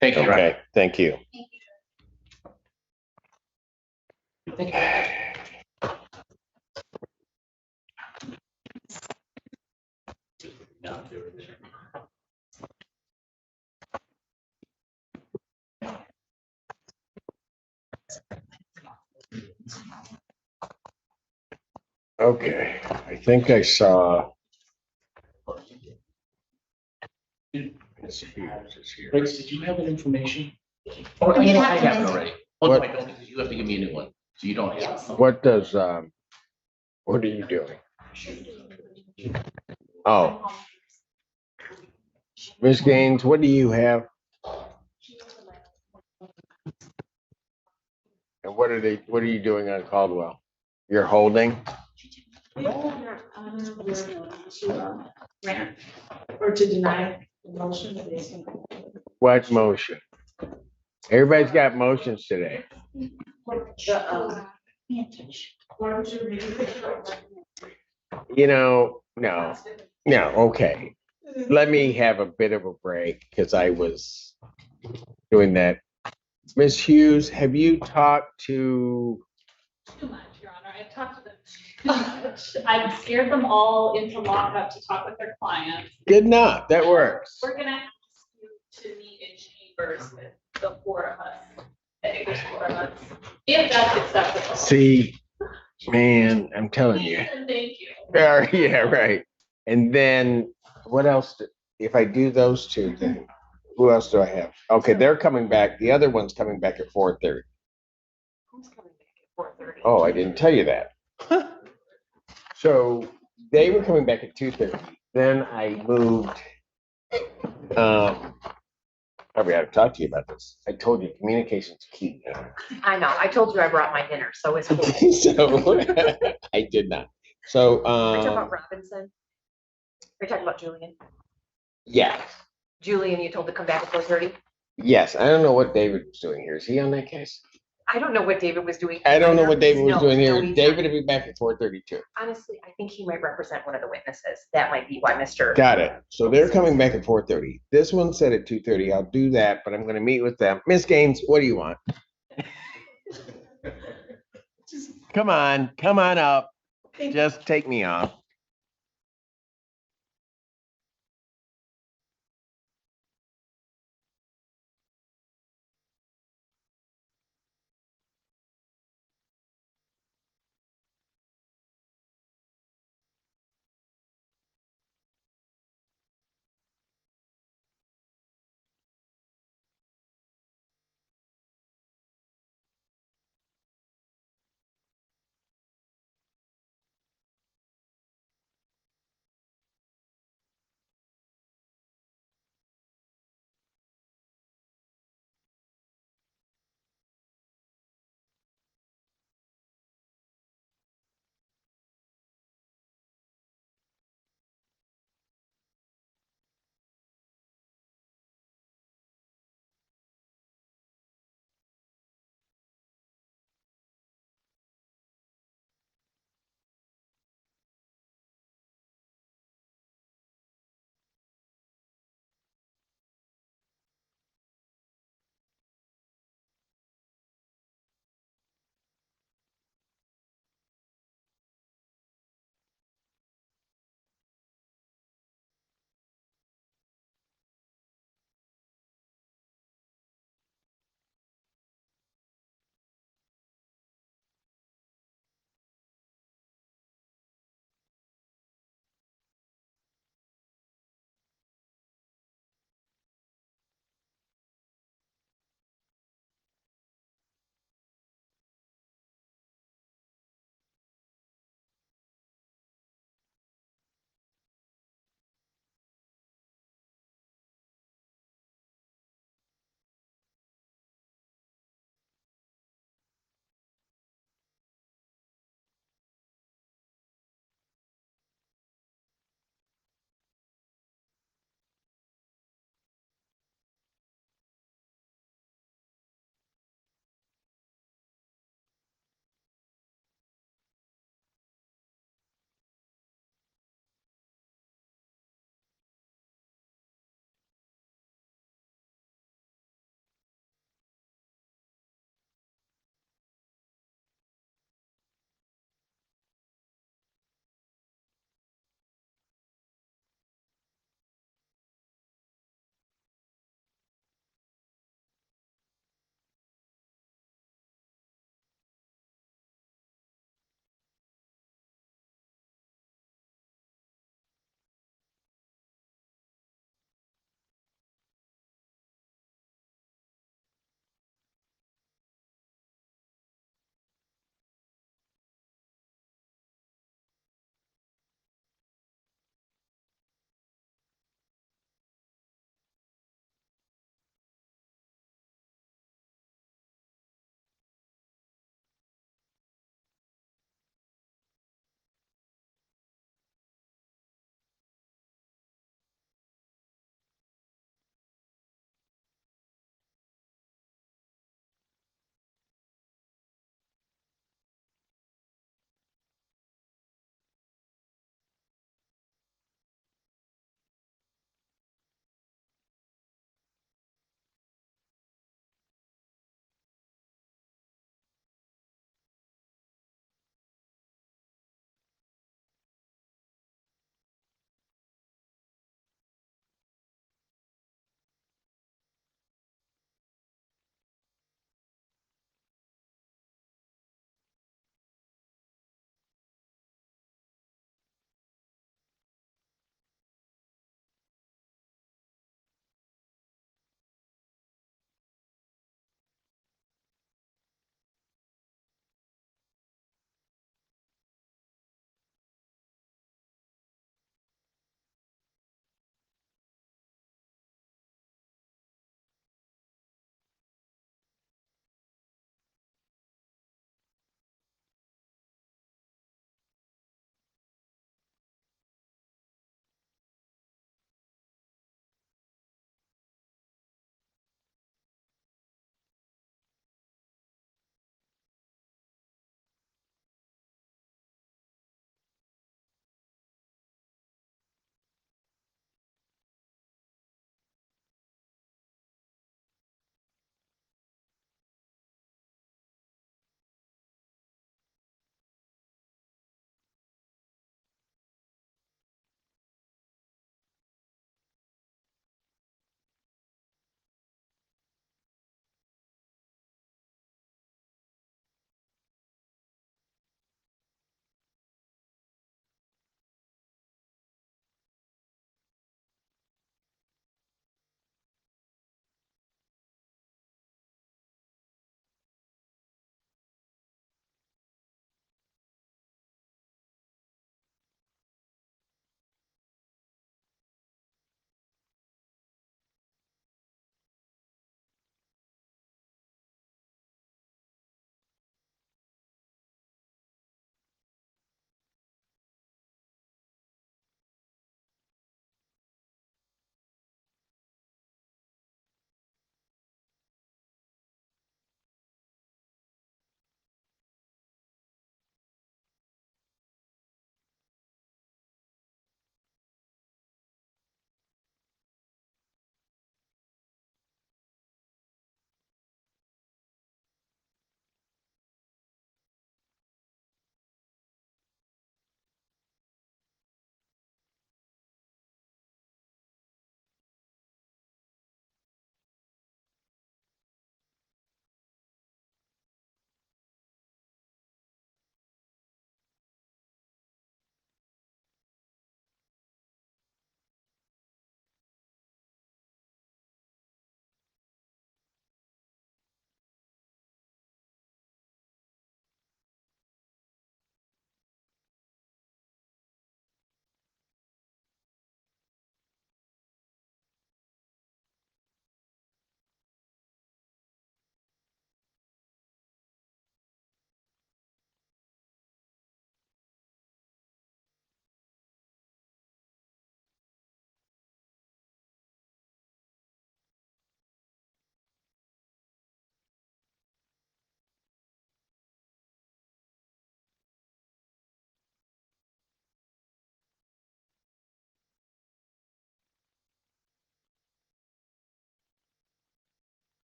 Thank you. Okay. Thank you. Okay, I think I saw. It's here. Rex, did you have that information? Oh, I know I have it already. Oh, no, I don't, because you have to give me a new one. So you don't have it. What does, what are you doing? Oh. Ms. Gaines, what do you have? And what are you doing on Caldwell? You're holding? Or to deny the motion. What motion? Everybody's got motions today. No, okay. Let me have a bit of a break because I was doing that. Ms. Hughes, have you talked to? Too much, Your Honor. I've talked to them too much. I've scared them all into lockup to talk with their clients. Good enough. That works. We're gonna ask you to meet in chambers with the four of us, the English four of us, if that's acceptable. See, man, I'm telling you. Thank you. Yeah, right. And then what else? if I do those two, then who else do I have? Okay, they're coming back. The other one's coming back at 4:30. Who's coming back at 4:30? Oh, I didn't tell you that. So they were coming back at 2:30. Then I moved. Probably ought to talk to you about this. I told you communication's key. I know, I told you I brought my dinner, so it's cool. So I did not. So Are you talking about Robinson? Are you talking about Julian? yeah. Julian, you told to come back at 4:30? Yes, I don't know what David was doing here. Is he on that case? I don't know what David was doing. I don't know what David was No, doing no, here. he's David not. will be back at 4:32. Honestly, I think he might represent one of the witnesses. That might be why Mr. Got it. So they're coming back at 4:30. This one said at 2:30. I'll do that, but I'm going to meet with them. Miss Gaines, what do you want? Come on up. Just take me off.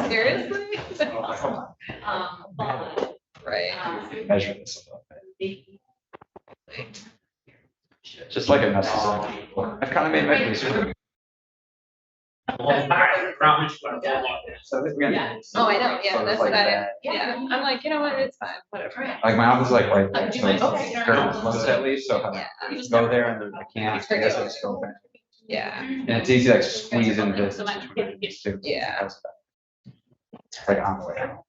Seriously? Right. Measure this a little bit. Just like it messes up. I've kind of made my peace with it. So this weekend. Oh, I know, yeah, So it's that's like what I, that. yeah, I'm like, you know what, it's fine, whatever. Like my office is like right there, Do you so mind? it's Okay. curtains closed at least, so if I go there and I can't, I guess I just go back. Yeah. And it's easy to like squeeze in this. Yeah. It's like on the way out.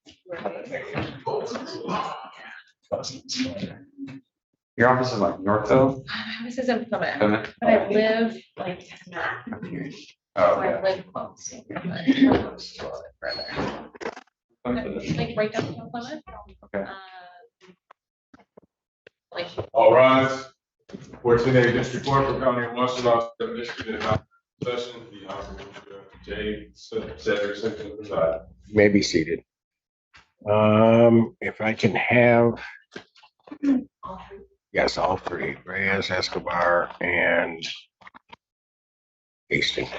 Your office is like north though? This is in Plymouth, Plymouth? but I live like 10 minutes from here. So Oh, I yeah. live close. But a little bit further. Like right down Plymouth. Okay. Like. All rise. 14A District Court for County of Washington, Michigan, in session, the Honorable Cedric Simpson presiding. You may be seated. If I can have, yes, all three, Reyes, Escobar, and Hastings.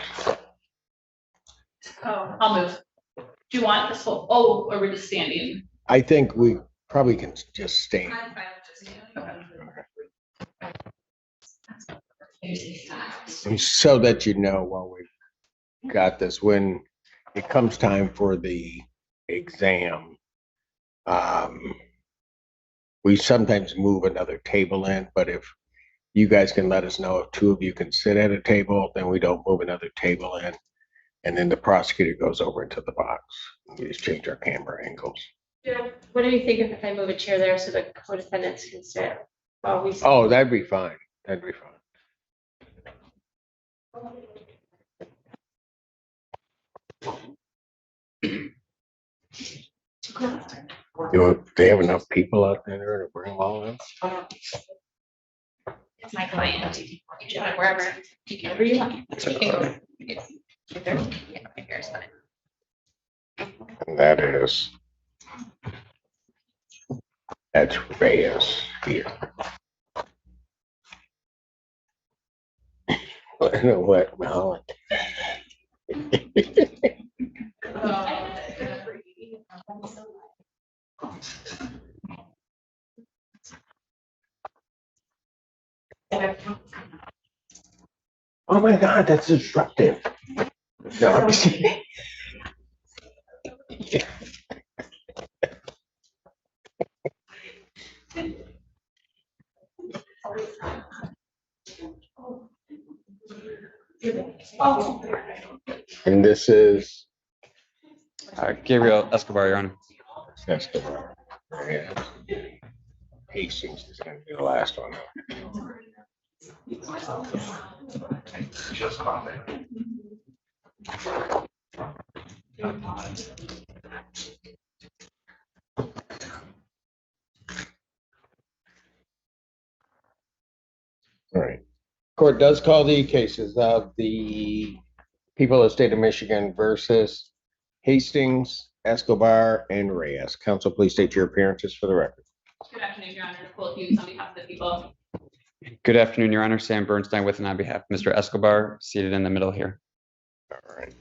Oh, I'll move. Do you want this whole, oh, or we're just standing? I think we probably can just stand. I'm fine with just standing. And so that you know, while we got this, when it comes time for the exam, we sometimes move another table in, but if you guys can let us know if two of you can sit at a table, then we don't move another table in. And then the prosecutor goes over into the box. We just change our camera angles. Yeah. What do you think if I move a chair there so the co-defendants can sit while we? Oh, that'd be fine. That'd be fine. Do they have enough people out there to bring them all in? It's my client. You can have it wherever, wherever you want. You can go. Yeah. Right there. Yeah, right here is fine. And that's Reyes here. I know what, Molly. Oh my God, that's disruptive. No, I'm just kidding. And this is Gabriel Escobar, Your Honor. Escobar. Yeah. Hastings is going to be the last one. Just comment. All right. Court does call the cases of the people of the state of Michigan versus Hastings, Escobar, and Reyes. Counsel, please state your appearances for the record. Good afternoon, Your Honor. Nicole Hughes on behalf of the people. Good afternoon, Your Honor. Sam Bernstein with and on behalf of Mr. Escobar, seated in the middle here. All right.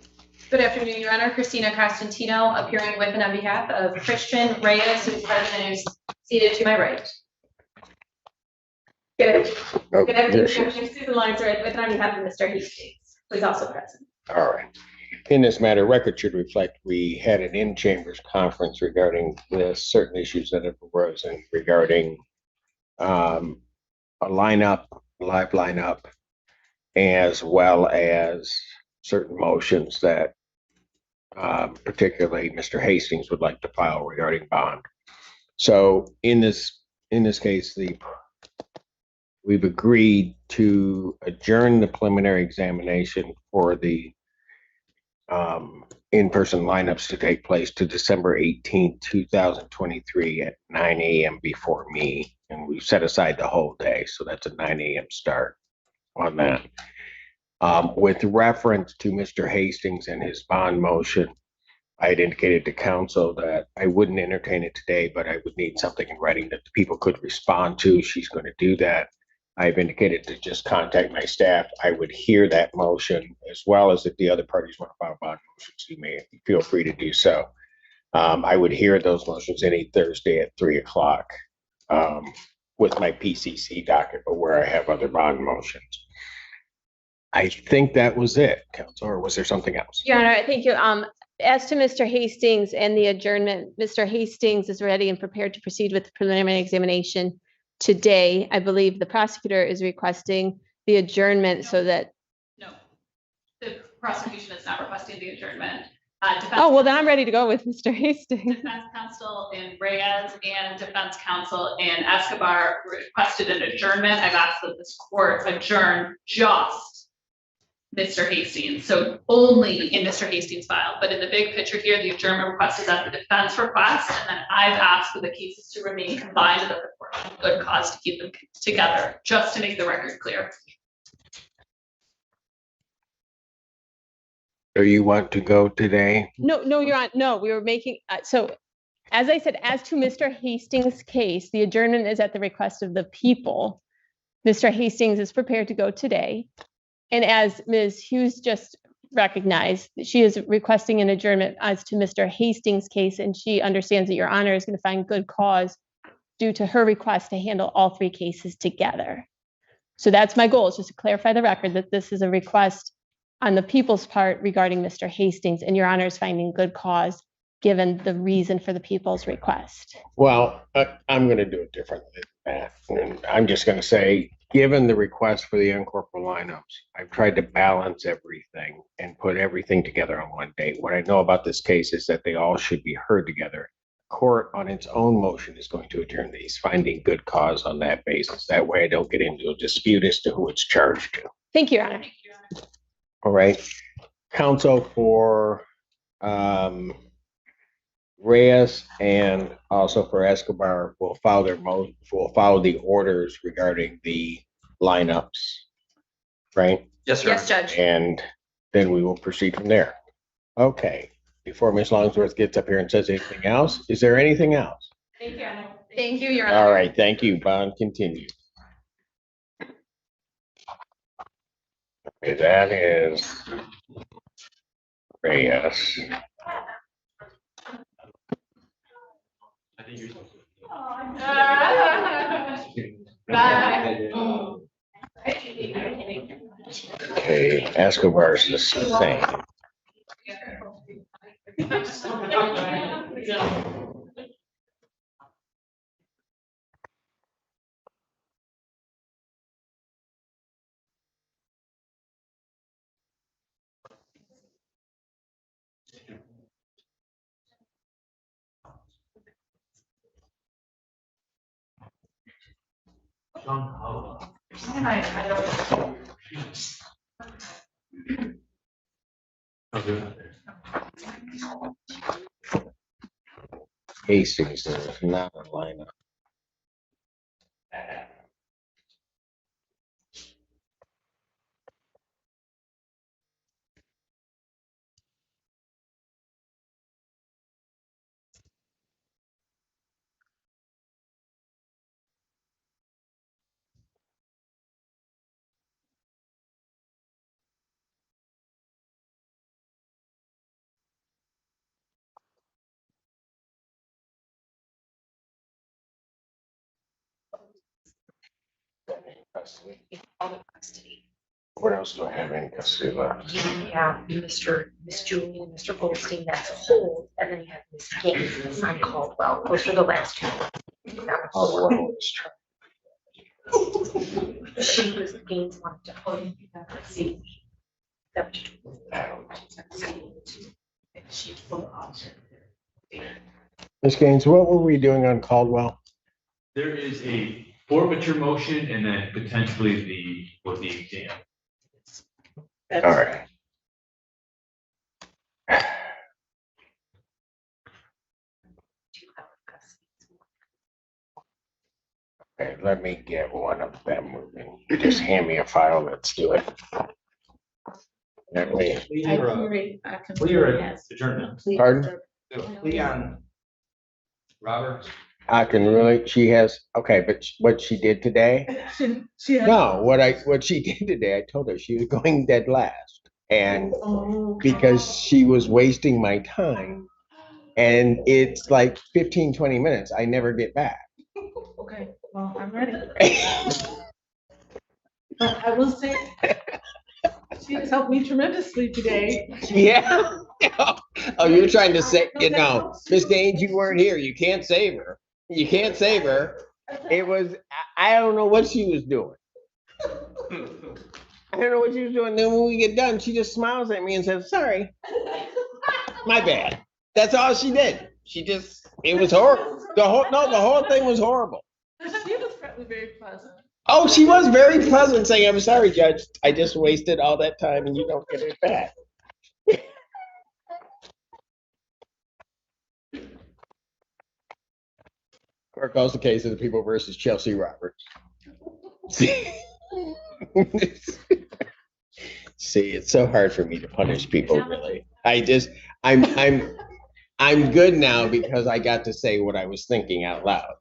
Good afternoon, Your Honor. Christina Costantino, appearing with and on behalf of Christian Reyes, who is present and is seated to my right. Good. Oh, Good there afternoon, she is. Commissioner Susan Lawrence, right, with and on behalf of Mr. Hastings, who is also present. All right. In this matter, record should reflect we had an in-chambers conference regarding the certain issues that have arisen regarding a lineup, live lineup, as well as certain motions that particularly Mr. Hastings would like to file regarding bond. So in this case, we've agreed to adjourn the preliminary examination for the in-person lineups to take place to December 18th, 2023 at 9 a.m. before me. And we've set aside the whole day. So that's a 9 a.m. start on that. With reference to Mr. Hastings and his bond motion, I had indicated to counsel that I wouldn't entertain it today, but I would need something in writing that the people could respond to. She's going to do that. I've indicated to just contact my staff. I would hear that motion as well as if the other parties want to file bond motions, you may feel free to do so. I would hear those motions any Thursday at 3 o'clock with my PCC docket, but where I have other bond motions. I think that was it, Council, or was there something else? Your Honor, thank you. As to Mr. Hastings and the adjournment, Mr. Hastings is ready and prepared to proceed with the preliminary examination today. I believe the prosecutor is requesting the adjournment so that. No, the prosecution is not requesting the adjournment. Oh, well, then I'm ready to go with Mr. Hastings. Defense counsel in Reyes and defense counsel in Escobar requested an adjournment. I've asked that this court adjourn just Mr. Hastings, so only in Mr. Hastings' file, but in the big picture here, the adjournment request is at the defense request, and then I've asked for the cases to remain combined and that the court has good cause to keep them together, just to make the record clear. Do you want to go today? No, Your Honor, no, we were making, so as I said, as to Mr. Hastings' case, the adjournment is at the request of the people. Mr. Hastings is prepared to go today. And as Ms. Hughes just recognized, she is requesting an adjournment as to Mr. Hastings' case, and she understands that Your Honor is going to find good cause due to her request to handle all three cases together. So that's my goal, is just to clarify the record that this is a request on the people's part regarding Mr. Hastings, and Your Honor is finding good cause given the reason for the people's request. Well, I'm going to do it differently than that. And I'm just going to say, given the request for the uncorporal lineups, I've tried to balance everything and put everything together on one date. What I know about this case is that they all should be heard together. Court on its own motion is going to adjourn these, finding good cause on that basis. That way I don't get into a dispute as to who it's charged to. Thank you, Your Honor. All right. Counsel for Reyes and also for Escobar will follow the orders regarding the lineups, right? Yes, sir. Yes, Judge. And then we will proceed from there. Okay. Before Ms. Longsworth gets up here and says anything else, is there anything else? Thank you, Your Honor. Thank you, Your Honor. All right. Thank you. Bond continue. Okay, that is Reyes. Okay, Escobar is the same. Hastings is not a lineup. What else do I have in custody left? You have Miss Julie and Mr. Goldstein, that's a hold, and then you have Miss Gaines on Caldwell. Those are the last two. She was Gaines wanted to hold see. She's full of. Ms. Gaines, what were we doing on Caldwell? There is a forfeiture motion and then potentially the exam. All right. Okay, let me get one of them moving. Just hand me a file. Let's do it. That way. Adjournment. Pardon? Leon Roberts. I can really, she has, okay, but what she did today? No, what she did today, I told her she was going dead last. And because she was wasting my time. And it's like 15, 20 minutes. I never get back. Okay, well, I'm ready. But I will say, she has helped me tremendously today. Yeah. Oh, you're trying to say, Miss Gaines, you weren't here. You can't save her. You can't save her. It was, I don't know what she was doing. I don't know what she was doing. Then when we get done, she just smiles at me and says, sorry. My bad. That's all she did. She just, it was horrible. The whole thing was horrible. She was probably very pleasant. Oh, she was very pleasant saying, I'm sorry, Judge. I just wasted all that time and you don't get it back. Court calls the case of the People versus Chelsea Roberts. See, it's so hard for me to punish people, really. I'm good now because I got to say what I was thinking out loud.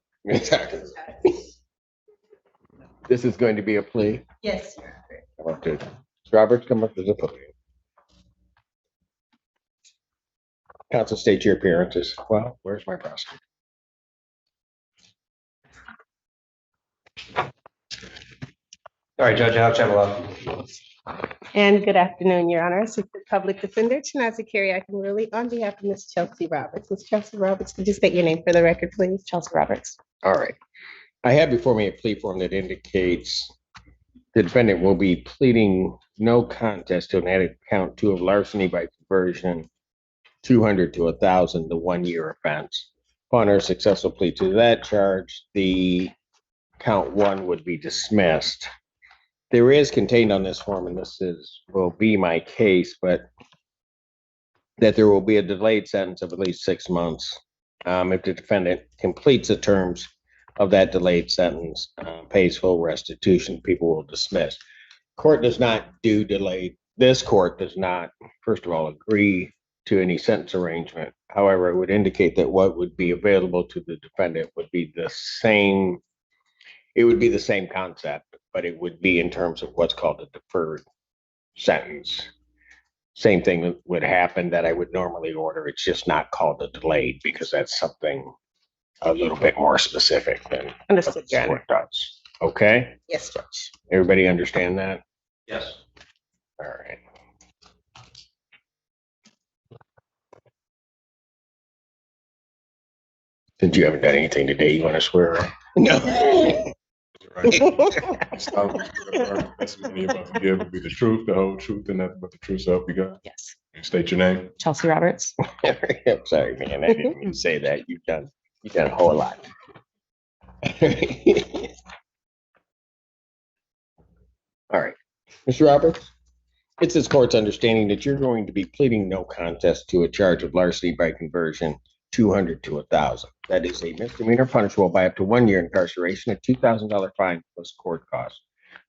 This is going to be a plea. Yes. I want to, Roberts, come up to the podium. Counsel, state your appearances. Well, where's my prosecutor? All right, Judge Alex Chamberlain. And good afternoon, Your Honor. Assistant Public Defender Chinazi Carey-Akinwillie on behalf of Ms. Chelsea Roberts. Ms. Chelsea Roberts, could you state your name for the record, please? Chelsea Roberts. All right. I have before me a plea form that indicates the defendant will be pleading no contest to an added count 2 of larceny by conversion, 200 to 1,000, the 1-year offense. Upon her successful plea to that charge, the count 1 would be dismissed. There is contained on this form, and will be my case, but that there will be a delayed sentence of at least 6 months. If the defendant completes the terms of that delayed sentence, pays full restitution, people will dismiss. Court does not do delayed. This court does not, first of all, agree to any sentence arrangement. However, it would indicate that what would be available to the defendant would be the same. It would be the same concept, but it would be in terms of what's called a deferred sentence. Same thing would happen that I would normally order. It's just not called a delayed because that's something a little bit more specific than Understood, what this court does. Okay? Yes, Judge. Everybody understand that? Yes. All right. Since you haven't done anything today, you want to swear? No. Testimony about to give will be the truth, the whole truth, and nothing but the truth, so help you God. Yes. You state your name. Chelsea Roberts. I'm sorry, man. I didn't mean to say that. You've done a whole lot. All right. Mr. Roberts, it's this court's understanding that you're going to be pleading no contest to a charge of larceny by conversion, 200 to 1,000. That is a misdemeanor punishable by up to 1 year incarceration, a $2,000 fine plus court costs.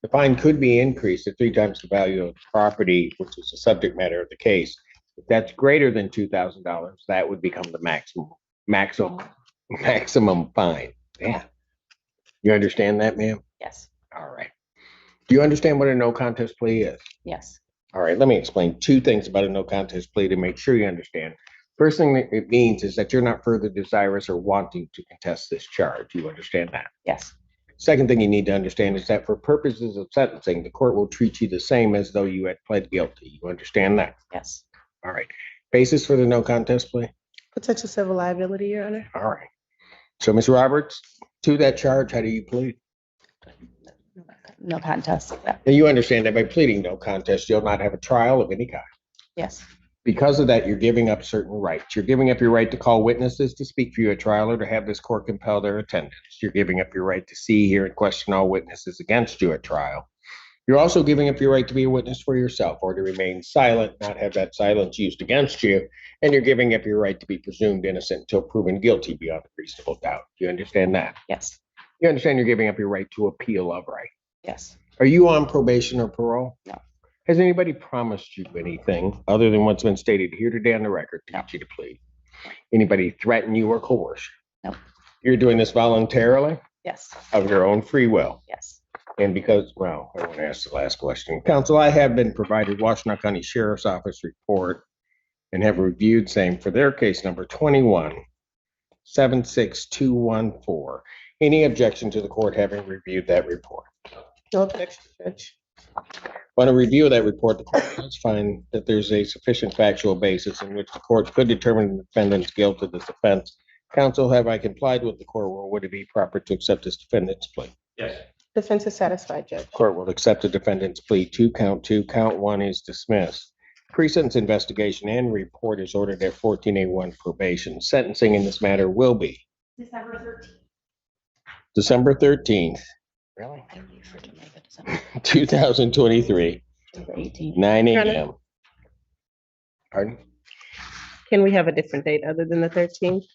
The fine could be increased to 3 times the value of the property, which is the subject matter of the case. If that's greater than $2,000, that would become the maximum fine. Yeah. You understand that, ma'am? Yes. All right. Do you understand what a no contest plea is? Yes. All right, let me explain 2 things about a no contest plea to make sure you understand. First thing that it means is that you're not further desirous or wanting to contest this charge. You understand that? Yes. Second thing you need to understand is that for purposes of sentencing, the court will treat you the same as though you had pled guilty. You understand that? Yes. All right. Basis for the no contest plea? Potential civil liability, Your Honor. All right. So, Ms. Roberts, to that charge, how do you plead? No contest. Yeah. And you understand that by pleading no contest, you'll not have a trial of any kind. Yes. Because of that, you're giving up certain rights. You're giving up your right to call witnesses to speak for you at trial or to have this court compel their attendance. You're giving up your right to see, hear, and question all witnesses against you at trial. You're also giving up your right to be a witness for yourself or to remain silent, not have that silence used against you. And you're giving up your right to be presumed innocent until proven guilty beyond a reasonable doubt. Do you understand that? Yes. You understand you're giving up your right to appeal of right. Yes. Are you on probation or parole? No. Has anybody promised you anything other than what's been stated here today on the record to get you to plead? Anybody threaten you or coerce you? No. You're doing this voluntarily? Yes. Of your own free will? Yes. And because, well, I want to ask the last question. Counsel, I have been provided Washtenaw County Sheriff's Office report and have reviewed same for their case number 21-76214. Any objection to the court having reviewed that report? No objection, Judge. On a review of that report, the court does find that there's a sufficient factual basis in which the court could determine the defendant's guilt of this offense. Counsel, have I complied with the court, or would it be proper to accept this defendant's plea? Yes. Defense is satisfied, Judge. Court will accept the defendant's plea to count 2. Count 1 is dismissed. Pre-sentence investigation and report is ordered at 14A1 probation. Sentencing in this matter will be December 13th. Really? 2023, 9 a.m. Pardon? Can we have a different date other than the 13th?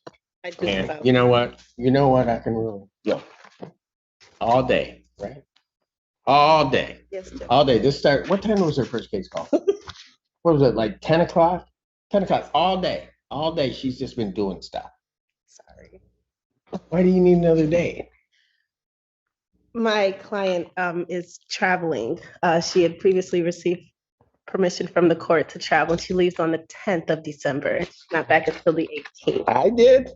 And you know what? I can really, all day, right? All day. Yes, Judge. All day. What time was her first case call? What was it, like 10 o'clock? 10 o'clock, all day. All day, she's just been doing stuff. Sorry. Why do you need another day? My client is traveling. She had previously received permission from the court to travel. She leaves on the 10th of December. She's not back until the 18th. I did.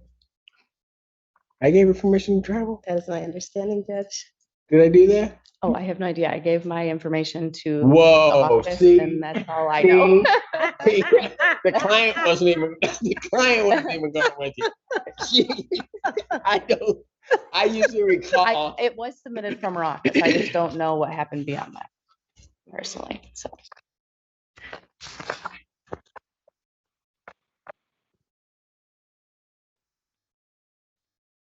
I gave her permission to travel. That is my understanding, Judge. Did I do that? Oh, I have no idea. I gave my information to. Whoa, the office, see? and that's all I know. See? The client wasn't even going with you. I usually recall. It was submitted from her office. I just don't know what happened beyond that personally, so.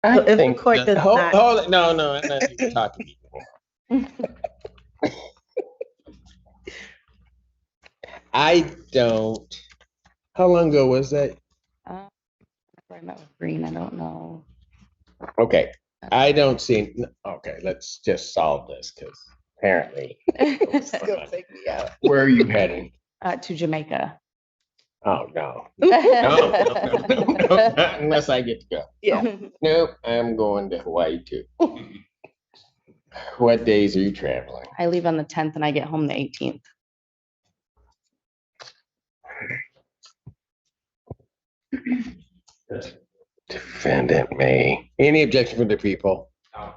I if think the court does hold, not. hold it. No, I'm not even talking anymore. I don't. How long ago was that? I met with Green. I don't know. Okay, I don't see. Okay, let's just solve this because apparently. Where are you heading? To Jamaica. Oh no. No, not unless I get to go. Yeah. Nope, I'm going to Hawaii too. What days are you traveling? I leave on the 10th and I get home the 18th. Defendant may. Any objection from the people? No.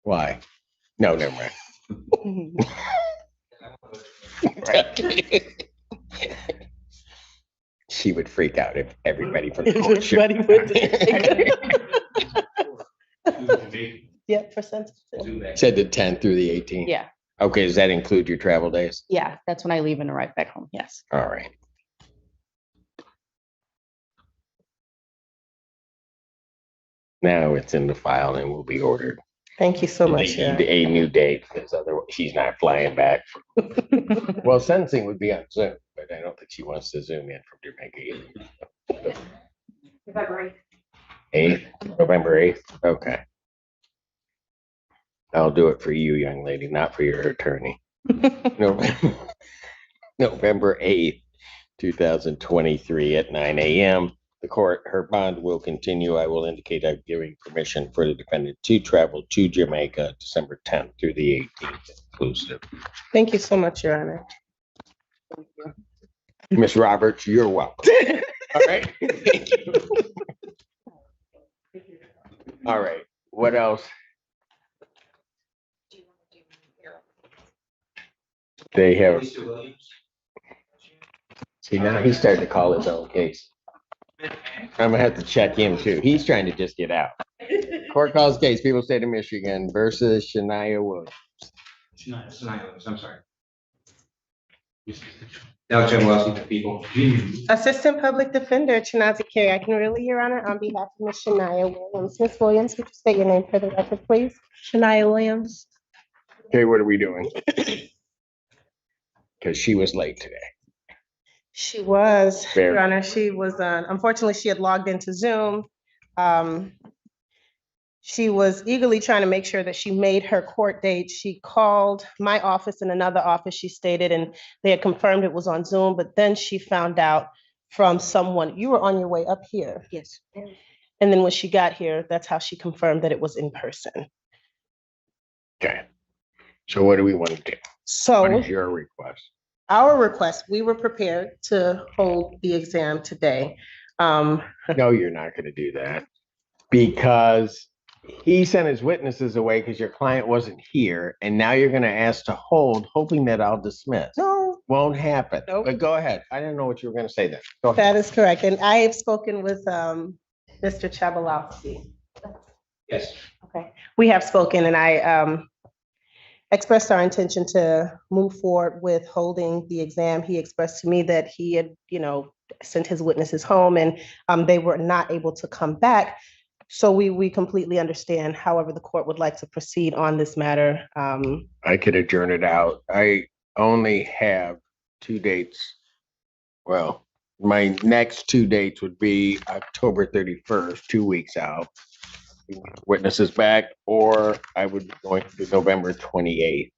Why? No, never mind. She would freak out if everybody from the court showed. Yeah, for sense. Said the 10th through the 18th. Yeah. Okay, does that include your travel days? Yeah, that's when I leave and arrive back home. Yes. All right. Now it's in the file and will be ordered. Thank you so much. They need a new date because otherwise she's not flying back. Well, sentencing would be on Zoom, but I don't think she wants to zoom in from Jamaica either. February. 8th, November 8th. Okay. I'll do it for you, young lady, not for your attorney. November 8th, 2023 at 9 a.m. The court, her bond will continue. I will indicate I'm giving permission for the defendant to travel to Jamaica December 10th through the 18th inclusive. Thank you so much, Your Honor. Ms. Roberts, you're welcome. All right. Thank you. All right. What else? They have. See, now he's starting to call his own case. I'm gonna have to check him too. He's trying to just get out. Court calls case, People State of Michigan versus Shania Williams. Shania Williams, I'm sorry. Now Jim Wilson, the people. Assistant Public Defender, Chinazi Carey. I can really, Your Honor, on behalf of Ms. Shania Williams. Ms. Williams, could you state your name for the record, please? Shania Williams. Okay, what are we doing? Because she was late today. She was, Fair. Your Honor, she was, unfortunately, she had logged into Zoom. She was eagerly trying to make sure that she made her court date. She called my office and another office, she stated, and they had confirmed it was on Zoom, but then she found out from someone, you were on your way up here. Yes. And then when she got here, that's how she confirmed that it was in person. Okay. So what do we want to do? What So is your request? our request, we were prepared to hold the exam today. No, you're not gonna do that. Because he sent his witnesses away because your client wasn't here, and now you're gonna ask to hold, hoping that I'll dismiss. No, Won't happen. Nope. But go ahead. I didn't know what you were gonna say then. Go ahead. that is correct. And I have spoken with Mr. Chabalowski. Yes. Okay, we have spoken and I expressed our intention to move forward with holding the exam. He expressed to me that he had, sent his witnesses home and they were not able to come back. So we completely understand. However, the court would like to proceed on this matter. I could adjourn it out. I only have 2 dates. Well, my next 2 dates would be October 31st, 2 weeks out. Witnesses back, or I would be going to November 28th.